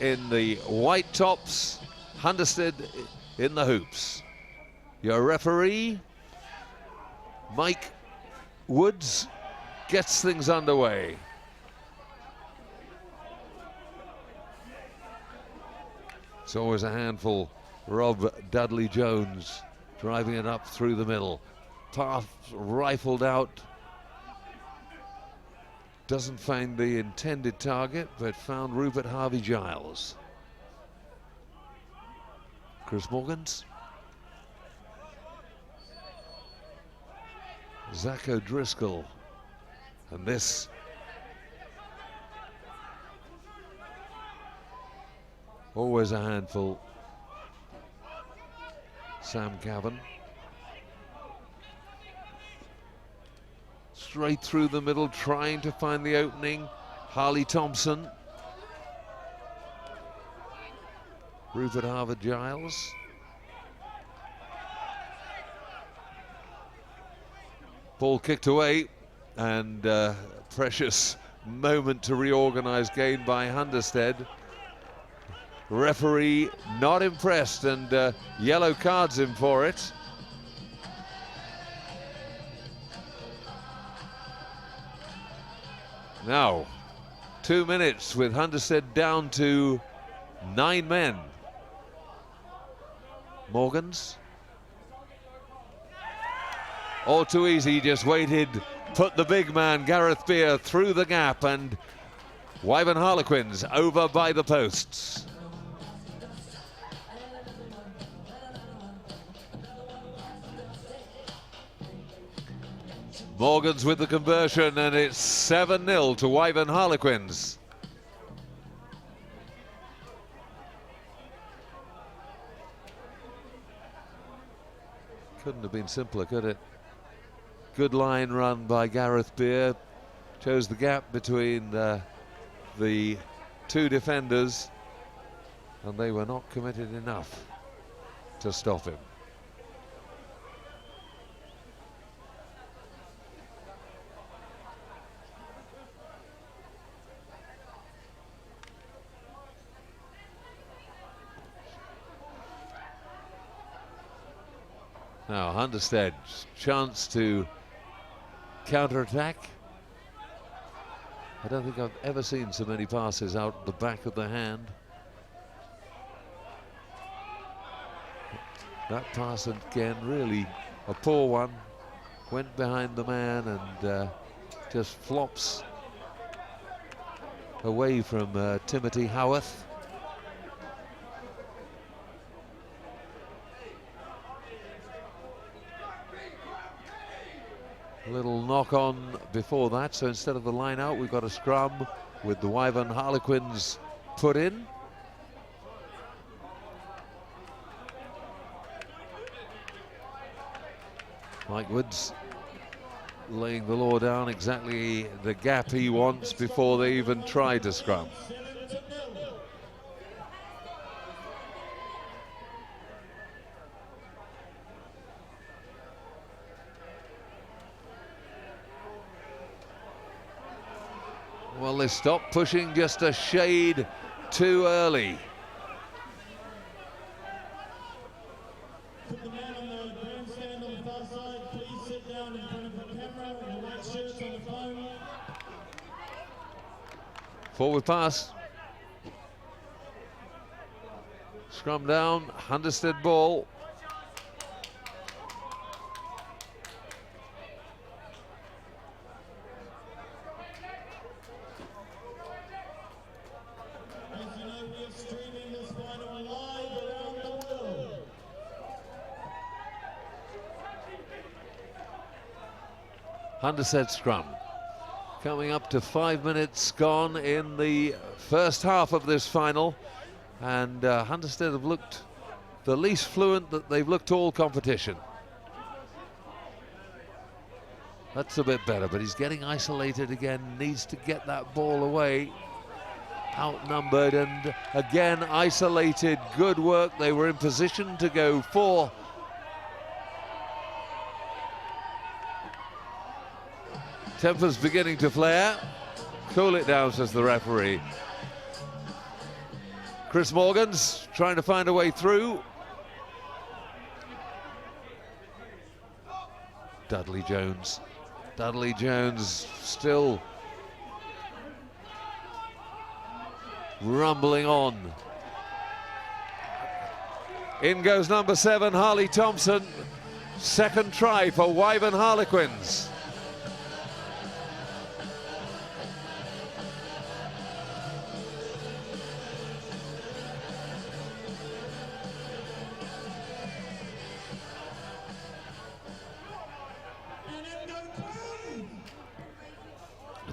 in the white tops, Hunderstead in the hoops. Your referee, Mike Woods, gets things underway. It's always a handful. Rob Dudley Jones driving it up through the middle. Path rifled out. Doesn't find the intended target, but found Rupert Harvey-Giles. Chris Morgans. Zach O'Driscoll. And this always a handful. Sam Cavan. Straight through the middle, trying to find the opening. Harley Thompson. Rupert Harvard-Giles. Ball kicked away, and Precious moment to reorganise gained by Hunderstead. Referee not impressed, and yellow cards him for it. Now, 2 minutes with Hunderstead down to 9 men. Morgans. All too easy, just waited, put the big man, Gareth Beer, through the gap, and Wyvern Harlequins over by the posts. Morgans with the conversion, and it's 7-0 to Wyvern Harlequins. Couldn't have been simpler, could it? Good line run by Gareth Beer. Chose the gap between the two defenders, and they were not committed enough to stop him. Now Hunderstead, chance to counter-attack. I don't think I've ever seen so many passes out the back of the hand. That pass again, really a poor one. Went behind the man and just flops away from Timothy Howarth. A little knock on before that, so instead of the line out, we've got a scrum with the Wyvern Harlequins put in. Mike Woods laying the law down, exactly the gap he wants before they even try to scrum. Well, they stopped pushing just a shade too early. Could the man on the grandstand on the far side please sit down in front of the camera and the white shirts on the phone? Forward pass. Scrum down, Hunderstead ball. Hunderstead scrum. Coming up to 5 minutes gone in the first half of this final, and Hunderstead have looked the least fluent that they've looked all competition. That's a bit better, but he's getting isolated again, needs to get that ball away. Outnumbered and again isolated. Good work. They were in position to go for. Temper's beginning to flare. Cool it down, says the referee. Chris Morgans trying to find a way through. Dudley Jones. Dudley Jones still rumbling on. In goes number 7, Harley Thompson. Second try for Wyvern Harlequins.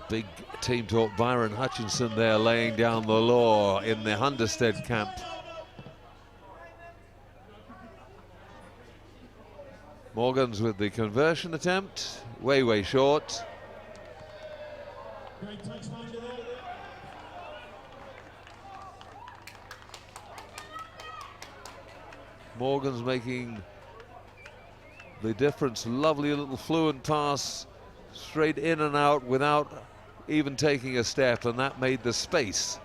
Big team talk, Byron Hutchinson there laying down the law in the Hunderstead camp. Morgans with the conversion attempt, way short. Morgans making the difference, lovely little fluent pass, straight in and out without even taking a step, and that made the space.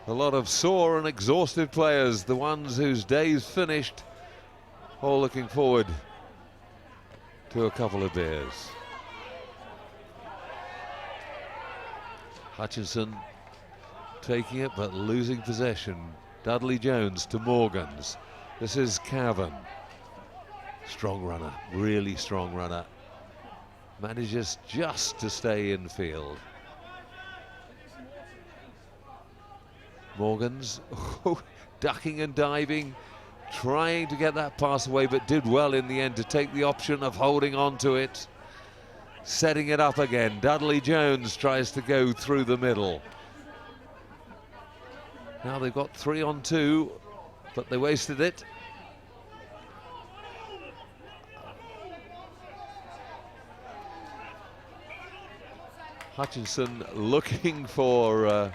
A lot of sore and exhausted players, the ones whose day's finished, all looking forward to a couple of beers. Hutchinson taking it but losing possession. Dudley Jones to Morgans. This is Cavan. Strong runner, really strong runner. Manages just to stay in field. Morgans ducking and diving, trying to get that pass away, but did well in the end to take the option of holding on to it. Setting it up again. Dudley Jones tries to go through the middle. Now they've got 3 on 2, but they wasted it. Hutchinson looking for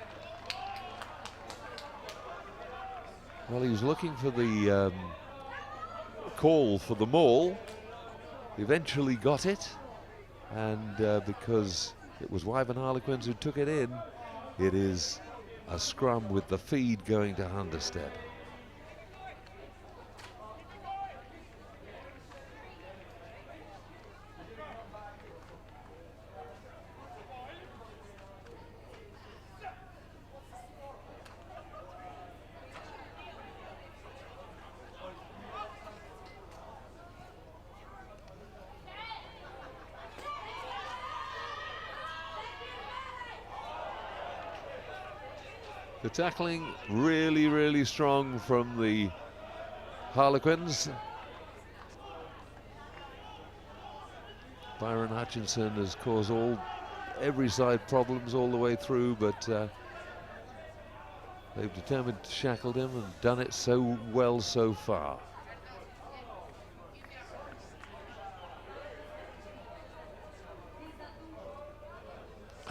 well, he was looking for the call for the maul. Eventually got it, and because it was Wyvern Harlequins who took it in, it is a scrum with the feed going to Hunderstead. The tackling really, really strong from the Harlequins. Byron Hutchinson has caused every side problems all the way through, but they've determined to shackle him and done it so well so far.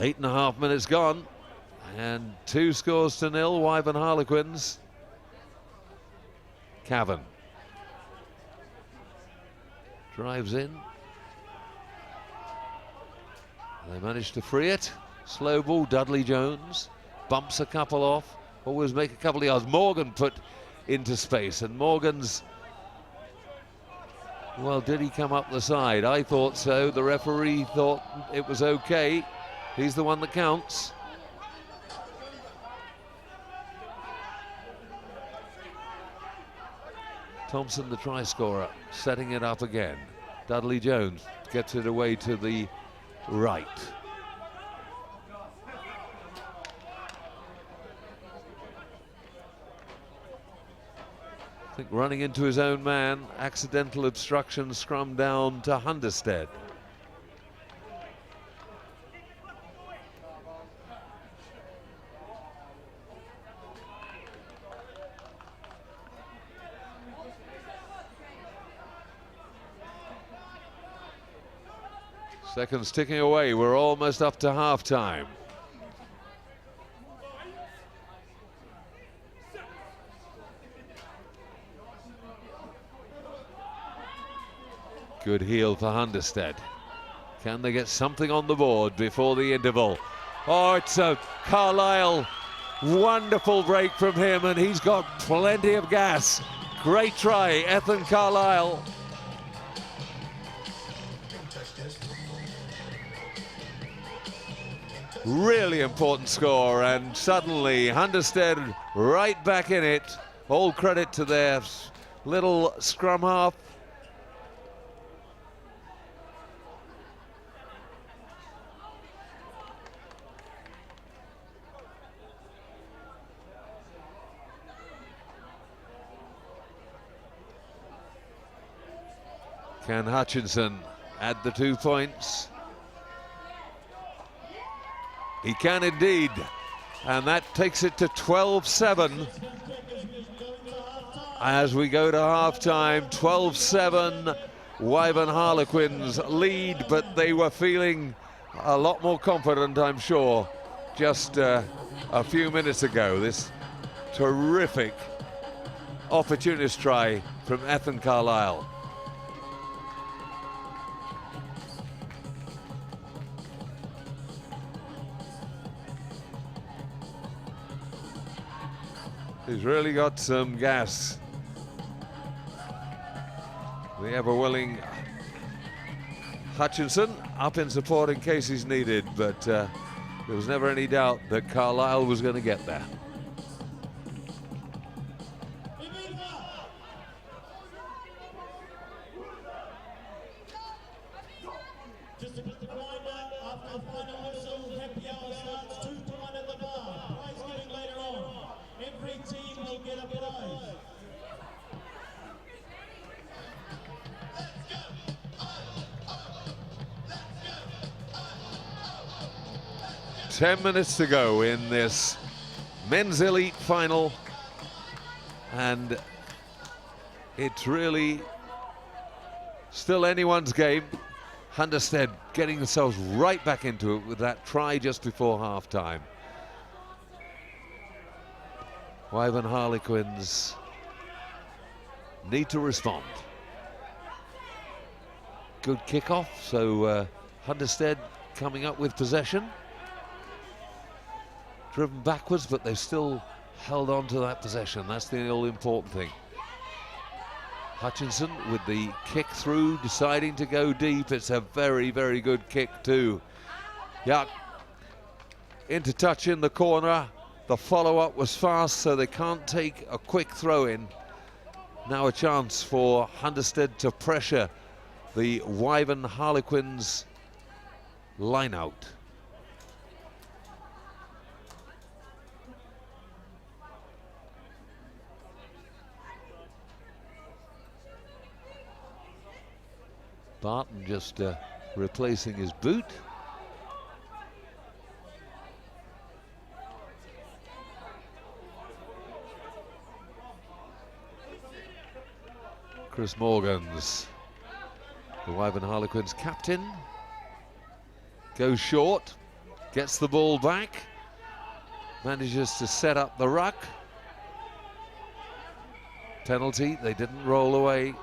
Eight and a half minutes gone. And 2 scores to 0, Wyvern Harlequins. Cavan drives in. They manage to free it. Slow ball, Dudley Jones bumps a couple off, always make a couple of yards. Morgan put into space, and Morgan's, well, did he come up the side? I thought so. The referee thought it was okay. He's the one that counts. Thompson, the try scorer, setting it up again. Dudley Jones gets it away to the right. I think running into his own man, accidental obstruction, scrum down to Hunderstead. Seconds ticking away. We're almost up to half-time. Good heel for Hunderstead. Can they get something on the board before the interval? Oh, it's a Carlisle. Wonderful break from him, and he's got plenty of gas. Great try, Ethan Carlisle. Really important score, and suddenly Hunderstead right back in it. All credit to their little scrum half. Can Hutchinson add the 2 points? He can indeed, and that takes it to 12-7 as we go to half-time. 12-7, Wyvern Harlequins lead, but they were feeling a lot more confident, I'm sure, just a few minutes ago. This Terrific opportunist try from Ethan Carlisle. He's really got some gas. The ever-willing Hutchinson up in support in case he's needed, but there was never any doubt that Carlisle was going to get there. Just a quick reminder, after the final whistle, happy hour starts 2-1 at the bar. Prize giving later on. Every team will get a prize. 10 minutes to go in this men's elite final, and it's really still anyone's game. Hunderstead getting themselves right back into it with that try just before half-time. Wyvern Harlequins need to respond. Good kickoff, so Hunderstead coming up with possession. Driven backwards, but they've still held on to that possession. That's the all-important thing. Hutchinson with the kick through, deciding to go deep. It's a very, very good kick too. Yuck. Into touch in the corner. The follow-up was fast, so they can't take a quick throw in. Now a chance for Hunderstead to pressure the Wyvern Harlequins line out. Barton just replacing his boot. Chris Morgans, the Wyvern Harlequins captain, goes short, gets the ball back, manages to set up the ruck. Penalty, they didn't roll away.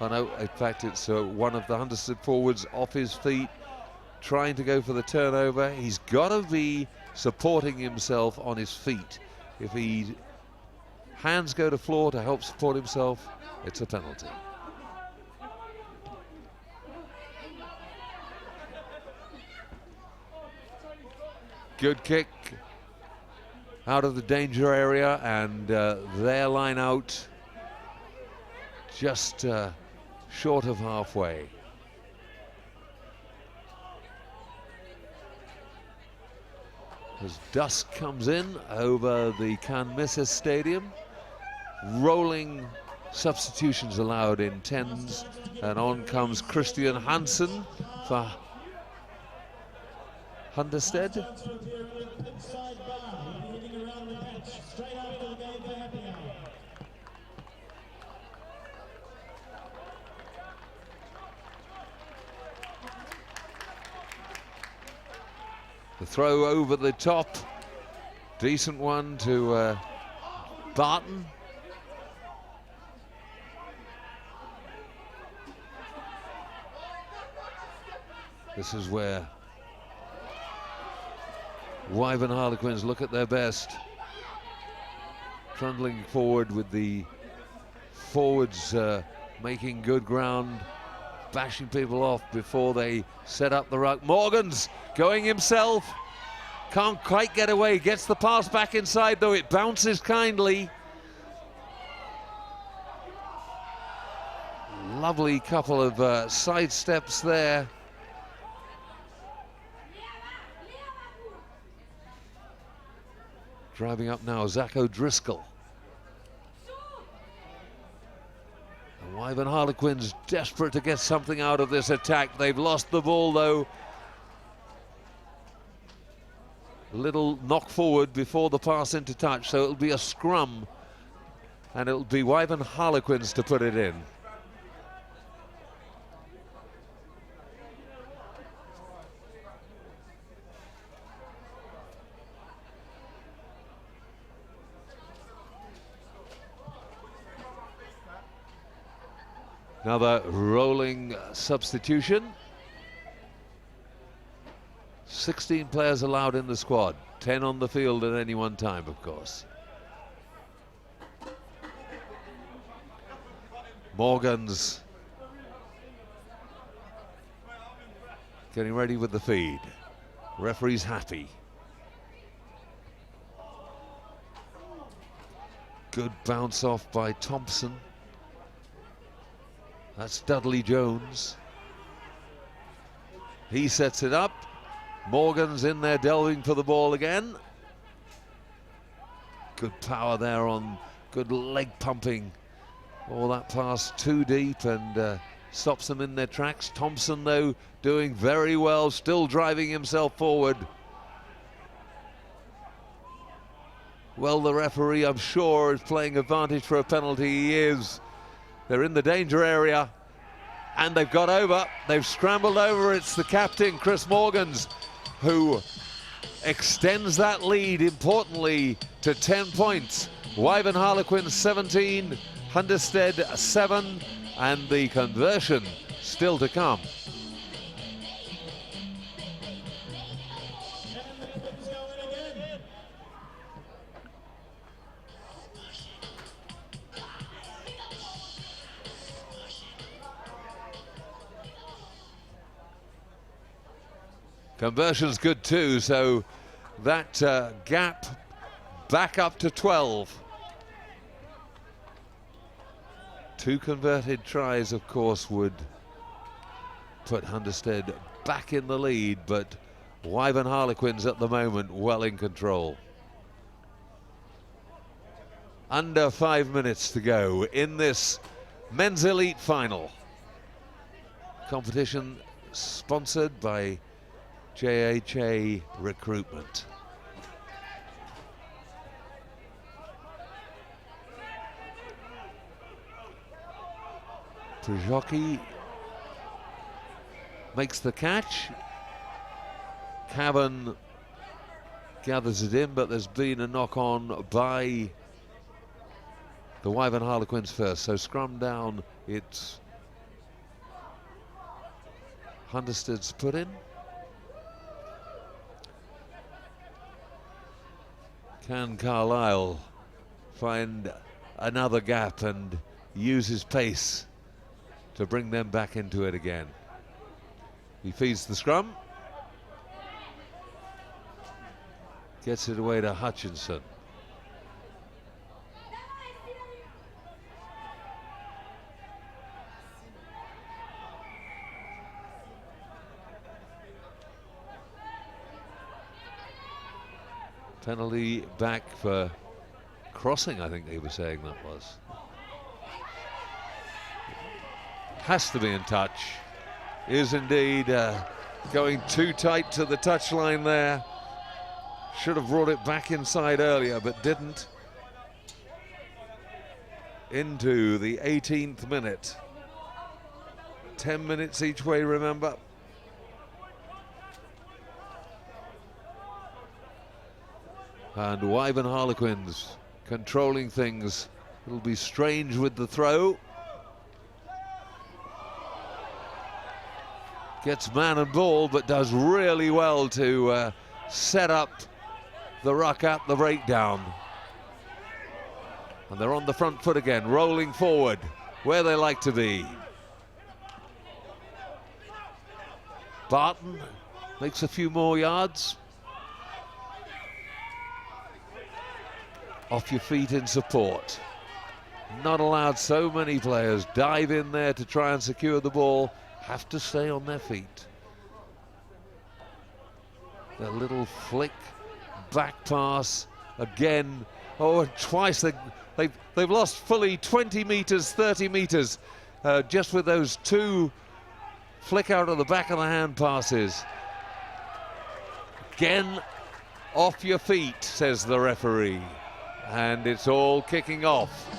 Oh no, in fact it's one of the Hunderstead forwards off his feet, trying to go for the turnover. He's got to be supporting himself on his feet. If he hands go to floor to help support himself, it's a penalty. Good kick out of the danger area, and their line out just short of halfway. As dusk comes in over the Canmissus Stadium, rolling substitutions allowed in 10s, and on comes Christian Hansen for Hunderstead. The throw over the top, decent one to Barton. This is where Wyvern Harlequins look at their best. Trundling forward with the forwards making good ground, bashing people off before they set up the ruck. Morgans going himself, can't quite get away, gets the pass back inside though, it bounces kindly. Lovely couple of side steps there. Driving up now, Zach O'Driscoll. The Wyvern Harlequins desperate to get something out of this attack. They've lost the ball though. A little knock forward before the pass into touch, so it'll be a scrum, and it'll be Wyvern Harlequins to put it in. Another rolling substitution. 16 players allowed in the squad, 10 on the field at any one time, of course. Morgan's getting ready with the feed. Referee's happy. Good bounce off by Thompson. That's Dudley Jones. He sets it up. Morgan's in there delving for the ball again. Good power there on, good leg pumping. All that pass too deep and stops them in their tracks. Thompson, though, doing very well, still driving himself forward. Well, the referee, I'm sure, is playing advantage for a penalty. He is. They're in the danger area, and they've got over. They've scrambled over. It's the captain, Chris Morgans, who extends that lead, importantly, to 10 points. Wyvern Harlequins 17, Hunderstead 7, and the conversion still to come. Conversion's good too, so that gap back up to 12. 2 converted tries, of course, would put Hunderstead back in the lead, but Wyvern Harlequins at the moment well in control. Under 5 minutes to go in this men's elite final. Competition sponsored by JHA Recruitment. Przocki makes the catch. Cavan gathers it in, but there's been a knock on by the Wyvern Harlequins first. So scrum down, it's Hunderstead's put in. Can Carlisle find another gap and use his pace to bring them back into it again? He feeds the scrum. Gets it away to Hutchinson. Penalty back for crossing, I think they were saying that was. Has to be in touch. Is indeed going too tight to the touchline there. Should have brought it back inside earlier, but didn't. Into the 18th minute. 10 minutes each way, remember. And Wyvern Harlequins controlling things. It'll be strange with the throw. Gets man and ball, but does really well to set up the ruck at the breakdown. And they're on the front foot again, rolling forward, where they like to be. Barton makes a few more yards. Off your feet in support. Not allowed so many players dive in there to try and secure the ball. Have to stay on their feet. A little flick, back pass again. Oh, twice they've lost fully 20 meters, 30 meters, just with those 2 flick out of the back of the hand passes. Again, off your feet, says the referee. And it's all kicking off.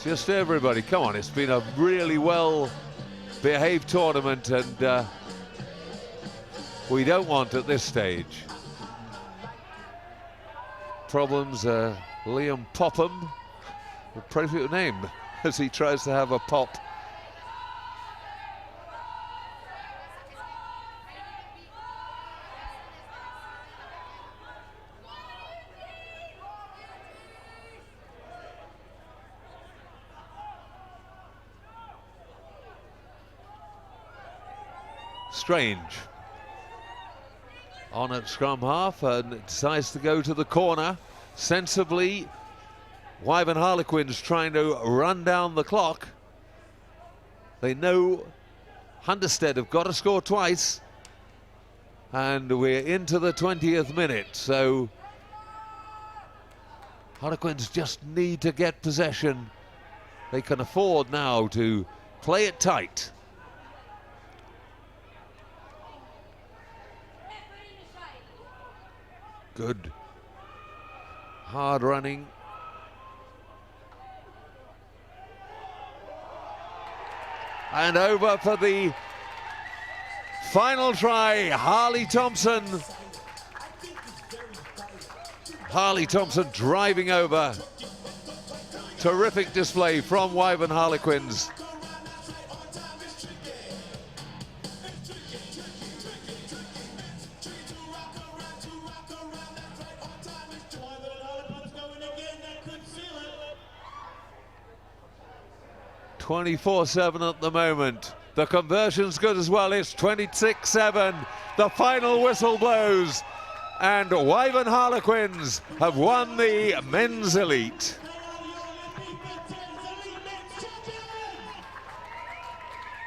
Just everybody, come on, it's been a really well behaved tournament, and we don't want at this stage problems. Liam Popham, appropriate name, as he tries to have a pop. Strange on at scrum half and decides to go to the corner sensibly. Wyvern Harlequins trying to run down the clock. They know Hunterstead have got to score twice, and we're into the 20th minute, so Harlequins just need to get possession. They can afford now to play it tight. Good hard running. And over for the final try, Harley Thompson. Harley Thompson driving over. Terrific display from Wyvern Harlequins. .24-7 at the moment. The conversion's good as well. It's 26-7. The final whistle blows, and Wyvern Harlequins have won the Men's Elite.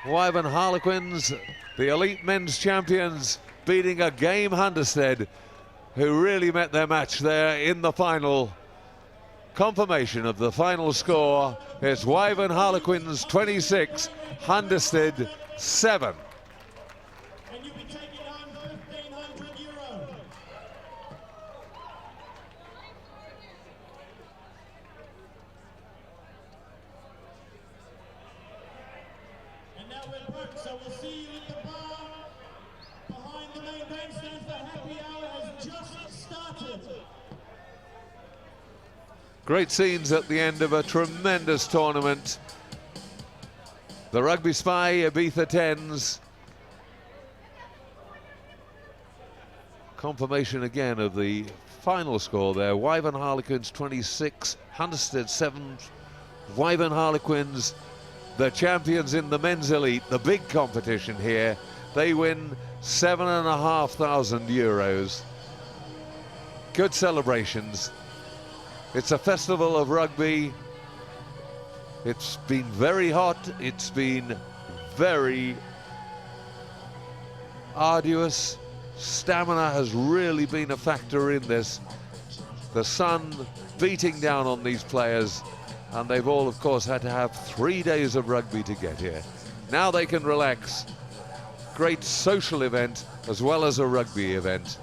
Wyvern Harlequins, the Elite Men's Champions, beating a game Hunterstead, who really met their match there in the final. Confirmation of the final score is Wyvern Harlequins 26, Hunterstead 7. And you'll be taking home €1,500. And now we're broke, so we'll see you at the bar behind the main bandstand. The happy hour has just started. Great scenes at the end of a tremendous tournament. The RugbySpy Ibiza 10's. Confirmation again of the final score there. Wyvern Harlequins 26, Hunterstead 7. Wyvern Harlequins, the champions in the Men's Elite, the big competition here. They win €7,500. Good celebrations. It's a festival of rugby. It's been very hot. It's been very arduous. Stamina has really been a factor in this. The sun beating down on these players, and they've all, of course, had to have 3 days of rugby to get here. Now they can relax. Great social event as well as a rugby event.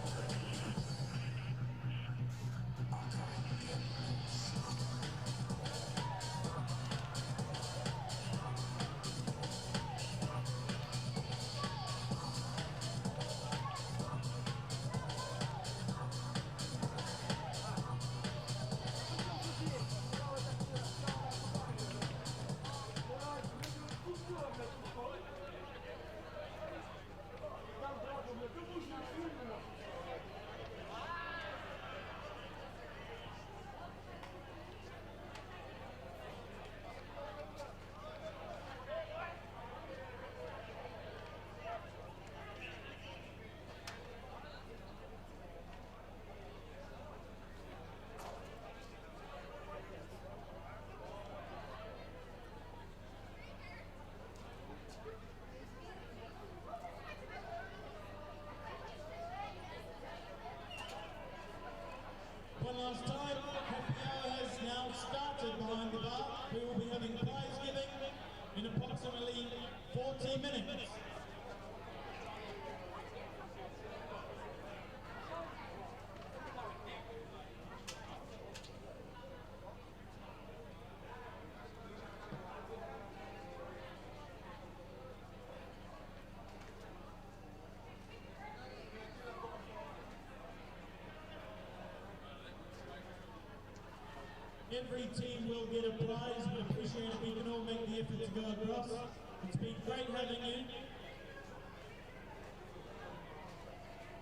One last time, happy hour has now started behind the bar. We will be having prize giving in approximately 40 minutes. Every team will get a prize. We appreciate if we can all make the effort to go across. It's been great having you.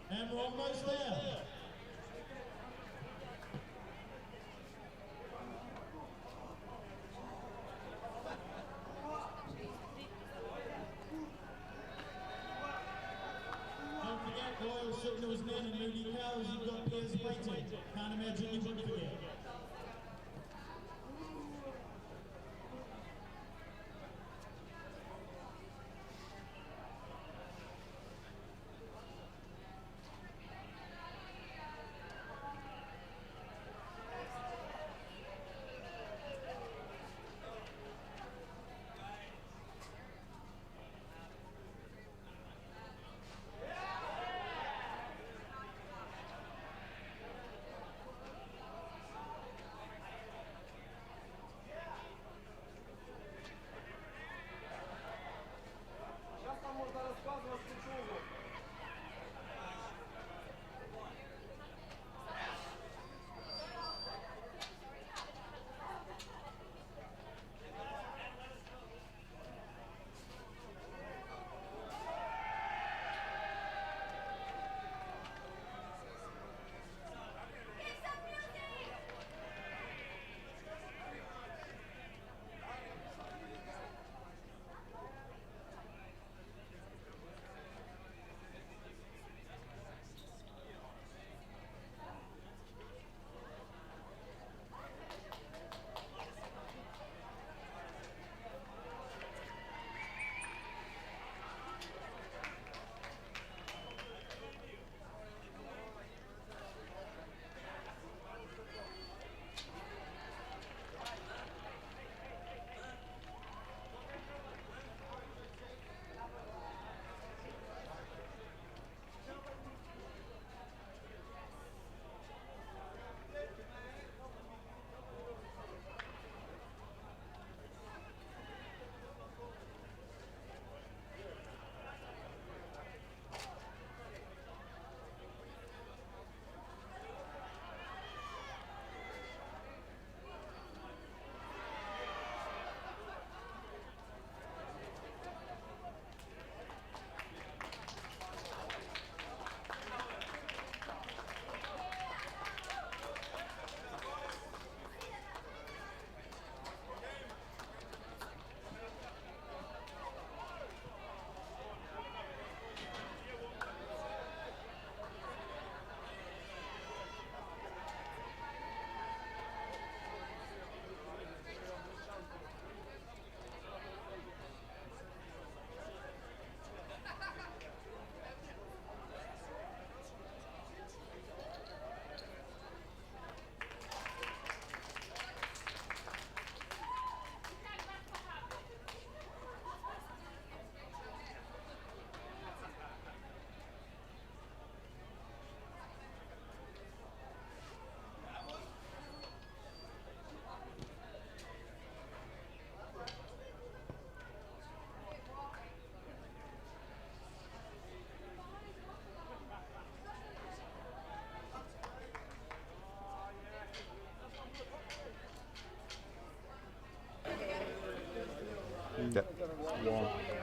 And we're almost there. Don't forget, Doyle sitting to his men and Moody Cows, you've got Piers waiting. Can't imagine you would forget.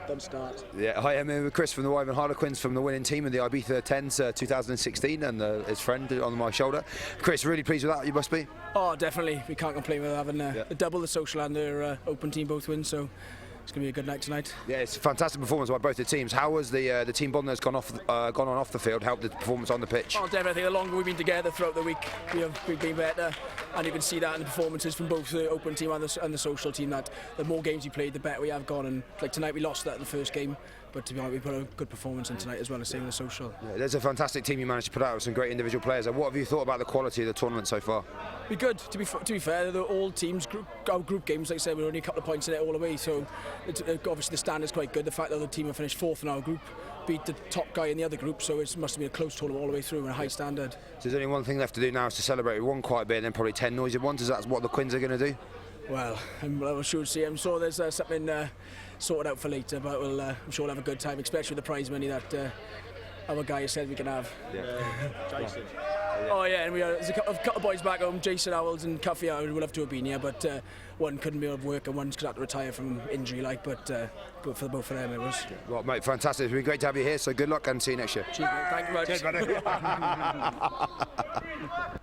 Don't start. Yeah, hi, I'm Chris from the Wyvern Harlequins, from the winning team of the Ibiza 10’s 2016, and his friend on my shoulder. Chris, really pleased with that, you must be? Oh, definitely. We can't complain with having the double, the social and their open team both win, so it's going to be a good night tonight. Yeah, it's a fantastic performance by both the teams. How was the team bond that's gone on off the field helped the performance on the pitch? Oh, definitely. I think the longer we've been together throughout the week, we've been better, and you can see that in the performances from both the open team and the social team, that the more games we played, the better we have gone. And like tonight, we lost that in the first game, but to be honest, we put a good performance in tonight as well as same in the social. Yeah, there's a fantastic team you managed to put out with some great individual players. What have you thought about the quality of the tournament so far? Be good. To be fair, they're all teams group games. Like I said, we're only a couple of points in it all the way, so obviously the standard's quite good. The fact that the team have finished fourth in our group beat the top guy in the other group, so it must have been a close tournament all the way through and a high standard. So there's only one thing left to do now, is to celebrate with one quiet bit and then probably 10 noisy ones. Is that what the Quins are going to do? Well, I'm sure see. I'm sure there's something sorted out for later, but I'm sure we'll have a good time, especially with the prize money that our guy has said we can have. Yeah. Jason. Oh yeah, and there's a couple of boys back home, Jason Owls and Cuffy Howard, would love to have been here, but one couldn't be able to work and one's had to retire from injury, but good for both of them it was. Well, mate, fantastic. It's been great to have you here, so good luck and see you next year. Cheers, mate. Thank you very much. Cheers, buddy.